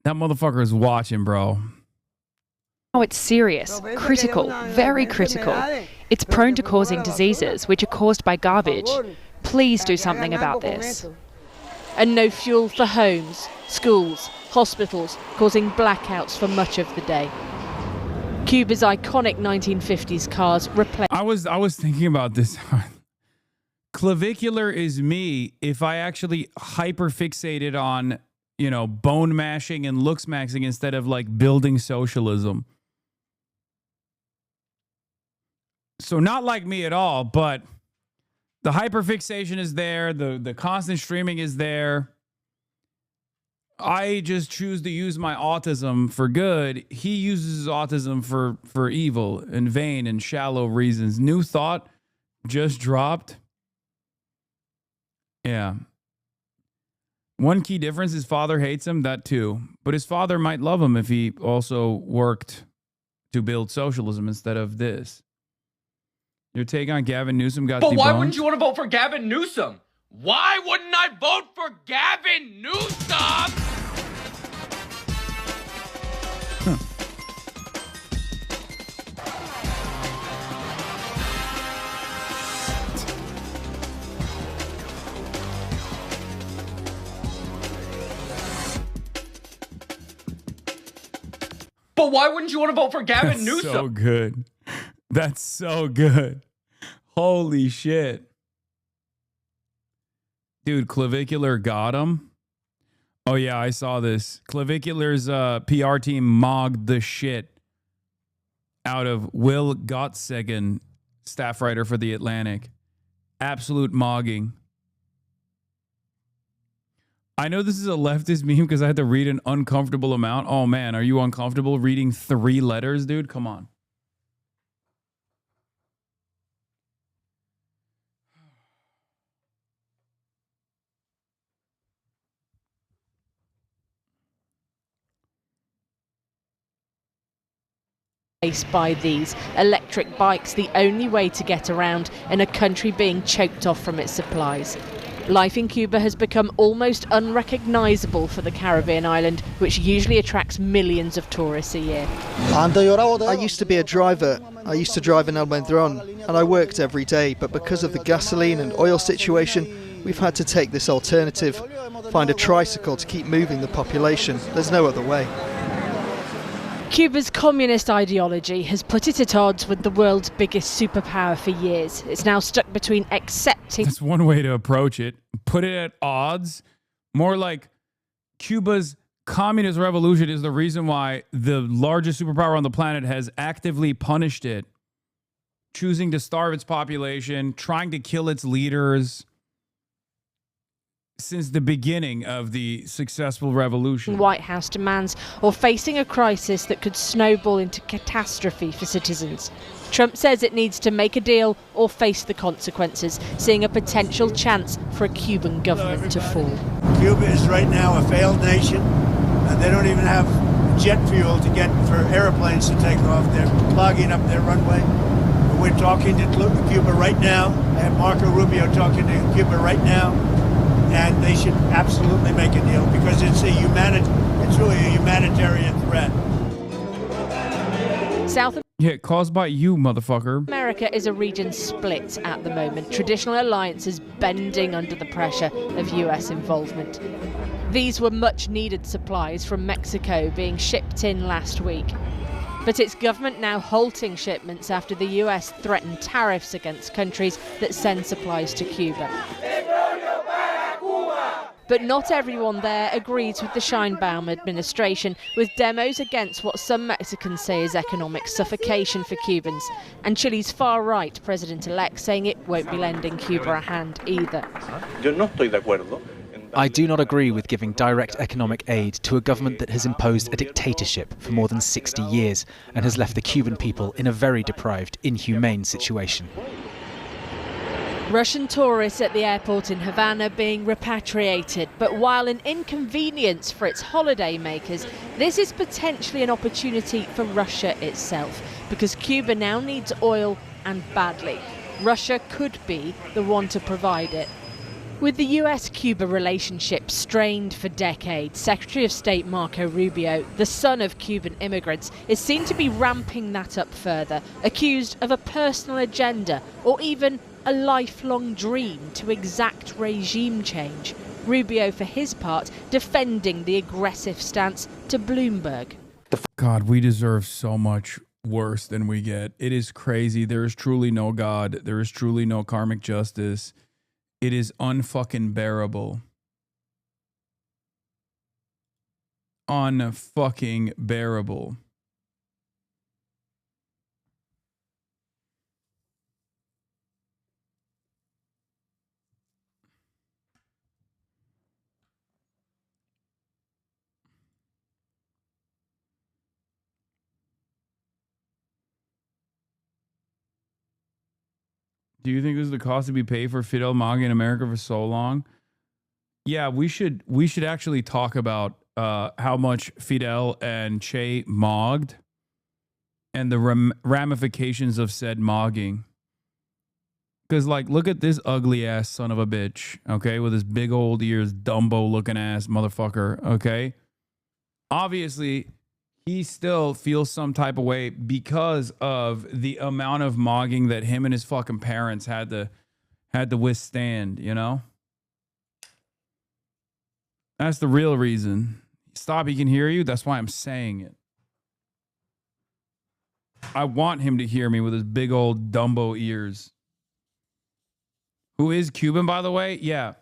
That motherfucker is watching, bro. Oh, it's serious, critical, very critical. It's prone to causing diseases, which are caused by garbage. Please do something about this. And no fuel for homes, schools, hospitals, causing blackouts for much of the day. Cuba's iconic 1950s cars replace. I was thinking about this. Clavicular is me if I actually hyperfixated on, you know, bone mashing and looks maxing instead of like building socialism. So not like me at all, but the hyperfixation is there. The constant streaming is there. I just choose to use my autism for good. He uses his autism for evil and vain and shallow reasons. New thought just dropped. Yeah. One key difference, his father hates him, that too. But his father might love him if he also worked to build socialism instead of this. Your take on Gavin Newsom got debunked. But why wouldn't you want to vote for Gavin Newsom? Why wouldn't I vote for Gavin Newsom? But why wouldn't you want to vote for Gavin That's Newsom? So good. That's so good. Holy shit. Dude, Clavicular got him. Oh yeah, I saw this. Clavicular's PR team mogged the shit out of Will Gottsegen, staff writer for The Atlantic. Absolute mogging. I know this is a leftist meme because I had to read an uncomfortable amount. Oh man, are you uncomfortable reading 3 letters, dude? Come on. By these electric bikes, the only way to get around in a country being choked off from its supplies. Life in Cuba has become almost unrecognizable for the Caribbean island, which usually attracts millions of tourists a year. I used to be a driver. I used to drive in El Medron, and I worked every day, but because of the gasoline and oil situation, we've had to take this alternative, find a tricycle to keep moving the population. There's no other way. Cuba's communist ideology has put it at odds with the world's biggest superpower for years. It's now stuck between accepting... That's one way to approach it. Put it at odds. More like Cuba's communist revolution is the reason why the largest superpower on the planet has actively punished it, choosing to starve its population, trying to kill its leaders since the beginning of the successful revolution. White House demands, or facing a crisis that could snowball into catastrophe for citizens. Trump says it needs to make a deal or face the consequences, seeing a potential chance for a Cuban government to fall. Cuba is right now a failed nation, and they don't even have jet fuel to get for airplanes to take off. They're clogging up their runway. We're talking to Cuba right now. I have Marco Rubio talking to Cuba right now. And they should absolutely make a deal because it's really a humanitarian threat. Yeah, caused by you, motherfucker. America is a region split at the moment, traditional alliances bending under the pressure of US involvement. These were much needed supplies from Mexico being shipped in last week. But its government now halting shipments after the US threatened tariffs against countries that send supplies to Cuba. But not everyone there agrees with the Sheinbaum administration, with demos against what some Mexicans say is economic suffocation for Cubans, and Chile's far-right president-elect saying it won't be lending Cuba a hand either. I do not agree with giving direct economic aid to a government that has imposed a dictatorship for more than 60 years and has left the Cuban people in a very deprived, inhumane situation. Russian tourists at the airport in Havana being repatriated, but while an inconvenience for its holidaymakers, this is potentially an opportunity for Russia itself, because Cuba now needs oil, and badly. Russia could be the one to provide it. With the US-Cuba relationship strained for decades, Secretary of State Marco Rubio, the son of Cuban immigrants, is seen to be ramping that up further, accused of a personal agenda or even a lifelong dream to exact regime change. Rubio, for his part, defending the aggressive stance to Bloomberg. God, we deserve so much worse than we get. It is crazy. There is truly no God. There is truly no karmic justice. It is unfucking bearable. Unfucking bearable. Do you think this is the cost to be paid for Fidel Maga in America for so long? Yeah, we should actually talk about how much Fidel and Che mogged and the ramifications of said mogging. Because, like, look at this ugly ass son of a bitch, okay, with his big old ears, Dumbo looking ass motherfucker, okay? Obviously, he still feels some type of way because of the amount of mogging that him and his fucking parents had to withstand, you know? That's the real reason. Stop, he can hear you. That's why I'm saying it. I want him to hear me with his big old Dumbo ears. Who is Cuban, by the way? Yeah.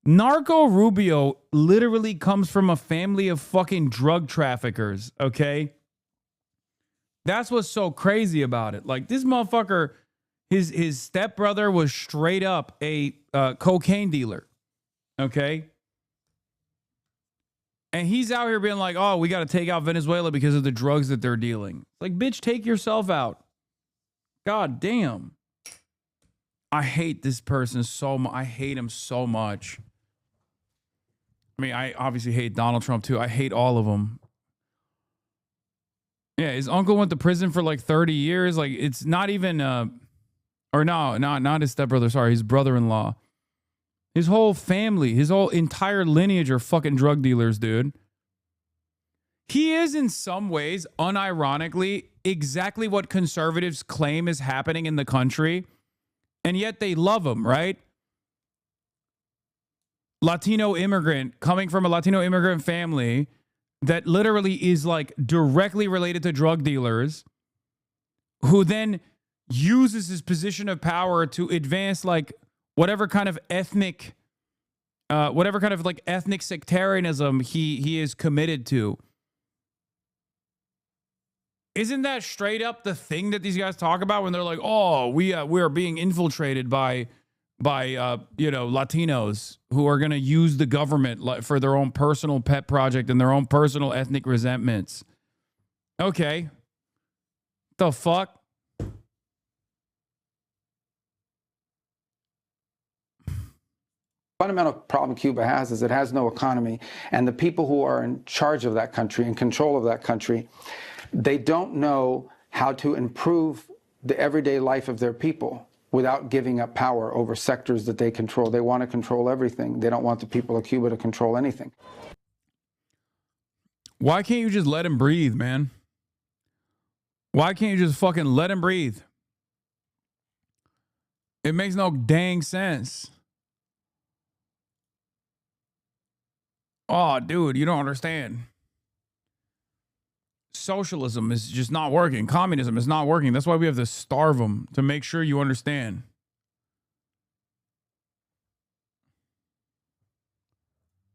Narco Rubio literally comes from a family of fucking drug traffickers, okay? That's what's so crazy about it. Like, this motherfucker, his stepbrother was straight up a cocaine dealer, okay? And he's out here being like, oh, we got to take out Venezuela because of the drugs that they're dealing. Like, bitch, take yourself out. God damn. I hate this person so much. I hate him so much. I mean, I obviously hate Donald Trump too. I hate all of them. Yeah, his uncle went to prison for like 30 years. Like, it's not even, not his stepbrother. Sorry, his brother-in-law. His whole family, his whole entire lineage are fucking drug dealers, dude. He is in some ways, unironically, exactly what conservatives claim is happening in the country, and yet they love him, right? Latino immigrant, coming from a Latino immigrant family that literally is like directly related to drug dealers, who then uses his position of power to advance like whatever kind of ethnic sectarianism he is committed to. Isn't that straight up the thing that these guys talk about when they're like, oh, we are being infiltrated by Latinos who are going to use the government for their own personal pet project and their own personal ethnic resentments? Okay. The fuck? Fundamental problem Cuba has is it has no economy, and the people who are in charge of that country, in control of that country, they don't know how to improve the everyday life of their people without giving up power over sectors that they control. They want to control everything. They don't want the people of Cuba to control anything. Why can't you just let him breathe, man? Why can't you just fucking let him breathe? It makes no dang sense. Oh, dude, you don't understand. Socialism is just not working. Communism is not working. That's why we have to starve them, to make sure you understand.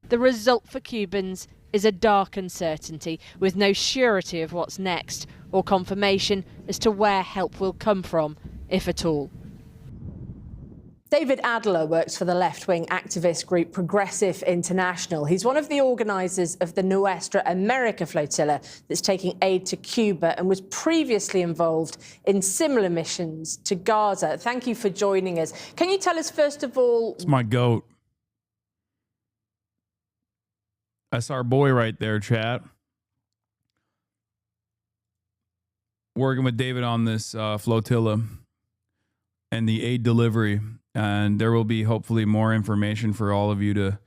The result for Cubans is a dark uncertainty with no surety of what's next or confirmation as to where help will come from, if at all. David Adler works for the left-wing activist group Progressive International. He's one of the organisers of the Nuestra America flotilla that's taking aid to Cuba and was previously involved in similar missions to Gaza. Thank you for joining us. Can you tell us, first of all... It's my goat. That's our boy right there, chat. Working with David on this flotilla and the aid delivery. And there will be hopefully more information for all of you to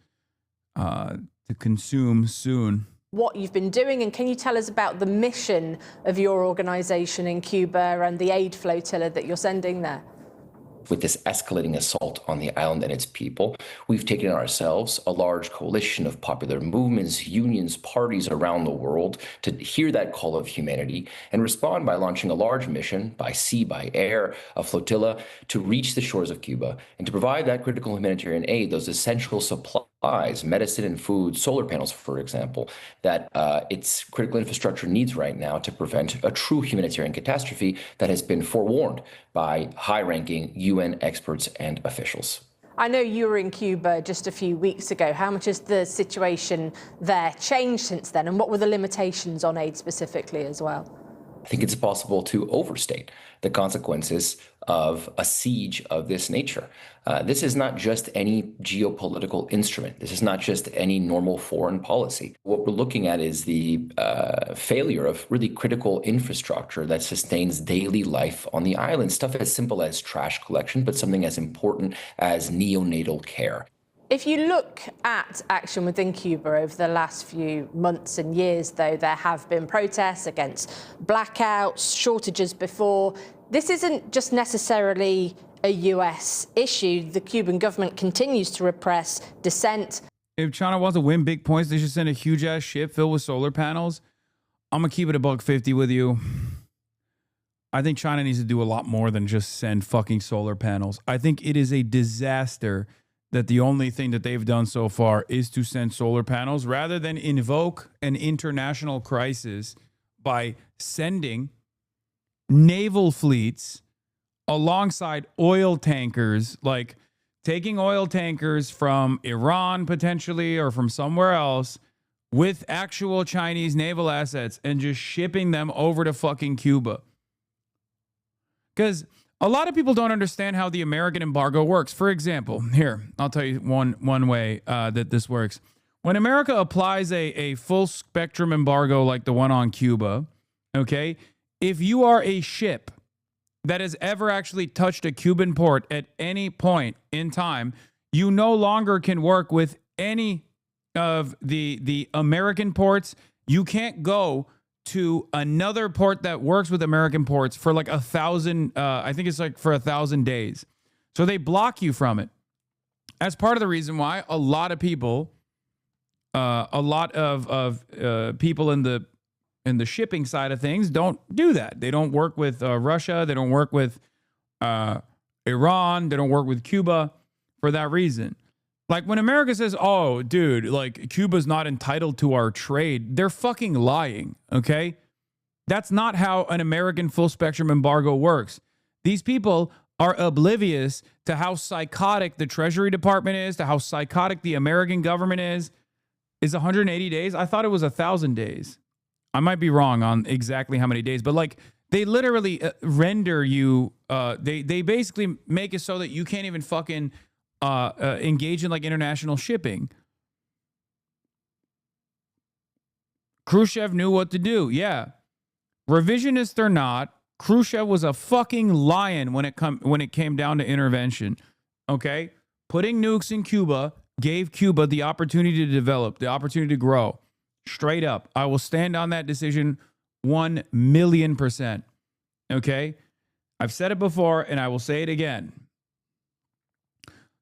consume soon. What you've been doing, and can you tell us about the mission of your organisation in Cuba and the aid flotilla that you're sending there? With this escalating assault on the island and its people, we've taken ourselves a large coalition of popular movements, unions, parties around the world to hear that call of humanity and respond by launching a large mission by sea, by air, a flotilla to reach the shores of Cuba and to provide that critical humanitarian aid, those essential supplies, medicine and food, solar panels, for example, that its critical infrastructure needs right now to prevent a true humanitarian catastrophe that has been forewarned by high-ranking UN experts and officials. I know you were in Cuba just a few weeks ago. How much has the situation there changed since then, and what were the limitations on aid specifically as well? I think it's possible to overstate the consequences of a siege of this nature. This is not just any geopolitical instrument. This is not just any normal foreign policy. What we're looking at is the failure of really critical infrastructure that sustains daily life on the island. Stuff as simple as trash collection, but something as important as neonatal care. If you look at action within Cuba over the last few months and years, though, there have been protests against blackouts, shortages before. This isn't just necessarily a US issue. The Cuban government continues to repress dissent. If China wants to win big points, they should send a huge ass ship filled with solar panels. I'm going to keep it $1.50 with you. I think China needs to do a lot more than just send fucking solar panels. I think it is a disaster that the only thing that they've done so far is to send solar panels rather than invoke an international crisis by sending naval fleets alongside oil tankers, like taking oil tankers from Iran potentially or from somewhere else with actual Chinese naval assets and just shipping them over to fucking Cuba. Because a lot of people don't understand how the American embargo works. For example, here, I'll tell you one way that this works. When America applies a full spectrum embargo like the one on Cuba, okay, if you are a ship that has ever actually touched a Cuban port at any point in time, You no longer can work with any of the American ports. You can't go to another port that works with American ports for like 1,000, I think it's like for 1,000 days. So they block you from it. That's part of the reason why a lot of people, people in the shipping side of things don't do that. They don't work with Russia. They don't work with Iran. They don't work with Cuba for that reason. Like when America says, oh, dude, like Cuba's not entitled to our trade, they're fucking lying, okay? That's not how an American full spectrum embargo works. These people are oblivious to how psychotic the Treasury Department is, to how psychotic the American government is. Is 180 days? I thought it was 1,000 days. I might be wrong on exactly how many days, but like they literally render you, they basically make it so that you can't even fucking engage in like international shipping. Khrushchev knew what to do. Yeah. Revisionist or not, Khrushchev was a fucking lion when it came down to intervention. Okay? Putting nukes in Cuba gave Cuba the opportunity to develop, the opportunity to grow. Straight up. I will stand on that decision 1,000,000%. Okay? I've said it before and I will say it again.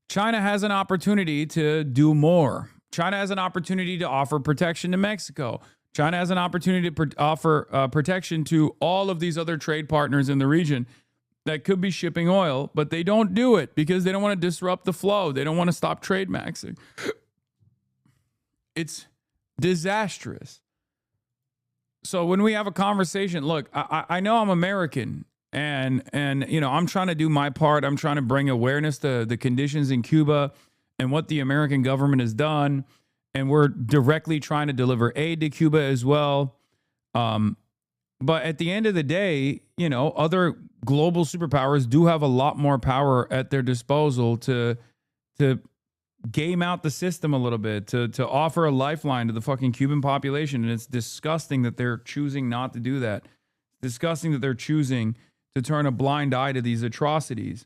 China has an opportunity to do more. China has an opportunity to offer protection to Mexico. China has an opportunity to offer protection to all of these other trade partners in the region that could be shipping oil, but they don't do it because they don't want to disrupt the flow. They don't want to stop trade maxing. It's disastrous. So when we have a conversation, look, I know I'm American. And you know, I'm trying to do my part. I'm trying to bring awareness to the conditions in Cuba and what the American government has done. And we're directly trying to deliver aid to Cuba as well. But at the end of the day, you know, other global superpowers do have a lot more power at their disposal to game out the system a little bit, to offer a lifeline to the fucking Cuban population. And it's disgusting that they're choosing not to do that. Disgusting that they're choosing to turn a blind eye to these atrocities.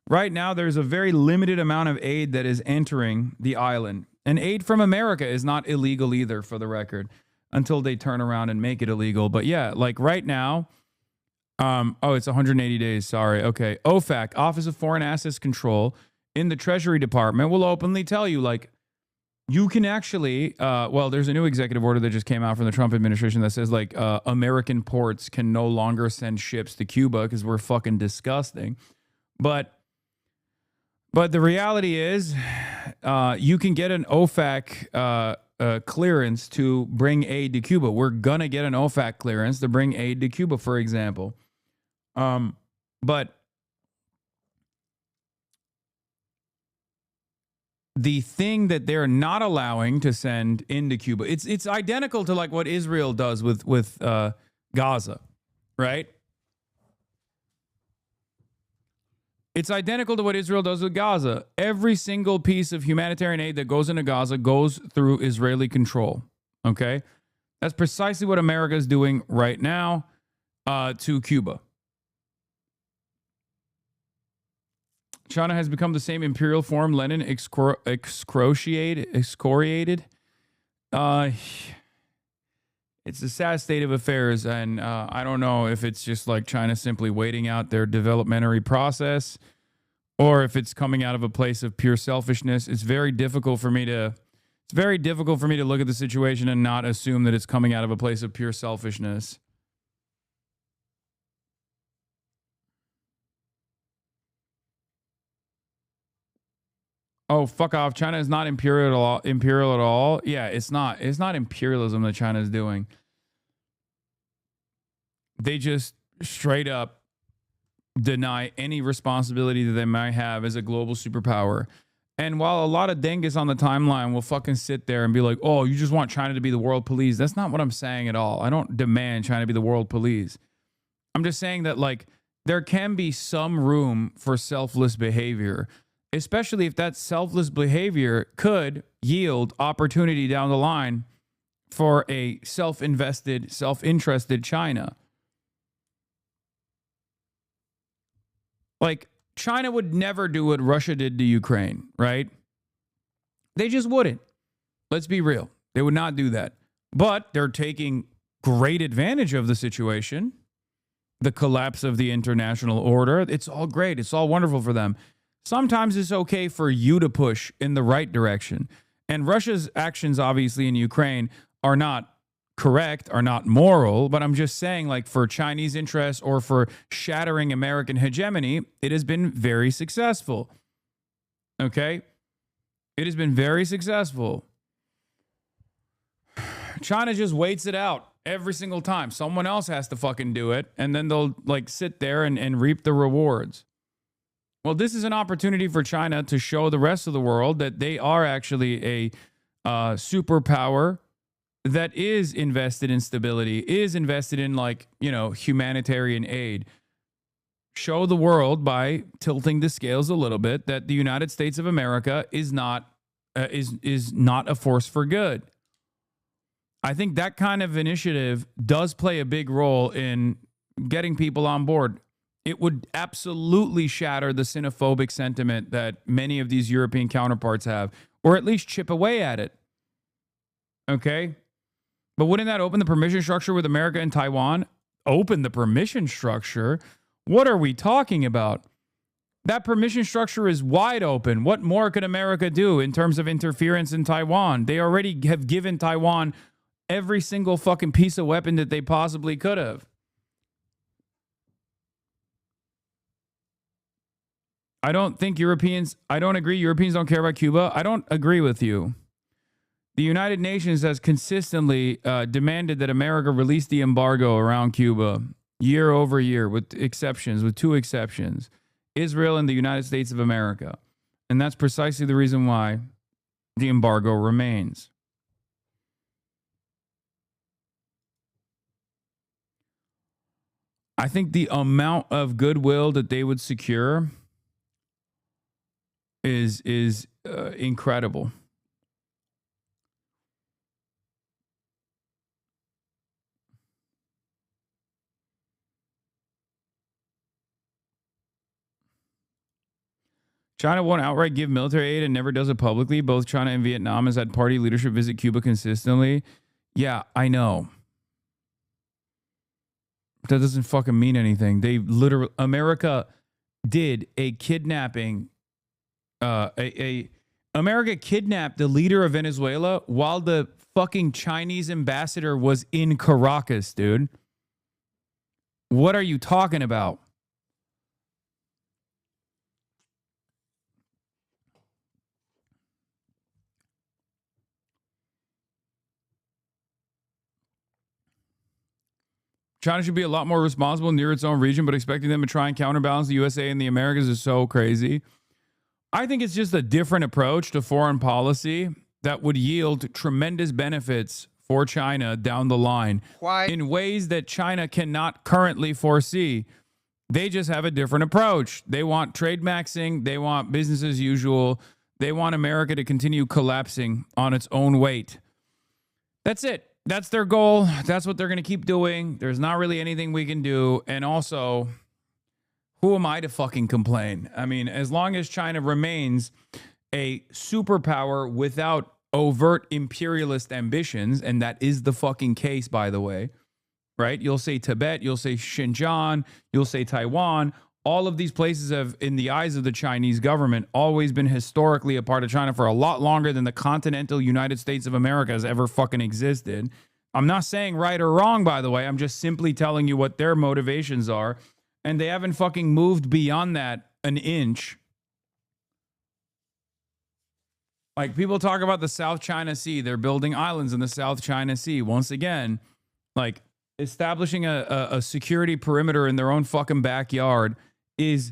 Right now, there's a very limited amount of aid that is entering the island. And aid from America is not illegal either, for the record, until they turn around and make it illegal. But yeah, like right now, oh, it's 180 days, sorry. Okay, OFAC, Office of Foreign Assets Control, in the Treasury Department will openly tell you, like, you can actually, well, there's a new executive order that just came out from the Trump administration that says, like, American ports can no longer send ships to Cuba because we're fucking disgusting. But the reality is, you can get an OFAC clearance to bring aid to Cuba. We're going to get an OFAC clearance to bring aid to Cuba, for example. But the thing that they're not allowing to send into Cuba, it's identical to like what Israel does with Gaza, right? It's identical to what Israel does with Gaza. Every single piece of humanitarian aid that goes into Gaza goes through Israeli control, okay? That's precisely what America is doing right now to Cuba. China has become the same imperial form Lenin excoriated. It's a sad state of affairs, and I don't know if it's just like China simply waiting out their developmentary process, or if it's coming out of a place of pure selfishness. It's very difficult for me to look at the situation and not assume that it's coming out of a place of pure selfishness. Oh, fuck off. China is not imperial at all. Yeah, it's not. It's not imperialism that China is doing. They just straight up deny any responsibility that they might have as a global superpower. And while a lot of dingus on the timeline will fucking sit there and be like, oh, you just want China to be the world police. That's not what I'm saying at all. I don't demand China to be the world police. I'm just saying that, like, there can be some room for selfless behavior, especially if that selfless behavior could yield opportunity down the line for a self-invested, self-interested China. Like, China would never do what Russia did to Ukraine, right? They just wouldn't. Let's be real. They would not do that. But they're taking great advantage of the situation, the collapse of the international order. It's all great. It's all wonderful for them. Sometimes it's okay for you to push in the right direction. And Russia's actions, obviously, in Ukraine are not correct, are not moral, but I'm just saying, like, for Chinese interests or for shattering American hegemony, it has been very successful. Okay? It has been very successful. China just waits it out every single time. Someone else has to fucking do it, and then they'll, like, sit there and reap the rewards. Well, this is an opportunity for China to show the rest of the world that they are actually a superpower that is invested in stability, is invested in, like, you know, humanitarian aid. Show the world by tilting the scales a little bit that the United States of America is not a force for good. I think that kind of initiative does play a big role in getting people on board. It would absolutely shatter the xenophobic sentiment that many of these European counterparts have, or at least chip away at it. Okay? But wouldn't that open the permission structure with America and Taiwan? Open the permission structure? What are we talking about? That permission structure is wide open. What more could America do in terms of interference in Taiwan? They already have given Taiwan every single fucking piece of weapon that they possibly could have. I don't agree Europeans don't care about Cuba. I don't agree with you. The United Nations has consistently demanded that America release the embargo around Cuba year over year, with two exceptions, Israel and the United States of America. And that's precisely the reason why the embargo remains. I think the amount of goodwill that they would secure is incredible. China won't outright give military aid and never does it publicly. Both China and Vietnam has had party leadership visit Cuba consistently. Yeah, I know. That doesn't fucking mean anything. America did a kidnapping. America kidnapped the leader of Venezuela while the fucking Chinese ambassador was in Caracas, dude. What are you talking about? China should be a lot more responsible near its own region, but expecting them to try and counterbalance the USA and the Americas is so crazy. I think it's just a different approach to foreign policy that would yield tremendous benefits for China down the line in ways that China cannot currently foresee. They just have a different approach. They want trade maxing. They want business as usual. They want America to continue collapsing on its own weight. That's it. That's their goal. That's what they're going to keep doing. There's not really anything we can do. And also, who am I to fucking complain? I mean, as long as China remains a superpower without overt imperialist ambitions, and that is the fucking case, by the way, right? You'll say Tibet, you'll say Xinjiang, you'll say Taiwan. All of these places have, in the eyes of the Chinese government, always been historically a part of China for a lot longer than the continental United States of America has ever fucking existed. I'm not saying right or wrong, by the way. I'm just simply telling you what their motivations are. And they haven't fucking moved beyond that an inch. Like, people talk about the South China Sea. They're building islands in the South China Sea. Once again, like, establishing a security perimeter in their own fucking backyard is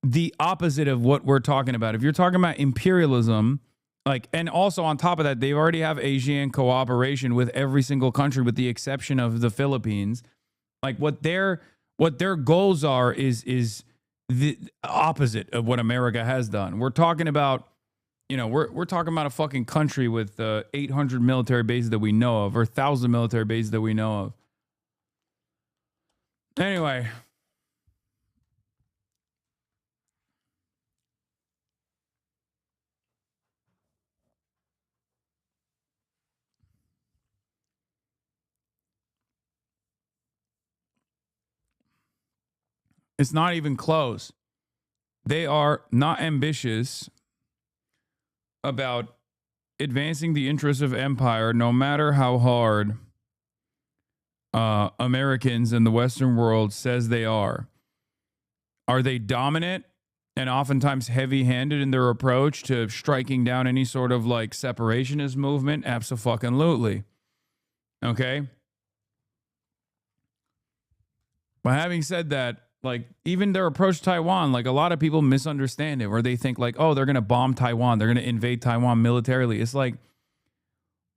the opposite of what we're talking about. If you're talking about imperialism, like, and also on top of that, they already have Asian cooperation with every single country with the exception of the Philippines. Like, what their goals are is the opposite of what America has done. We're talking about, we're talking about a fucking country with 800 military bases that we know of, or 1,000 military bases that we know of. Anyway. It's not even close. They are not ambitious about advancing the interests of empire, no matter how hard Americans in the Western world says they are. Are they dominant and oftentimes heavy-handed in their approach to striking down any sort of like separationist movement? Abso-fucking-lutely. Okay? But having said that, like, even their approach to Taiwan, like, a lot of people misunderstand it, where they think, like, oh, they're going to bomb Taiwan. They're going to invade Taiwan militarily. It's like,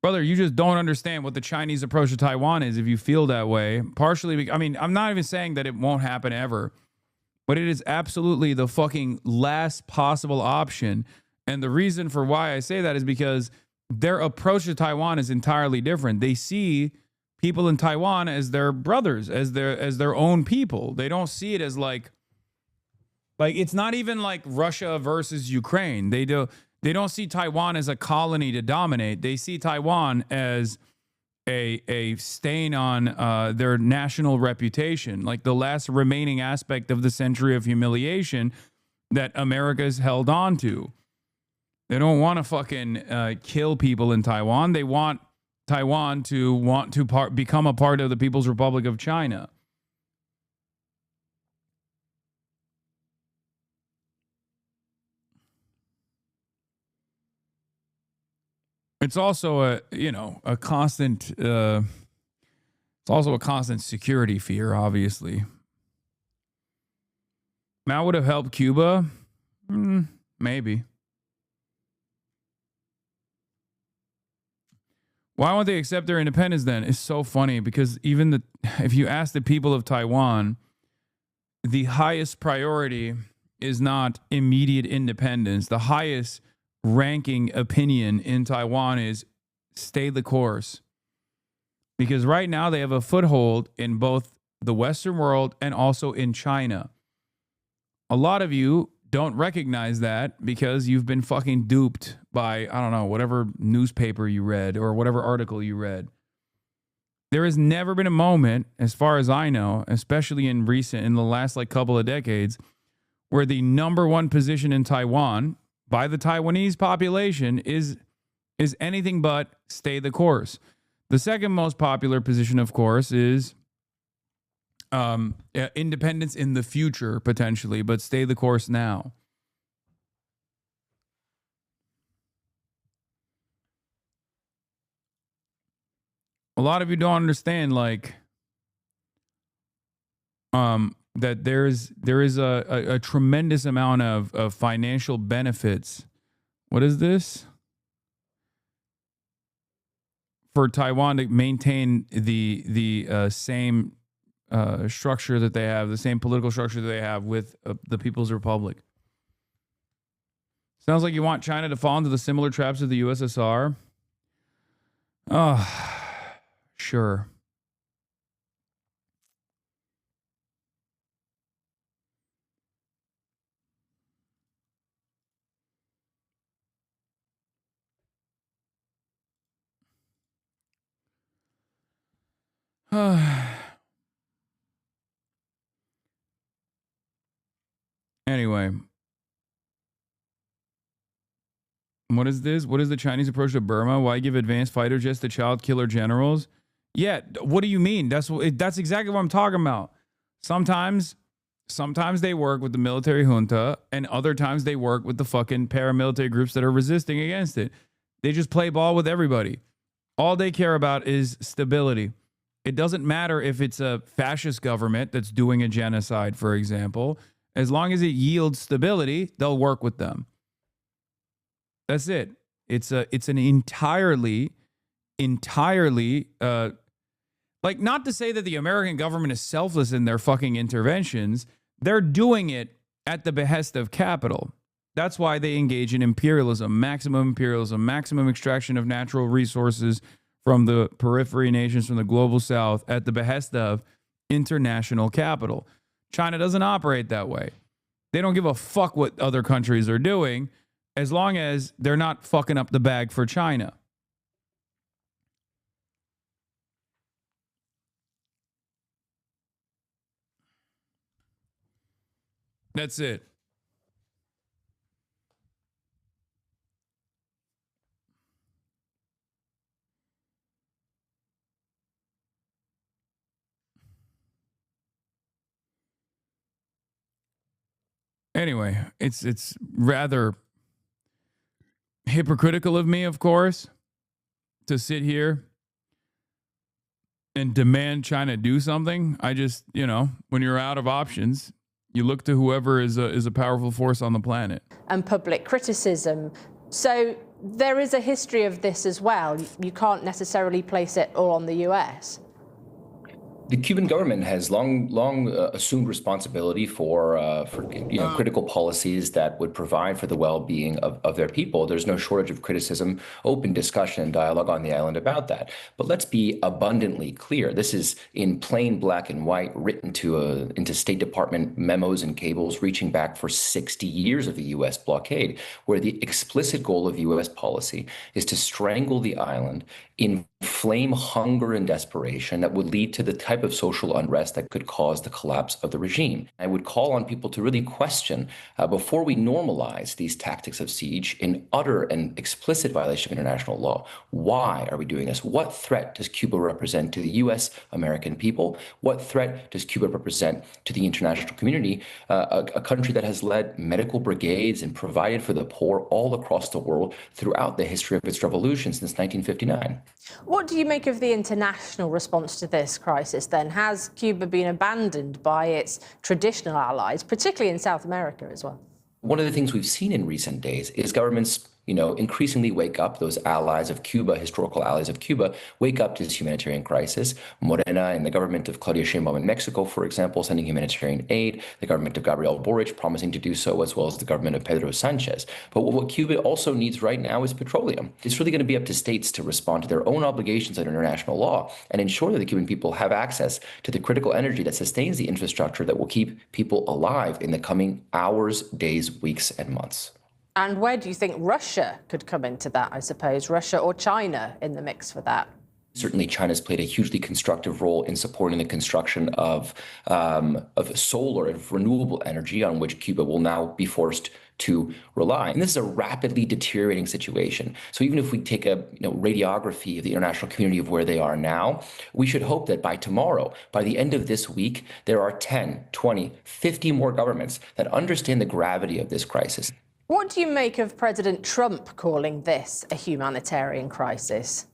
brother, you just don't understand what the Chinese approach to Taiwan is if you feel that way. Partially, I mean, I'm not even saying that it won't happen ever, but it is absolutely the fucking last possible option. And the reason for why I say that is because their approach to Taiwan is entirely different. They see people in Taiwan as their brothers, as their own people. They don't see it as like it's not even like Russia versus Ukraine. They don't see Taiwan as a colony to dominate. They see Taiwan as a stain on their national reputation, like the last remaining aspect of the century of humiliation that America's held on to. They don't want to fucking kill people in Taiwan. They want Taiwan to become a part of the People's Republic of China. It's also a constant security fear, obviously. Mao would have helped Cuba? Maybe. Why won't they accept their independence then? It's so funny because if you ask the people of Taiwan, the highest priority is not immediate independence. The highest ranking opinion in Taiwan is stay the course. Because right now they have a foothold in both the Western world and also in China. A lot of you don't recognize that because you've been fucking duped by, I don't know, whatever newspaper you read or whatever article you read. There has never been a moment, as far as I know, especially in the last like couple of decades, where the number one position in Taiwan by the Taiwanese population is anything but stay the course. The second most popular position, of course, is independence in the future, potentially, but stay the course now. A lot of you don't understand, like, that there is a tremendous amount of financial benefits. What is this? For Taiwan to maintain the same structure that they have, the same political structure that they have with the People's Republic. Sounds like you want China to fall into the similar traps of the USSR. Oh, sure. Anyway, what is this? What is the Chinese approach to Burma? Why give advanced fighter jets to child killer generals? Yeah, what do you mean? That's exactly what I'm talking about. Sometimes they work with the military junta, and other times they work with the fucking paramilitary groups that are resisting against it. They just play ball with everybody. All they care about is stability. It doesn't matter if it's a fascist government that's doing a genocide, for example. As long as it yields stability, they'll work with them. That's it. It's an entirely, like, not to say that the American government is selfless in their fucking interventions. They're doing it at the behest of capital. That's why they engage in imperialism, maximum extraction of natural resources from the periphery nations, from the global south, at the behest of international capital. China doesn't operate that way. They don't give a fuck what other countries are doing as long as they're not fucking up the bag for China. That's it. Anyway, it's rather hypocritical of me, of course, to sit here and demand China do something. I just, when you're out of options, you look to whoever is a powerful force on the planet. And public criticism. So there is a history of this as well. You can't necessarily place it all on the US. The Cuban government has long assumed responsibility for critical policies that would provide for the well-being of their people. There's no shortage of criticism, open discussion, and dialogue on the island about that. But let's be abundantly clear. This is in plain black and white, written into State Department memos and cables reaching back for 60 years of the U.S. blockade, where the explicit goal of U.S. policy is to strangle the island, inflame hunger and desperation that would lead to the type of social unrest that could cause the collapse of the regime. I would call on people to really question, before we normalize these tactics of siege in utter and explicit violation of international law, why are we doing this? What threat does Cuba represent to the U.S. American people? What threat does Cuba represent to the international community, a country that has led medical brigades and provided for the poor all across the world throughout the history of its revolution since 1959? What do you make of the international response to this crisis then? Has Cuba been abandoned by its traditional allies, particularly in South America as well? One of the things we've seen in recent days is governments increasingly wake up, those allies of Cuba, historical allies of Cuba, wake up to this humanitarian crisis. Morena and the government of Claudia Sheinbaum in Mexico, for example, sending humanitarian aid, the government of Gabriel Boric promising to do so, as well as the government of Pedro Sanchez. But what Cuba also needs right now is petroleum. It's really going to be up to states to respond to their own obligations under international law and ensure that the Cuban people have access to the critical energy that sustains the infrastructure that will keep people alive in the coming hours, days, weeks, and months. And where do you think Russia could come into that, I suppose? Russia or China in the mix for that? Certainly, China's played a hugely constructive role in supporting the construction of solar and renewable energy on which Cuba will now be forced to rely. And this is a rapidly deteriorating situation. So even if we take a radiography of the international community of where they are now, we should hope that by tomorrow, by the end of this week, there are 10, 20, 50 more governments that understand the gravity of this crisis. What do you make of President Trump calling this a humanitarian crisis?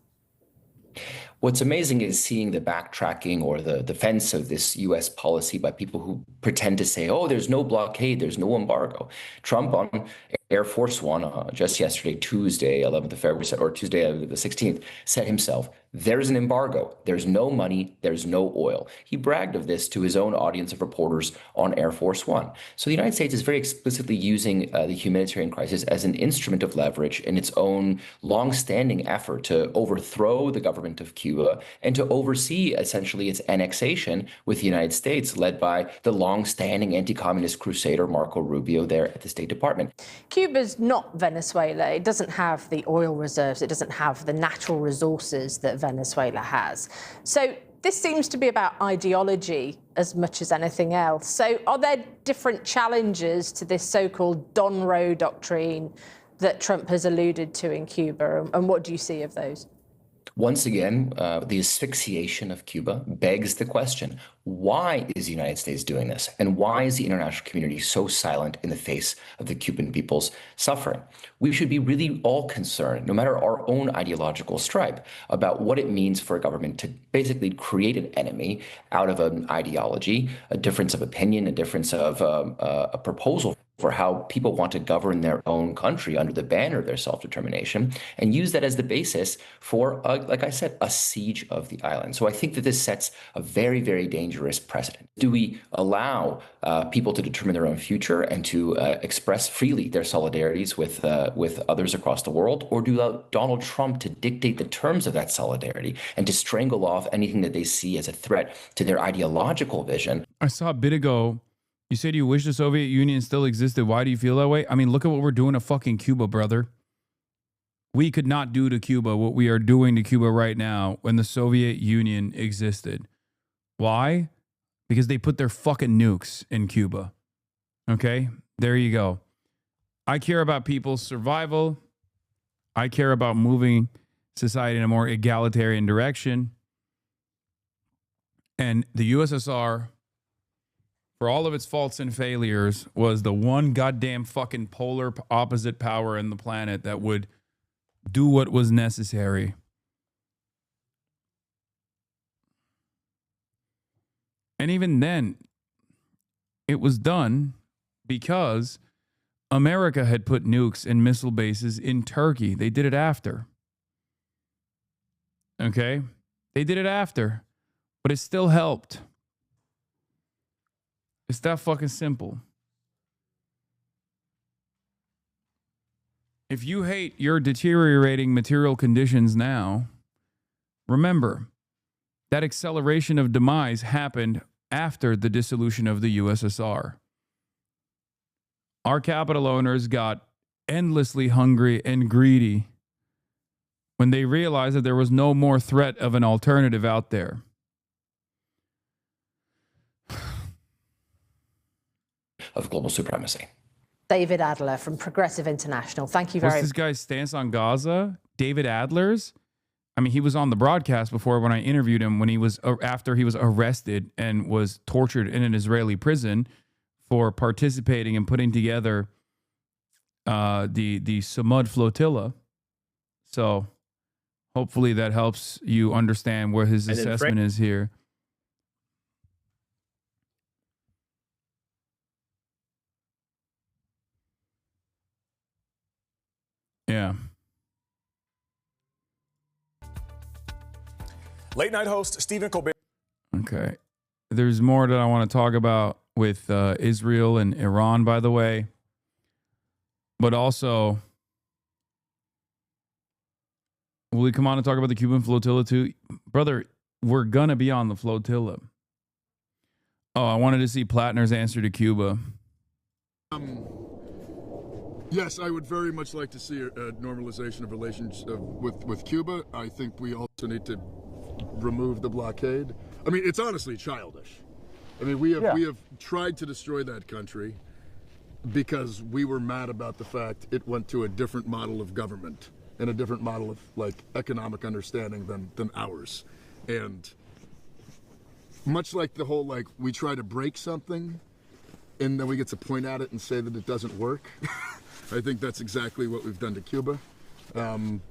What's amazing is seeing the backtracking or the defense of this U.S. policy by people who pretend to say, oh, there's no blockade, there's no embargo. Trump on Air Force One just yesterday, Tuesday, 11th of February, or Tuesday, the 16th, said himself, there's an embargo, there's no money, there's no oil. He bragged of this to his own audience of reporters on Air Force One. So the United States is very explicitly using the humanitarian crisis as an instrument of leverage in its own long-standing effort to overthrow the government of Cuba and to oversee essentially its annexation with the United States, led by the long-standing anti-communist crusader Marco Rubio there at the State Department. Cuba's not Venezuela. It doesn't have the oil reserves. It doesn't have the natural resources that Venezuela has. So this seems to be about ideology as much as anything else. So are there different challenges to this so-called Don Roe doctrine that Trump has alluded to in Cuba? And what do you see of those? Once again, the asphyxiation of Cuba begs the question, why is the United States doing this? And why is the international community so silent in the face of the Cuban people's suffering? We should be really all concerned, no matter our own ideological stripe, about what it means for a government to basically create an enemy out of an ideology, a difference of opinion, a difference of a proposal for how people want to govern their own country under the banner of their self-determination, and use that as the basis for, like I said, a siege of the island. So I think that this sets a very, very dangerous precedent. Do we allow people to determine their own future and to express freely their solidarities with others across the world, or do we allow Donald Trump to dictate the terms of that solidarity and to strangle off anything that they see as a threat to their ideological vision? I saw a bit ago, you said you wish the Soviet Union still existed. Why do you feel that way? I mean, look at what we're doing to fucking Cuba, brother. We could not do to Cuba what we are doing to Cuba right now when the Soviet Union existed. Why? Because they put their fucking nukes in Cuba. Okay, there you go. I care about people's survival. I care about moving society in a more egalitarian direction. And the USSR, for all of its faults and failures, was the one goddamn fucking polar opposite power in the planet that would do what was necessary. And even then, it was done because America had put nukes and missile bases in Turkey. They did it after. Okay? They did it after. But it still helped. It's that fucking simple. If you hate your deteriorating material conditions now, remember that acceleration of demise happened after the dissolution of the USSR. Our capital owners got endlessly hungry and greedy when they realized that there was no more threat of an alternative out there. Of global supremacy. David Adler from Progressive International. Thank you very much. What's this guy's stance on Gaza? David Adler's? I mean, he was on the broadcast before when I interviewed him when he was after he was arrested and was tortured in an Israeli prison for participating and putting together the Samud flotilla. So hopefully that helps you understand where his assessment is here. Yeah. Late night host Stephen Colbert. Okay. There's more that I want to talk about with Israel and Iran, by the way. But also, will we come on and talk about the Cuban flotilla too? Brother, we're going to be on the flotilla. Oh, I wanted to see Plattner's answer to Cuba. Yes, I would very much like to see a normalization of relations with Cuba. I think we also need to remove the blockade. I mean, it's honestly childish. I mean, we have tried to destroy that country because we were mad about the fact it went to a different model of government and a different model of like economic understanding than ours. And much like the whole like we try to break something and then we get to point at it and say that it doesn't work. I think that's exactly what we've done to Cuba. And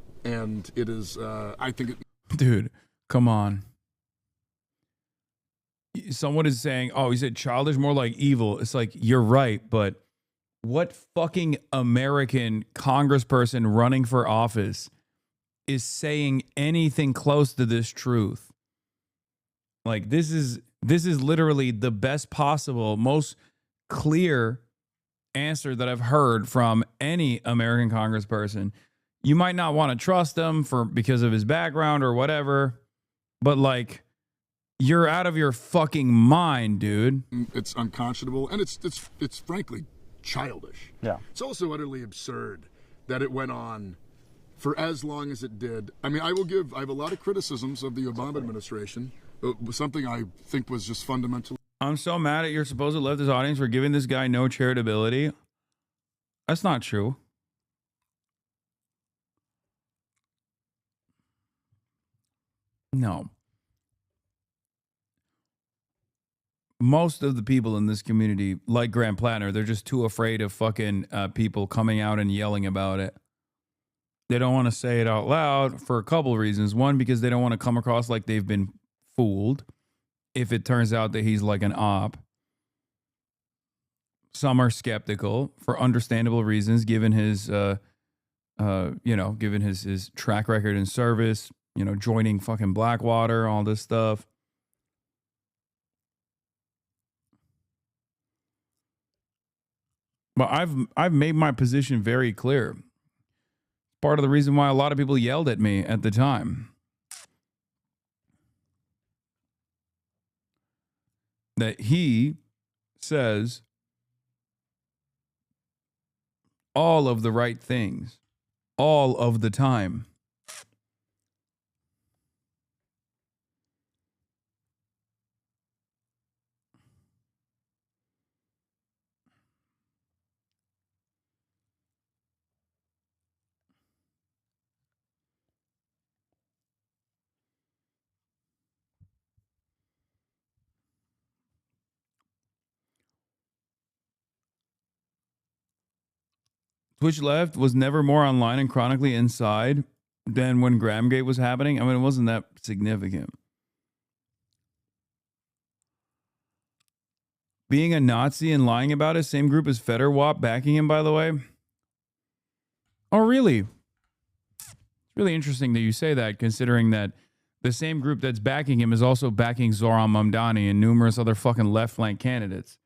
it is, I think it... Dude, come on. Someone is saying, oh, he said childish, more like evil. It's like, you're right, but what fucking American congressperson running for office is saying anything close to this truth? Like, this is literally the best possible, most clear answer that I've heard from any American congressperson. You might not want to trust him because of his background or whatever, but like, you're out of your fucking mind, dude. It's unconscionable, and it's frankly childish. Yeah. It's also utterly absurd that it went on for as long as it did. I mean, I have a lot of criticisms of the Obama administration. Something I think was just fundamentally. I'm so mad at your supposed leftist audience for giving this guy no charitability. That's not true. No. Most of the people in this community, like Grant Plattner, they're just too afraid of fucking people coming out and yelling about it. They don't want to say it out loud for a couple of reasons. One, because they don't want to come across like they've been fooled if it turns out that he's like an op. Some are skeptical for understandable reasons, given his, given his track record in service, joining fucking Blackwater, all this stuff. But I've made my position very clear. Part of the reason why a lot of people yelled at me at the time. That he says all of the right things, all of the time. Twitch left was never more online and chronically inside than when Grahamgate was happening. I mean, it wasn't that significant. Being a Nazi and lying about it, same group as Federwap backing him, by the way. Oh, really? It's really interesting that you say that, considering that the same group that's backing him is also backing Zoran Mamdani and numerous other fucking left flank candidates.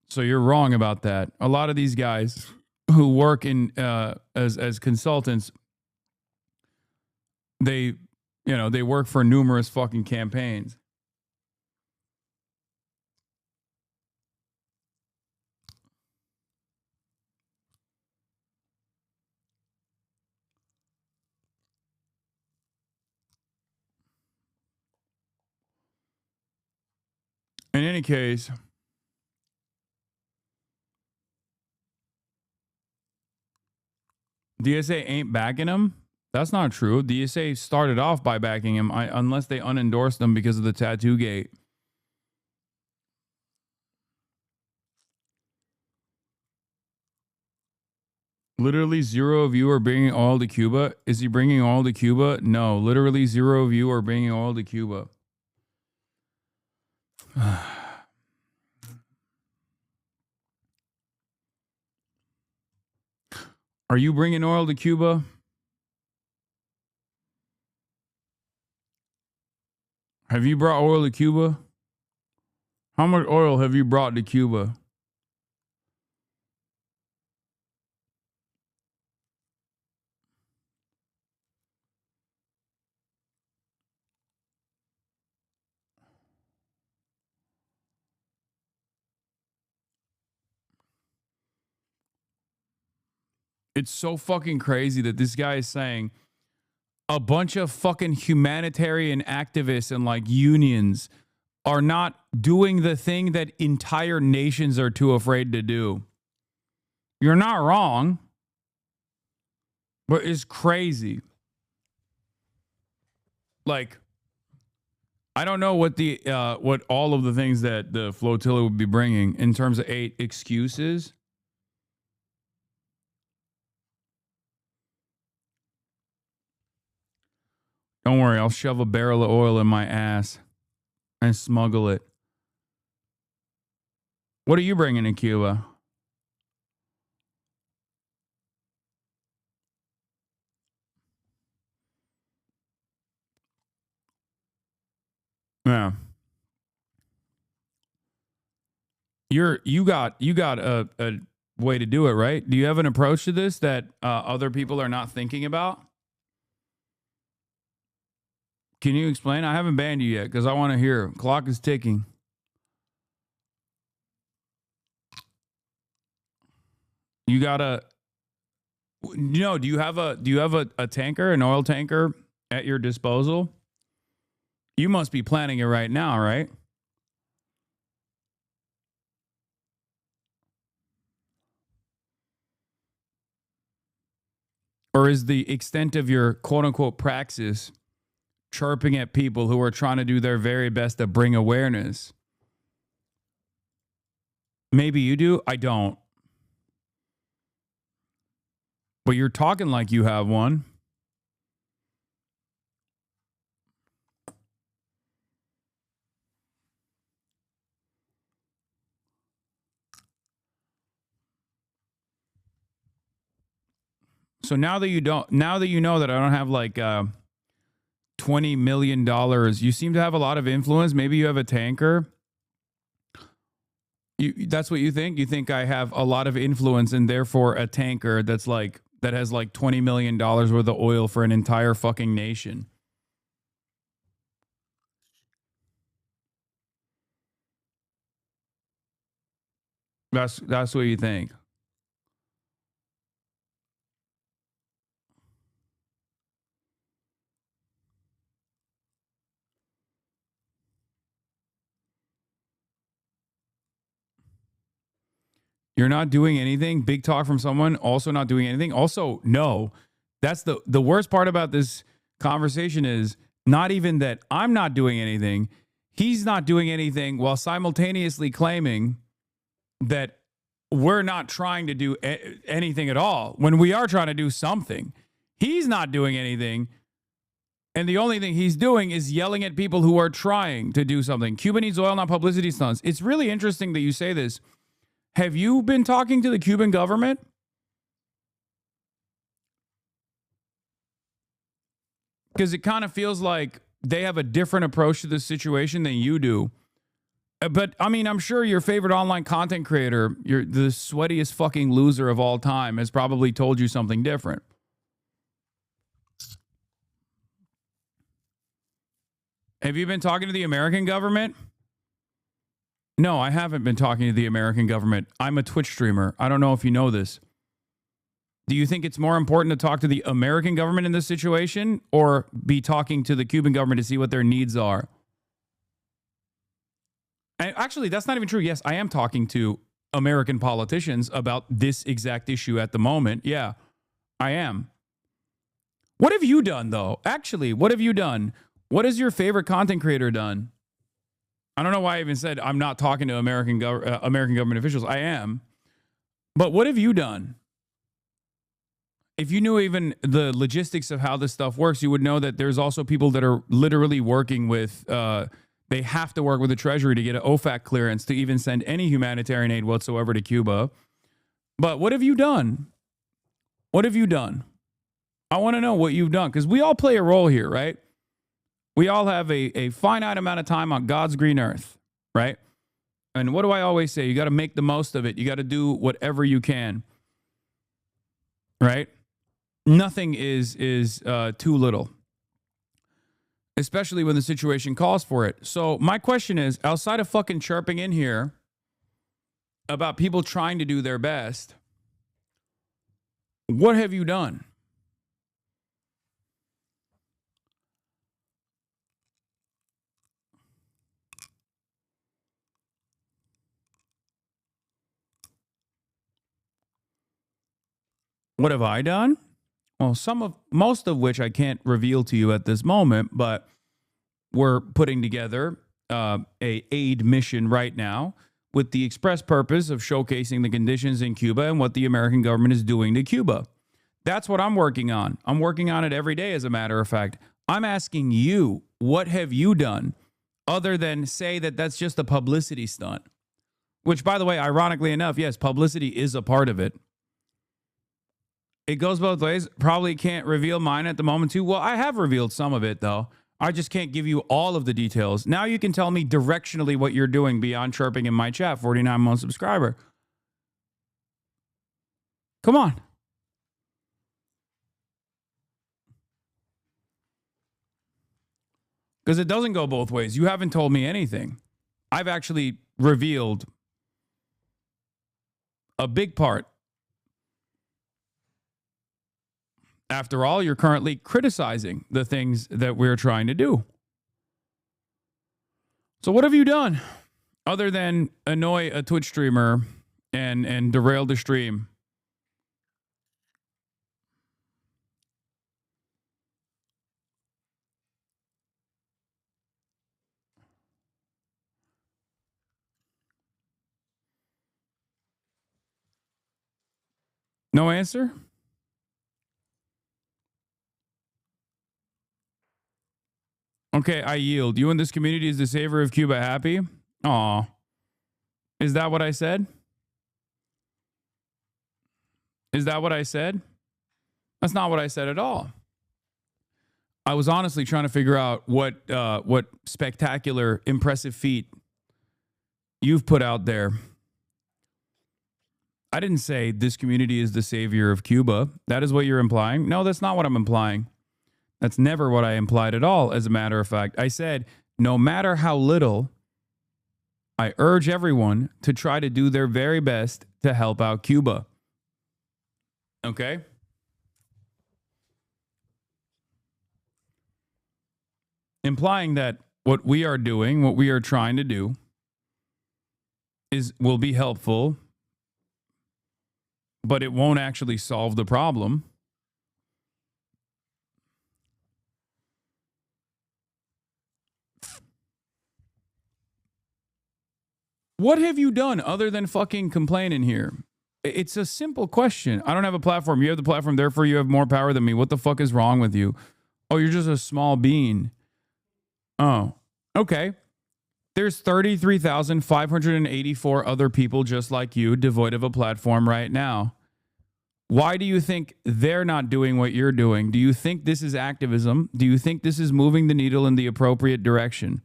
So you're wrong about that. A lot of these guys who work in as consultants, they work for numerous fucking campaigns. In any case, DSA ain't backing him. That's not true. DSA started off by backing him, unless they unendorsed him because of the tattoo gate. Literally zero of you are bringing oil to Cuba. Is he bringing oil to Cuba? No. Literally zero of you are bringing oil to Cuba. Are you bringing oil to Cuba? Have you brought oil to Cuba? How much oil have you brought to Cuba? It's so fucking crazy that this guy is saying a bunch of fucking humanitarian activists and like unions are not doing the thing that entire nations are too afraid to do. You're not wrong, but it's crazy. Like, I don't know what what all of the things that the flotilla would be bringing in terms of 8 excuses. Don't worry, I'll shove a barrel of oil in my ass and smuggle it. What are you bringing to Cuba? Yeah. You got a way to do it, right? Do you have an approach to this that other people are not thinking about? Can you explain? I haven't banned you yet because I want to hear. Clock is ticking. You gotta. Do you have a tanker, an oil tanker at your disposal? You must be planning it right now, right? Or is the extent of your quote unquote praxis chirping at people who are trying to do their very best to bring awareness? Maybe you do. I don't. But you're talking like you have one. So now that you know that I don't have like $20 million, you seem to have a lot of influence. Maybe you have a tanker. That's what you think? You think I have a lot of influence and therefore a tanker that has like $20 million worth of oil for an entire fucking nation. That's what you think. You're not doing anything. Big talk from someone also not doing anything. Also, no. That's the worst part about this conversation is not even that I'm not doing anything. He's not doing anything while simultaneously claiming that we're not trying to do anything at all when we are trying to do something. He's not doing anything. And the only thing he's doing is yelling at people who are trying to do something. Cuba needs oil, not publicity stunts. It's really interesting that you say this. Have you been talking to the Cuban government? Because it kind of feels like they have a different approach to this situation than you do. But, I mean, I'm sure your favorite online content creator, the sweatiest fucking loser of all time, has probably told you something different. Have you been talking to the American government? No, I haven't been talking to the American government. I'm a Twitch streamer. I don't know if you know this. Do you think it's more important to talk to the American government in this situation or be talking to the Cuban government to see what their needs are? And actually, that's not even true. Yes, I am talking to American politicians about this exact issue at the moment. Yeah, I am. What have you done, though? Actually, what have you done? What has your favorite content creator done? I don't know why I even said I'm not talking to American government officials. I am. But what have you done? If you knew even the logistics of how this stuff works, you would know that there's also people that are literally working with, they have to work with the Treasury to get an OFAC clearance to even send any humanitarian aid whatsoever to Cuba. But what have you done? What have you done? I want to know what you've done, because we all play a role here, right? We all have a finite amount of time on God's green earth, right? And what do I always say? You got to make the most of it. You got to do whatever you can, right? Nothing is too little, especially when the situation calls for it. So my question is, outside of fucking chirping in here about people trying to do their best, what have you done? What have I done? Well, most of which I can't reveal to you at this moment, but we're putting together a aid mission right now with the express purpose of showcasing the conditions in Cuba and what the American government is doing to Cuba. That's what I'm working on. I'm working on it every day, as a matter of fact. I'm asking you, what have you done other than say that that's just a publicity stunt? Which, by the way, ironically enough, yes, publicity is a part of it. It goes both ways. Probably can't reveal mine at the moment, too. Well, I have revealed some of it, though. I just can't give you all of the details. Now you can tell me directionally what you're doing beyond chirping in my chat, 49-month subscriber. Come on. Because it doesn't go both ways. You haven't told me anything. I've actually revealed a big part. After all, you're currently criticizing the things that we're trying to do. So what have you done other than annoy a Twitch streamer and derail the stream? No answer? Okay, I yield. You and this community is the savior of Cuba happy? Aw. Is that what I said? Is that what I said? That's not what I said at all. I was honestly trying to figure out what spectacular, impressive feat you've put out there. I didn't say this community is the savior of Cuba. That is what you're implying. No, that's not what I'm implying. That's never what I implied at all, as a matter of fact. I said, no matter how little, I urge everyone to try to do their very best to help out Cuba. Okay? Implying that what we are doing, what we are trying to do, will be helpful, but it won't actually solve the problem. What have you done other than fucking complaining here? It's a simple question. I don't have a platform. You have the platform, therefore you have more power than me. What the fuck is wrong with you? Oh, you're just a small bean. Oh, okay. There's 33,584 other people just like you, devoid of a platform right now. Why do you think they're not doing what you're doing? Do you think this is activism? Do you think this is moving the needle in the appropriate direction?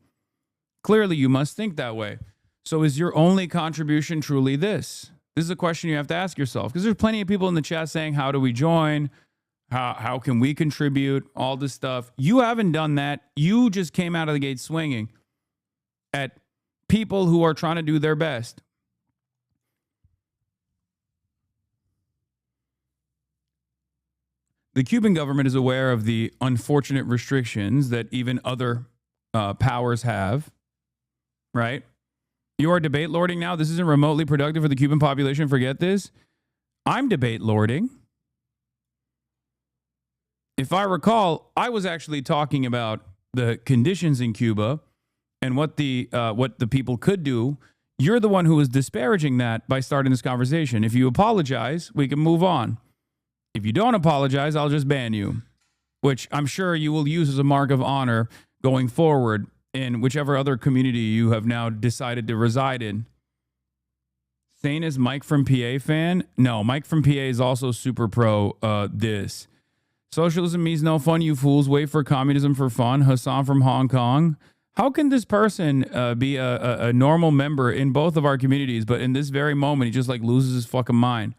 Clearly, you must think that way. So is your only contribution truly this? This is a question you have to ask yourself, because there's plenty of people in the chat saying, how do we join? How can we contribute? All this stuff. You haven't done that. You just came out of the gate swinging at people who are trying to do their best. The Cuban government is aware of the unfortunate restrictions that even other powers have, right? You are debate lording now. This isn't remotely productive for the Cuban population. Forget this. I'm debate lording. If I recall, I was actually talking about the conditions in Cuba and what the people could do. You're the one who was disparaging that by starting this conversation. If you apologize, we can move on. If you don't apologize, I'll just ban you, which I'm sure you will use as a mark of honor going forward in whichever other community you have now decided to reside in. Sane is Mike from PA fan? No, Mike from PA is also super pro this. Socialism means no fun, you fools. Wait for communism for fun. Hasan from Hong Kong. How can this person be a normal member in both of our communities, but in this very moment, he just like loses his fucking mind?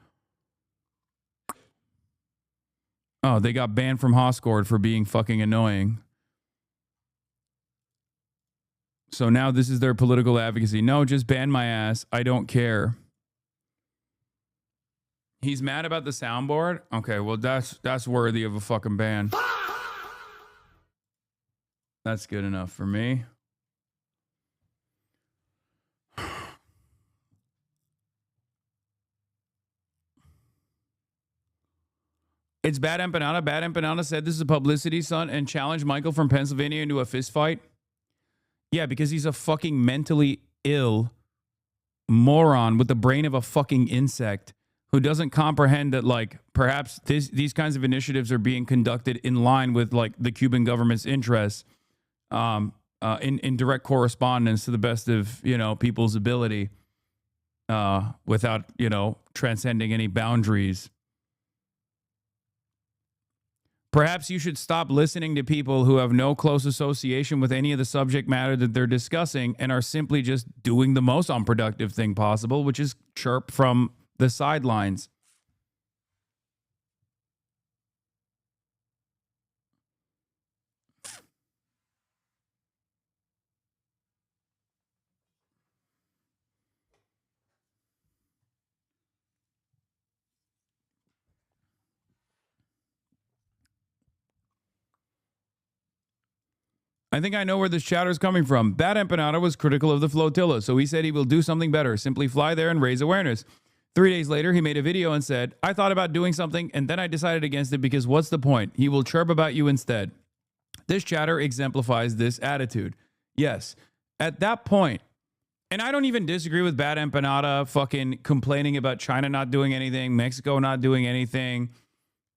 Oh, they got banned from Hoscord for being fucking annoying. So now this is their political advocacy. No, just ban my ass. I don't care. He's mad about the soundboard? Okay, well, that's worthy of a fucking ban. That's good enough for me. It's Bad Empanada. Bad Empanada said this is a publicity stunt and challenged Michael from Pennsylvania into a fist fight. Yeah, because he's a fucking mentally ill moron with the brain of a fucking insect who doesn't comprehend that, like, perhaps these kinds of initiatives are being conducted in line with, like, the Cuban government's interests in direct correspondence to the best of, you know, people's ability without, you know, transcending any boundaries. Perhaps you should stop listening to people who have no close association with any of the subject matter that they're discussing and are simply just doing the most unproductive thing possible, which is chirp from the sidelines. I think I know where this chatter is coming from. Bad Empanada was critical of the flotilla, so he said he will do something better. Simply fly there and raise awareness. 3 days later, he made a video and said, I thought about doing something, and then I decided against it because what's the point? He will chirp about you instead. This chatter exemplifies this attitude. Yes, at that point, and I don't even disagree with Bad Empanada fucking complaining about China not doing anything, Mexico not doing anything,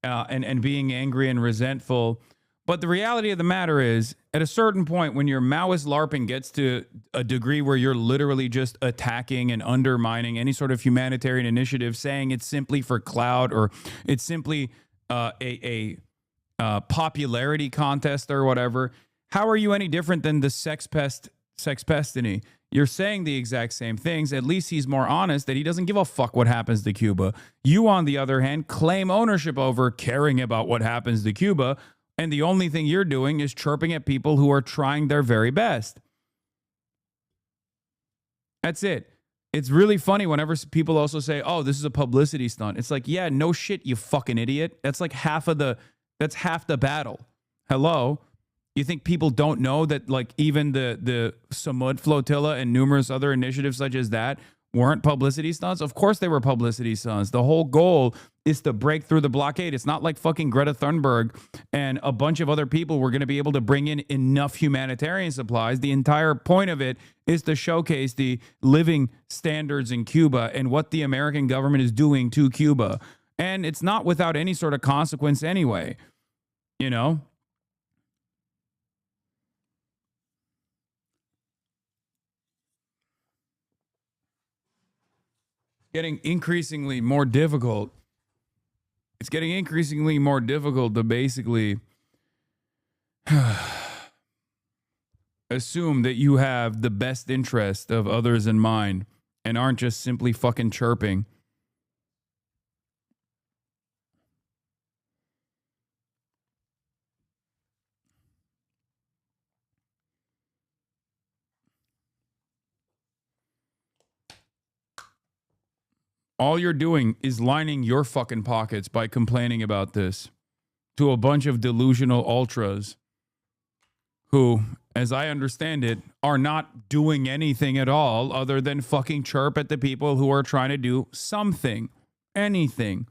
and being angry and resentful. But the reality of the matter is, at a certain point, when your Maoist LARPing gets to a degree where you're literally just attacking and undermining any sort of humanitarian initiative, saying it's simply for clout or it's simply a popularity contest or whatever, how are you any different than the sex pestiny? You're saying the exact same things. At least he's more honest that he doesn't give a fuck what happens to Cuba. You, on the other hand, claim ownership over caring about what happens to Cuba. And the only thing you're doing is chirping at people who are trying their very best. That's it. It's really funny whenever people also say, oh, this is a publicity stunt. It's like, yeah, no shit, you fucking idiot. That's like half the battle. Hello? You think people don't know that, like, even the Samud flotilla and numerous other initiatives such as that weren't publicity stunts? Of course they were publicity stunts. The whole goal is to break through the blockade. It's not like fucking Greta Thunberg and a bunch of other people were going to be able to bring in enough humanitarian supplies. The entire point of it is to showcase the living standards in Cuba and what the American government is doing to Cuba. And it's not without any sort of consequence anyway, you know? Getting increasingly more difficult. It's getting increasingly more difficult to basically assume that you have the best interest of others in mind and aren't just simply fucking chirping. All you're doing is lining your fucking pockets by complaining about this to a bunch of delusional ultras who, as I understand it, are not doing anything at all other than fucking chirp at the people who are trying to do something, anything.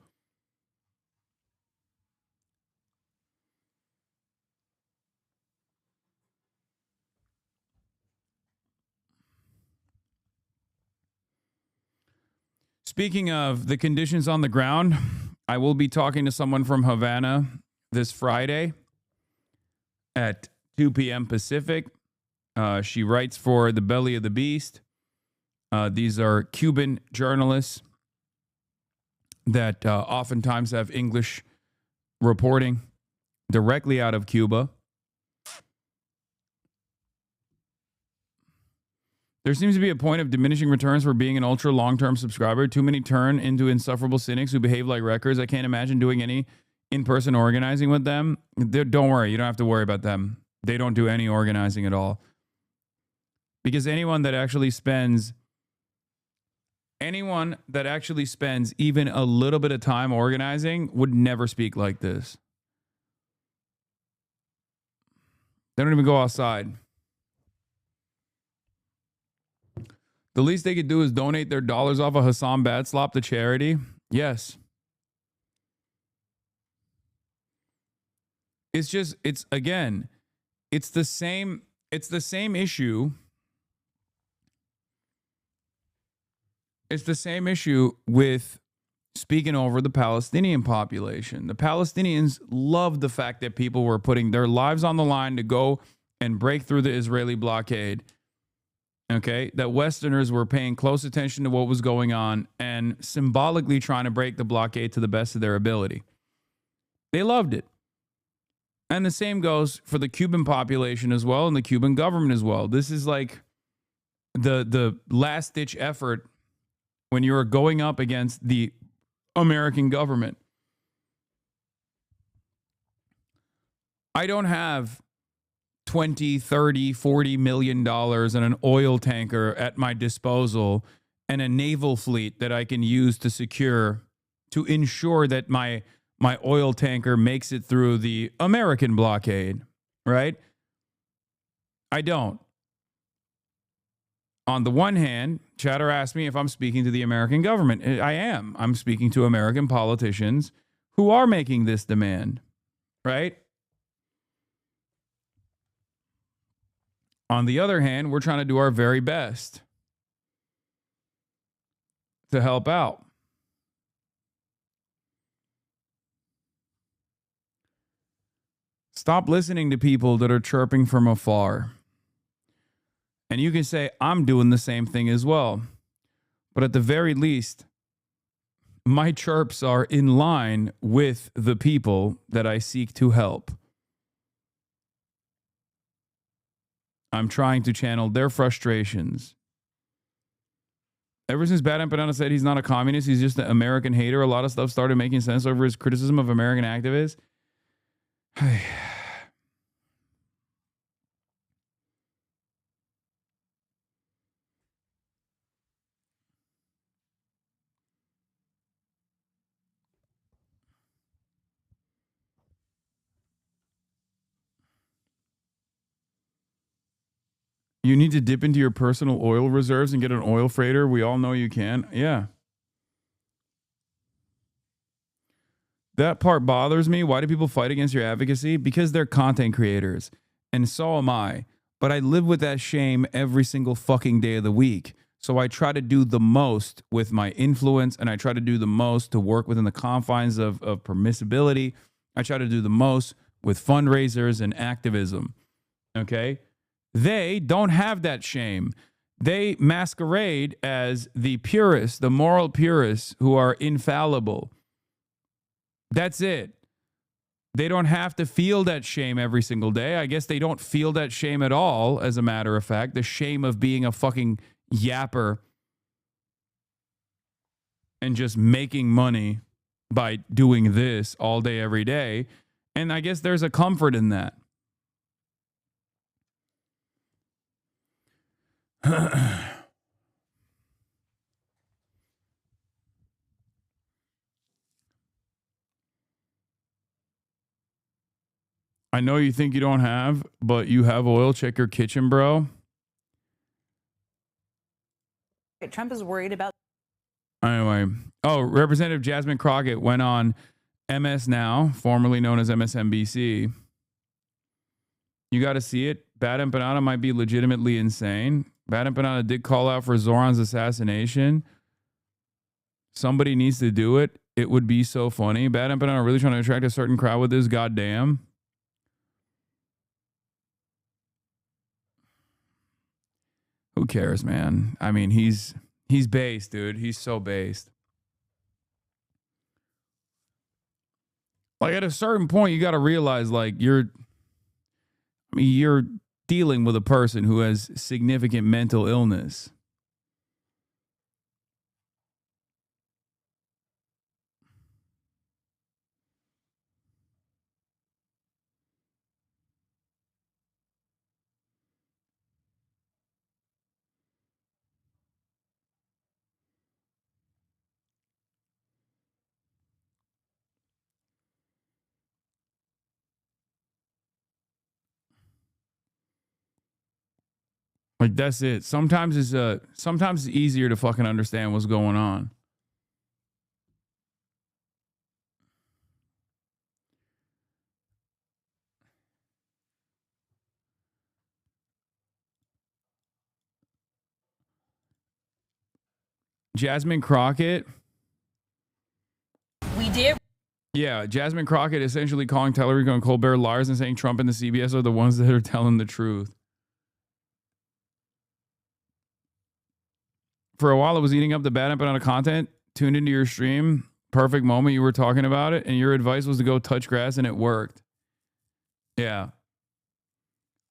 Speaking of the conditions on the ground, I will be talking to someone from Havana this Friday at 2 p.m. Pacific. She writes for The Belly of the Beast. These are Cuban journalists that oftentimes have English reporting directly out of Cuba. There seems to be a point of diminishing returns for being an ultra long-term subscriber. Too many turn into insufferable cynics who behave like wreckers. I can't imagine doing any in-person organizing with them. Don't worry. You don't have to worry about them. They don't do any organizing at all. Because anyone that actually spends even a little bit of time organizing would never speak like this. They don't even go outside. The least they could do is donate their dollars off of Hasan Batslop to charity. Yes. It's the same issue. It's the same issue with speaking over the Palestinian population. The Palestinians loved the fact that people were putting their lives on the line to go and break through the Israeli blockade. Okay, that Westerners were paying close attention to what was going on and symbolically trying to break the blockade to the best of their ability. They loved it. And the same goes for the Cuban population as well and the Cuban government as well. This is like the last-ditch effort when you're going up against the American government. I don't have 20, 30, 40 million dollars and an oil tanker at my disposal and a naval fleet that I can use to ensure that my oil tanker makes it through the American blockade, right? I don't. On the one hand, Chatter asked me if I'm speaking to the American government. I am. I'm speaking to American politicians who are making this demand, right? On the other hand, we're trying to do our very best to help out. Stop listening to people that are chirping from afar. And you can say, I'm doing the same thing as well. But at the very least, my chirps are in line with the people that I seek to help. I'm trying to channel their frustrations. Ever since Bad Empanada said he's not a communist, he's just an American hater, a lot of stuff started making sense over his criticism of American activists. You need to dip into your personal oil reserves and get an oil freighter. We all know you can. Yeah. That part bothers me. Why do people fight against your advocacy? Because they're content creators. And so am I. But I live with that shame every single fucking day of the week. So I try to do the most with my influence, and I try to do the most to work within the confines of permissibility. I try to do the most with fundraisers and activism. Okay? They don't have that shame. They masquerade as the purists, the moral purists who are infallible. That's it. They don't have to feel that shame every single day. I guess they don't feel that shame at all, as a matter of fact. The shame of being a fucking yapper and just making money by doing this all day, every day. And I guess there's a comfort in that. I know you think you don't have, but you have oil. Check your kitchen, bro. Trump is worried about. Anyway. Oh, Representative Jasmine Crockett went on MS Now, formerly known as MSNBC. You got to see it. Bad Empanada might be legitimately insane. Bad Empanada did call out for Zoran's assassination. Somebody needs to do it. It would be so funny. Bad Empanada really trying to attract a certain crowd with this. Goddamn. Who cares, man? I mean, he's based, dude. He's so based. Like, at a certain point, you got to realize, like, you're dealing with a person who has significant mental illness. Like, that's it. Sometimes it's easier to fucking understand what's going on. Jasmine Crockett. We did. Yeah, Jasmine Crockett essentially calling Tellerico and Colbert liars and saying Trump and the CBS are the ones that are telling the truth. For a while, I was eating up the Bad Empanada content, tuned into your stream, perfect moment, you were talking about it, and your advice was to go touch grass, and it worked. Yeah.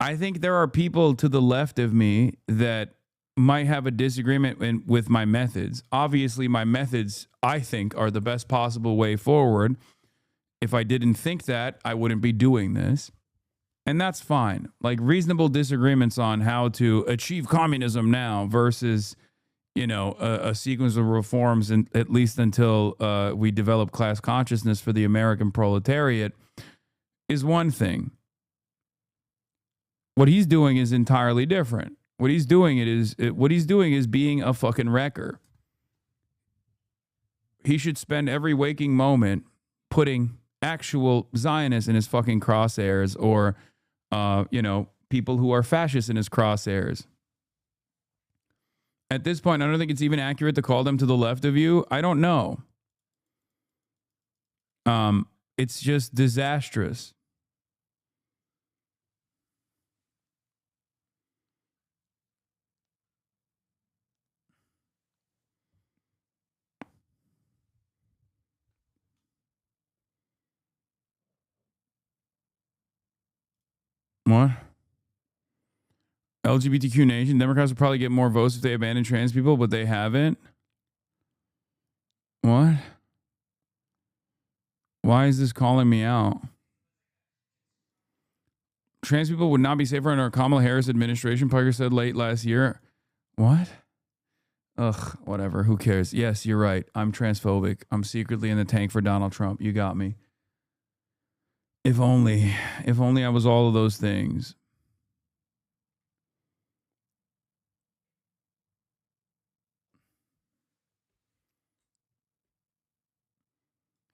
I think there are people to the left of me that might have a disagreement with my methods. Obviously, my methods, I think, are the best possible way forward. If I didn't think that, I wouldn't be doing this. And that's fine. Like, reasonable disagreements on how to achieve communism now versus, you know, a sequence of reforms, and at least until we develop class consciousness for the American proletariat, is one thing. What he's doing is entirely different. What he's doing is being a fucking wrecker. He should spend every waking moment putting actual Zionists in his fucking crosshairs, or you know, people who are fascists in his crosshairs. At this point, I don't think it's even accurate to call them to the left of you. I don't know. It's just disastrous. What? LGBTQ nation. Democrats will probably get more votes if they abandon trans people, but they haven't. What? Why is this calling me out? Trans people would not be safer under a Kamala Harris administration, Piker said late last year. What? Ugh, whatever. Who cares? Yes, you're right. I'm transphobic. I'm secretly in the tank for Donald Trump. You got me. If only I was all of those things.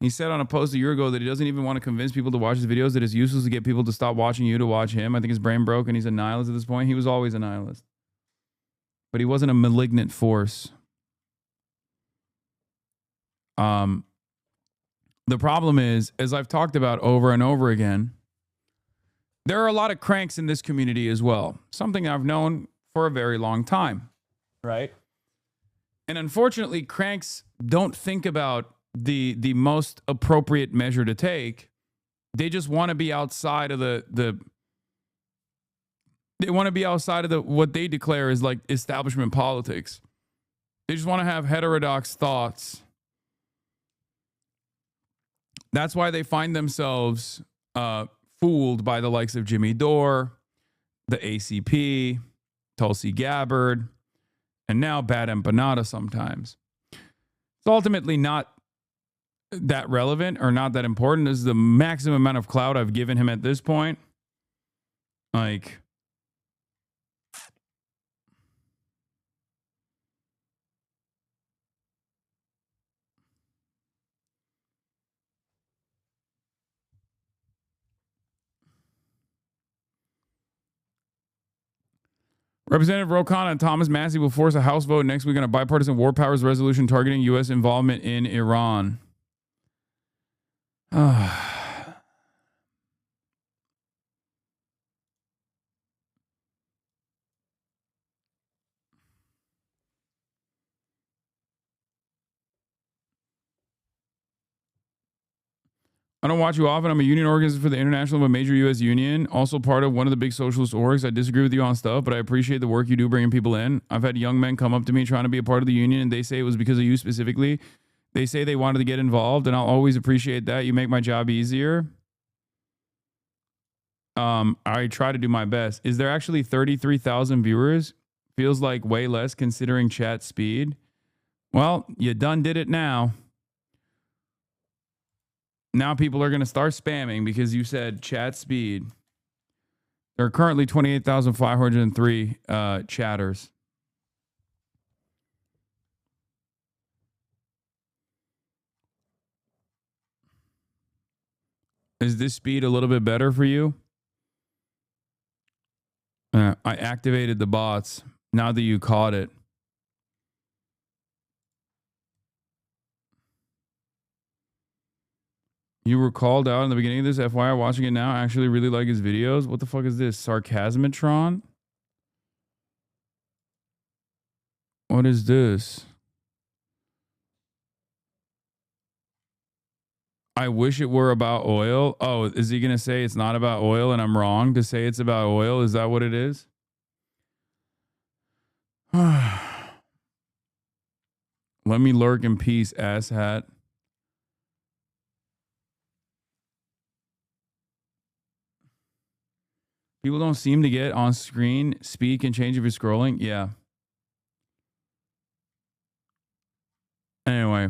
He said on a post a year ago that he doesn't even want to convince people to watch his videos, that it's useless to get people to stop watching you to watch him. I think his brain broke and he's a nihilist at this point. He was always a nihilist. But he wasn't a malignant force. The problem is, as I've talked about over and over again, there are a lot of cranks in this community as well. Something I've known for a very long time, right? And unfortunately, cranks don't think about the most appropriate measure to take. They just want to be outside of they want to be outside of what they declare is like establishment politics. They just want to have heterodox thoughts. That's why they find themselves fooled by the likes of Jimmy Dore, the ACP, Tulsi Gabbard, and now Bad Empanada sometimes. It's ultimately not that relevant or not that important. This is the maximum amount of clout I've given him at this point. Like, Representative Ro Khanna and Thomas Massie will force a House vote next week on a bipartisan war powers resolution targeting U.S. involvement in Iran. I don't watch you often. I'm a union organizer for the International of a major U.S. union, also part of one of the big socialist orgs. I disagree with you on stuff, but I appreciate the work you do bringing people in. I've had young men come up to me trying to be a part of the union, and they say it was because of you specifically. They say they wanted to get involved, and I'll always appreciate that. You make my job easier. I try to do my best. Is there actually 33,000 viewers? Feels like way less considering chat speed. Well, you done did it now. Now people are going to start spamming because you said chat speed. There are currently 28,503 chatters. Is this speed a little bit better for you? I activated the bots now that you caught it. You were called out in the beginning of this. FYI, watching it now, I actually really like his videos. What the fuck is this? Sarcasmatron? What is this? I wish it were about oil. Oh, is he going to say it's not about oil and I'm wrong to say it's about oil? Is that what it is? Let me lurk in peace, asshat. People don't seem to get on screen, speak, and change if you're scrolling. Yeah. Anyway.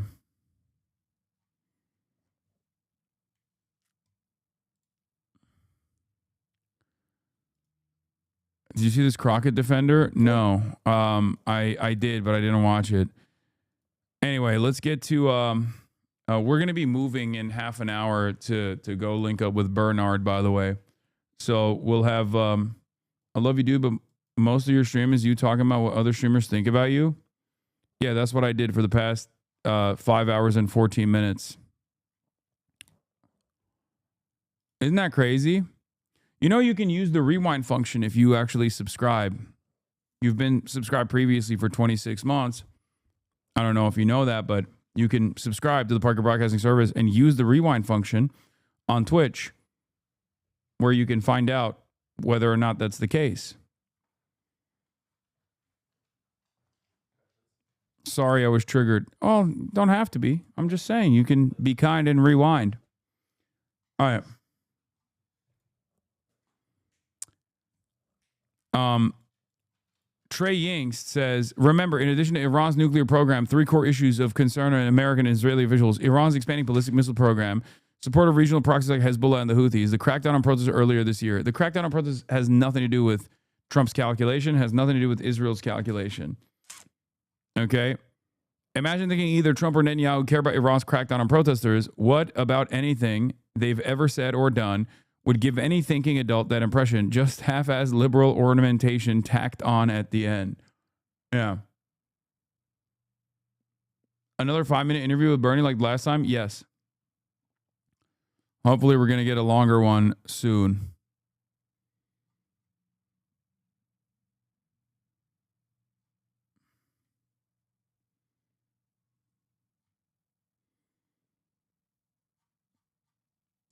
Did you see this Crockett Defender? No. I did, but I didn't watch it. Anyway, let's get to we're gonna be moving in half an hour to go link up with Bernard, by the way. So we'll have I love you, dude, but most of your stream is you talking about what other streamers think about you. Yeah, that's what I did for the past 5 hours and 14 minutes. Isn't that crazy? You know, you can use the rewind function if you actually subscribe. You've been subscribed previously for 26 months. I don't know if you know that, but you can subscribe to the Piker Broadcasting Service and use the rewind function on Twitch, where you can find out whether or not that's the case. Sorry, I was triggered. Oh, don't have to be. I'm just saying you can be kind and rewind. All right. Trey Yingst says, remember, in addition to Iran's nuclear program, 3 core issues of concern on American and Israeli officials: Iran's expanding ballistic missile program, support of regional proxies like Hezbollah and the Houthis, the crackdown on protests earlier this year. The crackdown on protests has nothing to do with Trump's calculation, has nothing to do with Israel's calculation. Okay? Imagine thinking either Trump or Netanyahu care about Iran's crackdown on protesters. What about anything they've ever said or done would give any thinking adult that impression? Just half-ass liberal ornamentation tacked on at the end. Yeah. Another 5-minute interview with Bernie like last time? Yes. Hopefully we're going to get a longer one soon.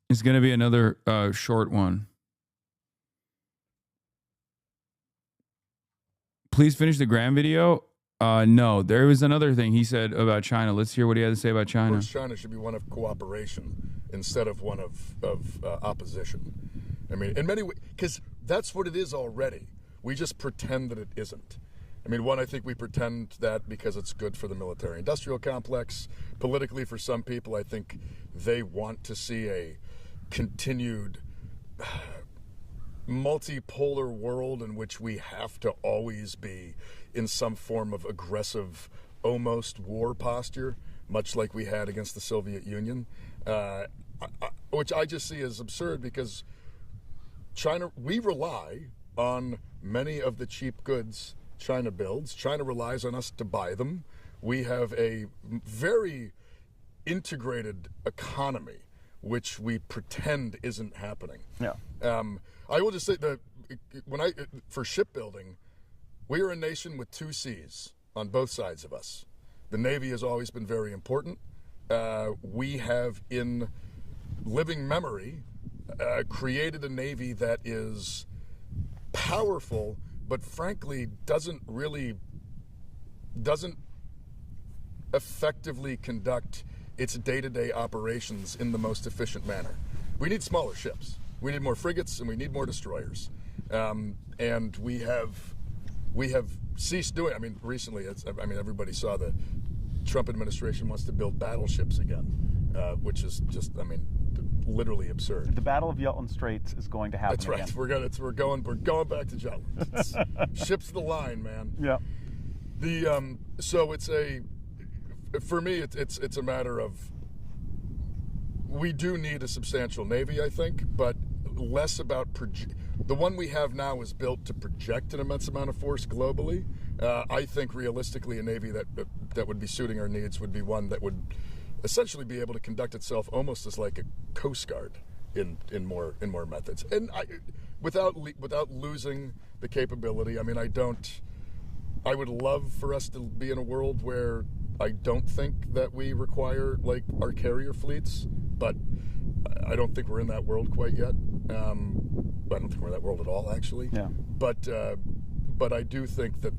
It's going to be another short one. Please finish the Graham video. No, there was another thing he said about China. Let's hear what he had to say about China. Of course, China should be one of cooperation instead of one of opposition. I mean, in many ways, because that's what it is already. We just pretend that it isn't. I mean, one, I think we pretend that because it's good for the military-industrial complex. Politically, for some people, I think they want to see a continued multipolar world in which we have to always be in some form of aggressive, almost war posture, much like we had against the Soviet Union, which I just see as absurd because China, we rely on many of the cheap goods China builds. China relies on us to buy them. We have a very integrated economy, which we pretend isn't happening. Yeah. I will just say that for shipbuilding, we are a nation with 2 C's on both sides of us. The Navy has always been very important. We have, in living memory, created a Navy that is powerful, but frankly doesn't effectively conduct its day-to-day operations in the most efficient manner. We need smaller ships. We need more frigates and we need more destroyers. And we have ceased doing. I mean, recently, everybody saw the Trump administration wants to build battleships again, which is just, literally absurd. The Battle of Jutland Straits is going to happen. That's right. Again. We're going back to Jutland. Ships the line, man. Yeah. So for me, it's a matter of, we do need a substantial Navy, I think, but less about the one we have now is built to project an immense amount of force globally. I think realistically a Navy that would be suiting our needs would be one that would essentially be able to conduct itself almost as like a Coast Guard in more methods, and without losing the capability. I mean, I would love for us to be in a world where I don't think that we require like our carrier fleets, but I don't think we're in that world quite yet. I don't think we're in that world at all, actually. Yeah. But I do think that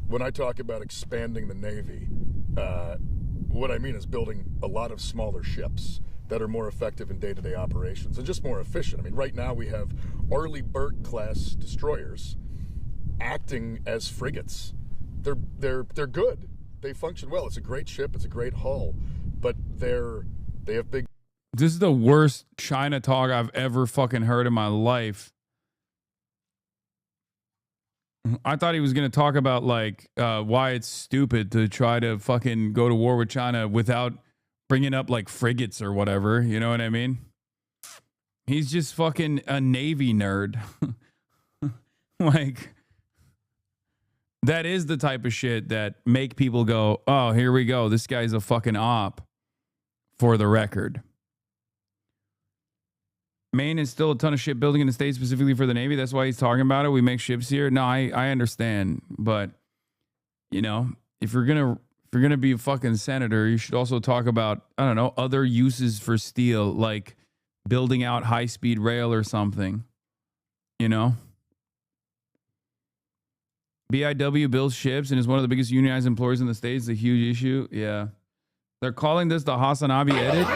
when I talk about expanding the Navy, what I mean is building a lot of smaller ships that are more effective in day-to-day operations and just more efficient. I mean, right now we have Arleigh Burke-class destroyers acting as frigates. They're good. They function well. It's a great ship. It's a great hull, but they have big. This is the worst China talk I've ever fucking heard in my life. I thought he was going to talk about like why it's stupid to try to fucking go to war with China without bringing up like frigates or whatever. You know what I mean? He's just fucking a Navy nerd. Like, that is the type of shit that make people go, oh, here we go. This guy's a fucking op, for the record. Maine is still a ton of ship building in the States specifically for the Navy. That's why he's talking about it. We make ships here. No, I understand. But, you know, if you're gonna be a fucking senator, you should also talk about, I don't know, other uses for steel, like building out high-speed rail or something. You know? BIW builds ships and is one of the biggest unionized employers in the States. A huge issue. Yeah. They're calling this the HasanAbi edit.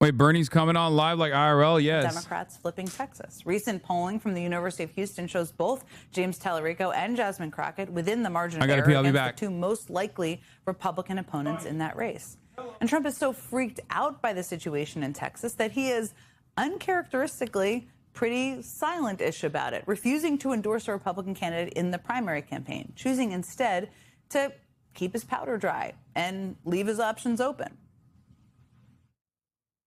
Wait, Bernie's coming on live like IRL? Yes. Democrats flipping Texas. Recent polling from the University of Houston shows both James Tallarico and Jasmine Crockett within the margin of error against the two most likely Republican opponents in that race. And Trump is so freaked out by the situation in Texas that he is uncharacteristically pretty silent-ish about it, refusing to endorse a Republican candidate in the primary campaign, choosing instead to keep his powder dry and leave his options open.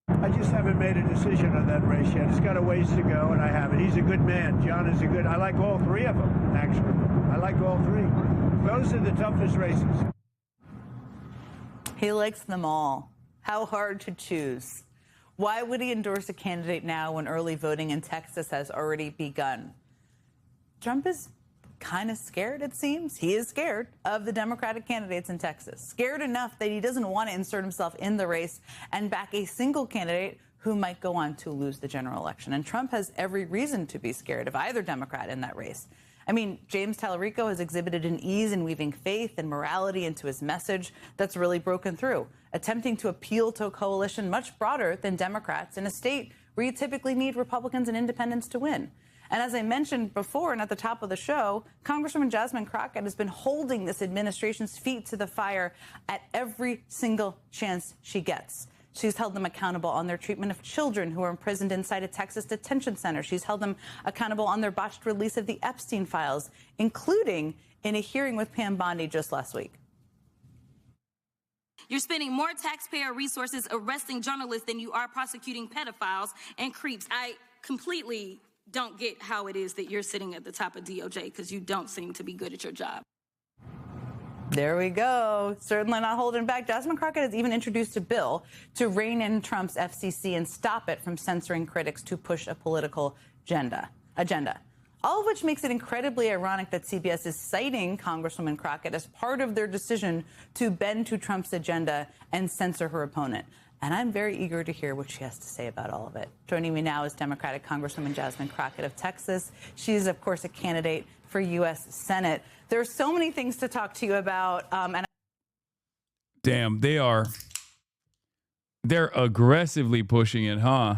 I just haven't made a decision on that race yet. It's got a ways to go, and I haven't. He's a good man. John is a good. I like all three of them, actually. I like all three. Those are the toughest races. He likes them all. How hard to choose. Why would he endorse a candidate now when early voting in Texas has already begun? Trump is kind of scared, it seems. He is scared of the Democratic candidates in Texas. Scared enough that he doesn't want to insert himself in the race and back a single candidate who might go on to lose the general election. And Trump has every reason to be scared of either Democrat in that race. I mean, James Tallarico has exhibited an ease in weaving faith and morality into his message that's really broken through, attempting to appeal to a coalition much broader than Democrats in a state where you typically need Republicans and independents to win. And as I mentioned before and at the top of the show, Congresswoman Jasmine Crockett has been holding this administration's feet to the fire at every single chance she gets. She's held them accountable on their treatment of children who are imprisoned inside a Texas detention center. She's held them accountable on their botched release of the Epstein files, including in a hearing with Pam Bondi just last week. You're spending more taxpayer resources arresting journalists than you are prosecuting pedophiles and creeps. I completely don't get how it is that you're sitting at the top of DOJ because you don't seem to be good at your job. There we go. Certainly not holding back. Jasmine Crockett has even introduced a bill to rein in Trump's FCC and stop it from censoring critics to push a political agenda. All of which makes it incredibly ironic that CBS is citing Congresswoman Crockett as part of their decision to bend to Trump's agenda and censor her opponent. And I'm very eager to hear what she has to say about all of it. Joining me now is Democratic Congresswoman Jasmine Crockett of Texas. She's, of course, a candidate for U.S. Senate. There are so many things to talk to you about. Damn, they're aggressively pushing it, huh?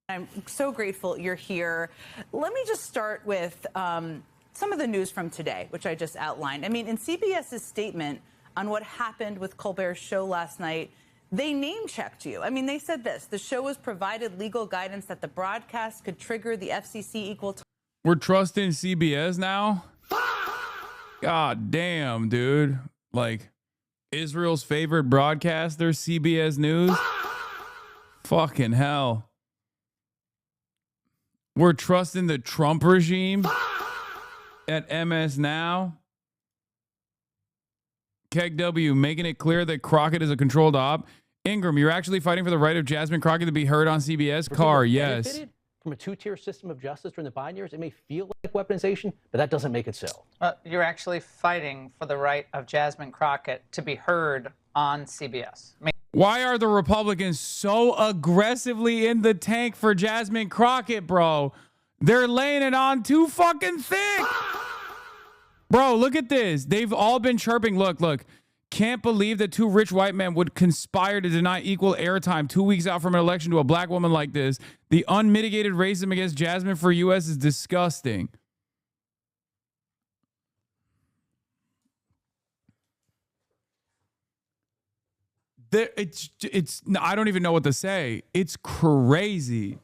I'm so grateful you're here. Let me just start with some of the news from today, which I just outlined. I mean, in CBS's statement on what happened with Colbert's show last night, they name-checked you. I mean, they said this: the show was provided legal guidance that the broadcast could trigger the FCC equal time. We're trusting CBS now? God damn, dude. Like, Israel's favorite broadcaster, CBS News? Fucking hell. We're trusting the Trump regime at MS Now? Keg W making it clear that Crockett is a controlled op. Ingram, you're actually fighting for the right of Jasmine Crockett to be heard on CBS? Carr, yes. From a two-tier system of justice during the Biden years, it may feel like weaponization, but that doesn't make it so. You're actually fighting for the right of Jasmine Crockett to be heard on CBS. Why are the Republicans so aggressively in the tank for Jasmine Crockett, bro? They're laying it on too fucking thick. Bro, look at this. They've all been chirping. Look. Can't believe that two rich white men would conspire to deny equal airtime 2 weeks out from an election to a black woman like this. The unmitigated racism against Jasmine for U.S. is disgusting. It's I don't even know what to say. It's crazy.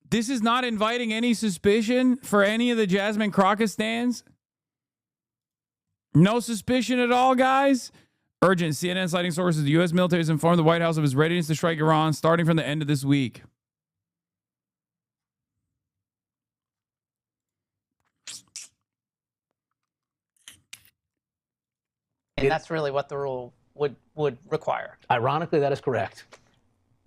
This is not inviting any suspicion for any of the Jasmine Crockett stands. No suspicion at all, guys. Urgent. CNN citing sources. The U.S. military has informed the White House of its readiness to strike Iran starting from the end of this week. And that's really what the rule would require. Ironically, that is correct.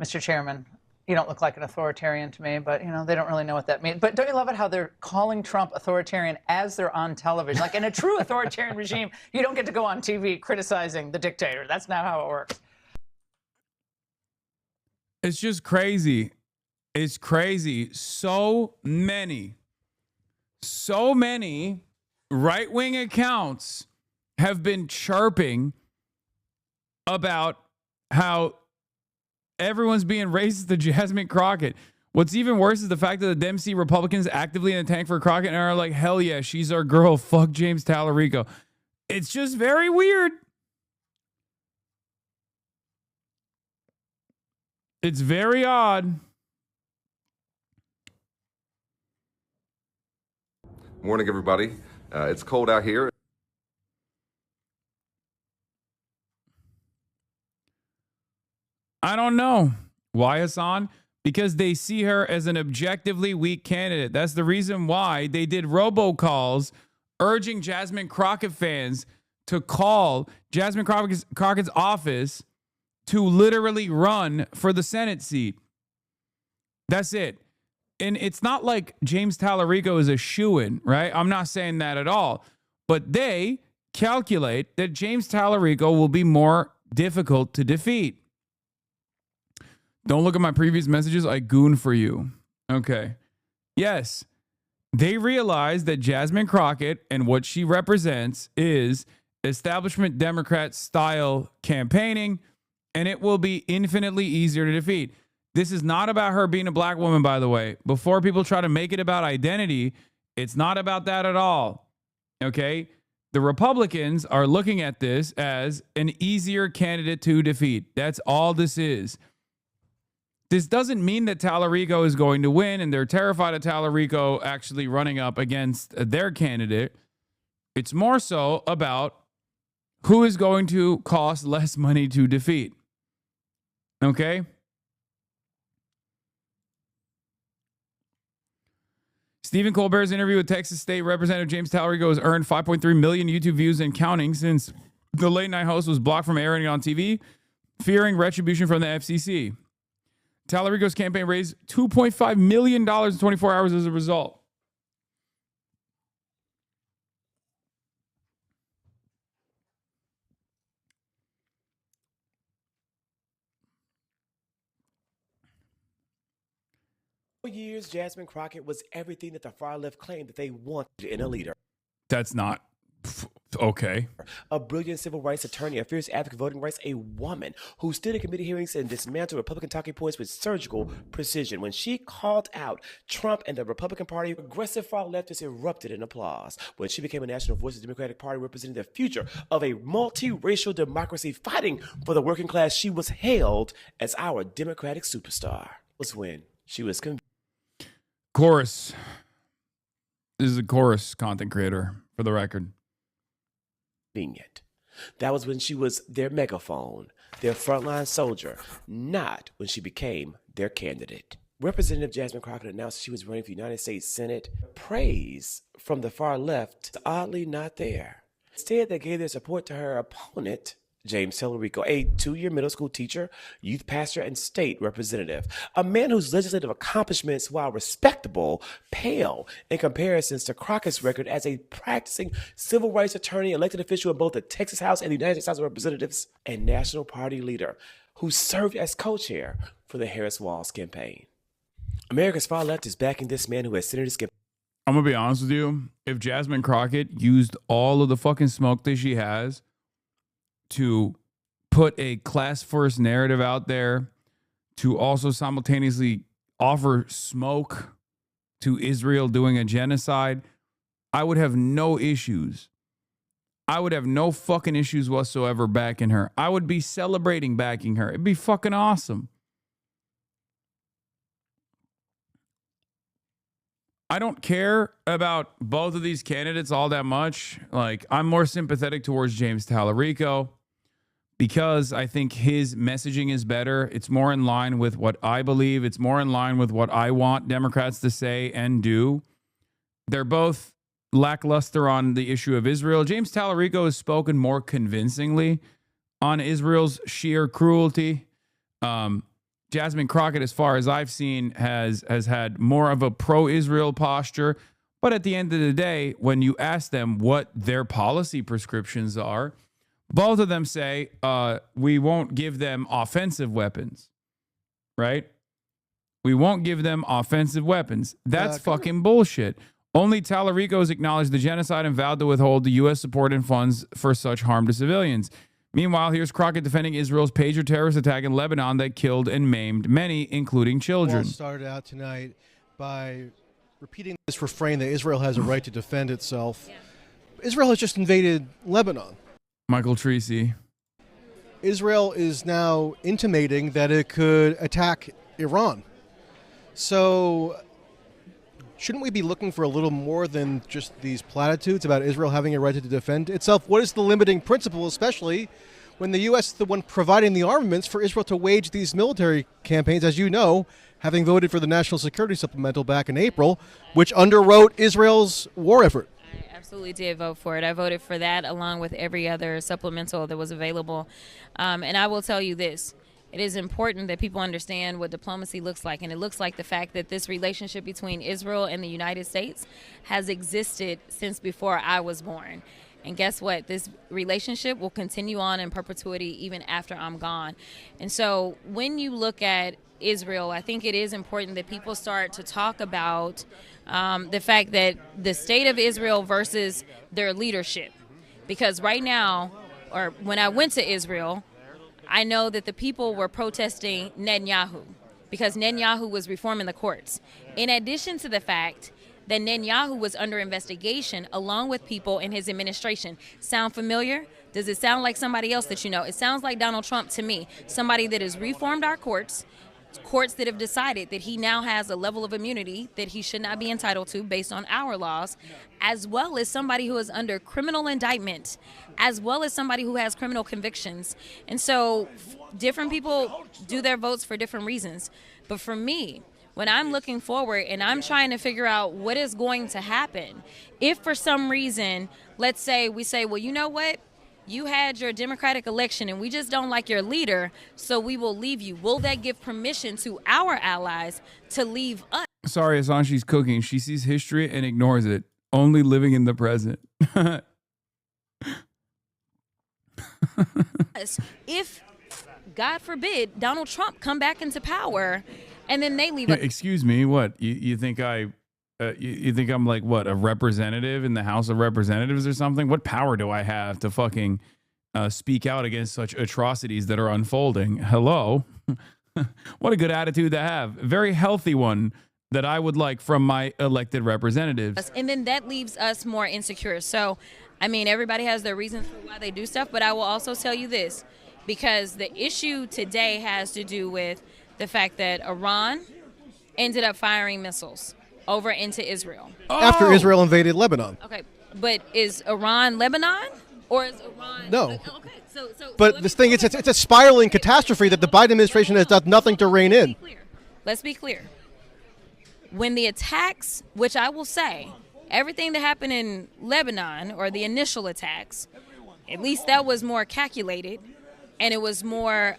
Mr. Chairman, you don't look like an authoritarian to me, but, they don't really know what that means. But don't you love it how they're calling Trump authoritarian as they're on television? Like, in a true authoritarian regime, you don't get to go on TV criticizing the dictator. That's not how it works. It's just crazy. It's crazy. So many right-wing accounts have been chirping about how everyone's being racist to Jasmine Crockett. What's even worse is the fact that the Dempsey Republicans actively in the tank for Crockett and are like, hell yeah, she's our girl. Fuck James Tallarico. It's just very weird. It's very odd. Morning, everybody. It's cold out here. I don't know. Why, Hasan? Because they see her as an objectively weak candidate. That's the reason why they did robocalls urging Jasmine Crockett fans to call Jasmine Crockett's office to literally run for the Senate seat. That's it. And it's not like James Tallarico is a shoo-in, right? I'm not saying that at all. But they calculate that James Tallarico will be more difficult to defeat. Don't look at my previous messages. I goon for you. Okay. Yes. They realize that Jasmine Crockett and what she represents is establishment Democrat style campaigning, and it will be infinitely easier to defeat. This is not about her being a black woman, by the way. Before people try to make it about identity, it's not about that at all. Okay? The Republicans are looking at this as an easier candidate to defeat. That's all this is. This doesn't mean that Tallarico is going to win, and they're terrified of Tallarico actually running up against their candidate. It's more so about who is going to cost less money to defeat. Okay? Stephen Colbert's interview with Texas State Representative James Tallarico has earned 5.3 million YouTube views and counting since the late night host was blocked from airing it on TV, fearing retribution from the FCC. Tallarico's campaign raised $2.5 million in 24 hours as a result. For years, Jasmine Crockett was everything that the far left claimed that they wanted in a leader. That's not okay. A brilliant civil rights attorney, a fierce advocate for voting rights, a woman who stood in committee hearings and dismantled Republican talking points with surgical precision. When she called out Trump and the Republican Party, aggressive far leftists erupted in applause. When she became a national voice of the Democratic Party representing the future of a multiracial democracy fighting for the working class, she was hailed as our Democratic superstar. Was when she was convinced. Chorus. This is a Chorus content creator, for the record. Convenient. That was when she was their megaphone, their frontline soldier, not when she became their candidate. Representative Jasmine Crockett announced she was running for the United States Senate. Praise from the far left is oddly not there. Instead, they gave their support to her opponent, James Tallarico, a 2-year middle school teacher, youth pastor, and state representative. A man whose legislative accomplishments, while respectable, pale in comparisons to Crockett's record as a practicing civil rights attorney, elected official in both the Texas House and the United States House of Representatives, and national party leader who served as co-chair for the Harris-Walz campaign. America's far left is backing this man who has centered his campaign. I'm going to be honest with you. If Jasmine Crockett used all of the fucking smoke that she has to put a class first narrative out there, to also simultaneously offer smoke to Israel doing a genocide, I would have no issues. I would have no fucking issues whatsoever backing her. I would be celebrating backing her. It'd be fucking awesome. I don't care about both of these candidates all that much. Like, I'm more sympathetic towards James Tallarico because I think his messaging is better. It's more in line with what I believe. It's more in line with what I want Democrats to say and do. They're both lackluster on the issue of Israel. James Tallarico has spoken more convincingly on Israel's sheer cruelty. Jasmine Crockett, as far as I've seen, has had more of a pro-Israel posture. But at the end of the day, when you ask them what their policy prescriptions are, both of them say, we won't give them offensive weapons, right? We won't give them offensive weapons. That's fucking bullshit. Only Talarico's acknowledged the genocide and vowed to withhold the U.S. support and funds for such harm to civilians. Meanwhile, here's Crockett defending Israel's pager terrorist attack in Lebanon that killed and maimed many, including children. Started out tonight by repeating this refrain that Israel has a right to defend itself. Israel has just invaded Lebanon. Michael Treacy. Israel is now intimating that it could attack Iran. So shouldn't we be looking for a little more than just these platitudes about Israel having a right to defend itself? What is the limiting principle, especially when the U.S. is the one providing the armaments for Israel to wage these military campaigns, as you know, having voted for the National Security Supplemental back in April, which underwrote Israel's war effort? I absolutely did vote for it. I voted for that along with every other supplemental that was available. And I will tell you this. It is important that people understand what diplomacy looks like, and it looks like the fact that this relationship between Israel and the United States has existed since before I was born. And guess what? This relationship will continue on in perpetuity even after I'm gone. And so when you look at Israel, I think it is important that people start to talk about the fact that the state of Israel versus their leadership. Because right now, or when I went to Israel, I know that the people were protesting Netanyahu because Netanyahu was reforming the courts. In addition to the fact that Netanyahu was under investigation along with people in his administration. Sound familiar? Does it sound like somebody else that you know? It sounds like Donald Trump to me, somebody that has reformed our courts that have decided that he now has a level of immunity that he should not be entitled to based on our laws, as well as somebody who is under criminal indictment, as well as somebody who has criminal convictions. And so different people do their votes for different reasons. But for me, when I'm looking forward and I'm trying to figure out what is going to happen, if for some reason, let's say we say, well, you know what? You had your Democratic election and we just don't like your leader, so we will leave you. Will that give permission to our allies to leave us? Sorry, Hasan, she's cooking. She sees history and ignores it, only living in the present. If, God forbid, Donald Trump come back into power and then they leave us. Excuse me, what? You think you think I'm like, what, a representative in the House of Representatives or something? What power do I have to fucking speak out against such atrocities that are unfolding? Hello? What a good attitude to have. Very healthy one that I would like from my elected representatives. And then that leaves us more insecure. So, I mean, everybody has their reasons for why they do stuff, but I will also tell you this, because the issue today has to do with the fact that Iran ended up firing missiles over into Israel. After Israel invaded Lebanon. Okay, but is Iran Lebanon? Or is Iran... No. Okay, so but this thing, it's a spiraling catastrophe that the Biden administration has done nothing to rein in. Let's be clear. When the attacks, which I will say, everything that happened in Lebanon, or the initial attacks, at least that was more calculated, and it was more,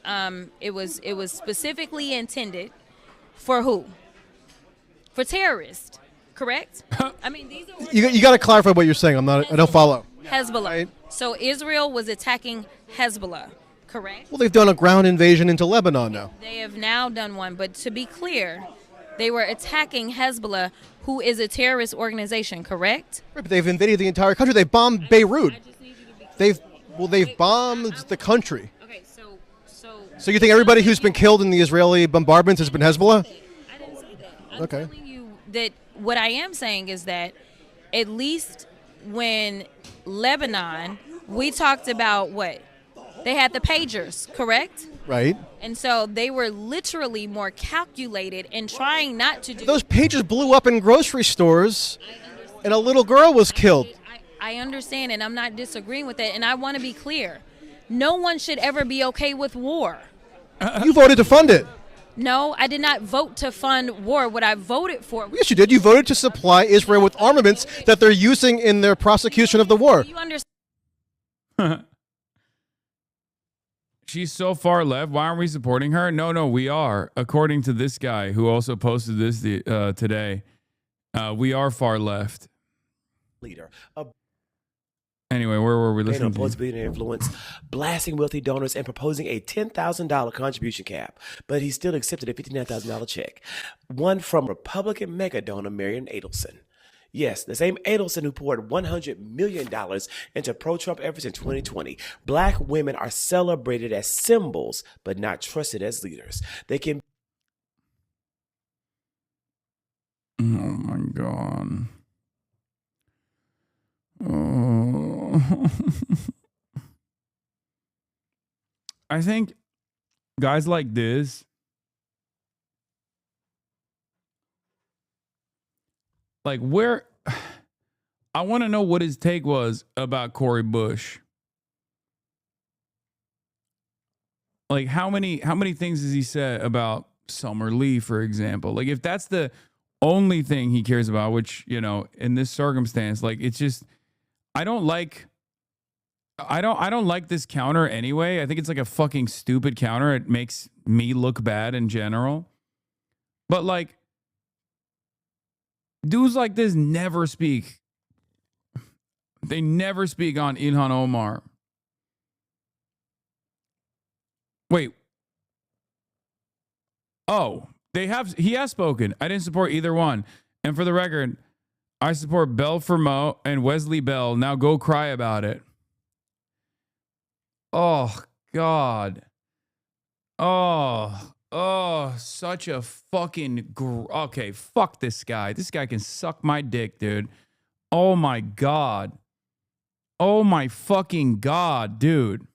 it was specifically intended for who? For terrorists, correct? I mean, these are You got to clarify what you're saying. I don't follow. Hezbollah. Right. So Israel was attacking Hezbollah, correct? Well, they've done a ground invasion into Lebanon now. They have now done one, but to be clear, they were attacking Hezbollah, who is a terrorist organization, correct? Right, but they've invaded the entire country. They bombed Beirut. They've bombed the country. Okay, so you think everybody who's been killed in the Israeli bombardments has been Hezbollah? I didn't say that. I'm telling you that what I am saying is that at least when Lebanon, we talked about what? They had the pagers, correct? Right. And so they were literally more calculated in trying not to do... Those pagers blew up in grocery stores, and a little girl was killed. I understand, and I'm not disagreeing with that, and I want to be clear. No one should ever be okay with war. You voted to fund it. No, I did not vote to fund war. What I voted for... Yes, you did. You voted to supply Israel with armaments that they're using in their prosecution of the war. You understand? She's so far left. Why aren't we supporting her? No, we are. According to this guy who also posted this today, we are far left. Leader. Anyway, where were we listening to? Billionaire influence, blasting wealthy donors and proposing a $10,000 contribution cap, but he still accepted a $59,000 check. One from Republican mega donor Marion Adelson. Yes, the same Adelson who poured $100 million into pro-Trump efforts in 2020. Black women are celebrated as symbols, but not trusted as leaders. They can... Oh my God. Oh. I think guys like this, like where, I want to know what his take was about Cori Bush. Like how many things has he said about Summer Lee, for example? Like if that's the only thing he cares about, which, you know, in this circumstance, like it's just, I don't like this counter anyway. I think it's like a fucking stupid counter. It makes me look bad in general. But like dudes like this never speak. They never speak on Ilhan Omar. Wait. Oh, he has spoken. I didn't support either one. And for the record, I support Belle Fermot and Wesley Bell. Now go cry about it. Oh, God. Oh, such a fucking... Okay, fuck this guy. This guy can suck my dick, dude. Oh, my God. Oh, my fucking God, dude.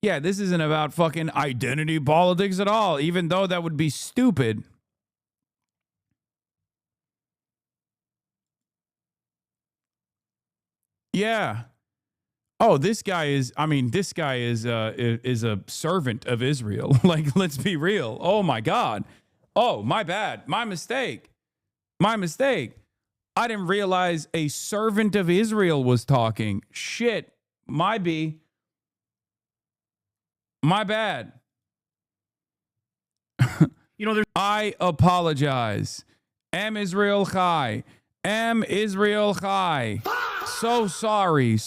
Yeah, this isn't about fucking identity politics at all, even though that would be stupid. Yeah. Oh, this guy is a servant of Israel. Like, let's be real. Oh my God. Oh, my bad. My mistake. I didn't realize a servant of Israel was talking. Shit. My bad. You know, I apologize. Am Israel Chai. So sorry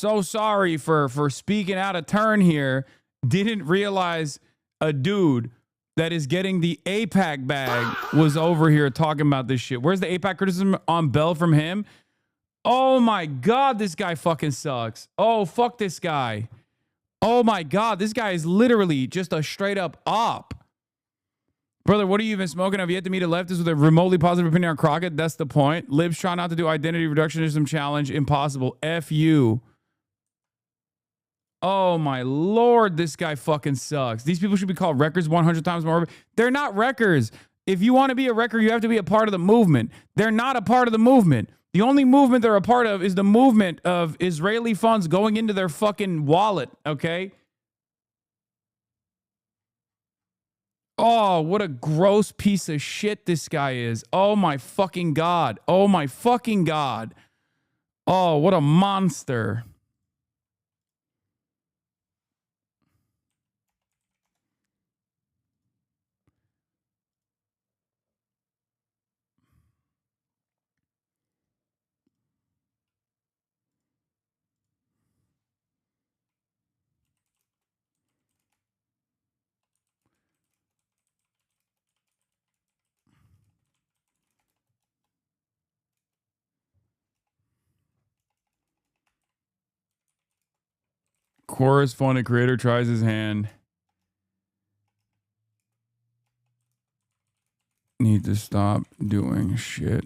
for speaking out of turn here. Didn't realize a dude that is getting the AIPAC bag was over here talking about this shit. Where's the AIPAC criticism on Bell from him? Oh my God, this guy fucking sucks. Oh, fuck this guy. Oh my God, this guy is literally just a straight up op. Brother, what are you even smoking? Have you yet to meet a leftist with a remotely positive opinion on Crockett? That's the point. Libs try not to do identity reductionism challenge. Impossible. F you. Oh my Lord, this guy fucking sucks. These people should be called wreckers 100 times more. They're not wreckers. If you want to be a wrecker, you have to be a part of the movement. They're not a part of the movement. The only movement they're a part of is the movement of Israeli funds going into their fucking wallet, okay? Oh, what a gross piece of shit this guy is. Oh my fucking God. Oh my fucking God. Oh, what a monster. Chorus funded creator tries his hand. Need to stop doing shit.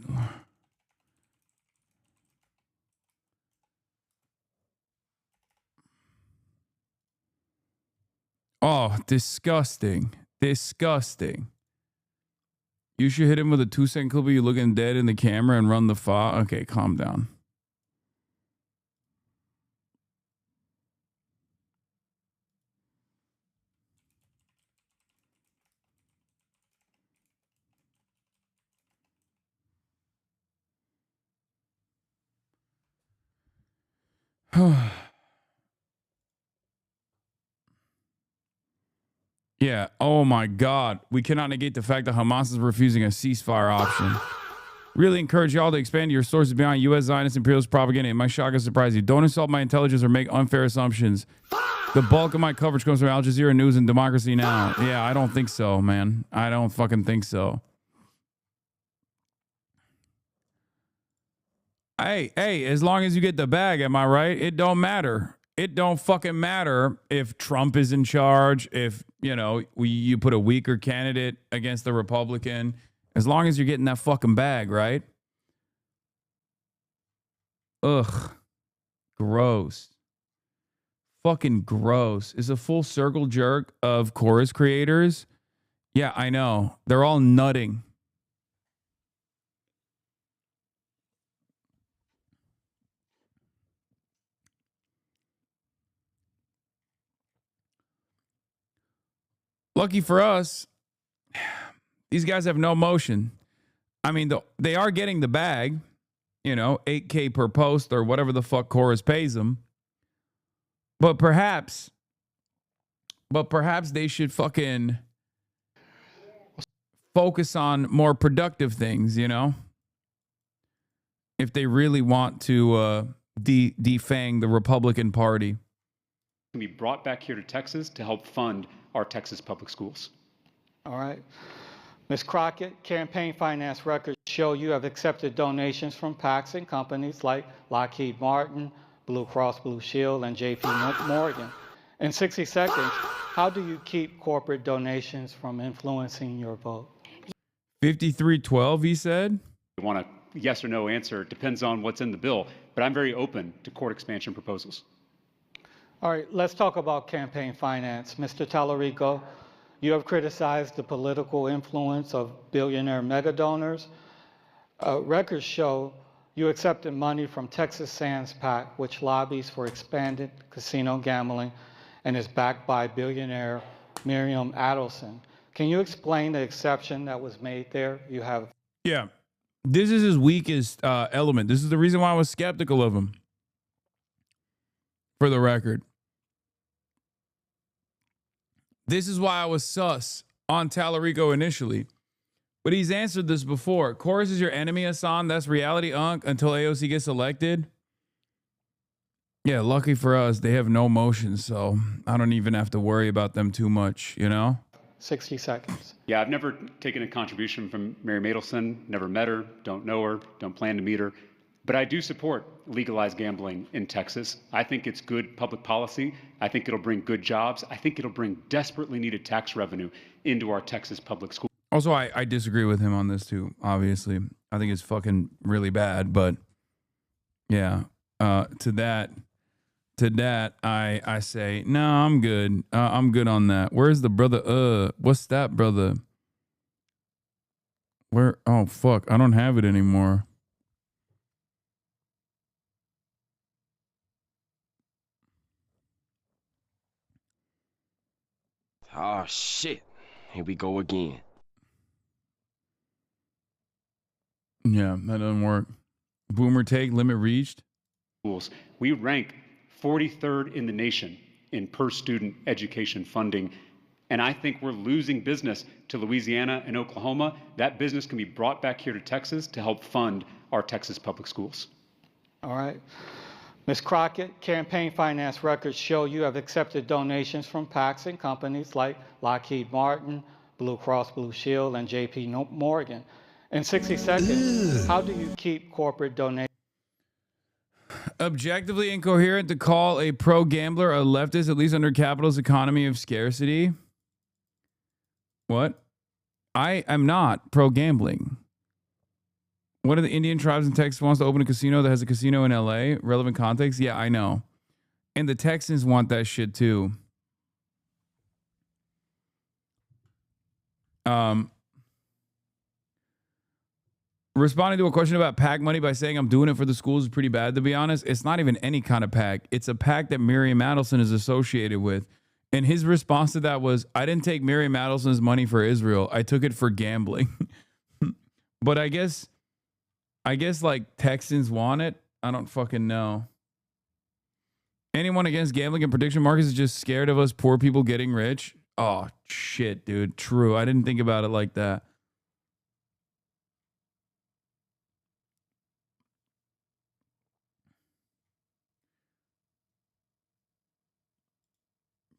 Oh, disgusting. Disgusting. You should hit him with a 2-second clip of you looking dead in the camera and run the file. Okay, calm down. Yeah. Oh my God. We cannot negate the fact that Hamas is refusing a ceasefire option. Really encourage y'all to expand your sources beyond U.S. Zionist imperialist propaganda. It might shock and surprise you. Don't insult my intelligence or make unfair assumptions. The bulk of my coverage comes from Al Jazeera News and Democracy Now. Yeah, I don't think so, man. I don't fucking think so. Hey, as long as you get the bag, am I right? It don't matter. It don't fucking matter if Trump is in charge, if, you know, you put a weaker candidate against the Republican, as long as you're getting that fucking bag, right? Ugh. Gross. Fucking gross. Is a full circle jerk of chorus creators. Yeah, I know. They're all nutting. Lucky for us, these guys have no motion. I mean, they are getting the bag, you know, $8K per post or whatever the fuck chorus pays them. But perhaps they should fucking focus on more productive things, you know? If they really want to defang the Republican Party. Can be brought back here to Texas to help fund our Texas public schools. All right. Ms. Crockett, campaign finance records show you have accepted donations from PACs and companies like Lockheed Martin, Blue Cross Blue Shield, and JP Morgan. In 60 seconds, how do you keep corporate donations from influencing your vote? 5312, he said. I want a yes or no answer. It depends on what's in the bill, but I'm very open to court expansion proposals. All right, let's talk about campaign finance. Mr. Tallarico, you have criticized the political influence of billionaire mega donors. Records show you accepted money from Texas Sands PAC, which lobbies for expanded casino gambling and is backed by billionaire Miriam Adelson. Can you explain the exception that was made there? You have. Yeah, this is his weakest element. This is the reason why I was skeptical of him. For the record. This is why I was sus on Tallarico initially. But he's answered this before. Chorus is your enemy, Hasan. That's reality, Unc, until AOC gets elected. Yeah, lucky for us, they have no motion, so I don't even have to worry about them too much, you know? 60 seconds. Yeah, I've never taken a contribution from Mary Adelson, never met her, don't know her, don't plan to meet her. But I do support legalized gambling in Texas. I think it's good public policy. I think it'll bring good jobs. I think it'll bring desperately needed tax revenue into our Texas public schools. Also, I disagree with him on this too, obviously. I think it's fucking really bad, but yeah, to that, I say, no, I'm good. I'm good on that. Where's the brother? What's that, brother? Where? Oh, fuck. I don't have it anymore. Oh, shit. Here we go again. Yeah, that doesn't work. Boomer take, limit reached. We rank 43rd in the nation in per student education funding. And I think we're losing business to Louisiana and Oklahoma. That business can be brought back here to Texas to help fund our Texas public schools. All right. Ms. Crockett, campaign finance records show you have accepted donations from PACs and companies like Lockheed Martin, Blue Cross Blue Shield, and JP Morgan. In 60 seconds, how do you keep corporate donations? Objectively incoherent to call a pro-gambler a leftist, at least under capital's economy of scarcity. What? I am not pro-gambling. One of the Indian tribes in Texas wants to open a casino that has a casino in LA. Relevant context? Yeah, I know. And the Texans want that shit too. Responding to a question about PAC money by saying I'm doing it for the schools is pretty bad, to be honest. It's not even any kind of PAC. It's a PAC that Miriam Adelson is associated with. And his response to that was, I didn't take Miriam Adelson's money for Israel. I took it for gambling. But I guess like Texans want it. I don't fucking know. Anyone against gambling and prediction markets is just scared of us poor people getting rich. Oh, shit, dude. True. I didn't think about it like that.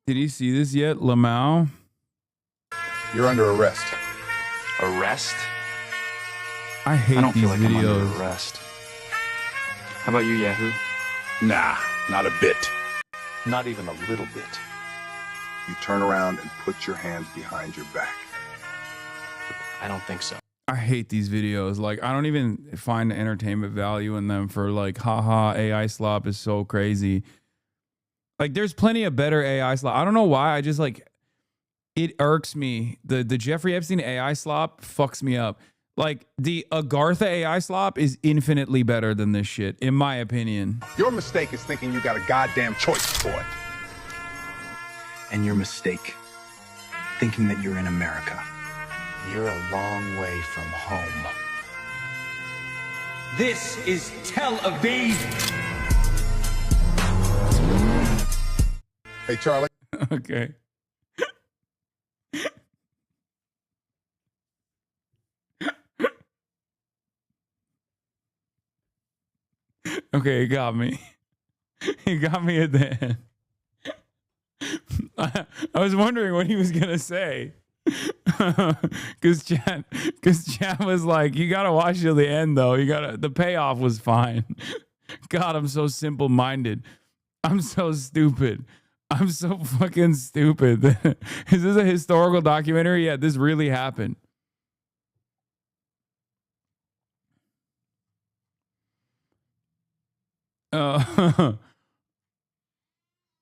Did he see this yet, Lamau? You're under arrest. Arrest? I hate I don't these feel like videos. I'm under arrest. How about you, Yahoo? Nah, not a bit. Not even a little bit. You turn around and put your hands behind your back. I don't think so. I hate these videos. Like, I don't even find entertainment value in them for like, haha, AI slop is so crazy. Like, there's plenty of better AI slop. I don't know why. I just like, it irks me. The Jeffrey Epstein AI slop fucks me up. Like, the Agartha AI slop is infinitely better than this shit, in my opinion. Your mistake is thinking you got a goddamn choice, boy. And your mistake, thinking that you're in America. You're a long way from home. This is Tel Aviv. Hey, Charlie. Okay. Okay, it got me. He got me at the end. I was wondering what he was gonna say. Cause Chad was like, you gotta watch till the end though. The payoff was fine. God, I'm so simple-minded. I'm so stupid. I'm so fucking stupid. Is this a historical documentary? Yeah, this really happened.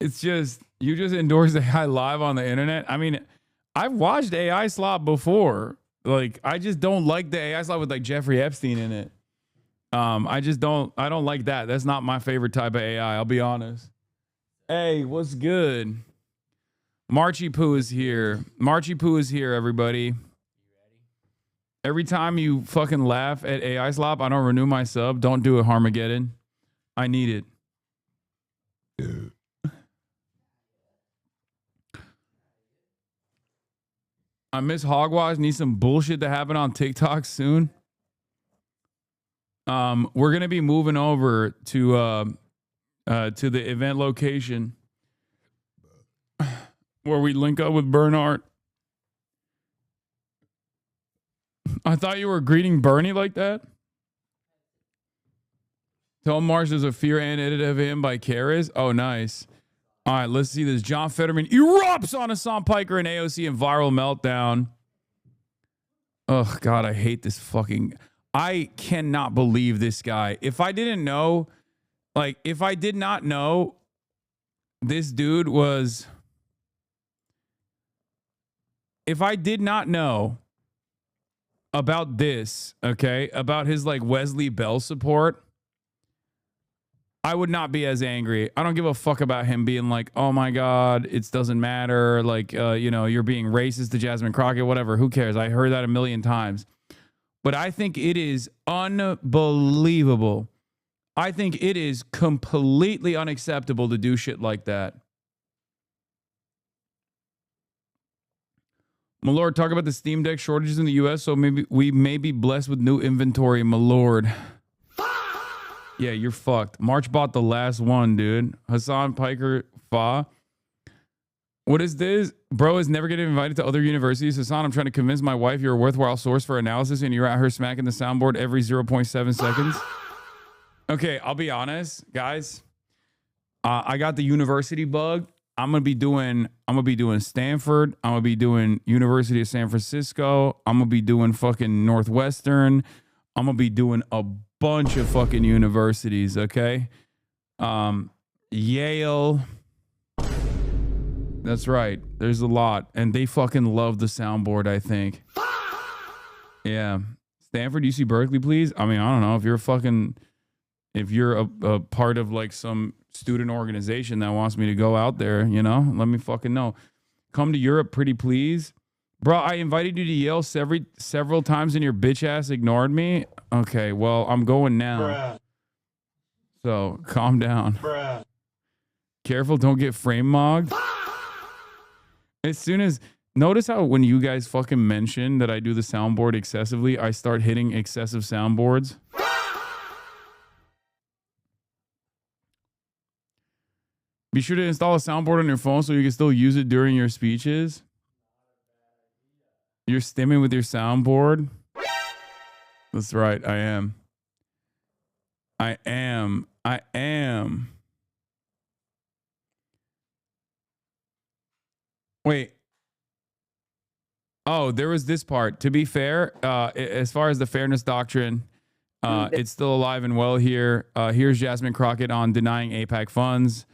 It's just, you just endorsed AI live on the internet. I mean, I've watched AI slop before. Like, I just don't like the AI slop with like Jeffrey Epstein in it. I don't like that. That's not my favorite type of AI. I'll be honest. Hey, what's good? Marchie Poo is here. Marchie Poo is here, everybody. Every time you fucking laugh at AI slop, I don't renew my sub. Don't do it, Harmageddon. I need it. I miss Hogwash. Need some bullshit to happen on TikTok soon. We're gonna be moving over to the event location where we link up with Bernard. I thought you were greeting Bernie like that. Tell Marsh there's a fear and edit of him by Karis. Oh, nice. All right, let's see this. John Fetterman erupts on Hasan Piker and AOC in viral meltdown. Oh, God, I hate this fucking... I cannot believe this guy. If I didn't know... Like, if I did not know this dude was... If I did not know about this, okay, about his, like, Wesley Bell support... I would not be as angry. I don't give a fuck about him being like, oh my God, it doesn't matter. Like, you know, you're being racist to Jasmine Crockett, whatever. Who cares? I heard that a million times. But I think it is unbelievable. I think it is completely unacceptable to do shit like that. My lord, talk about the Steam Deck shortages in the US, so maybe we may be blessed with new inventory, my lord. Yeah, you're fucked. March bought the last one, dude. Hasan Piker Fa. What is this? Bro is never getting invited to other universities. Hasan, I'm trying to convince my wife you're a worthwhile source for analysis and you're out here smacking the soundboard every 0.7 seconds. Okay, I'll be honest, guys. I got the university bug. I'm gonna be doing Stanford. I'm gonna be doing University of San Francisco. I'm gonna be doing fucking Northwestern. I'm gonna be doing a bunch of fucking universities, okay? Yale. That's right. There's a lot. And they fucking love the soundboard, I think. Yeah. Stanford, UC Berkeley, please? I mean, I don't know. If you're a part of like some student organization that wants me to go out there, you know, let me fucking know. Come to Europe, pretty please. Bro, I invited you to Yale several times and your bitch ass ignored me. Okay, well, I'm going now. Bruh. So, calm down. Bruh. Careful, don't get frame mogged. As soon as... Notice how when you guys fucking mention that I do the soundboard excessively, I start hitting excessive soundboards. Be sure to install a soundboard on your phone so you can still use it during your speeches. You're stimming with your soundboard? That's right, I am. I am. Wait. Oh, there was this part. To be fair, as far as the fairness doctrine, it's still alive and well here. Here's Jasmine Crockett on denying AIPAC funds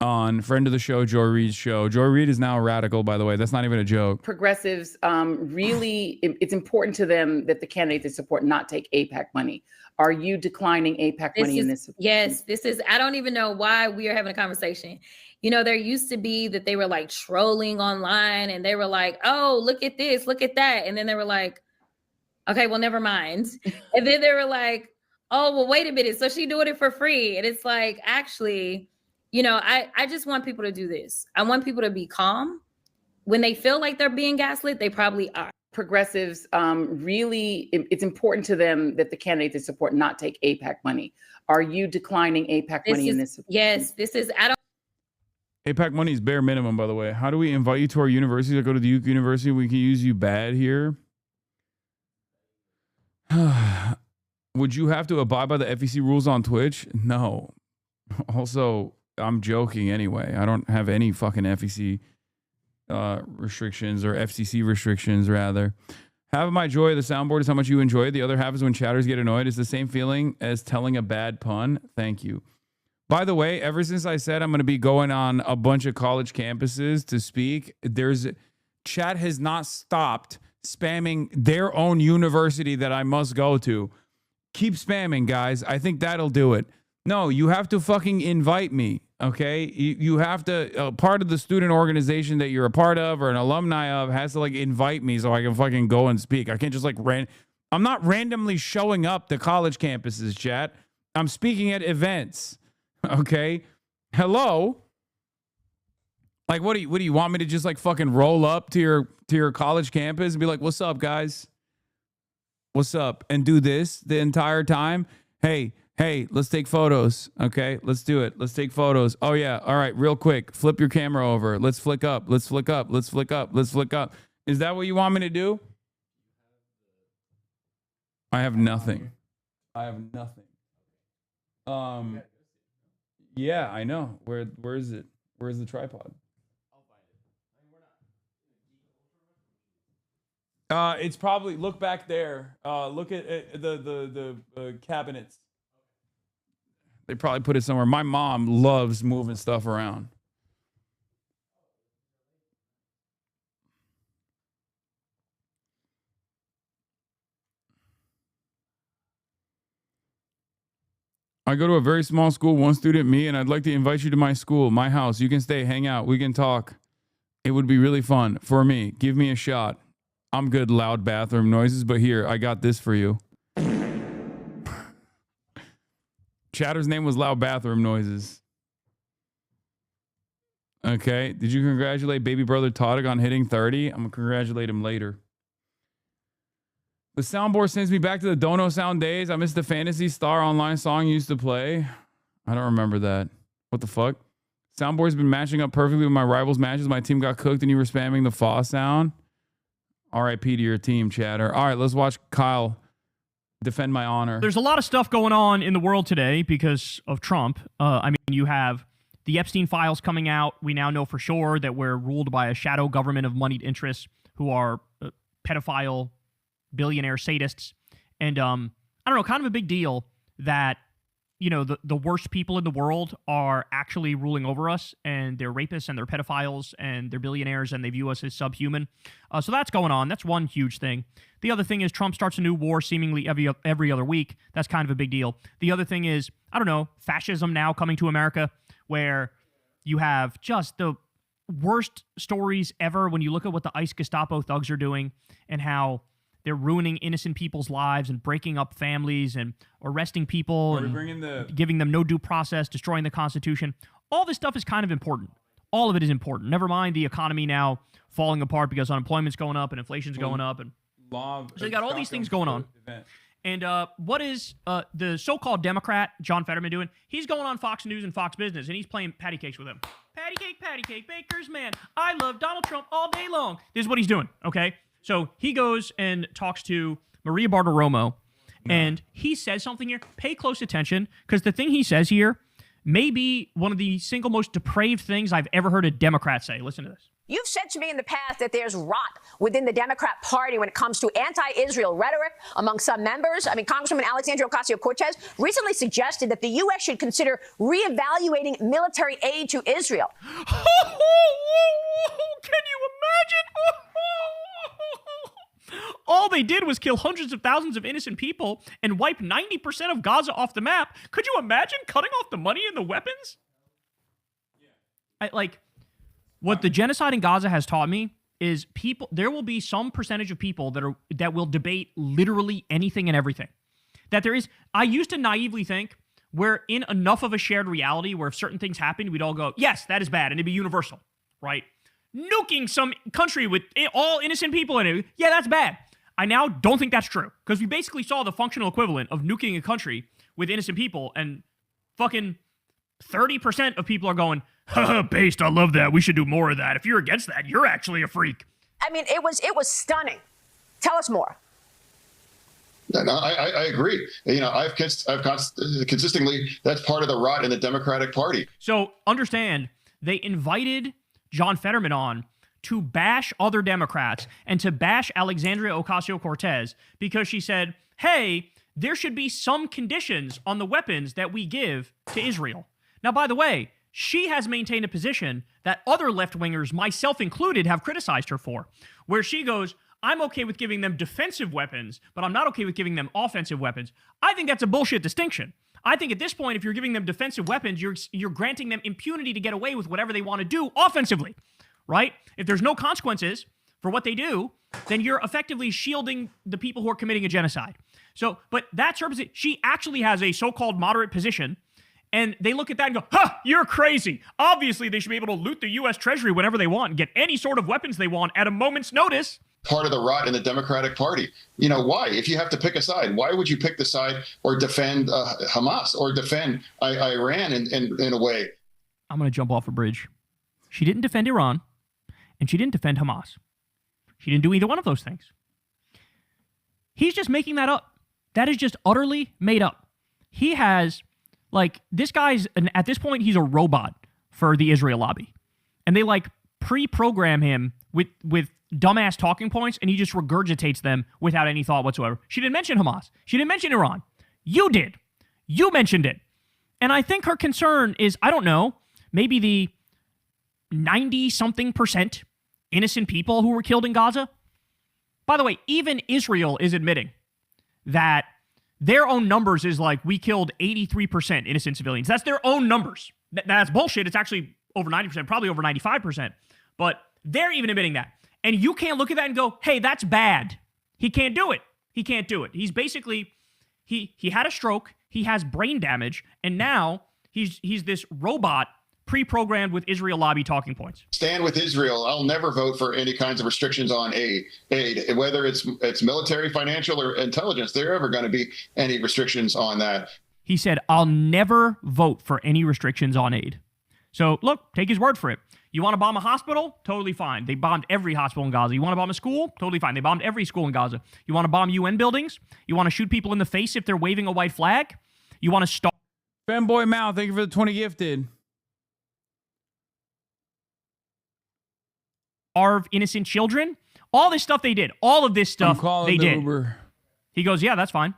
on friend of the show, Joy Reid's show. Joy Reid is now a radical, by the way. That's not even a joke. Progressives, really, it's important to them that the candidate they support not take AIPAC money. Are you declining AIPAC money in this? Yes, this is, I don't even know why we are having a conversation. You know, there used to be that they were like trolling online and they were like, oh, look at this, look at that. And then they were like, okay, well, never mind. And then they were like, oh, well, wait a minute. So she doing it for free. And it's like, actually, you know, I just want people to do this. I want people to be calm. When they feel like they're being gaslit, they probably are. Progressives, really, it's important to them that the candidate they support not take AIPAC money. Are you declining AIPAC money in this? Yes, this is, I don't. AIPAC money is bare minimum, by the way. How do we invite you to our university? To go to the Duke University, we can use you bad here. Would you have to abide by the FEC rules on Twitch? No. Also, I'm joking anyway. I don't have any fucking FEC restrictions, or FCC restrictions, rather. Half of my joy of the soundboard is how much you enjoy it. The other half is when chatters get annoyed. It's the same feeling as telling a bad pun. Thank you. By the way, ever since I said I'm going to be going on a bunch of college campuses to speak, chat has not stopped spamming their own university that I must go to. Keep spamming, guys. I think that'll do it. No, you have to fucking invite me, okay? You have to, part of the student organization that you're a part of or an alumni of has to like invite me so I can fucking go and speak. I can't just like I'm not randomly showing up to college campuses, chat. I'm speaking at events, okay? Hello? Like, what do you want me to just like fucking roll up to your college campus and be like, what's up, guys? What's up? And do this the entire time? Hey, let's take photos. Okay, let's do it. Let's take photos. Oh yeah. All right, real quick. Flip your camera over. Let's flick up. Let's flick up. Let's flick up. Let's flick up. Is that what you want me to do? I have nothing. Yeah, I know. Where is it? Where's the tripod? It's probably, look back there. Look at the cabinets. They probably put it somewhere. My mom loves moving stuff around. I go to a very small school, one student, me, and I'd like to invite you to my school, my house. You can stay, hang out, we can talk. It would be really fun for me. Give me a shot. I'm good, loud bathroom noises, but here, I got this for you. Chatter's name was Loud Bathroom Noises. Okay. Did you congratulate baby brother Todic on hitting 30? I'm going to congratulate him later. The soundboard sends me back to the Dono Sound days. I miss the Fantasy Star online song you used to play. I don't remember that. What the fuck? Soundboard's been matching up perfectly with my rivals' matches. My team got cooked and you were spamming the Fa sound. RIP to your team, chatter. All right, let's watch Kyle defend my honor. There's a lot of stuff going on in the world today because of Trump. I mean, you have the Epstein files coming out. We now know for sure that we're ruled by a shadow government of moneyed interests who are pedophile, billionaire sadists. And I don't know, kind of a big deal that, you know, the worst people in the world are actually ruling over us, and they're rapists and they're pedophiles and they're billionaires and they view us as subhuman. So that's going on. That's one huge thing. The other thing is Trump starts a new war seemingly every other week. That's kind of a big deal. The other thing is, I don't know, fascism now coming to America, where you have just the worst stories ever when you look at what the ICE Gestapo thugs are doing and how they're ruining innocent people's lives and breaking up families and arresting people and giving them no due process, destroying the Constitution. All this stuff is kind of important. All of it is important. Never mind the economy now falling apart because unemployment's going up and inflation's going up. And so you got all these things going on. And what is the so-called Democrat, John Fetterman, doing? He's going on Fox News and Fox Business, and he's playing patty cakes with him. Patty cake, baker's man. I love Donald Trump all day long. This is what he's doing, okay? So he goes and talks to Maria Bartiromo, And he says something here. Pay close attention, because the thing he says here may be one of the single most depraved things I've ever heard a Democrat say. Listen to this. You've said to me in the past that there's rot within the Democrat Party when it comes to anti-Israel rhetoric among some members. I mean, Congresswoman Alexandria Ocasio-Cortez recently suggested that the U.S. should consider reevaluating military aid to Israel. Can you imagine? All they did was kill hundreds of thousands of innocent people and wipe 90% of Gaza off the map. Could you imagine cutting off the money and the weapons? What the genocide in Gaza has taught me is there will be some percentage of people that will debate literally anything and everything. I used to naively think we're in enough of a shared reality where if certain things happen, we'd all go, yes, that is bad, and it'd be universal, right? Nuking some country with all innocent people in it, yeah, that's bad. I now don't think that's true, because we basically saw the functional equivalent of nuking a country with innocent people, and fucking 30% of people are going, based, I love that. We should do more of that. If you're against that, you're actually a freak. I mean, it was stunning. Tell us more. No, I agree. I've consistently, that's part of the rot in the Democratic Party. So understand, they invited John Fetterman on to bash other Democrats and to bash Alexandria Ocasio-Cortez because she said, hey, there should be some conditions on the weapons that we give to Israel. Now, by the way, she has maintained a position that other left-wingers, myself included, have criticized her for, where she goes, I'm okay with giving them defensive weapons, but I'm not okay with giving them offensive weapons. I think that's a bullshit distinction. I think at this point, if you're giving them defensive weapons, you're granting them impunity to get away with whatever they want to do offensively, right? If there's no consequences for what they do, then you're effectively shielding the people who are committing a genocide. So, but that's her position. She actually has a so-called moderate position. And they look at that and go, you're crazy. Obviously, they should be able to loot the U.S. Treasury whenever they want and get any sort of weapons they want at a moment's notice. Part of the rot in the Democratic Party. Why? If you have to pick a side, why would you pick the side or defend Hamas or defend Iran in a way? I'm going to jump off a bridge. She didn't defend Iran, and she didn't defend Hamas. She didn't do either one of those things. He's just making that up. That is just utterly made up. He has... this guy's, at this point, he's a robot for the Israel lobby. And they, pre-program him with dumbass talking points, and he just regurgitates them without any thought whatsoever. She didn't mention Hamas. She didn't mention Iran. You did. You mentioned it. And I think her concern is, I don't know, maybe the 90-something% innocent people who were killed in Gaza. By the way, even Israel is admitting that their own numbers is we killed 83% innocent civilians. That's their own numbers. That's bullshit. It's actually over 90%, probably over 95%. But they're even admitting that. And you can't look at that and go, hey, that's bad. He can't do it. He can't do it. He's basically, he had a stroke, he has brain damage, and now he's this robot pre-programmed with Israel lobby talking points. Stand with Israel. I'll never vote for any kinds of restrictions on aid, whether it's military, financial, or intelligence. There are ever going to be any restrictions on that. He said, I'll never vote for any restrictions on aid. So look, take his word for it. You want to bomb a hospital? Totally fine. They bombed every hospital in Gaza. You want to bomb a school? Totally fine. They bombed every school in Gaza. You want to bomb UN buildings? You want to shoot people in the face if they're waving a white flag? You want to start... Fanboy Mao, thank you for the 20 gifted. Starve innocent children? All this stuff they did. All of this stuff they did. Uber. He goes, yeah, that's fine.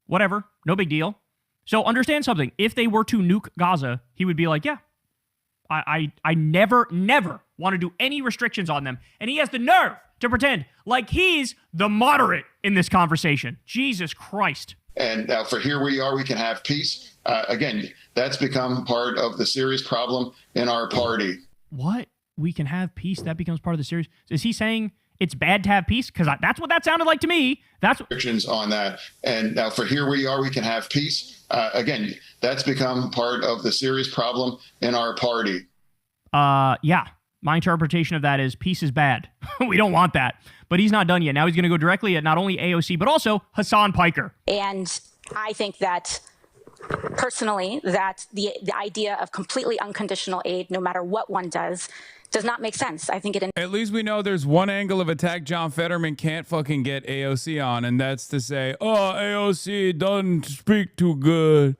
Whatever. No big deal. So understand something. If they were to nuke Gaza, he would be like, yeah, I never want to do any restrictions on them. And he has the nerve to pretend like he's the moderate in this conversation. Jesus Christ. And now for here we are, we can have peace. Again, that's become part of the serious problem in our party. What? We can have peace? That becomes part of the series? Is he saying it's bad to have peace? Because that's what that sounded like to me. That's restrictions on that. And now for here we are, we can have peace. Again, that's become part of the serious problem in our party. Yeah. My interpretation of that is peace is bad. We don't want that. But he's not done yet. Now he's going to go directly at not only AOC, but also Hasan Piker. And I think that personally, that the idea of completely unconditional aid, no matter what one does, does not make sense. I think it. At least we know there's one angle of attack John Fetterman can't fucking get AOC on, and that's to say, oh, AOC doesn't speak too good.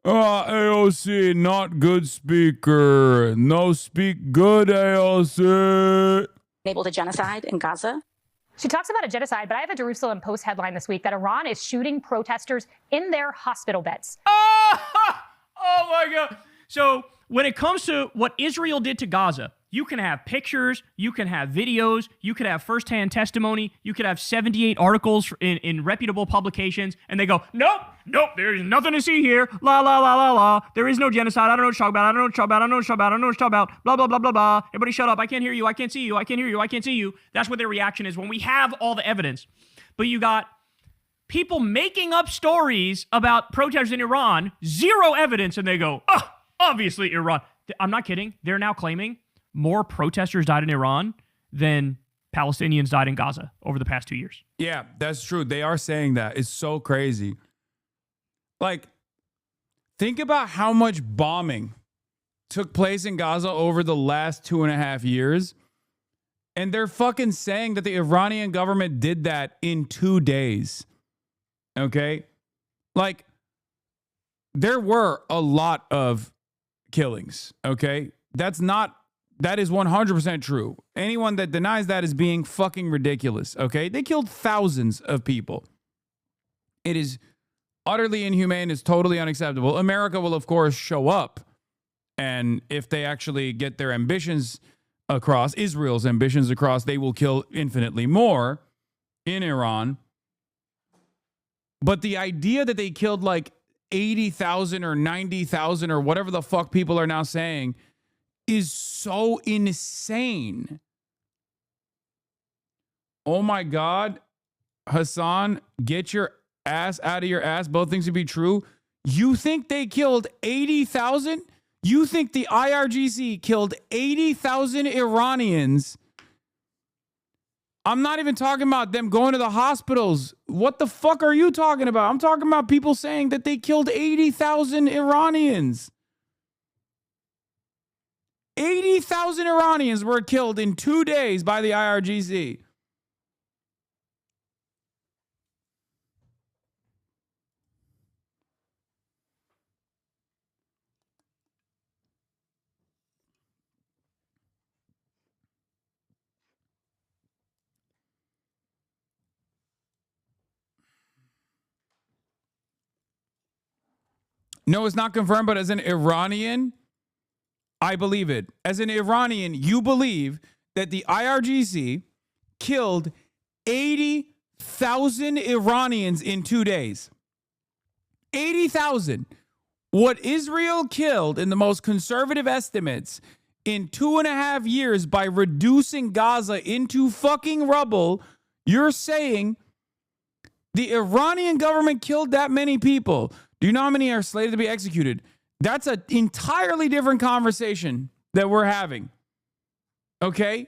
Oh, AOC, not good speaker. No speak good, AOC. Enabled a genocide in Gaza. She talks about a genocide, but I have a Jerusalem Post headline this week that Iran is shooting protesters in their hospital beds. Oh my God. So when it comes to what Israel did to Gaza, you can have pictures, you can have videos, you could have firsthand testimony, you could have 78 articles in reputable publications, and they go, nope, there's nothing to see here, la, la, la, la, la, there is no genocide, I don't know what you're talking about, I don't know what you're talking about, I don't know what you're talking about, I don't know what you're talking about, blah, blah, blah, blah, blah, everybody shut up, I can't hear you, I can't see you, I can't hear you, I can't see you. That's what their reaction is when we have all the evidence. But you got people making up stories about protesters in Iran, zero evidence, and they go, obviously Iran. I'm not kidding, they're now claiming more protesters died in Iran than Palestinians died in Gaza over the past 2 years. Yeah, that's true. They are saying that. It's so crazy. Like, think about how much bombing took place in Gaza over the last 2.5 years. And they're fucking saying that the Iranian government did that in 2 days. Okay? Like, there were a lot of killings. Okay? That is 100% true. Anyone that denies that is being fucking ridiculous, okay? They killed thousands of people. It is utterly inhumane. It's totally unacceptable. America will, of course, show up. And if they actually get their ambitions across, Israel's ambitions across, they will kill infinitely more in Iran. But the idea that they killed like 80,000 or 90,000 or whatever the fuck people are now saying is so insane. Oh my God. Hasan, get your ass out of your ass. Both things would be true. You think they killed 80,000? You think the IRGC killed 80,000 Iranians? I'm not even talking about them going to the hospitals. What the fuck are you talking about? I'm talking about people saying that they killed 80,000 Iranians. 80,000 Iranians were killed in 2 days by the IRGC. No, it's not confirmed, but as an Iranian, I believe it. As an Iranian, you believe that the IRGC killed 80,000 Iranians in 2 days. 80,000. What Israel killed in the most conservative estimates in 2.5 years by reducing Gaza into fucking rubble, you're saying the Iranian government killed that many people. Do you know how many are slated to be executed? That's an entirely different conversation that we're having. Okay?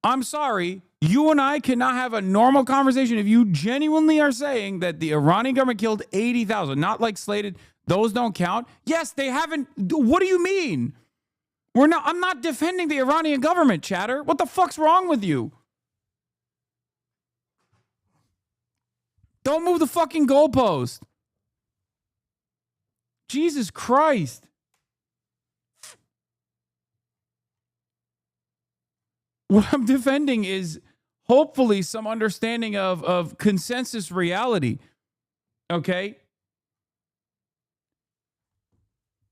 I'm sorry. You and I cannot have a normal conversation if you genuinely are saying that the Iranian government killed 80,000, not like slated. Those don't count. Yes, they haven't. What do you mean? I'm not defending the Iranian government, chatter. What the fuck's wrong with you? Don't move the fucking goalpost. Jesus Christ. What I'm defending is hopefully some understanding of consensus reality. Okay?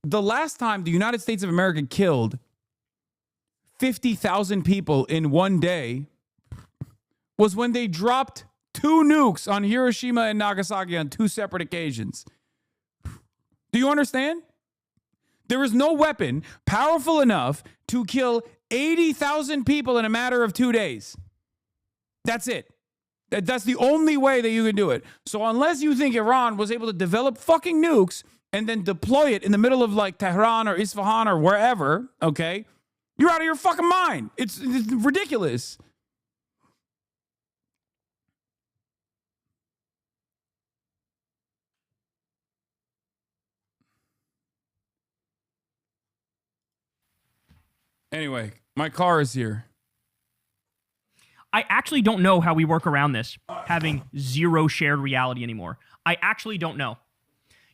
The last time the United States of America killed 50,000 people in 1 day was when they dropped 2 nukes on Hiroshima and Nagasaki on 2 separate occasions. Do you understand? There is no weapon powerful enough to kill 80,000 people in a matter of 2 days. That's it. That's the only way that you can do it. So unless you think Iran was able to develop fucking nukes and then deploy it in the middle of like Tehran or Isfahan or wherever, okay, you're out of your fucking mind. It's ridiculous. Anyway, my car is here. I actually don't know how we work around this, having zero shared reality anymore. I actually don't know.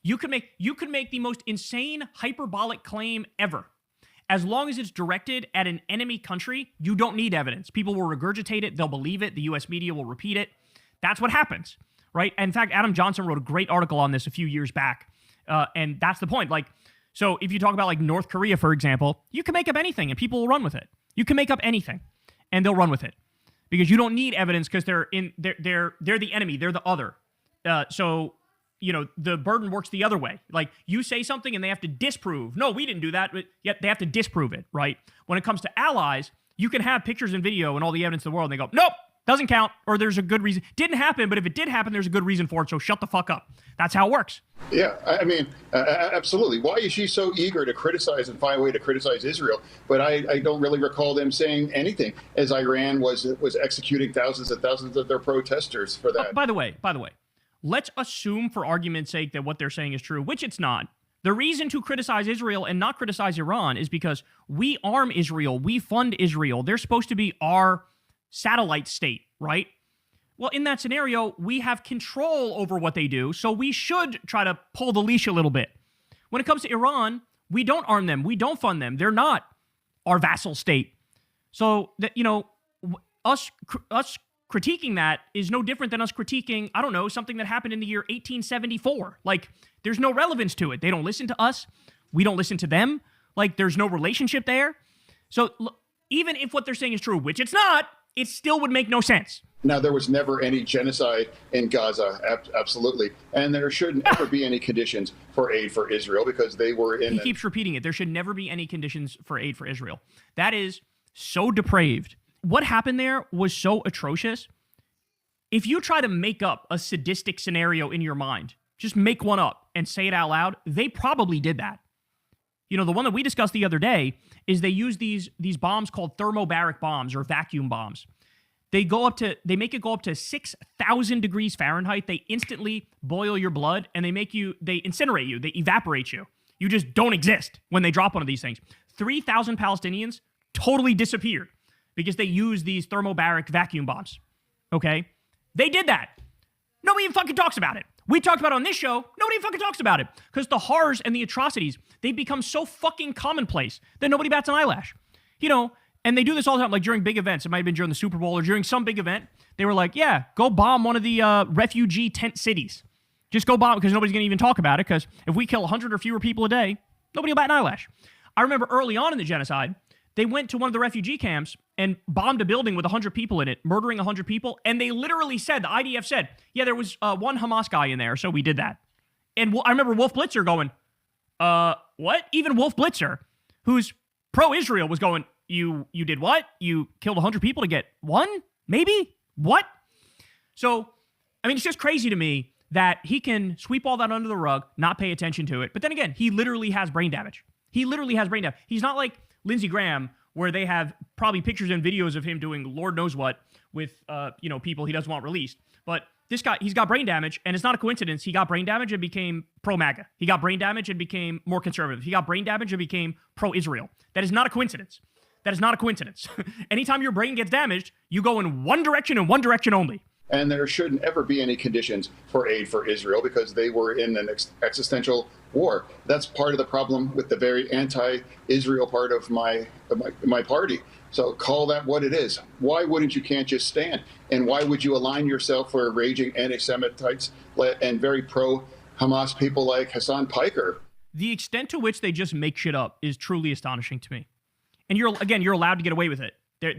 You could make the most insane hyperbolic claim ever. As long as it's directed at an enemy country, you don't need evidence. People will regurgitate it. They'll believe it. The U.S. media will repeat it. That's what happens, right? In fact, Adam Johnson wrote a great article on this a few years back. And that's the point. Like, so if you talk about like North Korea, for example, you can make up anything and people will run with it. You can make up anything and they'll run with it because you don't need evidence because they're the enemy. They're the other. So, you know, the burden works the other way. Like you say something and they have to disprove. No, we didn't do that. But yet they have to disprove it, right? When it comes to allies, you can have pictures and video and all the evidence in the world and they go, nope, doesn't count. Or there's a good reason. Didn't happen, but if it did happen, there's a good reason for it. So shut the fuck up. That's how it works. Yeah, I mean, absolutely. Why is she so eager to criticize and find a way to criticize Israel? But I don't really recall them saying anything as Iran was executing thousands and thousands of their protesters for that. By the way, let's assume for argument's sake that what they're saying is true, which it's not. The reason to criticize Israel and not criticize Iran is because we arm Israel, we fund Israel. They're supposed to be our satellite state, right? Well, in that scenario, we have control over what they do, so we should try to pull the leash a little bit. When it comes to Iran, we don't arm them, we don't fund them. They're not our vassal state. So, that, you know, us critiquing that is no different than us critiquing, I don't know, something that happened in the year 1874. Like, there's no relevance to it. They don't listen to us. We don't listen to them. Like, there's no relationship there. So, even if what they're saying is true, which it's not, it still would make no sense. Now, there was never any genocide in Gaza, absolutely. And there shouldn't ever be any conditions for aid for Israel because they were in... He keeps repeating it. There should never be any conditions for aid for Israel. That is so depraved. What happened there was so atrocious. If you try to make up a sadistic scenario in your mind, just make one up and say it out loud, they probably did that. You know, the one that we discussed the other day is they use these bombs called thermobaric bombs or vacuum bombs. They make it go up to 6,000 degrees Fahrenheit. They instantly boil your blood and they incinerate you. They evaporate you. You just don't exist when they drop one of these things. 3,000 Palestinians totally disappeared because they use these thermobaric vacuum bombs. Okay? They did that. Nobody even fucking talks about it. We talked about it on this show. Nobody even fucking talks about it because the horrors and the atrocities, they become so fucking commonplace that nobody bats an eyelash. You know, and they do this all the time, like during big events. It might have been during the Super Bowl or during some big event. They were like, yeah, go bomb one of the refugee tent cities. Just go bomb because nobody's going to even talk about it because if we kill 100 or fewer people a day, nobody will bat an eyelash. I remember early on in the genocide, they went to one of the refugee camps and bombed a building with 100 people in it, murdering 100 people. And they literally said, the IDF said, yeah, there was one Hamas guy in there, so we did that. And I remember Wolf Blitzer going, what? Even Wolf Blitzer, who's pro-Israel, was going, You did what? You killed 100 people to get one? Maybe? What? So, I mean, it's just crazy to me that he can sweep all that under the rug, not pay attention to it. But then again, he literally has brain damage. He literally has brain damage. He's not like Lindsey Graham, where they have probably pictures and videos of him doing Lord knows what with, people he doesn't want released. But this guy, he's got brain damage, and it's not a coincidence. He got brain damage and became pro-MAGA. He got brain damage and became more conservative. He got brain damage and became pro-Israel. That is not a coincidence. That is not a coincidence. Anytime your brain gets damaged, you go in one direction and one direction only. And there shouldn't ever be any conditions for aid for Israel because they were in an existential war. That's part of the problem with the very anti-Israel part of my party. So call that what it is. Why wouldn't you can't just stand? And why would you align yourself for raging anti-Semitites and very pro-Hamas people like Hasan Piker? The extent to which they just make shit up is truly astonishing to me. And you're allowed to get away with it.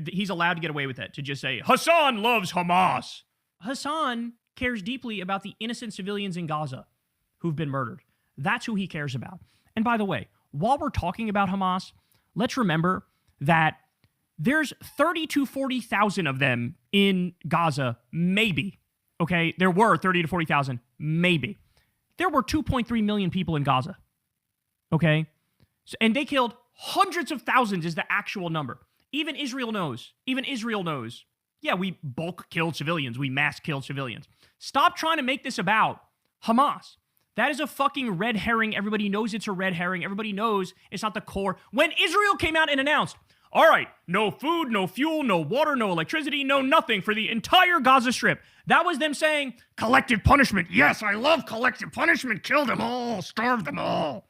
He's allowed to get away with it, to just say, Hasan loves Hamas. Hasan cares deeply about the innocent civilians in Gaza who've been murdered. That's who he cares about. And by the way, while we're talking about Hamas, let's remember that there's 30 to 40,000 of them in Gaza, maybe. Okay, there were 30 to 40,000, maybe. There were 2.3 million people in Gaza. Okay, and they killed hundreds of thousands is the actual number. Even Israel knows. Yeah, we bulk killed civilians. We mass killed civilians. Stop trying to make this about Hamas. That is a fucking red herring. Everybody knows it's a red herring. Everybody knows it's not the core. When Israel came out and announced, all right, no food, no fuel, no water, no electricity, no nothing for the entire Gaza Strip. That was them saying collective punishment. Yes, I love collective punishment. Kill them all, starve them all.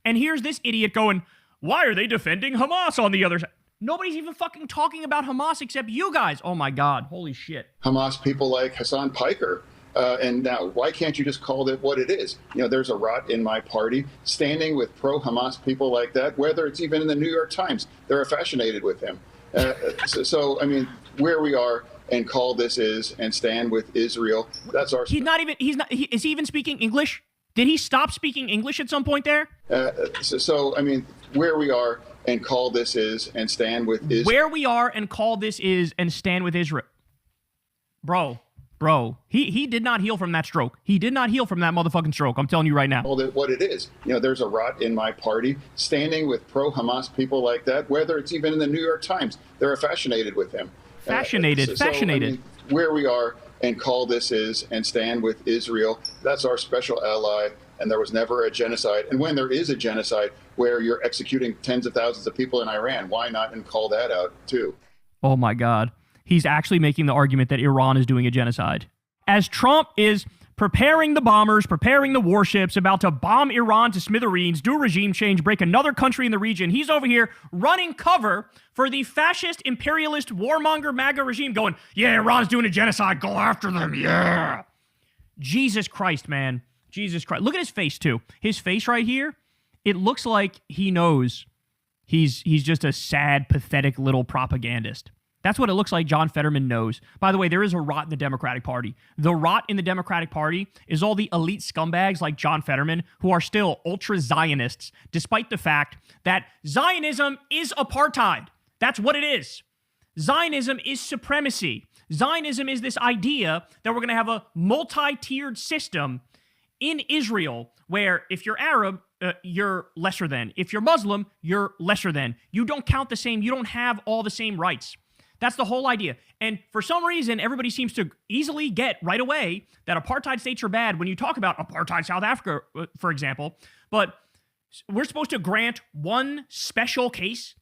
And here's this idiot going, why are they defending Hamas on the other side? Nobody's even fucking talking about Hamas except you guys. Oh my God, holy shit. Hamas people like Hasan Piker. And now, why can't you just call it what it is? You know, there's a rot in my party standing with pro-Hamas people like that, whether it's even in the New York Times. They're affectionated with him. So, I mean, where we are and call this is and stand with Israel, that's our... Is he even speaking English? Did he stop speaking English at some point there? I mean, where we are and call this is and stand with Israel. Where we are and call this is and stand with Israel. Bro, he did not heal from that stroke. He did not heal from that motherfucking stroke. I'm telling you right now. What it is. You know, there's a rot in my party standing with pro-Hamas people like that, whether it's even in the New York Times. They're affectionated with him. Fascinated. I mean, where we are and call this is and stand with Israel, that's our special ally, and there was never a genocide. And when there is a genocide where you're executing tens of thousands of people in Iran, why not and call that out too? Oh my God. He's actually making the argument that Iran is doing a genocide. As Trump is preparing the bombers, preparing the warships, about to bomb Iran to smithereens, do a regime change, break another country in the region, he's over here running cover for the fascist, imperialist, warmonger MAGA regime going, yeah, Iran's doing a genocide, go after them, yeah. Jesus Christ, man. Jesus Christ. Look at his face, too. His face right here, it looks like he knows he's just a sad, pathetic little propagandist. That's what it looks like John Fetterman knows. By the way, there is a rot in the Democratic Party. The rot in the Democratic Party is all the elite scumbags like John Fetterman who are still ultra-Zionists, despite the fact that Zionism is apartheid. That's what it is. Zionism is supremacy. Zionism is this idea that we're going to have a multi-tiered system in Israel where if you're Arab, you're lesser than. If you're Muslim, you're lesser than. You don't count the same. You don't have all the same rights. That's the whole idea. And for some reason, everybody seems to easily get right away that apartheid states are bad when you talk about apartheid South Africa, for example. But we're supposed to grant one special case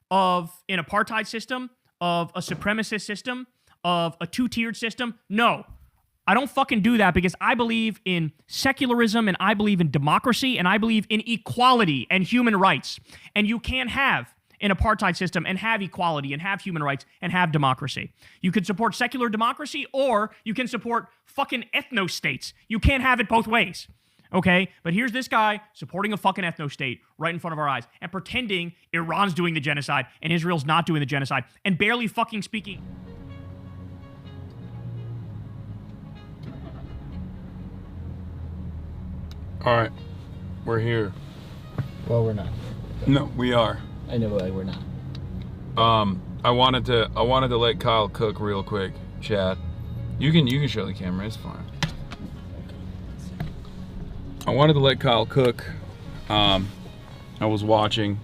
of an apartheid system, of a supremacist system, of a two-tiered system. No, I don't fucking do that because I believe in secularism and I believe in democracy and I believe in equality and human rights. And you can't have an apartheid system and have equality and have human rights and have democracy. You can support secular democracy or you can support fucking ethno-states. You can't have it both ways, okay? But here's this guy supporting a fucking ethno-state right in front of our eyes and pretending Iran's doing the genocide and Israel's not doing the genocide and barely fucking speaking. All right, we're here. Well, we're not. No, we are. I know, but we're not. I wanted to let Kyle cook real quick, chat. You can show the camera, it's fine. I wanted to let Kyle cook. I was watching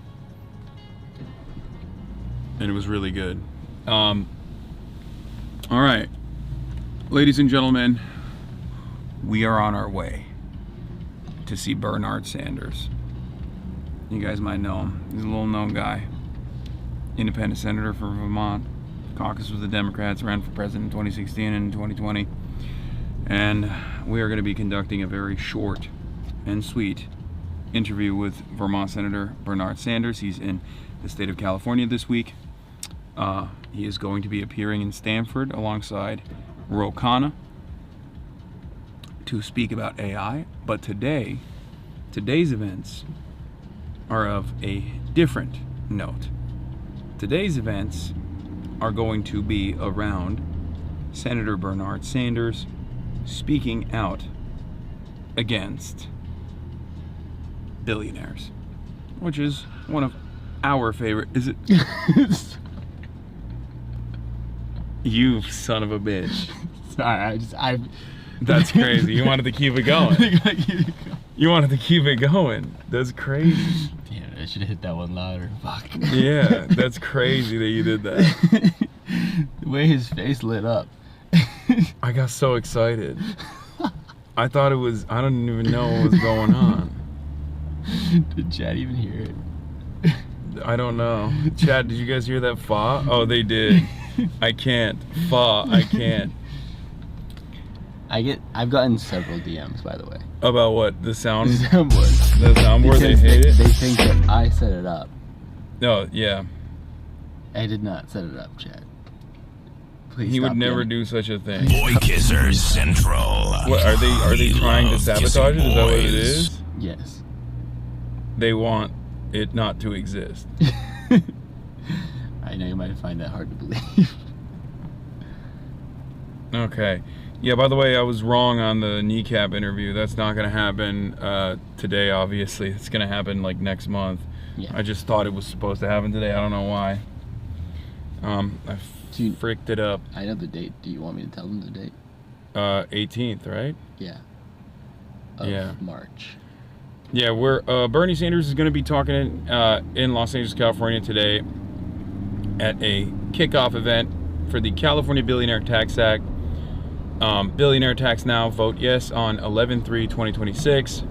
and it was really good. All right, ladies and gentlemen, we are on our way to see Bernard Sanders. You guys might know him. He's a little known guy. Independent senator for Vermont. Caucus with the Democrats, ran for president in 2016 and 2020. And we are going to be conducting a very short and sweet interview with Vermont Senator Bernard Sanders. He's in the state of California this week. He is going to be appearing in Stanford alongside Ro Khanna to speak about AI. But today's events are of a different note. Today's events are going to be around Senator Bernard Sanders speaking out against billionaires, which is one of our favorite. Is it? You son of a bitch. Sorry, That's crazy. You wanted to keep it going. You wanted to keep it going. That's crazy. Damn, I should have hit that one louder. Fuck. Yeah, that's crazy that you did that. The way his face lit up. I got so excited. I thought it was, I don't even know what was going on. Did Chad even hear it? I don't know. Chad, did you guys hear that fa? Oh, they did. I can't. Fa, I can't. I've gotten several DMs, by the way. About what? The sound? The soundboard. The soundboard, they Because hate it? They think that I set it up. No, yeah. I did not set it up, Chad. Please He would stop never DMing. do such a thing. Boy Kissers Central. What, are they trying to sabotage it? Is that what it boys. is? Yes. They want it not to exist. I know you might find that hard to believe. Okay. Yeah, by the way, I was wrong on the kneecap interview. That's not going to happen today, obviously. It's going to happen like next month. Yeah. I just thought it was supposed to happen today. I don't know why. I fricked it up. I know the date. Do you want me to tell them the date? 18th, right? Yeah. Of March. Yeah, we're Bernie Sanders is going to be talking in Los Angeles, California today at a kickoff event for the California Billionaire Tax Act. Billionaire tax now, vote yes on 11/3/2026.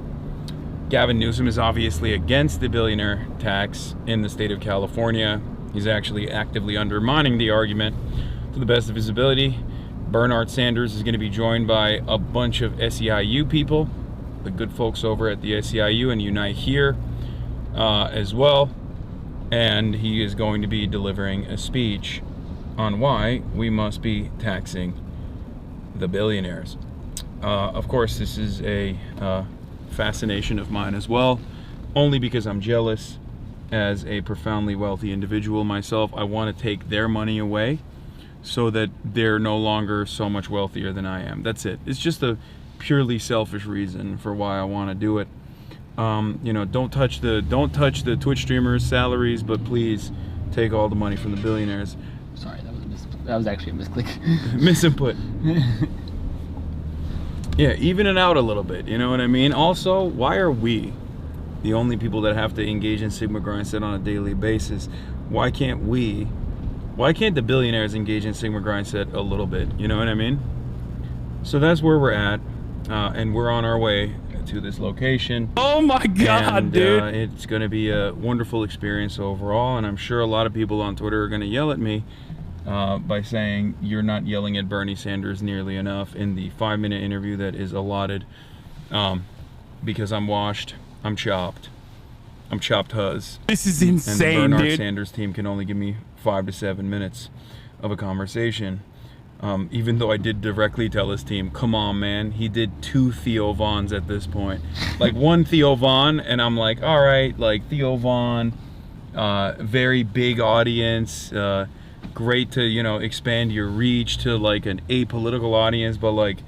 Gavin Newsom is obviously against the billionaire tax in the state of California. He's actually actively undermining the argument to the best of his ability. Bernard Sanders is going to be joined by a bunch of SEIU people, the good folks over at the SEIU and Unite Here as well. And he is going to be delivering a speech on why we must be taxing the billionaires. Of course, this is a fascination of mine as well, only because I'm jealous as a profoundly wealthy individual myself. I want to take their money away so that they're no longer so much wealthier than I am. That's it. It's just a purely selfish reason for why I want to do it. You know, don't touch the Twitch streamers' salaries, but please take all the money from the billionaires. Sorry, that was actually a misclick. Misinput. Yeah, even it out a little bit, you know what I mean? Also, why are we the only people that have to engage in Sigma Grindset on a daily basis? Why can't the billionaires engage in Sigma Grindset a little bit, you know what I mean? So that's where we're at, and we're on our way to this location. Oh my God, and, dude! It's going to be a wonderful experience overall, and I'm sure a lot of people on Twitter are going to yell at me by saying you're not yelling at Bernie Sanders nearly enough in the 5-minute interview that is allotted, because I'm washed, I'm chopped huzz. This is insane, and the Bernard dude. Sanders team can only give me 5 to 7 minutes of a conversation. Even though I did directly tell his team, come on, man. He did 2 Theo Vaughns at this point. Like 1 Theo Vaughn, and I'm like, all right, like Theo Vaughn, very big audience, great to, you know, expand your reach to like an apolitical audience, but like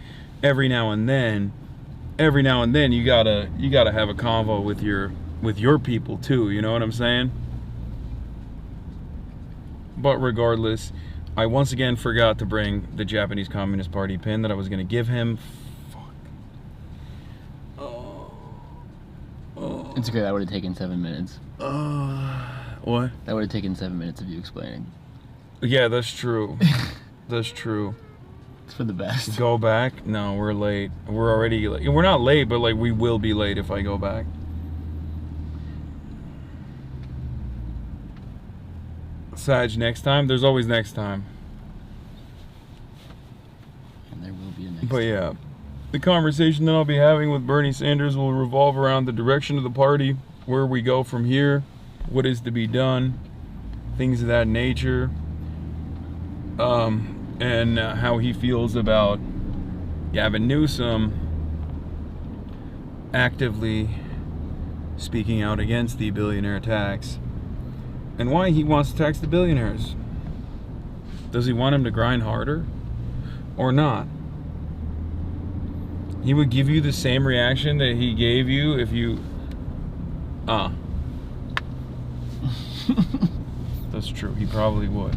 every now and then you gotta have a convo with your people too, you know what I'm saying? But regardless, I once again forgot to bring the Japanese Communist Party pin that I was gonna give him. It's okay, that would have taken 7 minutes. What? That would have taken 7 minutes of you explaining. Yeah, that's true. That's true. It's for the best. Go back? No, we're late. We're already late. We're not late, but like we will be late if I go back. Sag, next time? There's always next time. And there will be a next But yeah, the conversation that I'll be having with Bernie Sanders will revolve around the direction of the party, where we go from here, what is to be done, things of that nature, and how he feels about Gavin Newsom actively speaking out against the billionaire tax, and why he wants to tax the billionaires. Does he want him to grind harder or not? He would give you the same reaction that he gave you if you that's true, he probably would.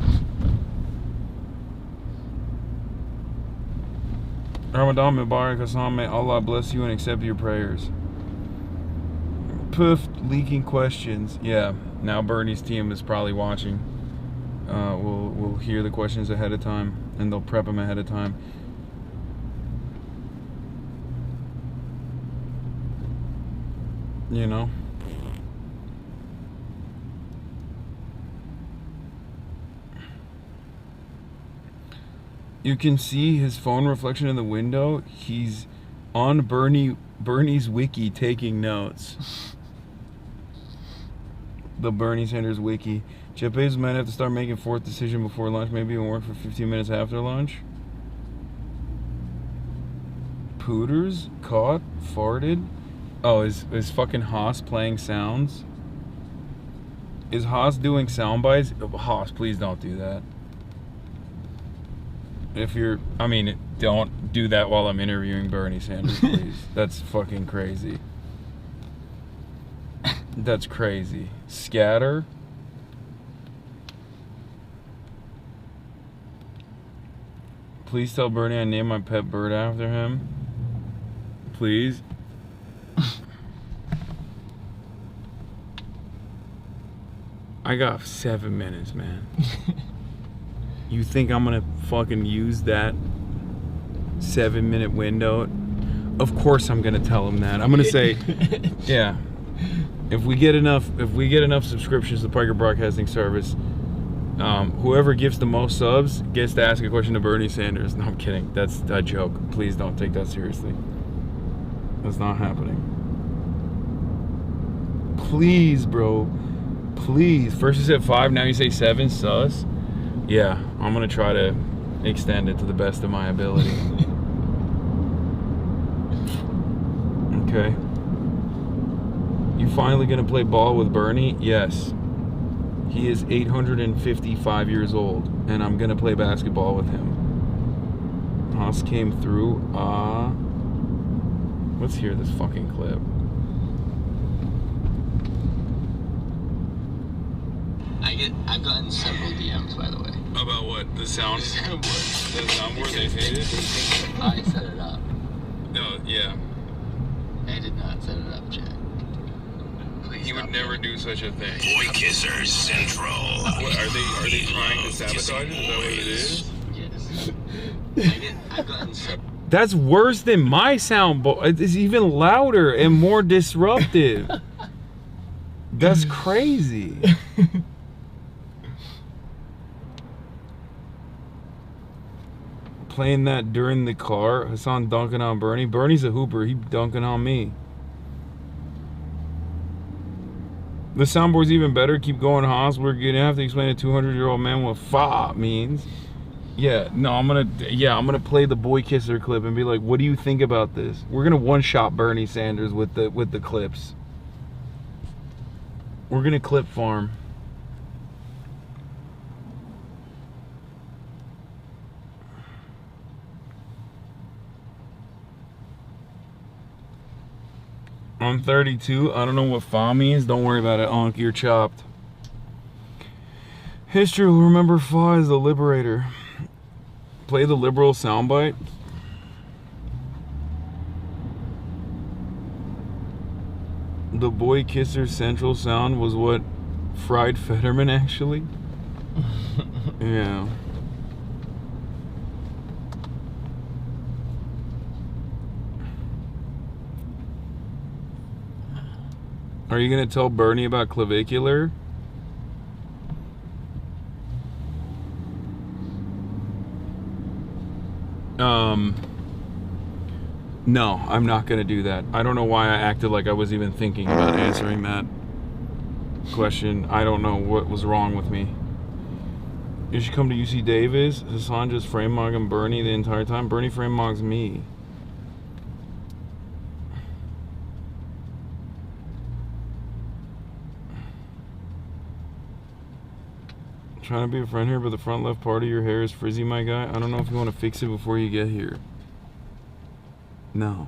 Ramadan Mubarak, Hasan, may Allah bless you and accept your prayers. Poof, leaking questions. Yeah, now Bernie's team is probably watching. We'll hear the questions ahead of time, and they'll prep them ahead of time. You know? You can see his phone reflection in the window. He's on Bernie's wiki taking notes. The Bernie Sanders wiki. Jeff Bezos might have to start making fourth decision before lunch, maybe even work for 15 minutes after lunch. Pooters caught, farted. Oh, is fucking Haas playing sounds? Is Haas doing sound bites? Haas, please don't do that. If you're, I mean, don't do that while I'm interviewing Bernie Sanders, please. That's fucking crazy. That's crazy. Scatter. Please tell Bernie I named my pet bird after him. Please. I got 7 minutes, man. You think I'm gonna fucking use that 7-minute window? Of course I'm gonna tell him that. I'm gonna say, yeah. If we get enough subscriptions to the Piker Broadcasting Service, whoever gives the most subs gets to ask a question to Bernie Sanders. No, I'm kidding. That's a joke. Please don't take that seriously. That's not happening. Please, bro. Please. First you said 5, now you say 7. Sus. Yeah, I'm gonna try to extend it to the best of my ability. Okay. You finally gonna play ball with Bernie? Yes. He is 855 years old, and I'm gonna play basketball with him. Haas came through. Let's hear this fucking clip. I've gotten several DMs, by the way. About what? The soundboard? The soundboard they hated? I set it up. No, yeah. I did not set it up, Chad. He would never do such a thing. Boy Kisser Central. What, are they trying to sabotage it? Is that what it is? Yes. I've gotten several. That's worse than my soundboard. It's even louder and more disruptive. That's crazy. Playing that during the car. Hasan dunking on Bernie. Bernie's a hooper. He dunking on me. The soundboard's even better. Keep going, Haas. We're gonna have to explain to a 200-year-old man what "fa" means. Yeah, no, I'm gonna play the Boy Kisser clip and be like, what do you think about this? We're gonna one-shot Bernie Sanders with the clips. We're gonna clip farm. I'm 32. I don't know what "fa" means. Don't worry about it, Unc. You're chopped. History will remember "fa" as the liberator. Play the liberal soundbite. The Boy Kisser Central sound was what fried Fetterman, actually. Yeah. Are you gonna tell Bernie about clavicular? No, I'm not gonna do that. I don't know why I acted like I was even thinking about answering that question. I don't know what was wrong with me. You should come to UC Davis. Hasan just frame mogging Bernie the entire time. Bernie frame mogs me. Trying to be a friend here, but the front left part of your hair is frizzy, my guy. I don't know if you want to fix it before you get here. No.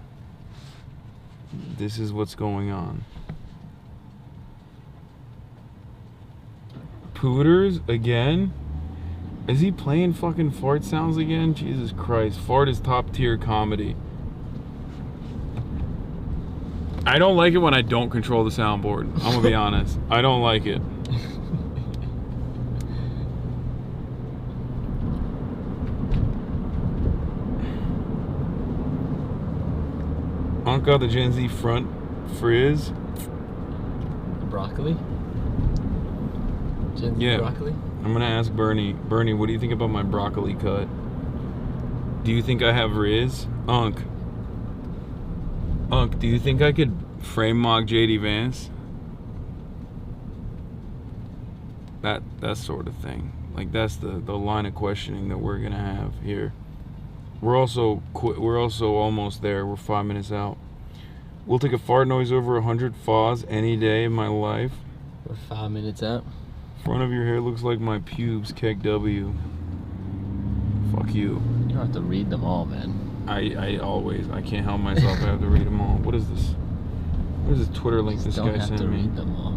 This is what's going on. Pooters again? Is he playing fucking fart sounds again? Jesus Christ. Fart is top tier comedy. I don't like it when I don't control the soundboard. I'm gonna be honest. I don't like it. Got the Gen Z front frizz. Broccoli? Gen Z yeah. broccoli? I'm gonna ask Bernie. Bernie, what do you think about my broccoli cut? Do you think I have Riz? Unc, do you think I could frame mock JD Vance? That sort of thing. Like, that's the line of questioning that we're gonna have here. We're also almost there. We're 5 minutes out. We'll take a fart noise over 100 FAWs any day in my life. We're 5 minutes out. Front of your hair looks like my pubes, Keg W. Fuck you. You don't have to read them all, man. I can't help myself. I have to read them all. What is this? What is this Twitter link this guy sent me? Don't have to read them all.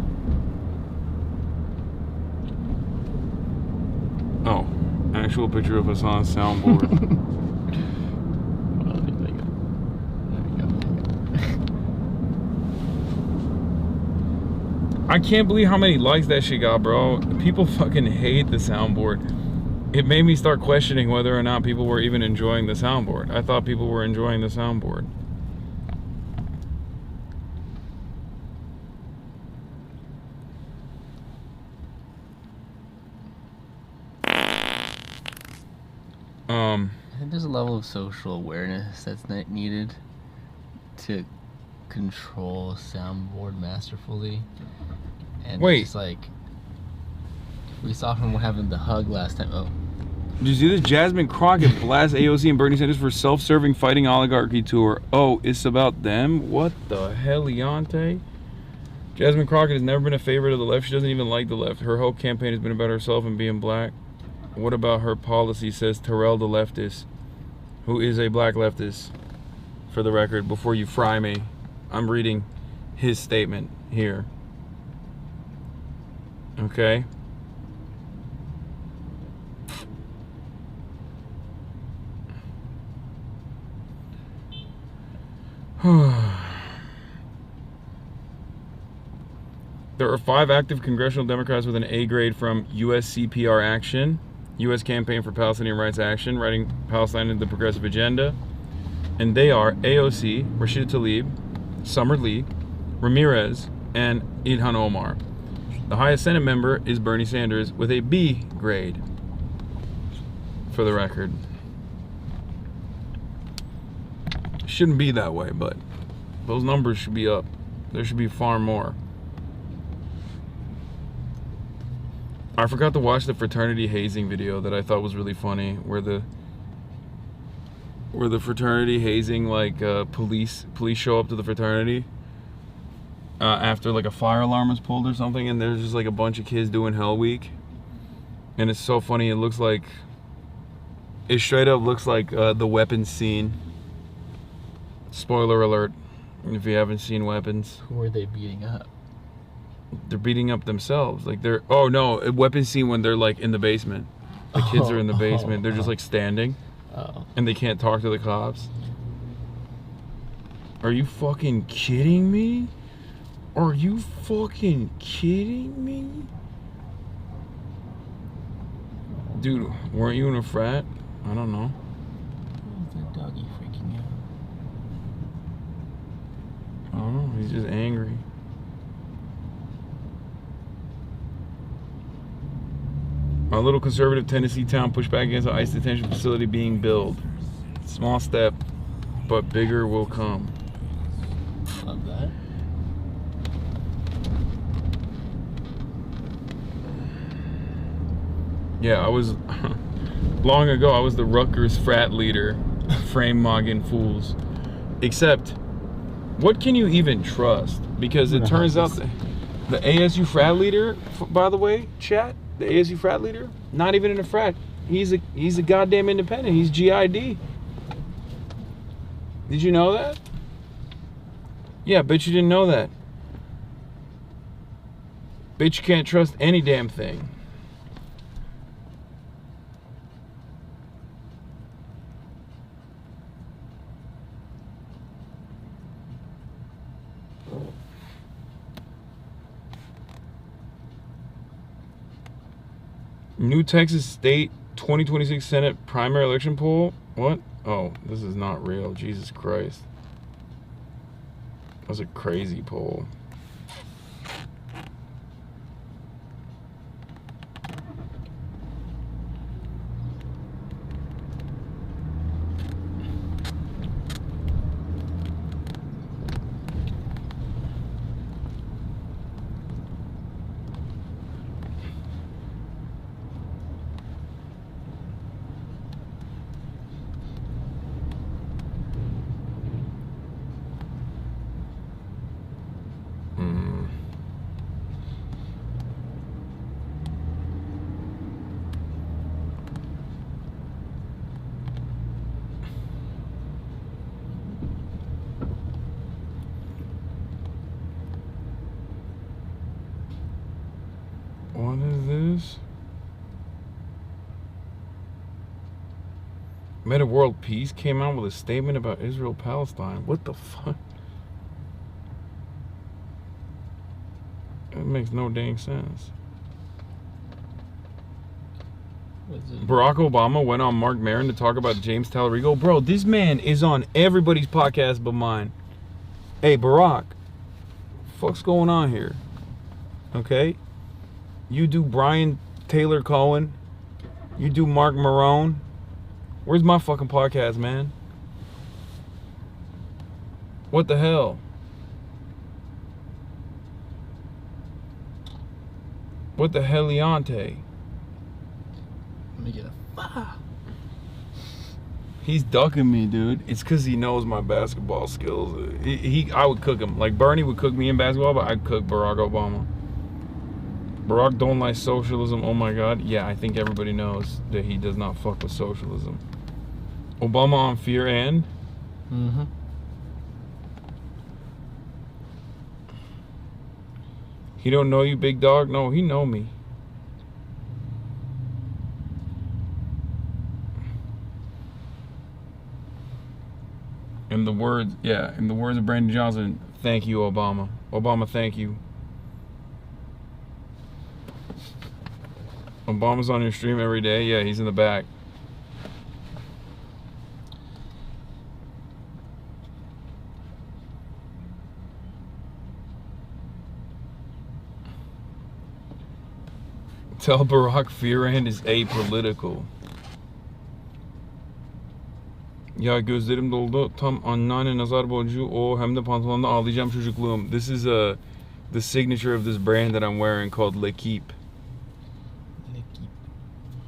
Oh, actual picture of Hasan's soundboard. I can't believe how many likes that shit got, bro. People fucking hate the soundboard. It made me start questioning whether or not people were even enjoying the soundboard. I thought people were enjoying the soundboard. I think there's a level of social awareness that's needed to control a soundboard masterfully. And wait, it's like we saw from what happened the hug last time. Oh, did you see this? Jasmine Crockett blasts AOC and Bernie Sanders for self-serving fighting oligarchy tour. Oh, it's about them? What the hell, Leonte? Jasmine Crockett has never been a favorite of the left. She doesn't even like the left. Her whole campaign has been about herself and being black. What about her policy, says Terrell the leftist, who is a black leftist, for the record, before you fry me. I'm reading his statement here. Okay. There are 5 active congressional Democrats with an A grade from USCPR Action, U.S. Campaign for Palestinian Rights Action, writing Palestine into the Progressive Agenda. And they are AOC, Rashida Tlaib, Summer Lee, Ramirez, and Ilhan Omar. The highest Senate member is Bernie Sanders with a B grade, for the record. Shouldn't be that way, but those numbers should be up. There should be far more. I forgot to watch the fraternity hazing video that I thought was really funny, where the fraternity hazing, like police show up to the fraternity after like a fire alarm was pulled or something, and there's just like a bunch of kids doing Hell Week, and it's so funny. It straight up looks like the Weapons scene. Spoiler alert if you haven't seen Weapons. who are they beating up? They're beating up themselves. Like they're, oh no, a Weapons scene when they're like in the basement. The kids are in the basement. They're just like standing. And they can't talk to the cops. Are you fucking kidding me? Are you fucking kidding me? Dude, weren't you in a frat? I don't know. Who's that doggy freaking out? I don't know. He's just angry. A little conservative Tennessee town pushed back against an ICE detention facility being built. Small step, but bigger will come. Love that. Yeah, I was long ago. I was the Rutgers frat leader, frame mogging fools. Except, what can you even trust? Because it turns out that the ASU frat leader, by the way, chat. The ASU frat leader, not even in a frat. He's a goddamn independent. He's GID. Did you know that? Yeah, bet you didn't know that. Bet you can't trust any damn thing. New Texas State 2026 Senate primary election poll? What? Oh, this is not real. Jesus Christ. That's a crazy poll. What is this? Meta World Peace came out with a statement about Israel-Palestine. What the fuck? That makes no dang sense. Barack Obama went on Mark Maron to talk about James Tallarico. Bro, this man is on everybody's podcast but mine. Hey, Barack, fuck's going on here? Okay? You do Brian Taylor Cohen. You do Mark Maron. Where's my fucking podcast, man? What the hell? What the heliante? Let me get a He's ducking me, dude. It's because he knows my basketball skills. I would cook him. Like Bernie would cook me in basketball, but I'd cook Barack Obama. Barack don't like socialism. Oh my God. Yeah, I think everybody knows that he does not fuck with socialism. Obama on fear and? Mm-hmm. He don't know you, big dog? No, he know me. In the words of Brandon Johnson, thank you, Obama. Obama, thank you. Obama's on your stream every day. Yeah, he's in the back. Tell Barack Fearand is apolitical. Ya gözlerim doldu. Tam anneanne nazar boncuğu o hem de pantolonda ağlayacağım çocukluğum. This is the signature of this brand that I'm wearing called L'Equipe.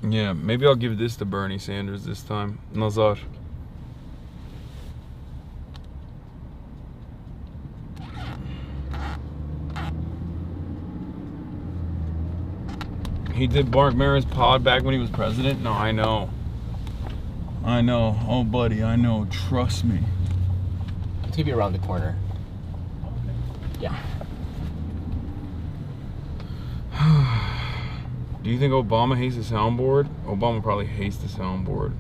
Yeah, maybe I'll give this to Bernie Sanders this time. Nazar. He did Mark Maron's pod back when he was president? No, I know. I know. Oh, buddy, I know. Trust me. It's gonna be around the corner. Yeah. Do you think Obama hates the soundboard? Obama probably hates the soundboard.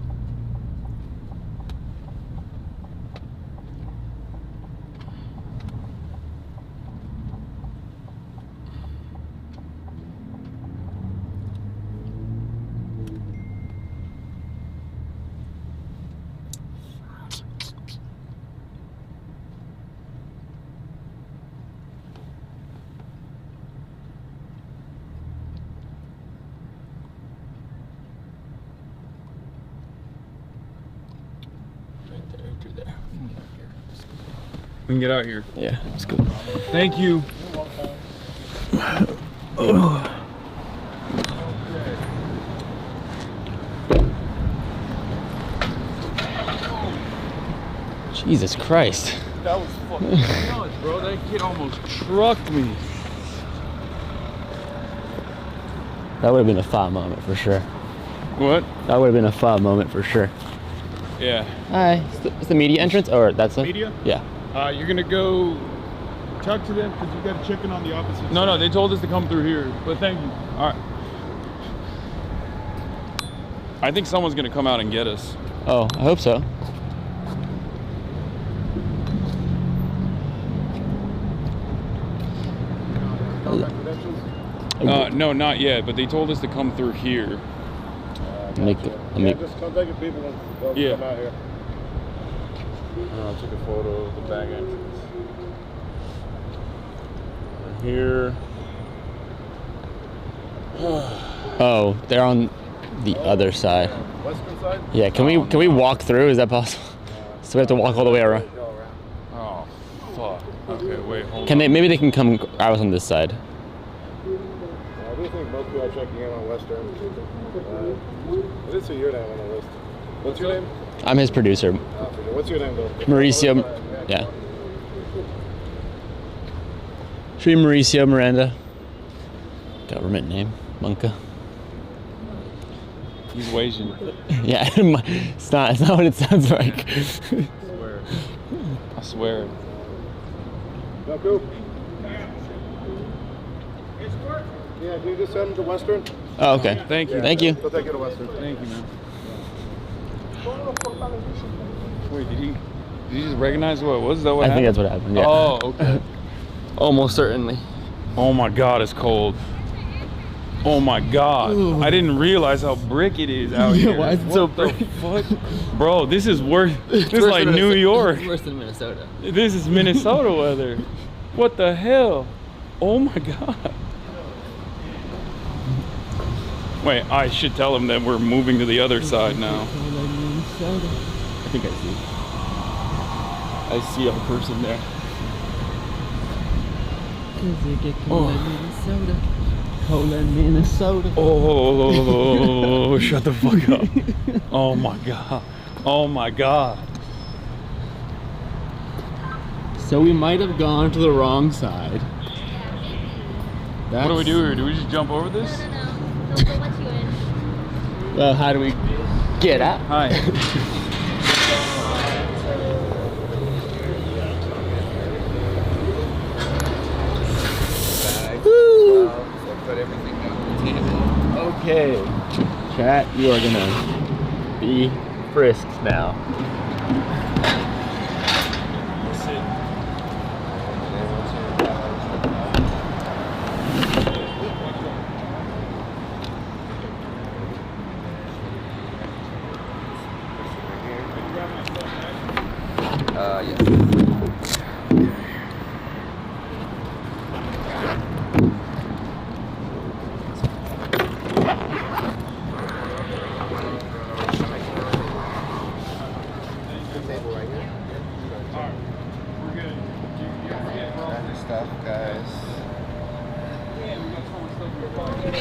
We can get out here. Yeah, let's go. Thank you. Jesus Christ. That was fucking nuts, bro. That kid almost trucked me. That would have been a fun moment for sure. What? That would have been a fun moment for sure. Yeah. Hi. It's the media entrance, or that's a media? Yeah. You're gonna go talk to them because you got a chicken on the opposite side. No, they told us to come through here, but thank you. All right. I think someone's gonna come out and get us. Oh, I hope so. No, not yet, but they told us to come through here. Just contact your people and they'll come out here. I took a photo of the back entrance. Here. Oh, they're on the other side. Western side? Yeah, can we walk through? Is that possible? So we have to walk all the way around. Oh, fuck. Okay, wait, hold Can on. they? Maybe they can come. I was on this side. I do think most people are checking in on Western. I did see your name on the list. What's your name? I'm his producer. What's your name, though? Mauricio. Yeah. Sri Mauricio Miranda. Government name. Monka. He's Asian. Yeah, it's not what it sounds like. I swear. Yeah, can you just send them to Western? Oh, okay. Thank you. Yeah, Thank you. They'll take you to Western. Thank you, man. Wait, did he just recognize what it was? Is that what happened? I think that's what happened, yeah. Oh, okay. Almost certainly. Oh my God, it's cold. Oh my God. Ooh. I didn't realize how brick it is out here. Why is it so brick? Fuck? Bro, this is worse. This is like New York. It's worse than Minnesota. This is Minnesota weather. What the hell? Oh my God. Wait, I should tell him that we're moving to the other side now. I think I see a person there. Minnesota. Minnesota. Oh, shut the fuck up. Oh my God. Oh my God. So we might have gone to the wrong side. What do we do here? Do we just jump over this? No, we'll let you in. Well, how do we get out? Hi. Okay, chat, you are gonna be frisked now.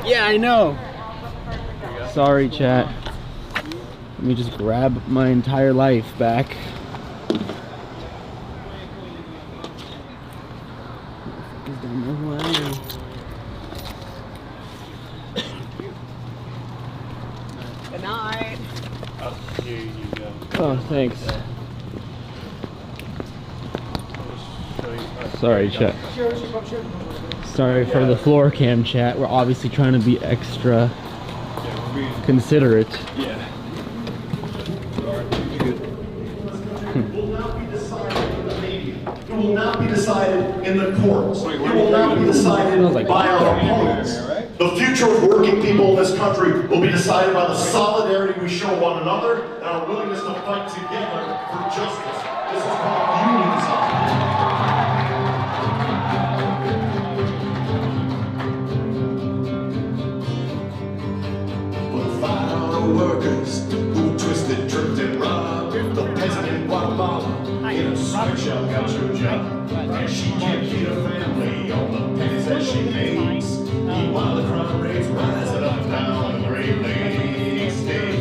Yeah, I know. Sorry, chat. Let me just grab my entire life back. Don't know who I am. Good night. Oh, here you go. Oh, thanks. Sorry, chat. Sorry for the floor cam, chat. We're obviously trying to be extra considerate. Yeah. It will not be decided in the courts. It will not be decided by our opponents. The future of working people in this country will be decided by the solidarity we show one another and our willingness to fight together for justice. This is called unionism. Workers who twisted, tripped, and robbed the peasant in Guatemala in a sweatshop got your job, and she can't feed her family on the pennies that she makes. Meanwhile, the crime rates rising up and down the Great Lakes state.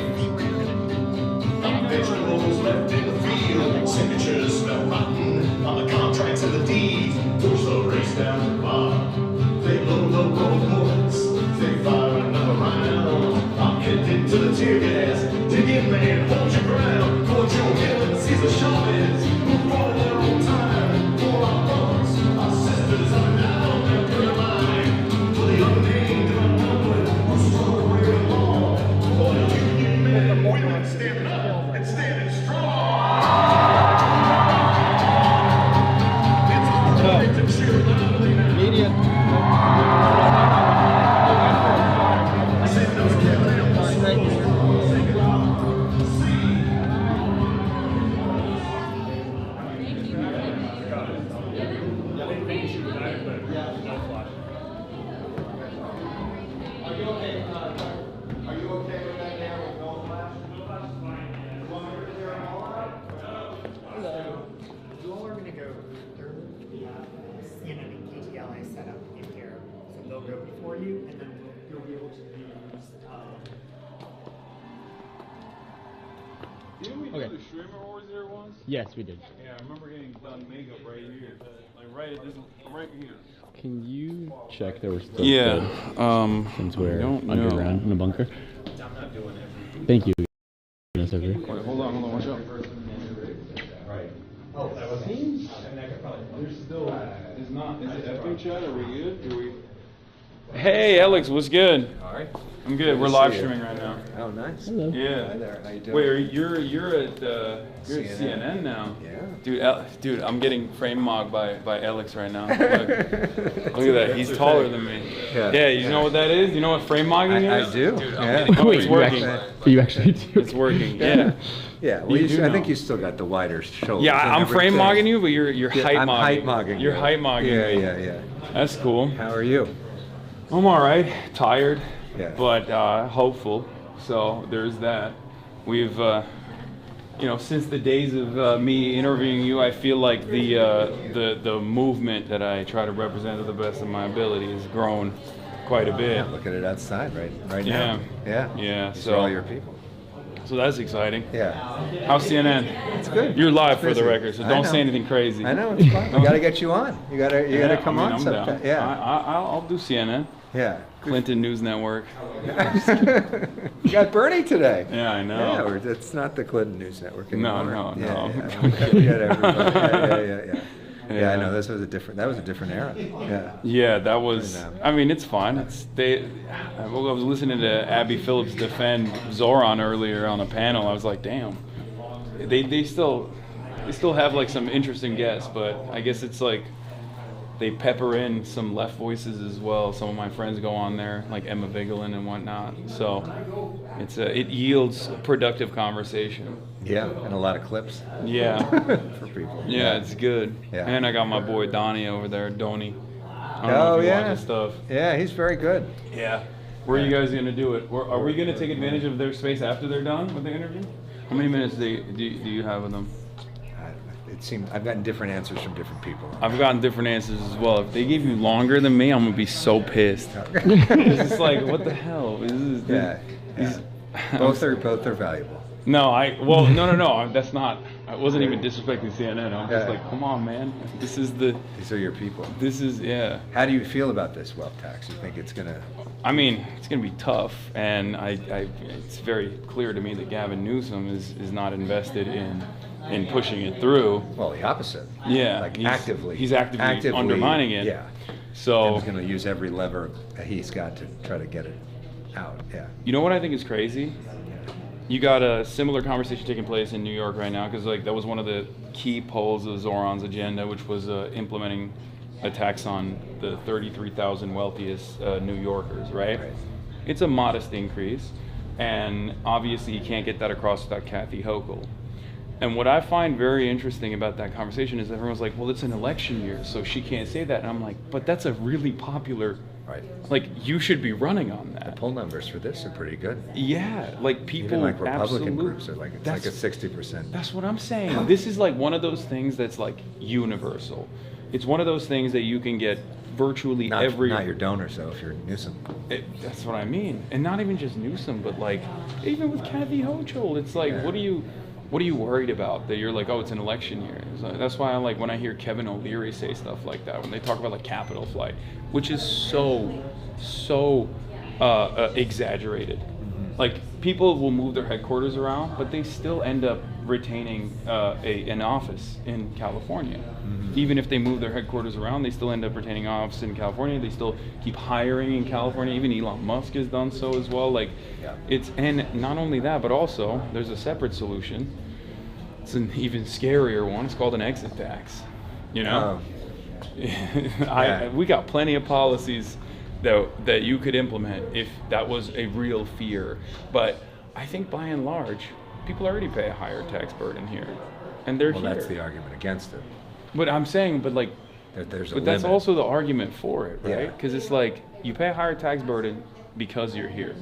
Vegetables left in the field, signatures smell rotten on the contracts and the deeds. Push the race down to the bottom. They load the bullets, they fire another round. I'm headed to the tear gas. Dig in, man, hold your ground. For Joe Hill and Cesar Chavez, who fought in their own time. For our mothers, our sisters, up and down their pretty line. For the unnamed and unknown, who struggle way along. For the union men and women standing up and standing strong. It's a perfect to cheer loudly now. Media. Didn't we do the Streamer Wars there once? Yes, we did. Yeah, I remember getting done makeup right here. Like right at this, right here. Can you check there was still Yeah, since we're don't underground know. in a bunker? I'm not doing it. Thank you. Wait, hold on, watch out. Right. Oh, that was him? There's still, is it effing chat? Are we good? Do we? Hey, Alex, what's good? All right. I'm good. We're live streaming right now. Oh, nice. Hello. Yeah. Hi there. How you doing? Wait, you're at CNN now. Yeah. Dude, I'm getting frame mogged by Alex right now. Look at that. He's taller than me. Yeah. You know what that is? You know what frame mogging is? I do. Dude, yeah. It's working. You actually do. It's working. Yeah. Yeah. Well, I think you still got the wider shoulders. Yeah, I'm frame mogging you, but you're height I'm mogging. height mogging. You're height mogging. Yeah. That's cool. How are you? I'm all right. Tired, Yeah. but hopeful. So there's that. We've, since the days of me interviewing you, I feel like the movement that I try to represent to the best of my ability has grown quite a bit. Yeah, look at it outside right now. Yeah. Yeah. These So are all your people. So that's exciting. Yeah. How's CNN? It's good. You're live It's for the busy. record, so I don't know. say anything crazy. I know, it's fun. We got to get you on. You got to come on I'm sometime. down. Yeah. I'll do CNN. Yeah. Clinton News Network. You got Bernie today. Yeah, I know. Yeah, it's not the Clinton News Network anymore. No. Yeah. We got everybody. Yeah, I know. That was a different era. Yeah. Yeah, that was. I mean, it's fun. I was listening to Abby Phillips defend Zoran earlier on a panel. I was like, damn. They still have like some interesting guests, but I guess it's like they pepper in some left voices as well. Some of my friends go on there, like Emma Vigeland and whatnot. So it yields productive conversation. Yeah, and a lot of clips. Yeah. For people. Yeah, it's good. Yeah. And I got my boy Donnie over there, Donnie. I don't know Oh if you watch yeah. his stuff. Yeah, he's very good. Yeah. Where are you guys gonna do it? Are we gonna take advantage of their space after they're done with the interview? How many minutes do you have with them? It seemed I've gotten different answers from different people. I've gotten different answers as well. If they gave you longer than me, I'm gonna be so pissed. It's just like, what the hell? Both are valuable. No, no. That's not. I wasn't even disrespecting CNN. I'm just like, come on, man. These are your people. This is How do you feel about this wealth tax? You think it's gonna? I mean, it's gonna be tough, and it's very clear to me that Gavin Newsom is not invested in pushing it through. Well, the opposite. Yeah, like he's actively undermining it. Yeah. So he's going to use every lever that he's got to try to get it out. Yeah. You know what I think is crazy? You got a similar conversation taking place in New York right now, because like that was one of the key polls of Zoran's agenda, which was implementing a tax on the 33,000 wealthiest New Yorkers, right? It's a modest increase, and obviously you can't get that across without Kathy Hochul. And what I find very interesting about that conversation is everyone's like, well, it's an election year, so she can't say that. And I'm like, but that's a really popular, like, you should be running on that. The poll numbers for this are pretty good. Yeah, like people, even like Republican absolutely, groups are like, it's like a 60%. That's what I'm saying. This is like one of those things that's like universal. It's one of those things that you can get virtually not your donors though, if you're Newsom. That's what I mean. And not even just Newsom, but like, even with Kathy Hochul, it's like, what are you worried about? That you're like, oh, it's an election year. So that's why I like when I hear Kevin O'Leary say stuff like that, when they talk about like Capitol flight, which is so exaggerated. Like people will move their headquarters around, but they still end up retaining an office in California. Even if they move their headquarters around, they still end up retaining an office in California. They still keep hiring in California. Even Elon Musk has done so as well. Like, and not only that, but also there's a separate solution. It's an even scarier one. It's called an exit tax. You know, we got plenty of policies that you could implement if that was a real fear. But I think by and large, people already pay a higher tax burden here, and they're here. Well, that's the argument against it. But I'm saying, but like, there's a but that's limit. also the argument for it, right? Yeah. Because it's like you pay a higher tax burden because you're here.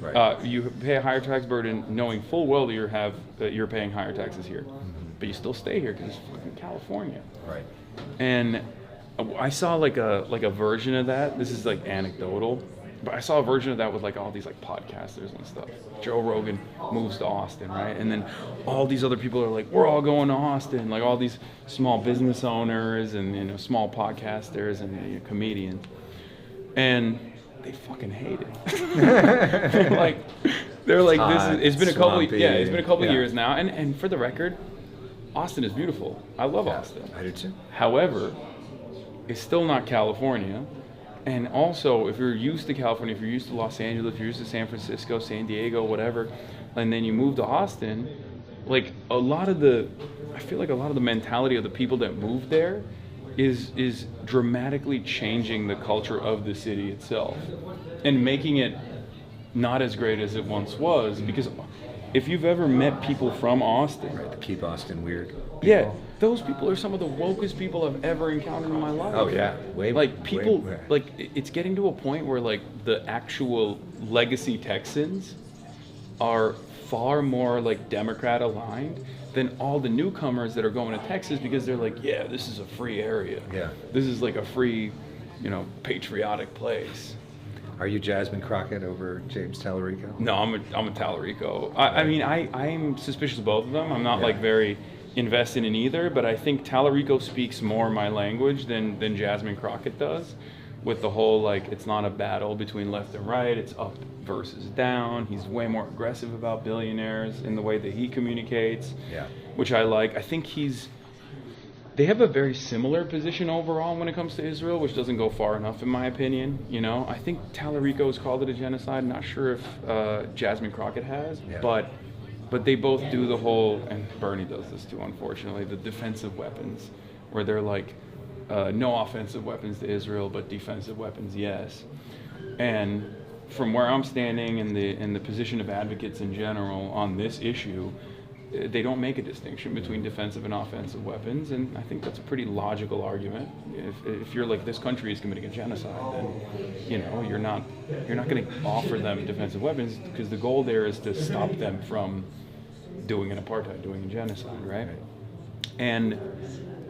Right. You pay a higher tax burden knowing full well that you're paying higher taxes here, but you still stay here because it's fucking California. Right. And I saw like a version of that. This is like anecdotal, but I saw a version of that with like all these like podcasters and stuff. Joe Rogan moves to Austin, right? And then all these other people are like, we're all going to Austin. Like all these small business owners and small podcasters and comedians, and they fucking hate it. they're like hot, this is. It's been a couple. swampy, It's been a couple years now. And for the record, Austin is beautiful. I love Austin. I do too. However, it's still not California, And also, if you're used to California, if you're used to Los Angeles, if you're used to San Francisco, San Diego, whatever, and then you move to Austin, like I feel like a lot of the mentality of the people that moved there is dramatically changing the culture of the city itself and making it not as great as it once was. Because if you've ever met people from Austin, right, to keep Austin weird. Yeah, those people are some of the wokest people I've ever encountered in my life. Oh yeah, like it's getting to a point where like the actual legacy Texans are far more like Democrat aligned than all the newcomers that are going to Texas because they're like, yeah, this is a free area. Yeah, this is like a free, patriotic place. Are you Jasmine Crockett over James Tallarico? No, I'm a Tallarico. I mean, I'm suspicious of both of them. I'm not like very invested in either, but I think Tallarico speaks more my language than Jasmine Crockett does, with the whole like it's not a battle between left and right, it's up versus down. He's way more aggressive about billionaires in the way that he communicates, which I like. I think they have a very similar position overall when it comes to Israel, which doesn't go far enough in my opinion. I think Tallarico has called it a genocide. Not sure if Jasmine Crockett has, but they both do the whole, and Bernie does this too, unfortunately, the defensive weapons, where they're like, no offensive weapons to Israel, but defensive weapons, yes. And from where I'm standing in the position of advocates in general on this issue, they don't make a distinction between defensive and offensive weapons, and I think that's a pretty logical argument. If you're like, this country is committing a genocide, then you're not going to offer them defensive weapons, because the goal there is to stop them from doing an apartheid, doing a genocide, right? And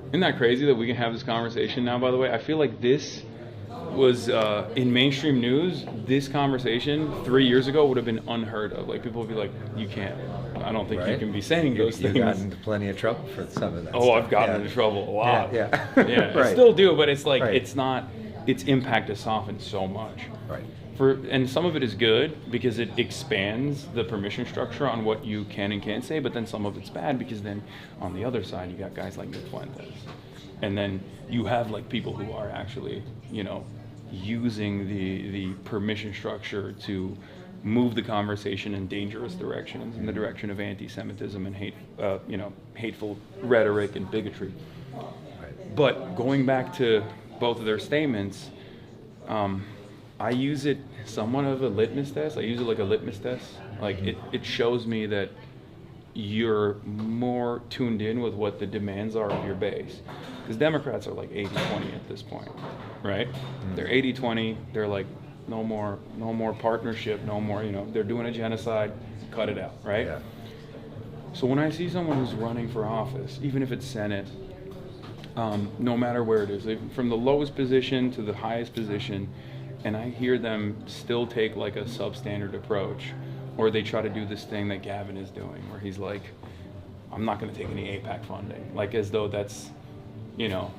isn't that crazy that we can have this conversation now? By the way, I feel like this was in mainstream news. This conversation 3 years ago would have been unheard of. Like, people would be like, "You can't. I don't think you can be saying those things." You've gotten into plenty of trouble for some of that. Oh, I've gotten into trouble a lot. Yeah. Yeah. I still do, but it's like it's not. Its impact has softened so much. Right. And some of it is good because it expands the permission structure on what you can and can't say, but then some of it's bad because then on the other side you got guys like Nick Fuentes, and then you have like people who are actually using the permission structure to move the conversation in dangerous directions, in the direction of anti-Semitism and hateful rhetoric and bigotry. But going back to both of their statements, I use it somewhat of a litmus test. I use it like a litmus test. Like it shows me that you're more tuned in with what the demands are of your base. Because Democrats are like 80-20 at this point, right? They're 80-20. They're like, no more partnership, no more, they're doing a genocide, cut it out, right? Yeah. So when I see someone who's running for office, even if it's Senate, no matter where it is, from the lowest position to the highest position, and I hear them still take like a substandard approach, or they try to do this thing that Gavin is doing, where he's like, I'm not going to take any AIPAC funding, like as though that's gonna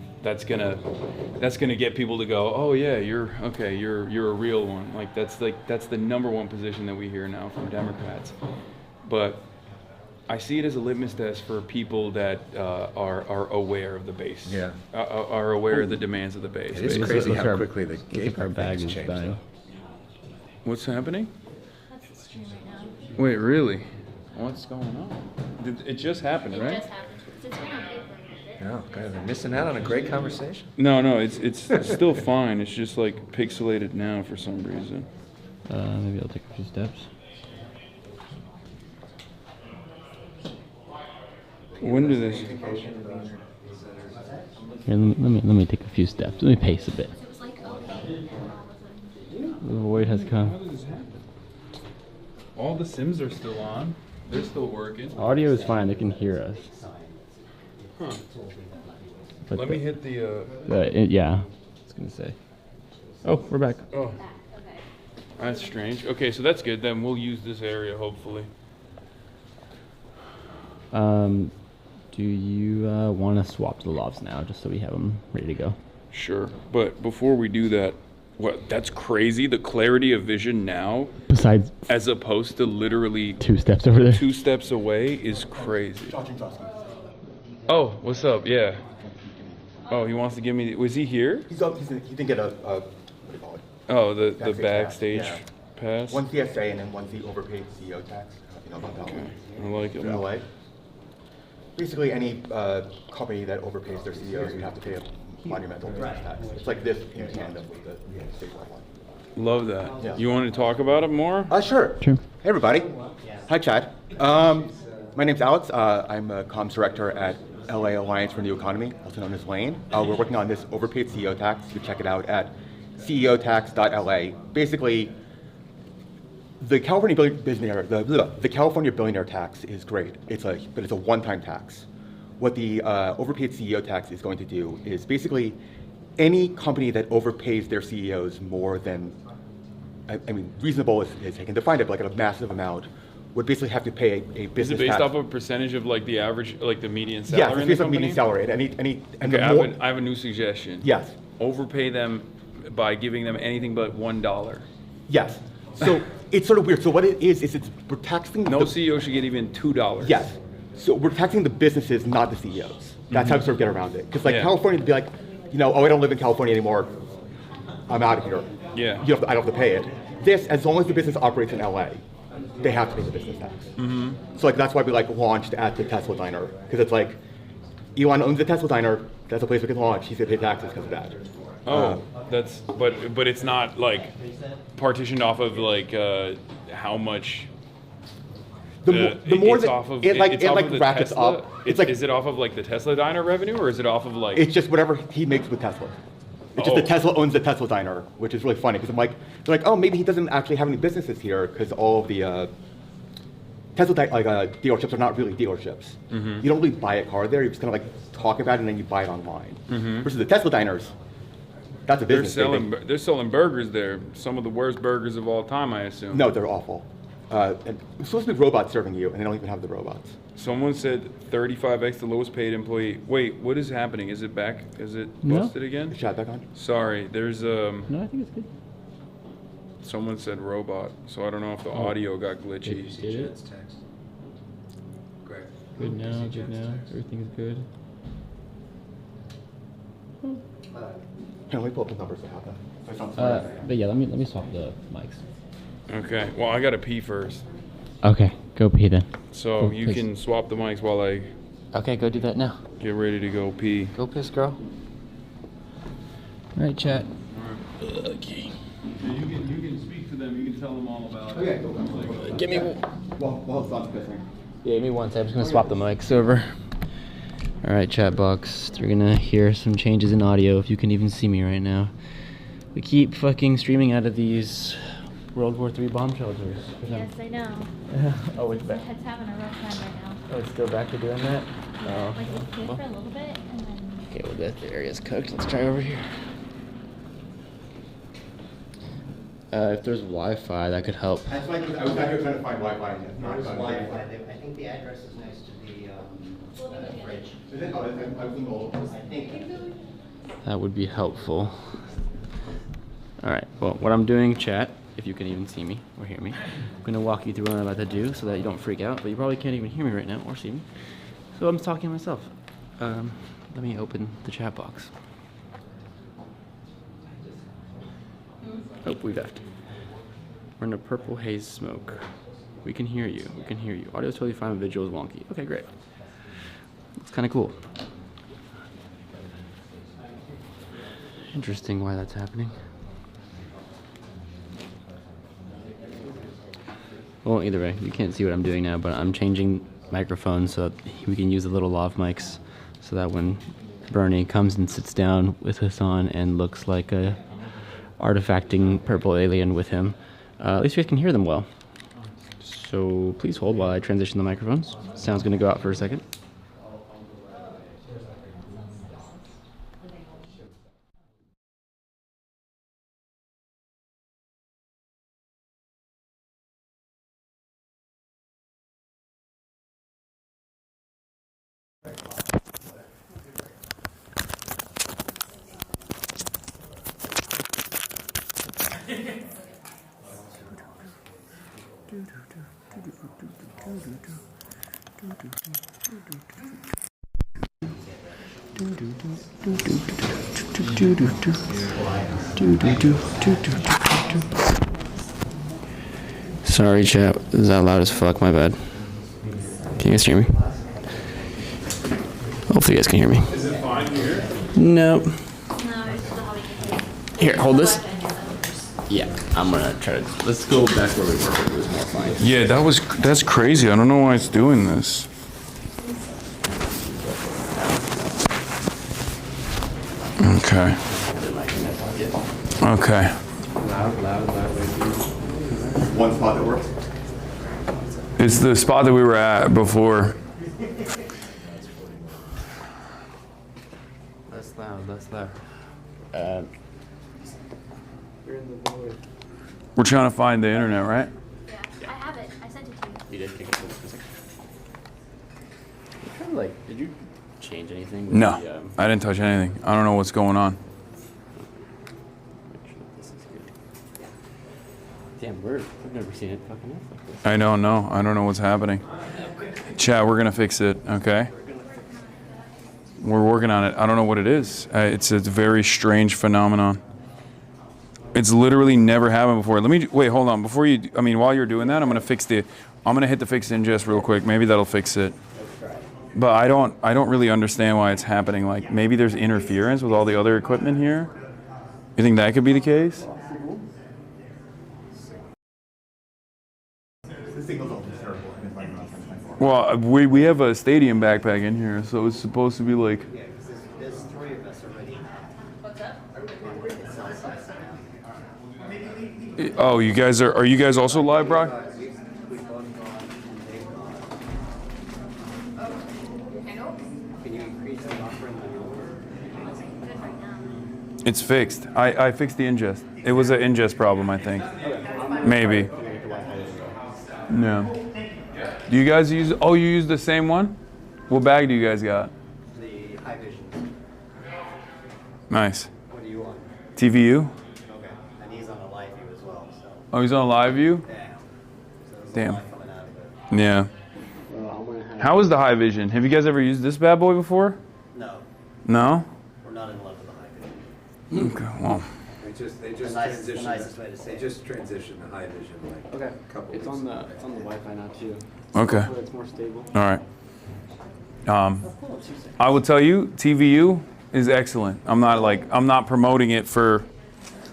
get people to go, oh yeah, you're a real one. Like that's the number one position that we hear now from Democrats. But I see it as a litmus test for people that are aware of the base. Yeah. Are aware of the demands of the base. It is crazy how quickly the AIPAC bag is changed. bang. What's happening? That's the stream right now. Wait, really? What's going on? It just happened, right? It just happened. It's been on paper. Oh, God, they're missing out on a great conversation. No, it's still fine. It's just like pixelated now for some reason. Maybe I'll take a few steps. When do this? Here, let me take a few steps. Let me pace a bit. The void has come. All the Sims are still on. They're still working. Audio is fine. They can hear us. Huh. But Let me hit the. Yeah. I was gonna say. Oh, we're back. Oh. That's strange. Okay, so that's good. Then we'll use this area hopefully. Do you want to swap the lofts now, just so we have them ready to go? Sure, but before we do that, that's crazy. The clarity of vision now, besides, as opposed to literally 2 steps over there, 2 steps away, is crazy. Oh, what's up? Yeah. Oh, he wants to give me. Was he here? He's up. He didn't get a they call it. Oh, the backstage backstage tax, pass. One's the SA and then one's the overpaid CEO tax. I don't know if you know about that one. I like it. In LA. Basically, any company that overpays their CEOs would have to pay a monumental business tax. It's like this in tandem with the statewide one. Love that. Yeah. You want to talk about it more? Sure. Hey, everybody. Hi, Chad. My name's Alex. I'm a comms director at LA Alliance for New Economy, also known as LANE. We're working on this overpaid CEO tax. You can check it out at ceotax.la. Basically, the California billionaire tax is great. But it's a one-time tax. What the overpaid CEO tax is going to do is basically any company that overpays their CEOs more than, reasonable is they can define it, but like a massive amount, would basically have to pay a business tax. Is it based off of a percentage of like the average, like the median salary? Yes, it's based on median salary. I have a new suggestion. Yes. Overpay them by giving them anything but $1. Yes. So it's sort of weird. So what it is we're taxing. No CEO should get even $2. Yes. So we're taxing the businesses, not the CEOs. That's how we sort of get around it. Because California would be like, I don't live in California anymore. I'm out of here. Yeah. I don't have to pay it. This, as long as the business operates in LA, they have to pay the business tax. So that's why we launched at the Tesla diner, because it's like Elon owns the Tesla diner. That's a place we can launch. He's gonna pay taxes because of that. But it's not like partitioned off of like how much. The more that off of, it ratchets Tesla? up. Is it off of like the Tesla diner revenue, or is it off of like? It's just whatever he makes with Tesla. It's just that Tesla owns the Tesla diner, which is really funny because they're like, oh, maybe he doesn't actually have any businesses here because all of the Tesla dealerships are not really dealerships. You don't really buy a car there. You just kind of talk about it and then you buy it online. Versus the Tesla diners, that's a business. They're selling burgers there. Some of the worst burgers of all time, I assume. No, they're awful. And it's supposed to be robots serving you, and they don't even have the robots. Someone said 35x the lowest paid employee. Wait, what is happening? Is it back? Is it busted again? Is chat back on? Sorry, there's No, I think it's good. Someone said robot, so I don't know if the audio got glitchy. Did it? Great. Good now, good now. Everything's good. Can we pull up the numbers to have that? But yeah, let me swap the mics. Okay. Well, I gotta pee first. Okay, go pee then. So Go you piss. can swap the mics while I. Okay, go do that now. Get ready to go pee. Go piss, girl. All right, chat. Okay. You can speak to them. You can tell them all about it. Give me. Well, it's not pissing. Yeah, give me one second. I'm just gonna swap the mics over. All right, chat box. You're gonna hear some changes in audio if you can even see me right now. We keep fucking streaming out of these World War III bomb shelters. Yes, I know. Oh, it's My back. head's having a rough time right now. Oh, it's still back to doing that? Yeah, Oh. like it did for a little bit, and then. Okay, well, that area's cooked. Let's try over here. If there's Wi-Fi, that could help. That's like, I was out here trying to find Wi-Fi. And it's not Wi-Fi. I think the address is next to the fridge. Is it? Oh, I was in the old. I think. That would be helpful. All right, well, what I'm doing, chat, if you can even see me or hear me, I'm gonna walk you through what I'm about to do so that you don't freak out, but you probably can't even hear me right now or see me. So I'm talking to myself. Let me open the chat box. Oh, we left. We're in a purple haze smoke. We can hear you. We can hear you. Audio's totally fine, visual is wonky. Okay, great. It's kind of cool. Interesting why that's happening. Well, either way, you can't see what I'm doing now, but I'm changing microphones so that we can use the little lav mics so that when Bernie comes and sits down with Hasan and looks like a artifacting purple alien with him, at least you guys can hear them well. So please hold while I transition the microphones. Sound's gonna go out for a second. Sorry, chat. Is that loud as fuck? My bad. Can you guys hear me? Hopefully you guys can hear me. Is it fine here? Nope. Here, hold this. Yeah, I'm gonna try to. Let's go back where we were. It was more fine. Yeah, that's crazy. I don't know why it's doing this. Okay. Okay. Loud. One spot that works. It's the spot that we were at before. Less loud. You're in the void. We're trying to find the internet, right? Yeah, I have it. I sent it to you. You did kick it for a second. Kind of like, did you change anything? With No, the, I didn't touch anything. I don't know what's going on. Make sure this is good. Damn, we've never seen it fucking up like this. I don't know. I don't know what's happening. Chat, we're gonna fix it, okay? We're working on it. I don't know what it is. It's a very strange phenomenon. It's literally never happened before. Wait, hold on. While you're doing that, I'm gonna hit the fix ingest real quick. Maybe that'll fix it. But I don't really understand why it's happening. Like, maybe there's interference with all the other equipment here. You think that could be the case? Well, we have a stadium backpack in here, so it's supposed to be like. There's 3 of us already. What's up? Oh, you guys are you guys also live, Brock? Can you increase the offering? It's fixed. I fixed the ingest. It was an ingest problem, I think. Maybe. No. Do you guys use? Oh, you use the same one? What bag do you guys got? The high vision. Nice. What do you want? TVU? Okay. And he's on a live view as well. So. Oh, he's on live view? Yeah. So Damn. Yeah. How is the high vision? Have you guys ever used this bad boy before? No. No? We're not in love with the high vision. Okay, well. They just the nicest way to say They just transitioned to high vision like Okay. a couple It's weeks on the ago. Wi-Fi now too. Okay. Hopefully it's more stable. All right. I will tell you, TVU is excellent. I'm not promoting it for.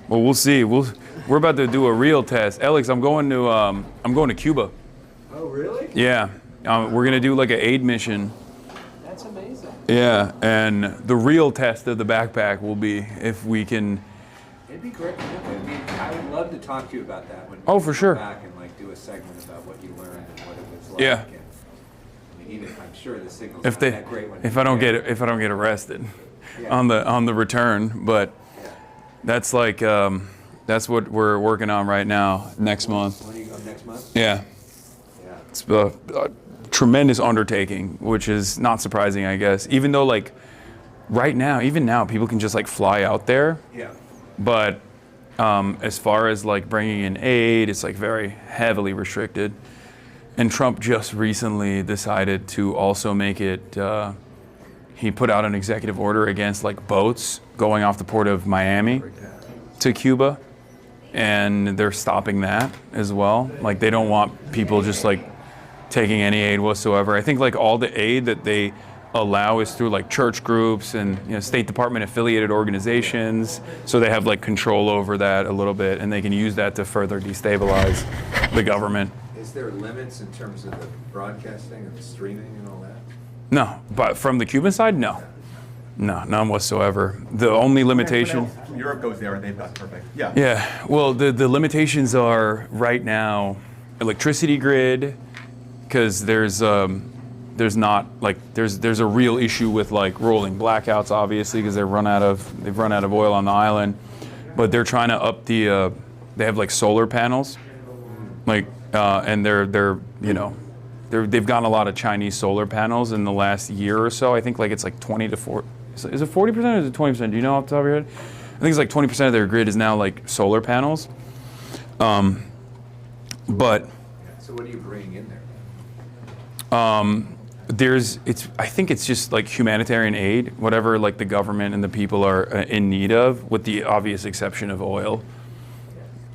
Well, we'll see. We're about to do a real test. Alex, I'm going to Cuba. Oh, really? Yeah. We're gonna do like an aid mission. That's amazing. Yeah, and the real test of the backpack will be if we can. It'd be great. I would love to talk to you about that when Oh, for we sure. come back and like do a segment about what you learned and what it was like. Yeah. And, even if I'm sure the signal's If not they, that great when if you're I don't there. get arrested Yeah. on the return, but that's like that's what we're working on right now. Next month. When do you go next month? Yeah. Yeah. It's a tremendous undertaking, which is not surprising, I guess. Even though like even now, people can just like fly out there. Yeah. But as far as like bringing in aid, it's like very heavily restricted. And Trump just recently decided to also make it. He put out an executive order against like boats going off the port of Miami to Cuba, and they're stopping that as well. Like they don't want people just like taking any aid whatsoever. I think like all the aid that they allow is through like church groups and State Department affiliated organizations, so they have like control over that a little bit, and they can use that to further destabilize the government. Is there limits in terms of the broadcasting and the streaming and all that? No, but from the Cuban side, no, none whatsoever. The only limitation. Europe goes there and they've got perfect. Yeah. Yeah. Well, the limitations are right now electricity grid, because there's not like there's a real issue with like rolling blackouts, obviously, because they've run out of oil on the island, but they're trying to up the they have like solar panels, like and they've gotten a lot of Chinese solar panels in the last year or so. I think like it's like 20 to 40. Is it 40% or is it 20%? Do you know off the top of your head? I think it's like 20% of their grid is now like solar panels. But So what are you bringing in there? I think it's just like humanitarian aid, whatever like the government and the people are in need of, with the obvious exception of oil.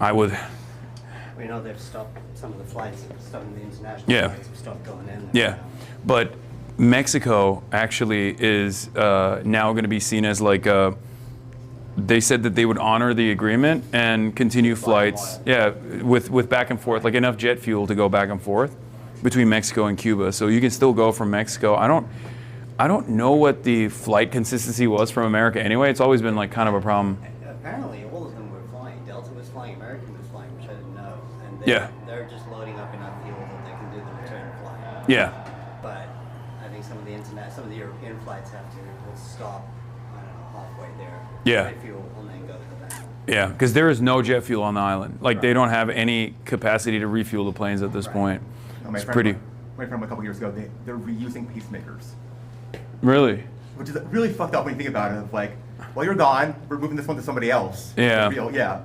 We know they've stopped some of the flights, some of the international flights have stopped going in there. Yeah, but Mexico actually is now going to be seen as like they said that they would honor the agreement and continue flights. Yeah, with back and forth, like enough jet fuel to go back and forth between Mexico and Cuba. So you can still go from Mexico. I don't know what the flight consistency was from America anyway. It's always been like kind of a problem. Apparently all of them were flying. Delta was flying, American was flying, which I didn't know. And they're just loading up enough fuel that they can do the return flight. Yeah. But I think some of the European flights will stop, I don't know, halfway there. Yeah. Fuel and then go to the back. Yeah, because there is no jet fuel on the island. Like they don't have any capacity to refuel the planes at this point. My friend from a couple years ago, they're reusing peacemakers. Really? Which is really fucked up when you think about it. It's like, well, you're gone. We're moving this one to somebody else. Yeah. Yeah.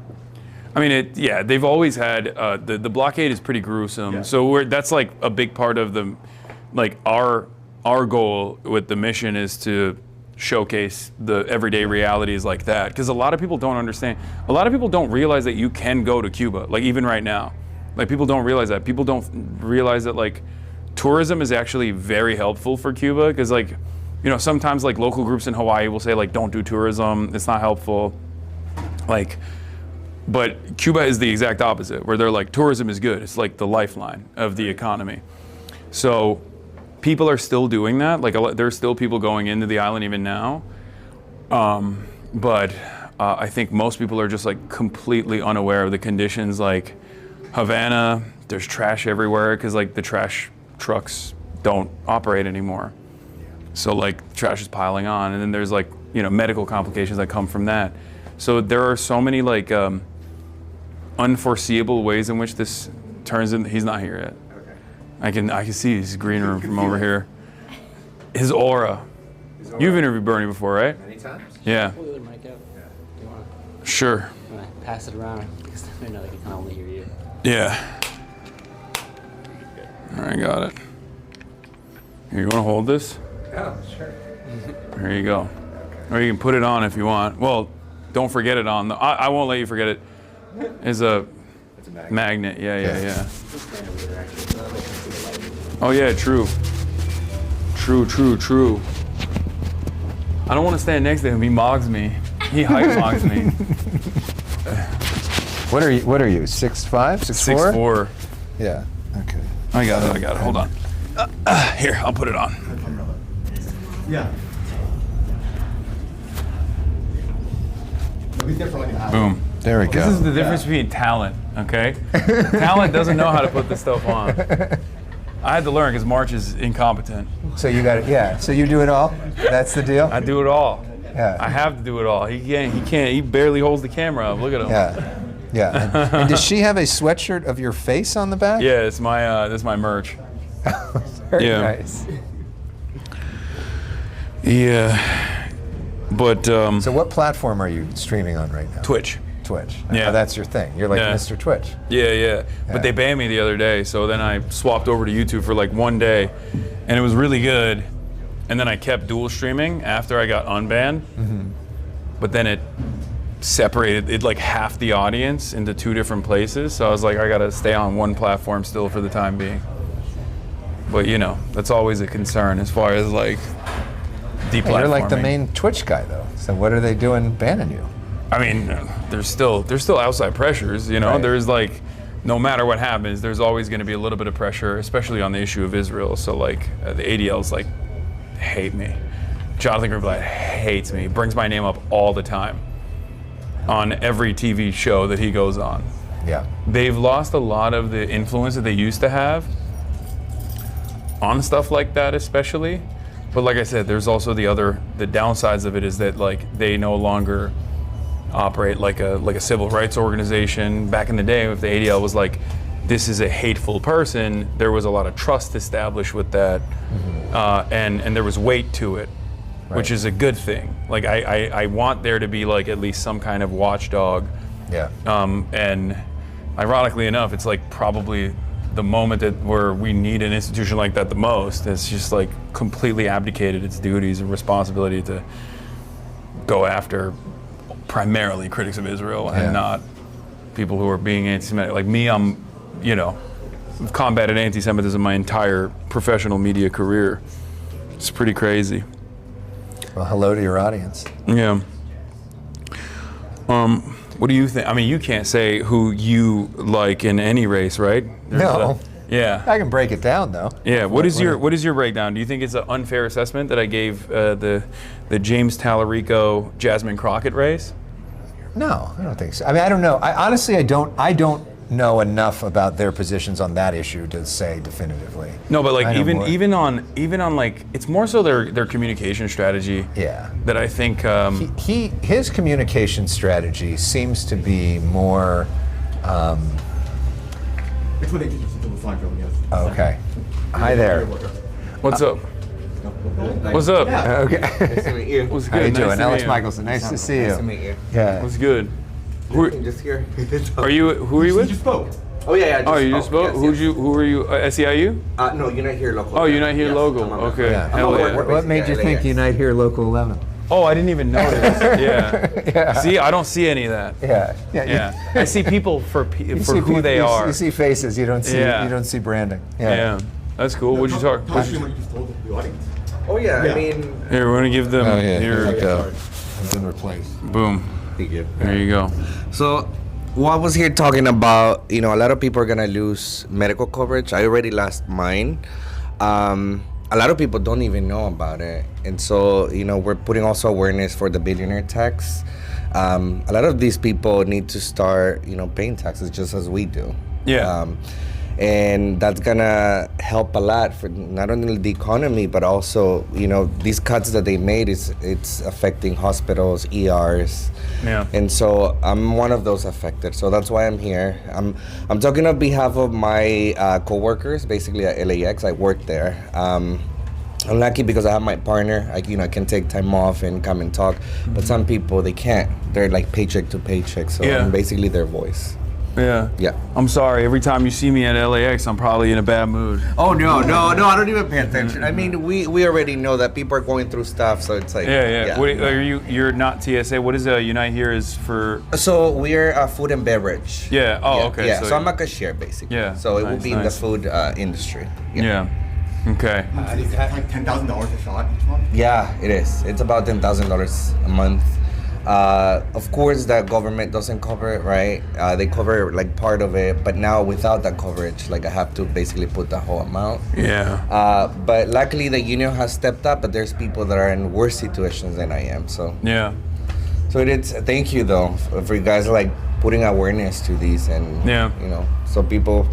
I mean, they've always had the blockade is pretty gruesome. Yeah. So that's like a big part of the, like our goal with the mission is to showcase the everyday realities like that, because a lot of people don't understand. A lot of people don't realize that you can go to Cuba, like even right now. Like people don't realize that. People don't realize that like tourism is actually very helpful for Cuba, because like, you know, sometimes like local groups in Hawaii will say like don't do tourism, it's not helpful. Like, but Cuba is the exact opposite, where they're like tourism is good. It's like the lifeline of the economy. So people are still doing that. Like there's still people going into the island even now. But I think most people are just like completely unaware of the conditions. Like Havana, there's trash everywhere because like the trash trucks don't operate anymore. So like trash is piling on, and then there's like, you know, medical complications that come from that. So there are so many like unforeseeable ways in which this turns in. He's not here yet. Okay. I can see his green room from over here. His aura. You've interviewed Bernie before, right? Many times. Yeah. Pull the mic out. Do you want to? Sure. Pass it around because I know they can only hear you. Yeah. All right, got it. Here, you want to hold this? Oh, sure. There you go. Or you can put it on if you want. Well, don't forget it on. I won't let you forget it. It's a magnet. Yeah. Oh yeah, true. True. I don't want to stand next to him. He mogs me. He height mogs me. What are you? 6'5"? 6'4"? 6'4". Yeah. Okay. I got it. Hold on. Here, I'll put it on. Yeah. Boom. There we go. This is the difference between talent, okay? Talent doesn't know how to put this stuff on. I had to learn because March is incompetent. So you got it. Yeah. So you do it all? That's the deal? I do it all. Yeah. I have to do it all. He can't. He barely holds the camera up. Look at him. Yeah. And does she have a sweatshirt of your face on the back? Yeah, it's my that's my merch. Very nice. Yeah. But so what platform are you streaming on right now? Twitch. Yeah. Oh, that's your thing. You're like Mr. Twitch. Yeah. But they banned me the other day, so then I swapped over to YouTube for like one day, and it was really good. And then I kept dual streaming after I got unbanned. Mm-hmm. But then it separated like half the audience into two different places. So I was like, I gotta stay on one platform still for the time being. But you know, that's always a concern as far as like deplatforming. You're like the main Twitch guy though. So what are they doing banning you? I mean, there's still outside pressures, you know. Right. There's like, no matter what happens, there's always going to be a little bit of pressure, especially on the issue of Israel. So like, the ADLs like hate me. Jonathan Greenblatt hates me. Brings my name up all the time on every TV show that he goes on. Yeah. They've lost a lot of the influence that they used to have on stuff like that, especially. But like I said, there's also the downsides of it is that like they no longer operate like a civil rights organization. Back in the day, if the ADL was like, this is a hateful person, there was a lot of trust established with that, and there was weight to it, which is a good thing. Like I want there to be like at least some kind of watchdog. Yeah. And ironically enough, it's like probably the moment where we need an institution like that the most, it's just like completely abdicated its duties and responsibility to go after primarily critics of Israel and not people who are being anti-Semitic. Like me, I've combated anti-Semitism my entire professional media career. It's pretty crazy. Well, hello to your audience. Yeah. What do you think? I mean, you can't say who you like in any race, right? No. Yeah. I can break it down though. Yeah. What is your breakdown? Do you think it's an unfair assessment that I gave the James Tallarico Jasmine Crockett race? No, I don't think so. I mean, I don't know. Honestly, I don't know enough about their positions on that issue to say definitively. No, but like even on like it's more so their communication strategy. Yeah. That I think his communication strategy seems to be more. It's what they did to the Seinfeld, yes. Okay. Hi there. What's up? What's up? Okay. Nice to meet you. What's good? How you Nice doing, to Alex meet you. Michelson? Nice to see you. Nice to meet you. Yeah. What's good? Who Just here. are you? Who are you with? You just spoke. Oh yeah. Oh, you just spoke. Yes, Who are you? SEIU? No, Unite Here Local. Oh, Unite Here Local. Okay. Yeah. Hell yeah. What made you think Unite Here Local 11? Oh, I didn't even notice. Yeah. See, I don't see any of that. Yeah. I see people for who they are. You see faces. You don't see. Yeah. You don't see branding. Yeah. That's cool. What'd you talk? What you just told the audience. Oh yeah. I mean. Here, we're gonna give them. Oh yeah. Here we go. I've been replaced. Boom. Thank you. There you go. So, what I was here talking about, a lot of people are gonna lose medical coverage. I already lost mine. A lot of people don't even know about it, and so we're putting also awareness for the billionaire tax. A lot of these people need to start, paying taxes just as we do. Yeah. And that's gonna help a lot for not only the economy, but also, these cuts that they made it's affecting hospitals, ERs. Yeah. And so I'm one of those affected. So that's why I'm here. I'm talking on behalf of my coworkers, basically at LAX. I work there. I'm lucky because I have my partner. I can take time off and come and talk. But some people, they can't. They're like paycheck to paycheck. So I'm basically their voice. Yeah. I'm sorry. Every time you see me at LAX, I'm probably in a bad mood. Oh no! I don't even pay attention. I mean, we already know that people are going through stuff, so it's like Yeah. What are you? You're not TSA. What is Unite Here is for? So we're food and beverage. Yeah. Oh, okay. Yeah. So I'm a cashier basically. Yeah. So it will be in the food industry. Yeah. Okay. Is that like $10,000 a shot each month? Yeah, it is. It's about $10,000 a month. Of course, the government doesn't cover it, right? They cover like part of it, but now without that coverage, like I have to basically put the whole amount. Yeah. But luckily, the union has stepped up, but there's people that are in worse situations than I am. So yeah. So it's thank you though for you guys like putting awareness to these and so people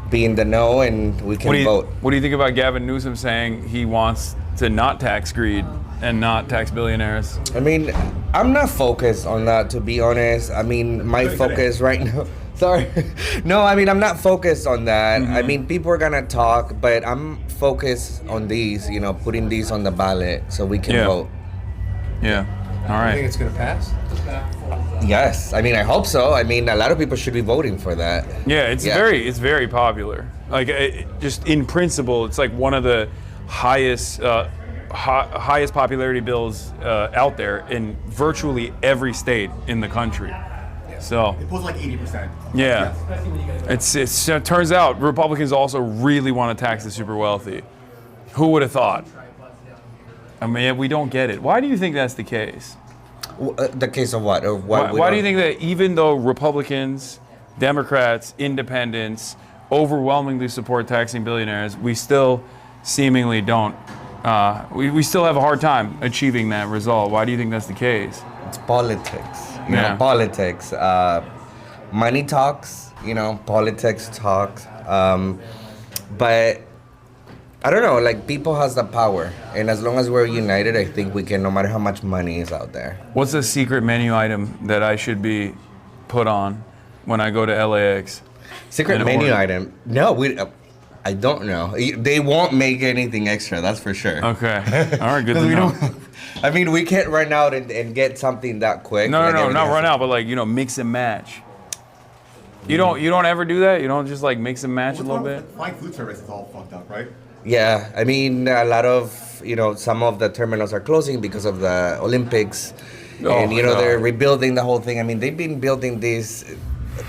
be in the know and we can vote. What do you think about Gavin Newsom saying he wants to not tax greed and not tax billionaires? I mean, I'm not focused on that, to be honest. I mean, my focus right now. Sorry. No, I mean, I'm not focused on that. I mean, people are gonna talk, but I'm focused on these, putting these on the ballot so we can vote. Yeah. All right. You think it's gonna pass? Yes. I mean, I hope so. I mean, a lot of people should be voting for that. Yeah, it's very popular. Like, just in principle, it's like one of the highest popularity bills out there in virtually every state in the country. So it was like 80%. Yeah, it turns out Republicans also really want to tax the super wealthy. Who would have thought? I mean, we don't get it. Why do you think that's the case? The case of what? Or why do you think that even though Republicans, Democrats, Independents overwhelmingly support taxing billionaires, we still seemingly don't? We still have a hard time achieving that result. Why do you think that's the case? It's politics. You know, politics. Money talks. Politics talks. But I don't know. Like, people has the power, and as long as we're united, I think we can. No matter how much money is out there. What's a secret menu item that I should be put on when I go to LAX? Secret menu item? No, I don't know. They won't make anything extra, that's for sure. Okay. All right, good to know. I mean, we can't run out and get something that quick. No, not run out, but like, mix and match. You don't ever do that? You don't just like mix and match a little bit? Flying food service is all fucked up, right? Yeah, I mean, a lot of, some of the terminals are closing because of the Olympics. And, they're rebuilding the whole thing. I mean, they've been building this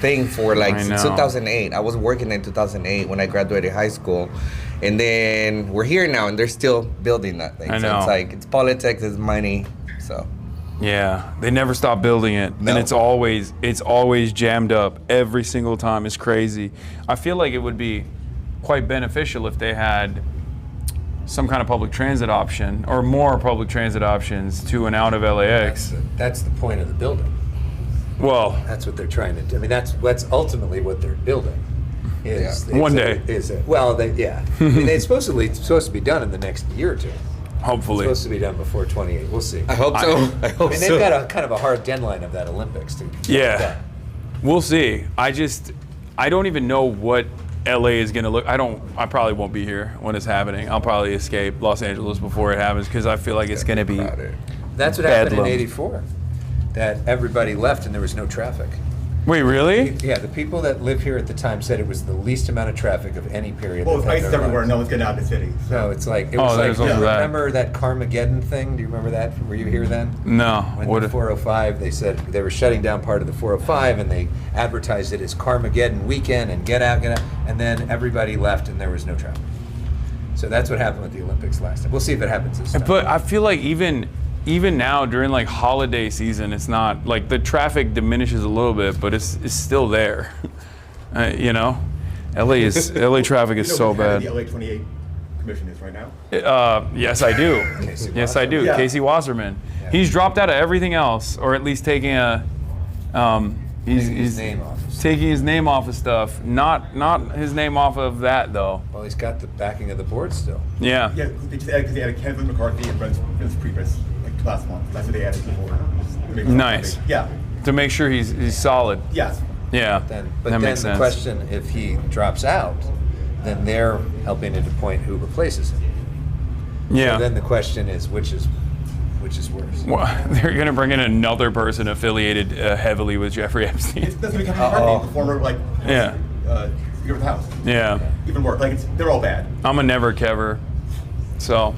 thing for since 2008. I was working in 2008 when I graduated high school. And then we're here now, and they're still building that thing. I So know. it's politics, it's money, so. Yeah, they never stop building it, and it's always jammed up every single time. It's crazy. I feel like it would be quite beneficial if they had some kind of public transit option or more public transit options to and out of LAX. That's the point of the building. Well, that's what they're trying to do. I mean, that's ultimately what they're building. One day. I mean, it's supposed to be done in the next year or two. Hopefully. It's supposed to be done before 28. We'll see. I hope so. I hope mean, so. they've got a kind of a hard deadline of that Olympics too. Yeah, we'll see. I don't even know what LA is gonna look. I probably won't be here when it's happening. I'll probably escape Los Angeles before it happens because I feel like it's gonna be. That's what happened in bedlam. '84. That everybody left and there was no traffic. Wait, really? Yeah, the people that live here at the time said it was the least amount of traffic of any period. Well, it's they've ice had in their everywhere. lives. No one's getting out of the city. No, it's like it Oh, was there's like. also that. Remember that Carmageddon thing? Do you remember that? Were you here then? No. When the 405, they said they were shutting down part of the 405, and they advertised it as Carmageddon weekend and get out, and then everybody left and there was no traffic. So that's what happened with the Olympics last time. We'll see if it happens this time. But I feel like even now during like holiday season, it's not like the traffic diminishes a little bit, but it's still there. LA traffic is so bad. The LA 28 commission is right now. Yes, I do. Yes, I do. Yeah. Casey Wasserman. He's dropped out of everything else, or at least taking he's taking his name off of stuff. Not his name off of that though. Well, he's got the backing of the board still. Yeah. Yeah, they just added because they added Kevin McCarthy and Vince Priebus like last month. That's what they added before. Nice. Yeah. To make sure he's solid. Yes. Yeah. But that then makes the sense. question, if he drops out, then they're helping to appoint who replaces him. Yeah. So then the question is, which is worse? Well, they're going to bring in another person affiliated heavily with Jeffrey Epstein. That's going to be Kevin McCarthy, the former Speaker of the House. Yeah. Even worse. They're all bad. I'm a never kever. So.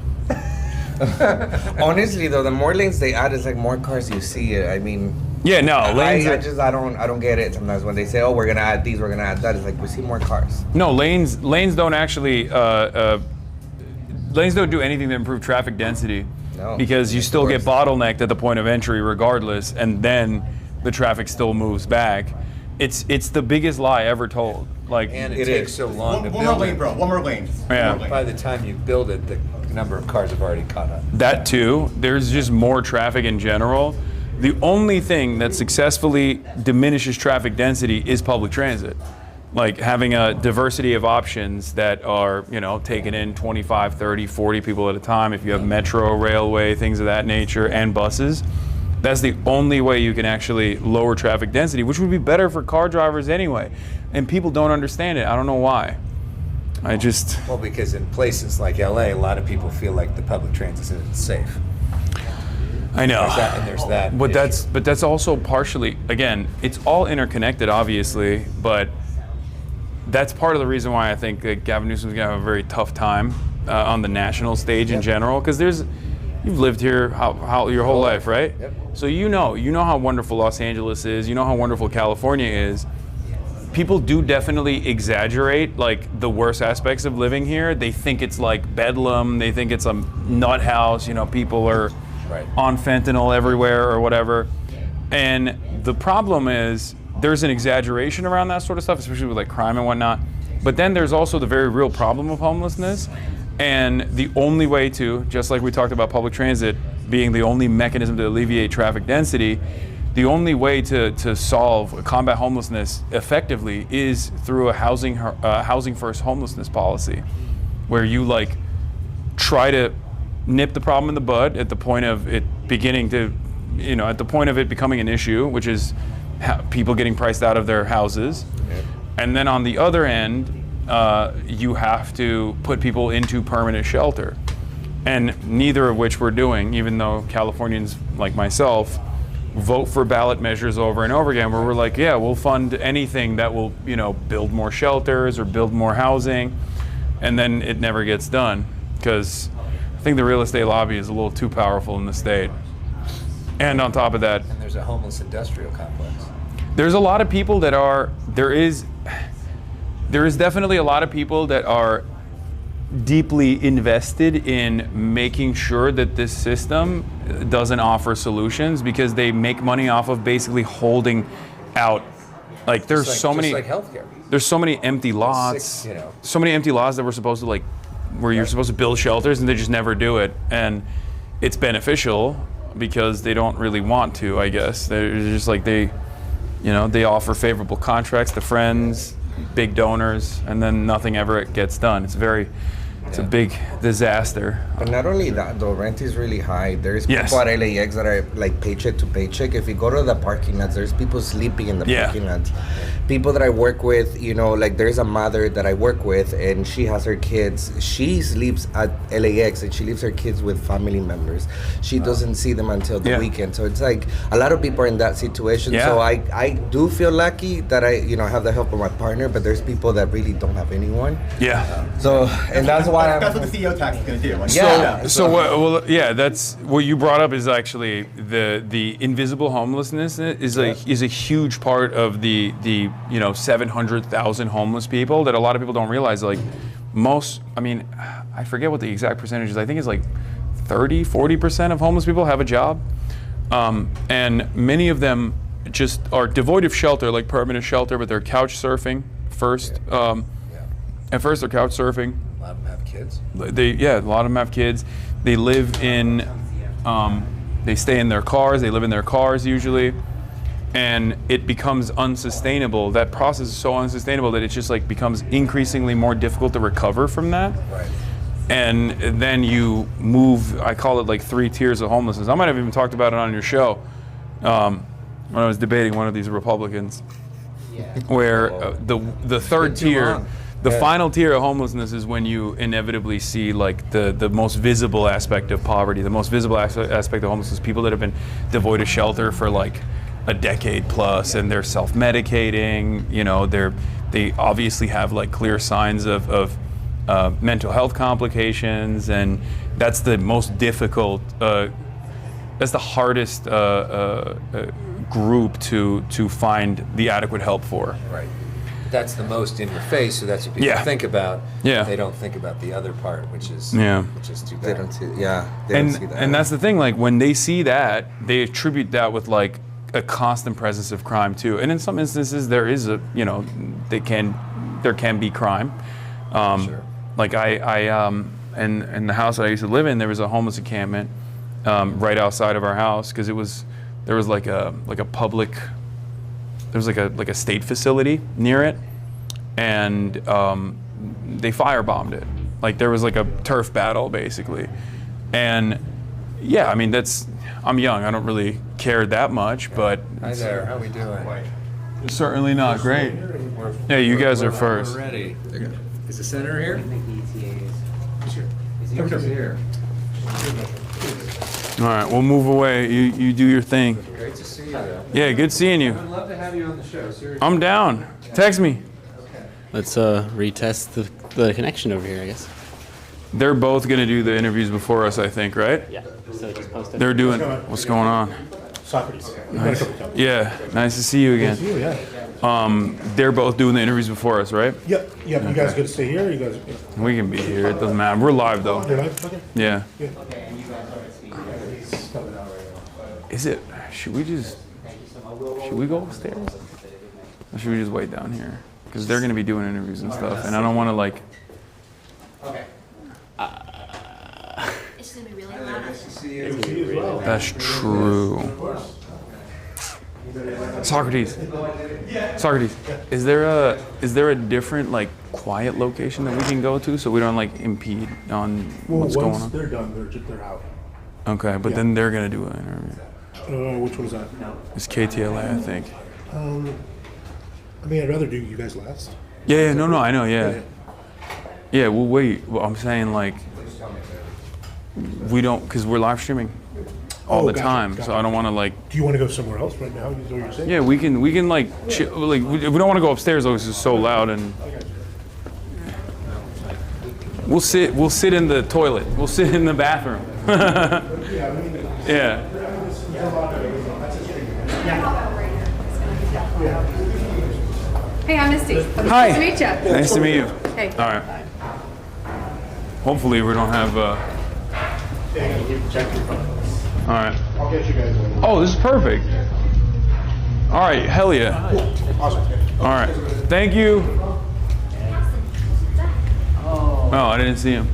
Honestly, though, the more lanes they add, it's like more cars you see. I mean. Yeah, no, lanes. I don't get it sometimes when they say, oh, we're gonna add these, we're gonna add that. It's like we see more cars. No, lanes don't actually. Lanes don't do anything to improve traffic density. No. Because you still get bottlenecked at the point of entry regardless, and then the traffic still moves back. It's the biggest lie ever told. Like, And it takes so long to One build more lane, it. bro. One more lane. Yeah. One more lane. By the time you build it, the number of cars have already caught up. That too. There's just more traffic in general. The only thing that successfully diminishes traffic density is public transit. Like having a diversity of options that are, taking in 25, 30, 40 people at a time. If you have metro, railway, things of that nature, and buses, that's the only way you can actually lower traffic density, which would be better for car drivers anyway. And people don't understand it. I don't know why. Well, because in places like LA, a lot of people feel like the public transit isn't safe. I know. There's that. But that's also partially, again, it's all interconnected, obviously, but that's part of the reason why I think that Gavin Newsom's gonna have a very tough time on the national stage in general, because you've lived here how your whole life, right? Yep. So you know how wonderful Los Angeles is, you know how wonderful California is. People do definitely exaggerate like the worst aspects of living here. They think it's like Bedlam, they think it's a nut house, people are on fentanyl everywhere or whatever. And the problem is there's an exaggeration around that sort of stuff, especially with like crime and whatnot. But then there's also the very real problem of homelessness. And the only way to, just like we talked about public transit being the only mechanism to alleviate traffic density, the only way to combat homelessness effectively is through a housing first homelessness policy, where you like try to nip the problem in the bud at the point of it beginning to, at the point of it becoming an issue, which is people getting priced out of their houses. Yep. And then on the other end, you have to put people into permanent shelter. And neither of which we're doing, even though Californians like myself vote for ballot measures over and over again where we're like, yeah, we'll fund anything that will, build more shelters or build more housing, and then it never gets done because I think the real estate lobby is a little too powerful in the state. And on top of that, And there's a homeless industrial complex. there's a lot of people that are, there is definitely a lot of people that are deeply invested in making sure that this system doesn't offer solutions because they make money off of basically holding out. Like there's so many, just like healthcare. there's so many empty lots, so many empty lots that we're supposed to where you're supposed to build shelters and they just never do it. And it's beneficial because they don't really want to, I guess. They're just like they offer favorable contracts to friends, big donors, and then nothing ever gets done. It's a big disaster. But not only that, the rent is really high. There's people at LAX that are like paycheck to paycheck. If you go to the parking lots, there's people sleeping in the parking lots. People that I work with, like there's a mother that I work with and she has her kids. She sleeps at LAX and she leaves her kids with family members. She doesn't see them until the weekend. So it's like a lot of people are in that situation. Yeah. So I do feel lucky that I have the help of my partner, but there's people that really don't have anyone. Yeah. So, and that's why That's what the CEO tax is going to do. That's what you brought up is actually the invisible homelessness is a huge part of the 700,000 homeless people that a lot of people don't realize. Like I forget what the exact percentage is. I think it's like 40% of homeless people have a job, and many of them just are devoid of shelter, like permanent shelter, but they're couch surfing first. At first, they're couch surfing. A lot of them have kids. A lot of them have kids. They live in, they stay in their cars. They live in their cars usually, and it becomes unsustainable. That process is so unsustainable that it just becomes increasingly more difficult to recover from that. Right. And then you move. I call it 3 tiers of homelessness. I might have even talked about it on your show when I was debating one of these Republicans, where the third tier. The final tier of homelessness is when you inevitably see the most visible aspect of poverty, the most visible aspect of homelessness, people that have been devoid of shelter for a decade plus, and they're self-medicating. They obviously have clear signs of mental health complications, and that's the most difficult. That's the hardest group to find the adequate help for. Right. That's the most in your face, so that's what people think about. Yeah. They don't think about the other part, which is too bad. They don't see, they don't see that. And that's the thing, when they see that, they attribute that with a constant presence of crime too. And in some instances there is there can be crime. Sure. In the house that I used to live in, there was a homeless encampment right outside of our house because there was a public. There was like a state facility near it, and they firebombed it. There was a turf battle basically, and I'm young. I don't really care that much, but Hi there. How we doing? certainly not great. Yeah, you guys are first. We're ready. Is the senator here? He's here. All right, we'll move away. You do your thing. Great to see you, though. Yeah, good seeing you. I'd love to have you on the show. Seriously. I'm down. Text me. Let's retest the connection over here, I guess. They're both going to do the interviews before us, I think, right? Yeah. So just post it. They're doing. What's going on? Socrates. Nice. Yeah, nice to see you again. Good to see you, yeah. They're both doing the interviews before us, right? Yep. You guys good to stay here? You guys? We can be here. It doesn't matter. We're live though. You're live? Okay. Yeah. Yeah. Is it? Should we go upstairs? Or should we just wait down here? Because they're going to be doing interviews and stuff, and I don't want to Okay. It's gonna be really loud. That's true. Socrates, is there a different quiet location that we can go to so we don't impede on what's going on? Once they're done, they're out. Okay, but then they're gonna do an interview. Which one's that? It's KTLA, I think. I'd rather do you guys last. Yeah, no, I know, yeah. Yeah, we'll wait. Well, I'm saying we don't, because we're live streaming. all the gotcha, time, gotcha. so I don't want to like. Do you want to go somewhere else right now? Is that what you're saying? Yeah, we can like like we don't want to go upstairs though, 'cause it's so loud, and we'll sit in the toilet. We'll sit in the bathroom. Yeah. Hey, I'm Misty. Hi. Nice to meet you. Nice to meet you. Hey. All right. Hopefully we don't have. Check your phone. All right. I'll get you guys later. Oh, this is perfect. All right, hell yeah. Awesome. All right, thank you. Oh, I didn't see him.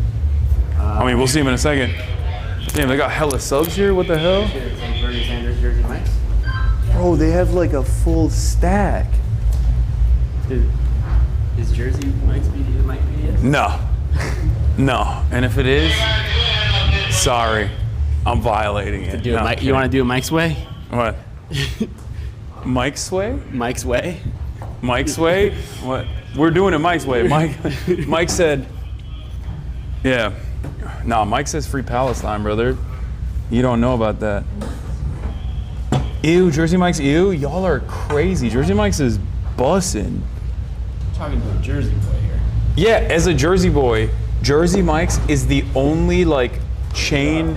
I mean, we'll see him in a second. Damn, they got hella subs here. What the hell? Bro, they have like a full stack. Is Jersey Mike's BDS? No, no. And if it is, sorry, I'm violating it. You want to do a Mike's way? What? Mike's way? Mike's way? Mike's way? What? We're doing it Mike's way. Mike said, yeah. Nah, Mike says free Palestine, brother. You don't know about that. Ew, Jersey Mike's ew? Y'all are crazy. Jersey Mike's is bussin'. Talking about Jersey boy here. Yeah, as a Jersey boy, Jersey Mike's is the only like chain.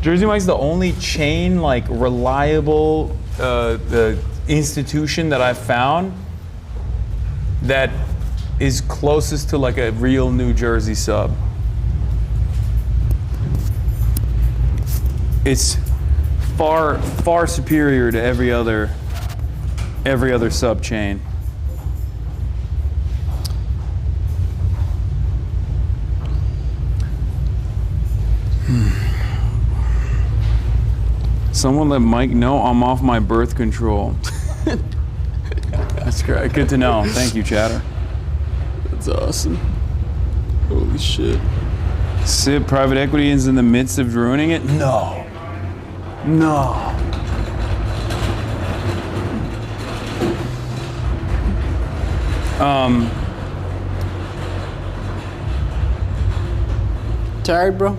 Jersey Mike's the only chain like reliable institution that I've found that is closest to like a real New Jersey sub. It's far superior to every other sub chain. Someone let Mike know I'm off my birth control. That's great. Good to know. Thank you, chatter. That's awesome. Holy shit. SIP private equity is in the midst of ruining it? No. No. Tired, bro?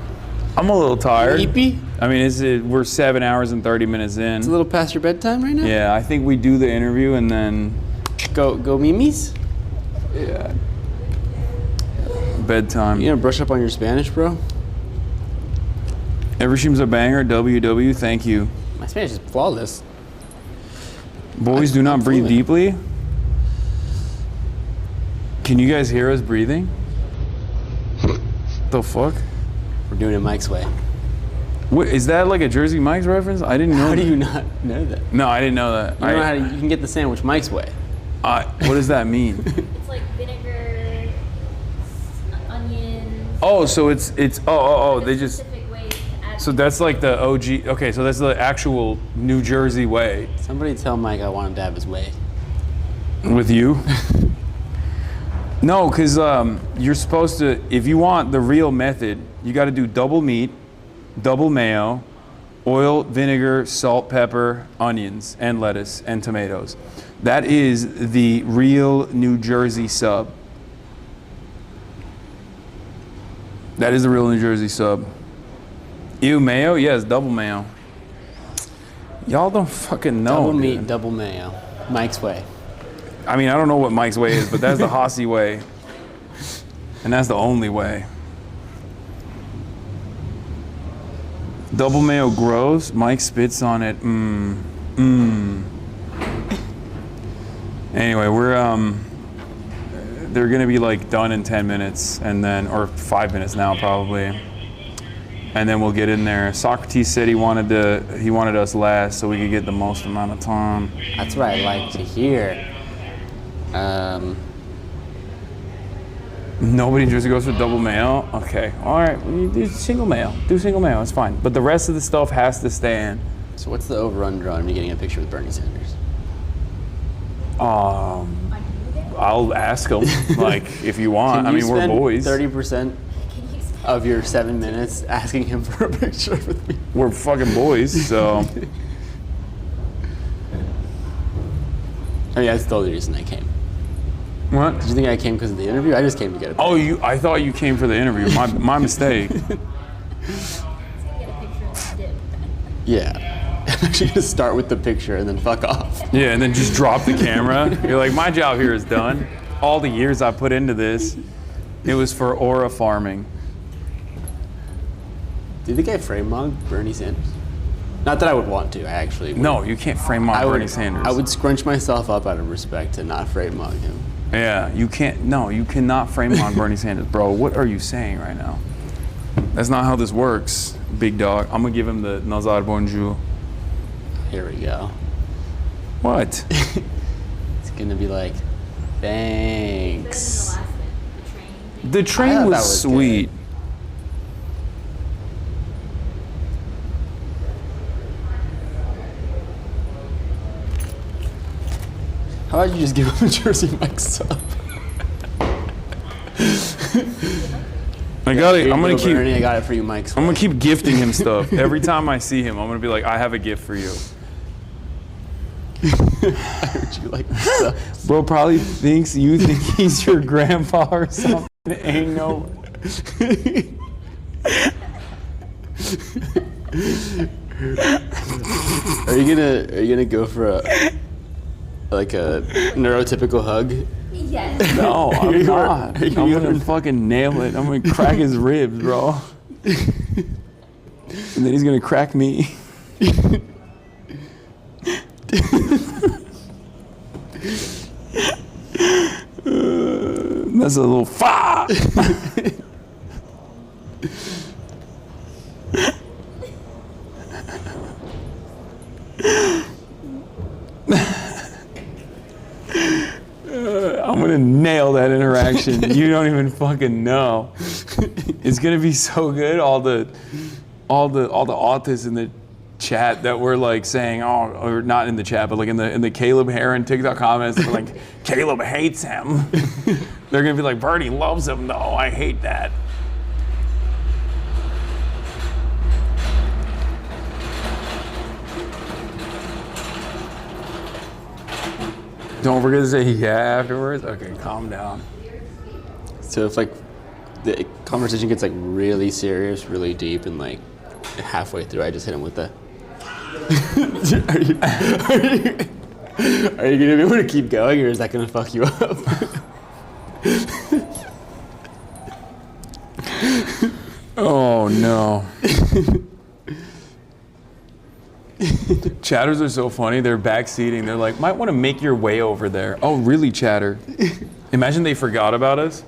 I'm a little tired. Sleepy? I mean, we're 7 hours and 30 minutes in. It's a little past your bedtime right now? Yeah, I think we do the interview and then go Mimi's? Yeah. Bedtime. You gonna brush up on your Spanish, bro? Every stream's a banger. WW, thank you. My Spanish is flawless. Boys, do not breathe deeply. Can you guys hear us breathing? The fuck? We're doing it Mike's way. What, is that like a Jersey Mike's reference? I didn't know. How do you not know that? No, I didn't know that. You know how you can get the sandwich Mike's way. What does that mean? It's like vinegar, onions. Oh, so it's they just. So that's like the OG. Okay, so that's the actual New Jersey way. Somebody tell Mike I want him to have his way. With you? No, because you're supposed to, if you want the real method, you got to do double meat, double mayo, oil, vinegar, salt, pepper, onions, and lettuce, and tomatoes. That is the real New Jersey sub. That is the real New Jersey sub. Ew, mayo? Yes, double mayo. Y'all don't fucking know. Double meat, double mayo. Mike's way. I mean, I don't know what Mike's way is, but that's the Hossie way. And that's the only way. Double mayo gross. Mike spits on it. Anyway, they're gonna be like done in 10 minutes and then, or 5 minutes now probably. And then we'll get in there. Socrates said he wanted us last so we could get the most amount of time. That's what I like to hear. Nobody in Jersey goes for double mayo? Okay, all right, we do single mayo. Do single mayo, it's fine. But the rest of the stuff has to stay in. So what's the over-under on me getting a picture with Bernie Sanders? I'll ask him, like, if you want. I mean, we're boys. 30% of your 7 minutes asking him for a picture with me. We're fucking boys, so. I mean, that's the only reason I came. What? Did you think I came because of the interview? I just came to get a picture. Oh, I thought you came for the interview. My mistake. Yeah. I'm actually gonna start with the picture and then fuck off. Yeah, and then just drop the camera. You're like, my job here is done. All the years I put into this, it was for aura farming. Do you think I frame mug Bernie Sanders? Not that I would want to, I actually would. No, you can't frame mug Bernie Sanders. I would scrunch myself up out of respect to not frame mug him. Yeah, you can't. No, you cannot frame mug Bernie Sanders, bro. What are you saying right now? That's not how this works, big dog. I'm gonna give him the Nazar Bonjour. Here we go. What? It's gonna be like, thanks. The train was sweet. How about you just give him a Jersey Mike sub? I got it. I'm gonna keep. Bernie, I got it for you, Mike. I'm gonna keep gifting him stuff. Every time I see him, I'm gonna be like, I have a gift for you. I heard you like stuff. Bro probably thinks you think he's your grandpa or something. Ain't no. Are you gonna go for a neurotypical hug? Yes. No, I'm not. I'm gonna fucking nail it. I'm gonna crack his ribs, bro. And then he's gonna crack me. That's a little fa. I'm gonna nail that interaction. You don't even fucking know. It's gonna be so good. All the autists in the chat that were like saying, oh, or not in the chat, but like in the Caleb Heron TikTok comments, they're like, Caleb hates him. They're gonna be like, Bernie loves him though. I hate that. Don't forget to say yeah afterwards. Okay, calm down. So if like the conversation gets like really serious, really deep, and like halfway through, I just hit him with the. Are you gonna be able to keep going, or is that gonna fuck you up? Oh no. Chatters are so funny. They're backseating. They're like, might want to make your way over there. Oh, really, Chatter? Imagine they forgot about us.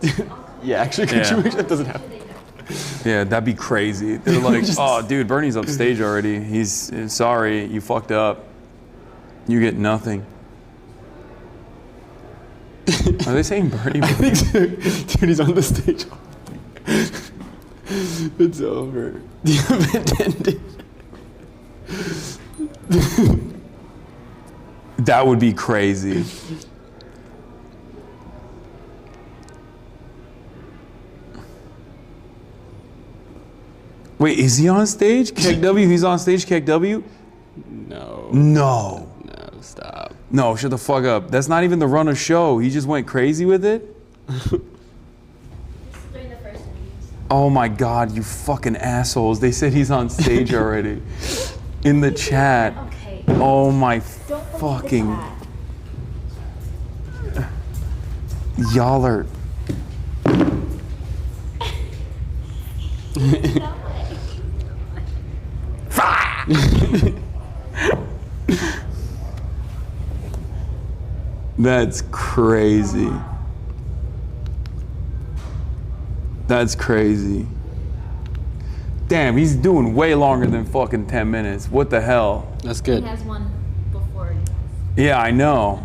Yeah, actually, could you make sure that doesn't happen? Yeah, that'd be crazy. They're like, oh, dude, Bernie's upstage already. He's sorry, you fucked up. You get nothing. Are they saying Bernie? I think so. Dude, he's on the stage. It's over. The event ended. That would be crazy. Wait, is he on stage? Keg W, he's on stage, Keg W? No. No. No, stop. No, shut the fuck up. That's not even the run of show. He just went crazy with it? Oh my God, you fucking assholes. They said he's on stage already. In the chat. Okay. Oh my fucking. Y'all are. That's crazy. That's crazy. Damn, he's doing way longer than fucking 10 minutes. What the hell? That's good. He has one before you. Yeah, I know.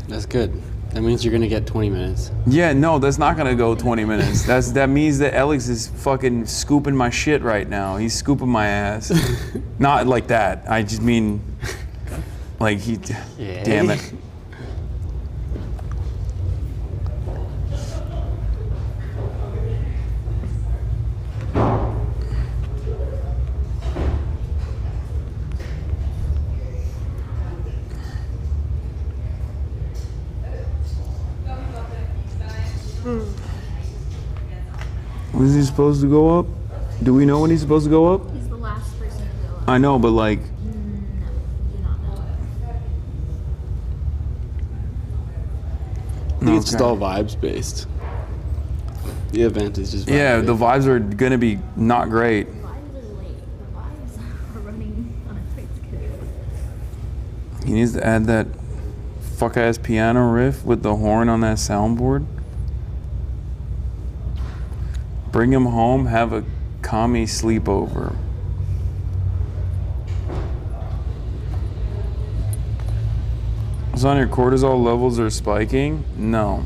That's good. That means you're gonna get 20 minutes. Yeah, no, that's not gonna go 20 minutes. That means that Alex is fucking scooping my shit right now. He's scooping my ass. Not like that. I just mean, like he. Yeah. Damn it. When is he supposed to go up? Do we know when he's supposed to go up? He's the last person to go up. I know, but like, it's just all vibes based. The event is just Yeah, the vibes are gonna be not great. He needs to add that fuck ass piano riff with the horn on that soundboard. Bring him home, have a commie sleepover. So on your cortisol levels are spiking? No.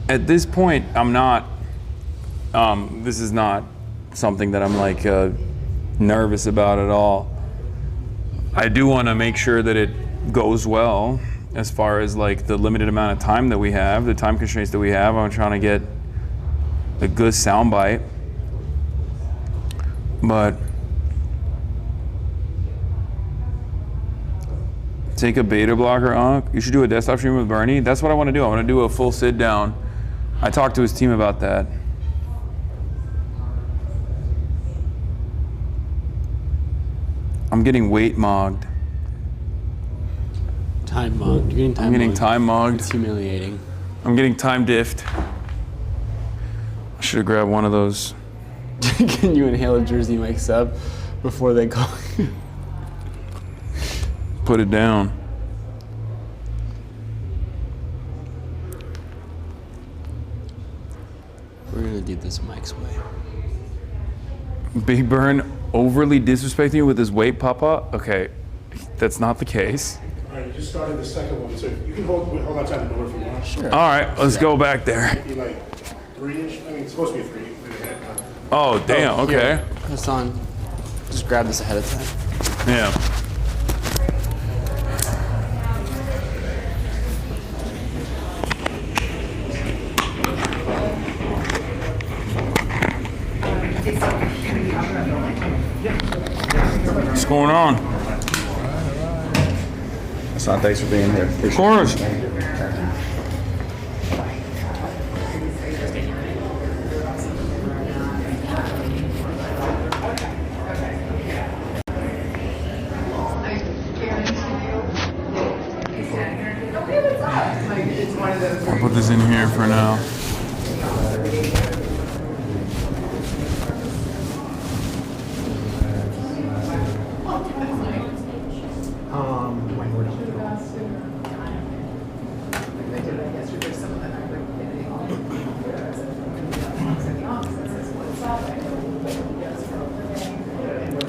At this point, I'm not, this is not something that I'm like nervous about at all. I do want to make sure that it goes well as far as like the limited amount of time that we have, the time constraints that we have. I'm trying to get a good soundbite. But take a beta blocker, you should do a desktop stream with Bernie. That's what I want to do. I want to do a full sit down. I talked to his team about that. I'm getting weight mogged. Time mogged. You're getting time I'm getting mogged. time mogged. It's humiliating. I'm getting time diffed. I should have grabbed one of those. Can you inhale a Jersey Mike sub before they call you? Put it down. We're gonna do this Mike's way. Big Burn overly disrespecting you with his weight, Papa? Okay, that's not the case. All right, you just started the second one, so you can hold outside the door if you want. Sure. All right, let's go back there. Maybe like 3-inch. I mean, it's supposed to be a 3. Oh, damn, okay. Here, Hasan, just grab this ahead of time. Yeah. What's going on? Hasan, thanks for being here. Of course. I'll put this in here for now.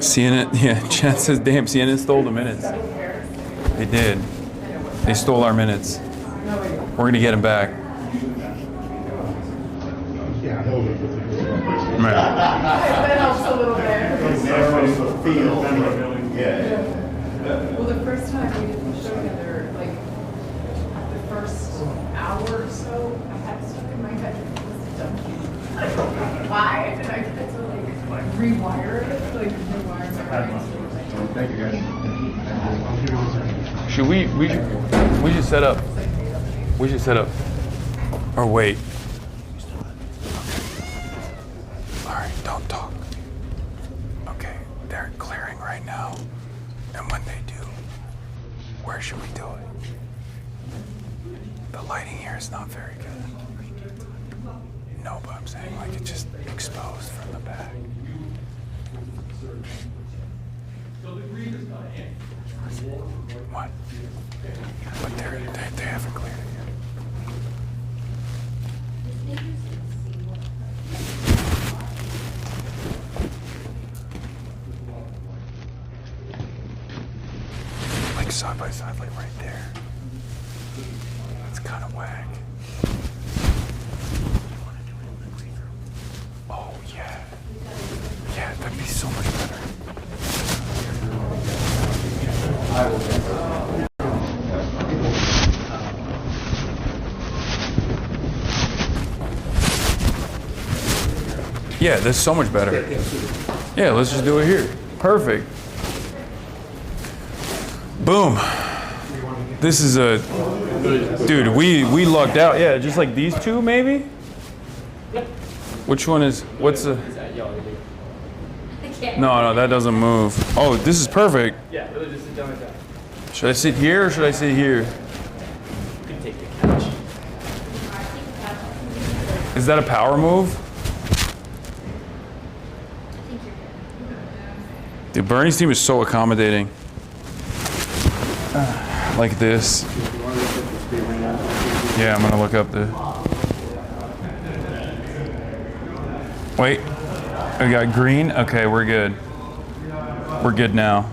CNN, yeah, Chad says, damn, CNN stole the minutes. They did. They stole our minutes. We're gonna get them back. That helps a little bit. Well, the first time we did the show together, like the first hour or so, I had stuff in my head. Why? And I had to like rewire it, like rewire my brain. Thank you, guys. Should we should set up. We should set up. Or wait. All right, don't talk. Okay, they're clearing right now. And when they do, where should we do it? The lighting here is not very good. No, but I'm saying like it's just exposed from the back. What? But they haven't cleared it yet. Like side by side, like right there. It's kind of whack. Oh yeah. Yeah, that'd be so much better. Yeah, that's so much better. Yeah, let's just do it here. Perfect. Boom. This is a, dude, we lucked out. Yeah, just like these two maybe? Which one is, what's the? No, that doesn't move. Oh, this is perfect. Yeah, really just sit down like that. Should I sit here or should I sit here? You can take the couch. Is that a power move? Dude, Bernie's team is so accommodating. Like this. Yeah, I'm gonna look up the. Wait, we got green. Okay, we're good. We're good now.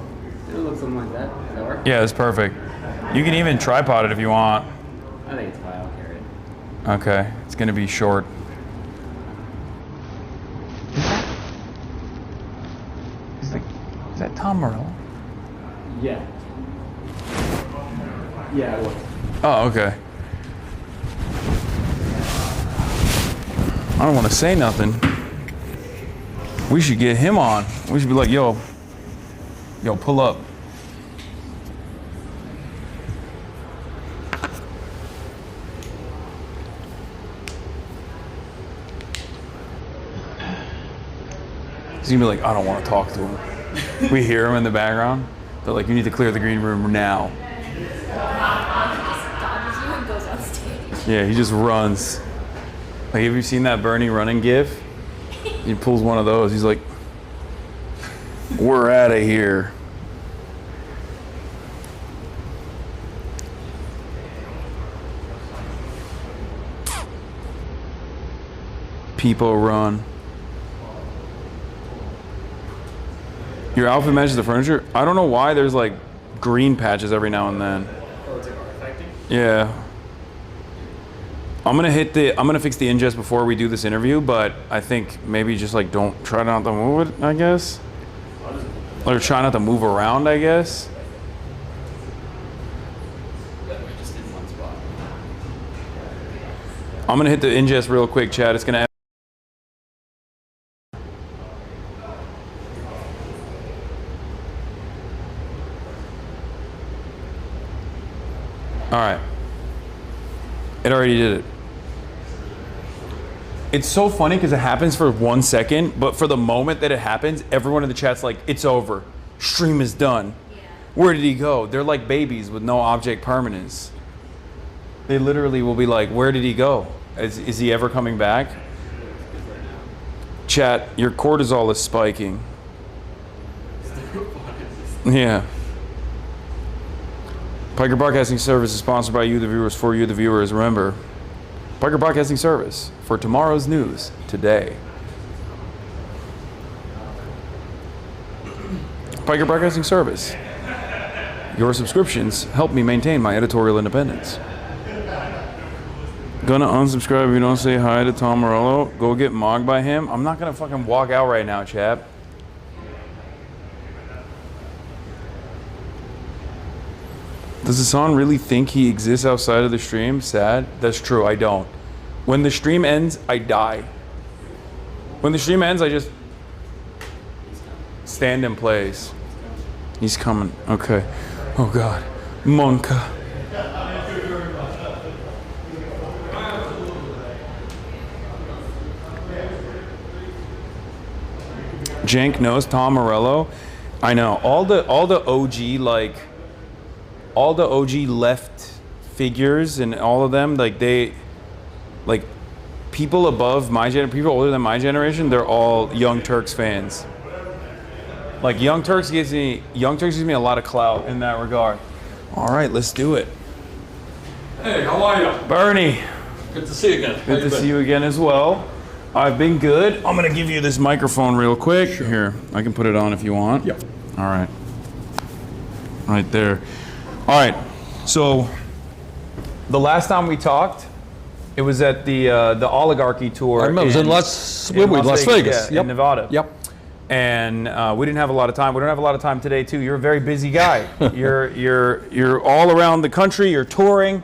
It'll look something like that. Does that work? Yeah, that's perfect. You can even tripod it if you want. I think it's fine. I'll carry it. Okay, it's gonna be short. Is that Tom Morello? Yeah. Yeah, it was. Oh, okay. I don't want to say nothing. We should get him on. We should be like, yo, pull up. He's gonna be like, I don't want to talk to him. We hear him in the background. They're like, you need to clear the green room now. He just dodges you and goes on stage. Yeah, he just runs. Like, have you seen that Bernie running gif? He pulls one of those. He's like, we're out of here. People run. Your outfit matches the furniture? I don't know why there's like green patches every now and then. Oh, it's like artifacting? Yeah. I'm gonna fix the ingest before we do this interview, but I think maybe just like don't try not to move it, I guess. Or try not to move around, I guess. Just in one spot. I'm gonna hit the ingest real quick, Chad. It's gonna. All right. It already did it. It's so funny because it happens for 1 second, but for the moment that it happens, everyone in the chat's like, it's over. Stream is done. Yeah. Where did he go? They're like babies with no object permanence. They literally will be like, where did he go? Is he ever coming back? Chat, your cortisol is spiking. Yeah. Piker Broadcasting Service is sponsored by you, the viewers, for you, the viewers. Remember, Piker Broadcasting Service for tomorrow's news today. Piker Broadcasting Service. Your subscriptions help me maintain my editorial independence. Gonna unsubscribe if you don't say hi to Tom Morello. Go get mogged by him. I'm not gonna fucking walk out right now, chap. Does Hasan really think he exists outside of the stream? Sad. That's true, I don't. When the stream ends, I die. When the stream ends, I just stand in place. He's coming. Okay. Oh God. Monka. Jank knows Tom Morello. I know. All the OG all the OG left figures and all of them, people above my generation, people older than my generation, they're all Young Turks fans. Like Young Turks gives me a lot of clout in that regard. All right, let's do it. Hey, how are you? Bernie. Good to see you again. Good to see you again as well. I've been good. I'm gonna give you this microphone real quick. Sure. Here, I can put it on if you want. Yep. All right. Right there. All right, so the last time we talked, it was at the oligarchy tour. I remember, it was in Las Vegas. Yeah, in Nevada. Yep. And we didn't have a lot of time. We don't have a lot of time today, too. You're a very busy guy. You're all around the country. You're touring.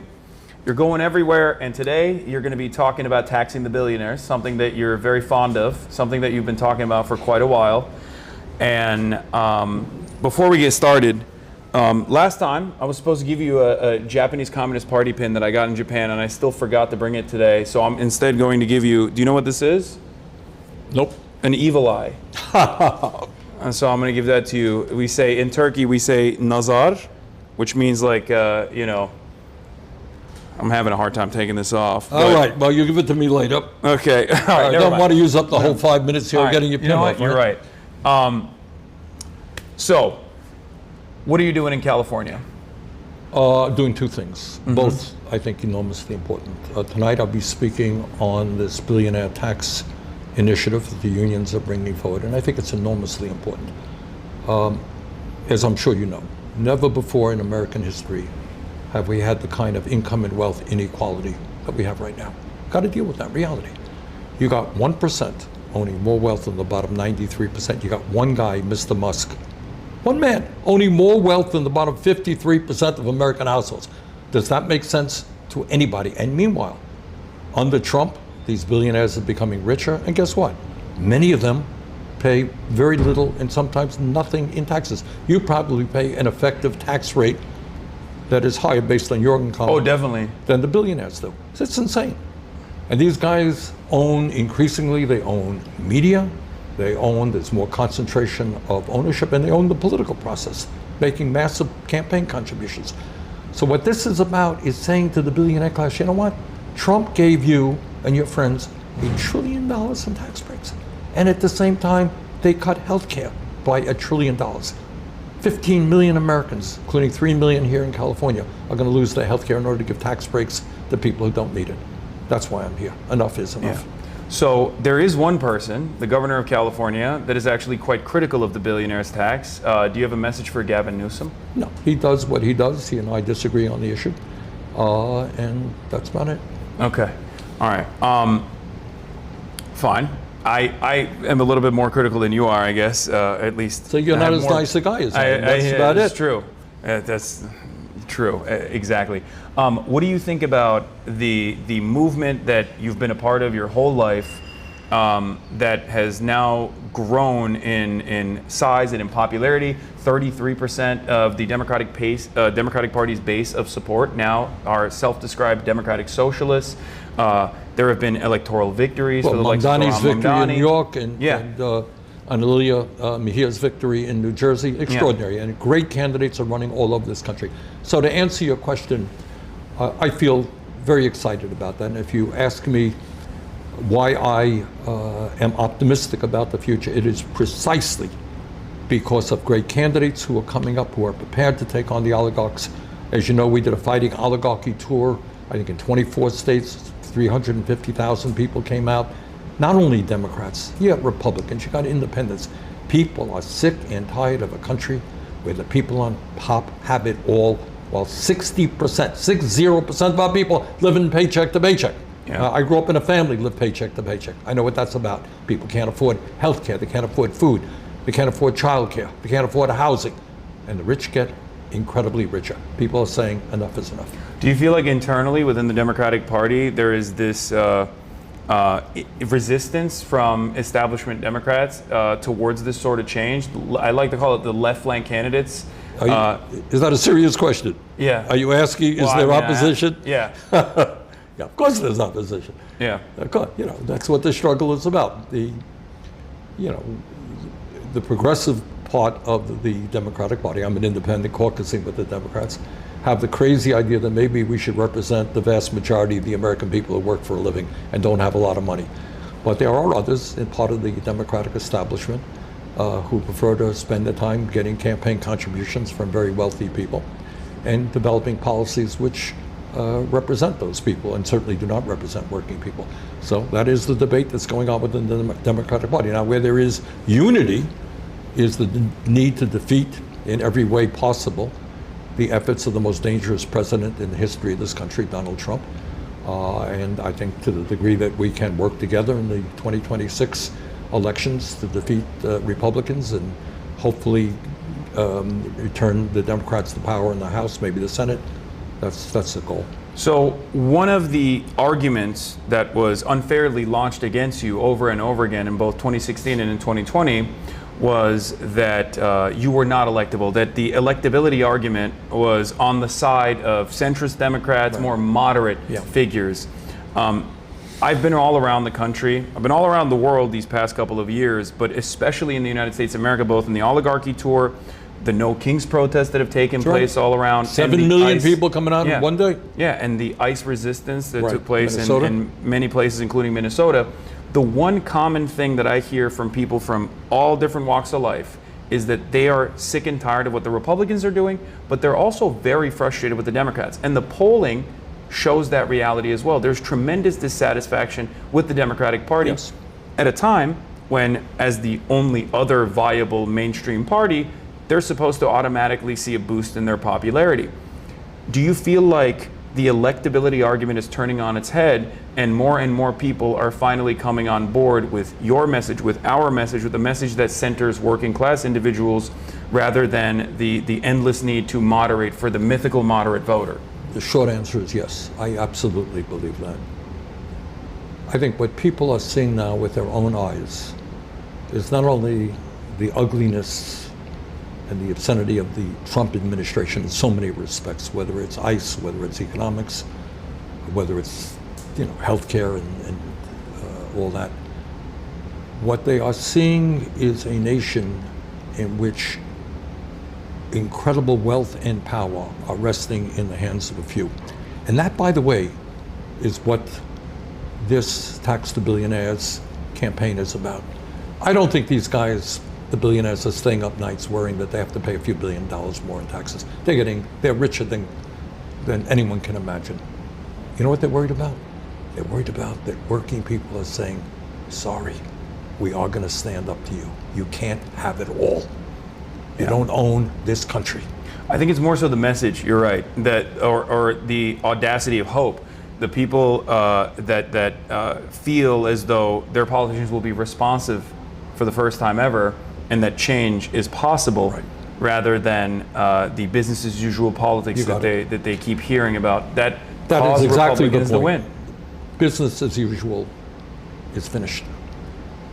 You're going everywhere. And today, you're going to be talking about taxing the billionaires, something that you're very fond of, something that you've been talking about for quite a while. And before we get started, last time, I was supposed to give you a Japanese Communist Party pin that I got in Japan, and I still forgot to bring it today. So I'm instead going to give you, do you know what this is? Nope. An evil eye. And so I'm going to give that to you. We say, in Turkey, we say nazar. which means like, you know, I'm having a hard time taking this off. All right, well, you give it to me later. Okay. All right, I never don't mind. want to use up the whole 5 minutes here All right, getting your pin you know off. what? You're right. So, what are you doing in California? Doing two things, both I think enormously important. Tonight I'll be speaking on this billionaire tax initiative that the unions are bringing forward, and I think it's enormously important. As I'm sure you know, never before in American history have we had the kind of income and wealth inequality that we have right now. Got to deal with that reality. You got 1% owning more wealth than the bottom 93%. You got one guy, Mr. Musk, one man owning more wealth than the bottom 53% of American households. Does that make sense to anybody? And meanwhile, under Trump, these billionaires are becoming richer, and guess what? Many of them pay very little and sometimes nothing in taxes. You probably pay an effective tax rate that is higher based on your income. Oh, definitely. Than the billionaires do. So it's insane. And these guys own, increasingly, they own media, there's more concentration of ownership, and they own the political process, making massive campaign contributions. So what this is about is saying to the billionaire class, you know what? Trump gave you and your friends $1 trillion in tax breaks. And at the same time, they cut health care by $1 trillion. 15 million Americans, including 3 million here in California, are going to lose their health care in order to give tax breaks to people who don't need it. That's why I'm here. Enough is enough. Yeah. So there is one person, the governor of California, that is actually quite critical of the billionaire's tax. Do you have a message for Gavin Newsom? No, he does what he does. He and I disagree on the issue. And that's about it. Okay. All right. Fine. I am a little bit more critical than you are, I guess, at least. So you're not as nice a guy as I am. That's about it. That's true. That's true. Exactly. What do you think about the movement that you've been a part of your whole life that has now grown in size and in popularity? 33% of the Democratic Party's base of support now are self-described Democratic socialists. There have been electoral victories for the likes of Mamdani's victory in New York and Andalia Mejia's victory in New Jersey. Extraordinary. And great candidates are running all over this country. So to answer your question, I feel very excited about that. And if you ask me why I am optimistic about the future, it is precisely because of great candidates who are coming up, who are prepared to take on the oligarchs. As you know, we did a fighting oligarchy tour, I think in 24 states, 350,000 people came out. Not only Democrats, you got Republicans, you got independents. People are sick and tired of a country where the people on top have it all, while 60% of our people live in paycheck to paycheck. Yeah. I grew up in a family that lived paycheck to paycheck. I know what that's about. People can't afford health care, they can't afford food, they can't afford child care, they can't afford housing. And the rich get incredibly richer. People are saying enough is enough. Do you feel like internally within the Democratic Party there is this resistance from establishment Democrats towards this sort of change? I like to call it the left flank candidates. Is that a serious question? Yeah. Are you asking, is there opposition? Yeah. Yeah, of course there's opposition. Yeah. Of course, you know, that's what the struggle is about. The progressive part of the Democratic Party, I'm an independent caucusing with the Democrats, have the crazy idea that maybe we should represent the vast majority of the American people who work for a living and don't have a lot of money. But there are others in part of the Democratic establishment who prefer to spend their time getting campaign contributions from very wealthy people and developing policies which represent those people and certainly do not represent working people. So that is the debate that's going on within the Democratic Party. Now, where there is unity is the need to defeat in every way possible the efforts of the most dangerous president in the history of this country, Donald Trump. And I think to the degree that we can work together in the 2026 elections to defeat Republicans and hopefully return the Democrats to power in the House, maybe the Senate, that's the goal. So one of the arguments that was unfairly launched against you over and over again in both 2016 and in 2020 was that you were not electable, that the electability argument was on the side of centrist Democrats, right, more moderate figures. I've been all around the country, I've been all around the world these past couple of years, but especially in the United States of America, both in the oligarchy tour, the No Kings protests that have taken place all around. 7 million people coming out in one day? Yeah, and the ICE resistance that Right. took place Minnesota? in many places, including Minnesota. The one common thing that I hear from people from all different walks of life is that they are sick and tired of what the Republicans are doing, but they're also very frustrated with the Democrats. And the polling shows that reality as well. There's tremendous dissatisfaction with the Democratic Party at a time when, as the only other viable mainstream party, they're supposed to automatically see a boost in their popularity. Do you feel like the electability argument is turning on its head and more people are finally coming on board with your message, with our message, with the message that centers working class individuals rather than the endless need to moderate for the mythical moderate voter? The short answer is yes. I absolutely believe that. I think what people are seeing now with their own eyes is not only the ugliness and the obscenity of the Trump administration in so many respects, whether it's ICE, whether it's economics, whether it's healthcare and all that. What they are seeing is a nation in which incredible wealth and power are resting in the hands of a few. And that, by the way, is what this Tax the Billionaires campaign is about. I don't think these guys, the billionaires, are staying up nights worrying that they have to pay a few $1 billion more in taxes. They're richer than anyone can imagine. You know what they're worried about? They're worried about that working people are saying, sorry, we are going to stand up to you. You can't have it all. You don't own this country. I think it's more so the message, you're right, that or the audacity of hope. The people that feel as though their politicians will be responsive for the first time ever and that change is possible, rather than the business as usual politics that they keep hearing about. That is exactly Republicans the to point. win. Business as usual is finished.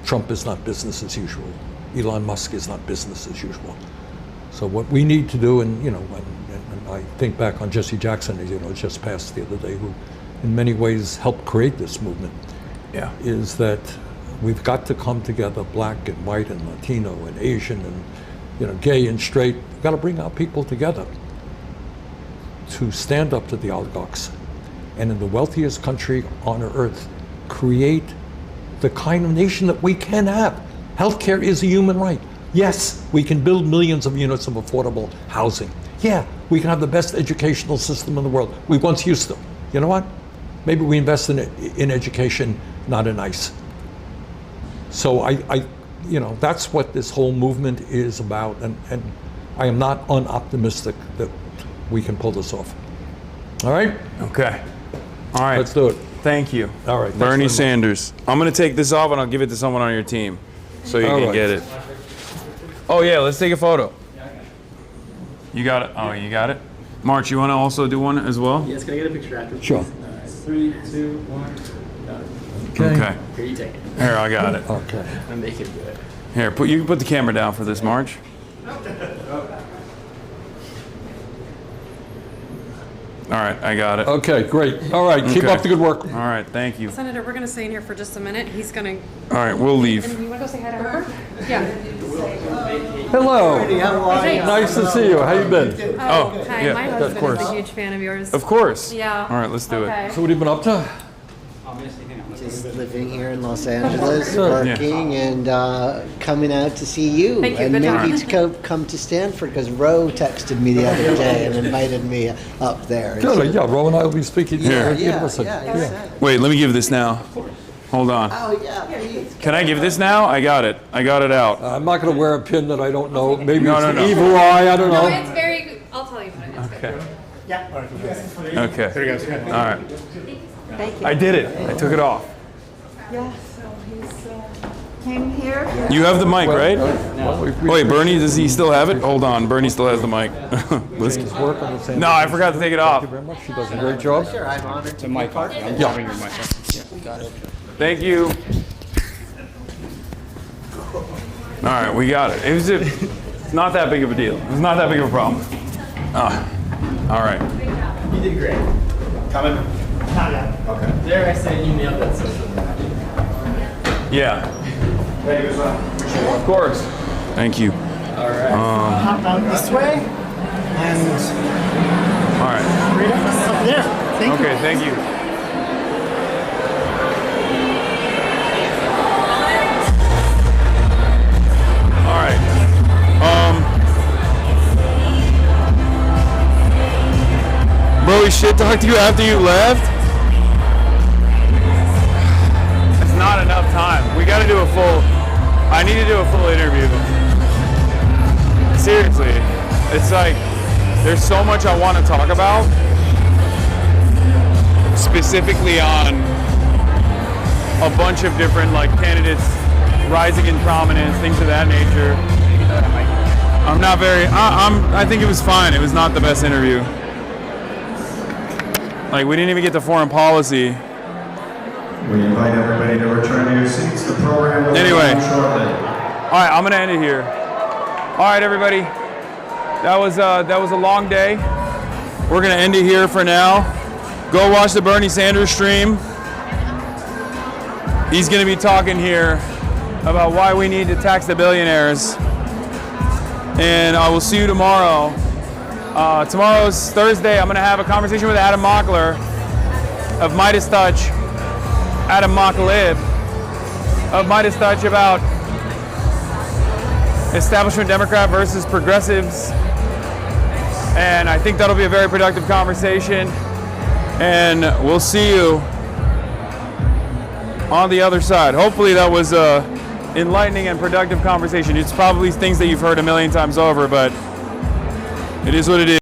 Trump is not business as usual. Elon Musk is not business as usual. So what we need to do, and I think back on Jesse Jackson, just passed the other day, who in many ways helped create this movement, is that we've got to come together, black and white and Latino and Asian and gay and straight. We've got to bring our people together to stand up to the oligarchs, and in the wealthiest country on earth, create the kind of nation that we can have. Healthcare is a human right. Yes, we can build millions of units of affordable housing. Yeah, we can have the best educational system in the world. We once used to. You know what? Maybe we invest in education, not in ICE. So that's what this whole movement is about, and I am not unoptimistic that we can pull this off. All right? Okay. All right. Let's do it. Thank you. All right. Bernie Sanders. I'm going to take this off and I'll give it to someone on your team so you can get it. Oh, yeah, let's take a photo. You got it? Oh, you got it? March, you want to also do one as well? Yes, can I get a picture after? Sure. 3, 2, 1. Okay. Here, you take it. Here, I got it. Okay. I'm making it. Here, you can put the camera down for this, March. All right, I got it. Okay, great. All right, keep up the good work. All right, thank you. Senator, we're going to stay in here for just a minute. He's going to... All right, we'll leave. And you want to go say hi to her? Yeah. Hello. How are you? Nice to see you. How you been? Oh, hi. yeah, My of husband course. is a huge fan of yours. Of course. Yeah. All right, let's do it. So what have you been up to? Just living here in Los Angeles, Good. working, and coming out to see you. Thank you. And Good maybe job. to come to Stanford, because Roe texted me the other day and invited me up there. Good. Yeah, Ro and I will be speaking. Here. Yeah. Wait, let me give this now. Hold on. Oh, yeah, please. Can I give this now? I got it. I got it out. I'm not going to wear a pin that I don't know. Maybe No, it's no, the no. evil eye. I don't No, know. it's very... I'll tell you what it is. Okay. Yeah. Okay. There you go. All right. Thank you. I did it. I took it off. Yeah, so he's came here. You have the mic, right? No. Wait, Bernie, does he still have it? Hold on. Bernie still has the mic. Work on the same No, I forgot to take it off. Thank you very much. She does a great job. Sure, I'm honored to mic. I'm Yeah. having your mic. Yeah, got it. Thank you. All right, we got it. It's not that big of a deal. It's not that big of a problem. All right. You did great. Coming? Not yet. Okay. There, I said you nailed that social. Yeah. Thank you, son. Of course. Thank you. Hop out this way and all right. right up there. Thank you. Okay, thank you. All right. Bro, we shit talked to you after you left? It's not enough time. We gotta do a full, I need to do a full interview. Seriously, it's like, there's so much I want to talk about, specifically on a bunch of different like candidates rising in prominence, things of that nature. I'm not very, I think it was fine. It was not the best interview. Like, we didn't even get to foreign policy. We invite everybody to return to your seats. The program will Anyway, begin shortly. all right, I'm gonna end it here. All right, everybody, that was a long day. We're gonna end it here for now. Go watch the Bernie Sanders stream. He's gonna be talking here about why we need to tax the billionaires. And I will see you tomorrow. Tomorrow's Thursday. I'm gonna have a conversation with Adam Mockler of Midas Touch. Adam Mocklib of Midas Touch about establishment Democrat versus progressives. And I think that'll be a very productive conversation. And we'll see you on the other side. Hopefully that was a enlightening and productive conversation. It's probably things that you've heard a million times over, but it is what it is.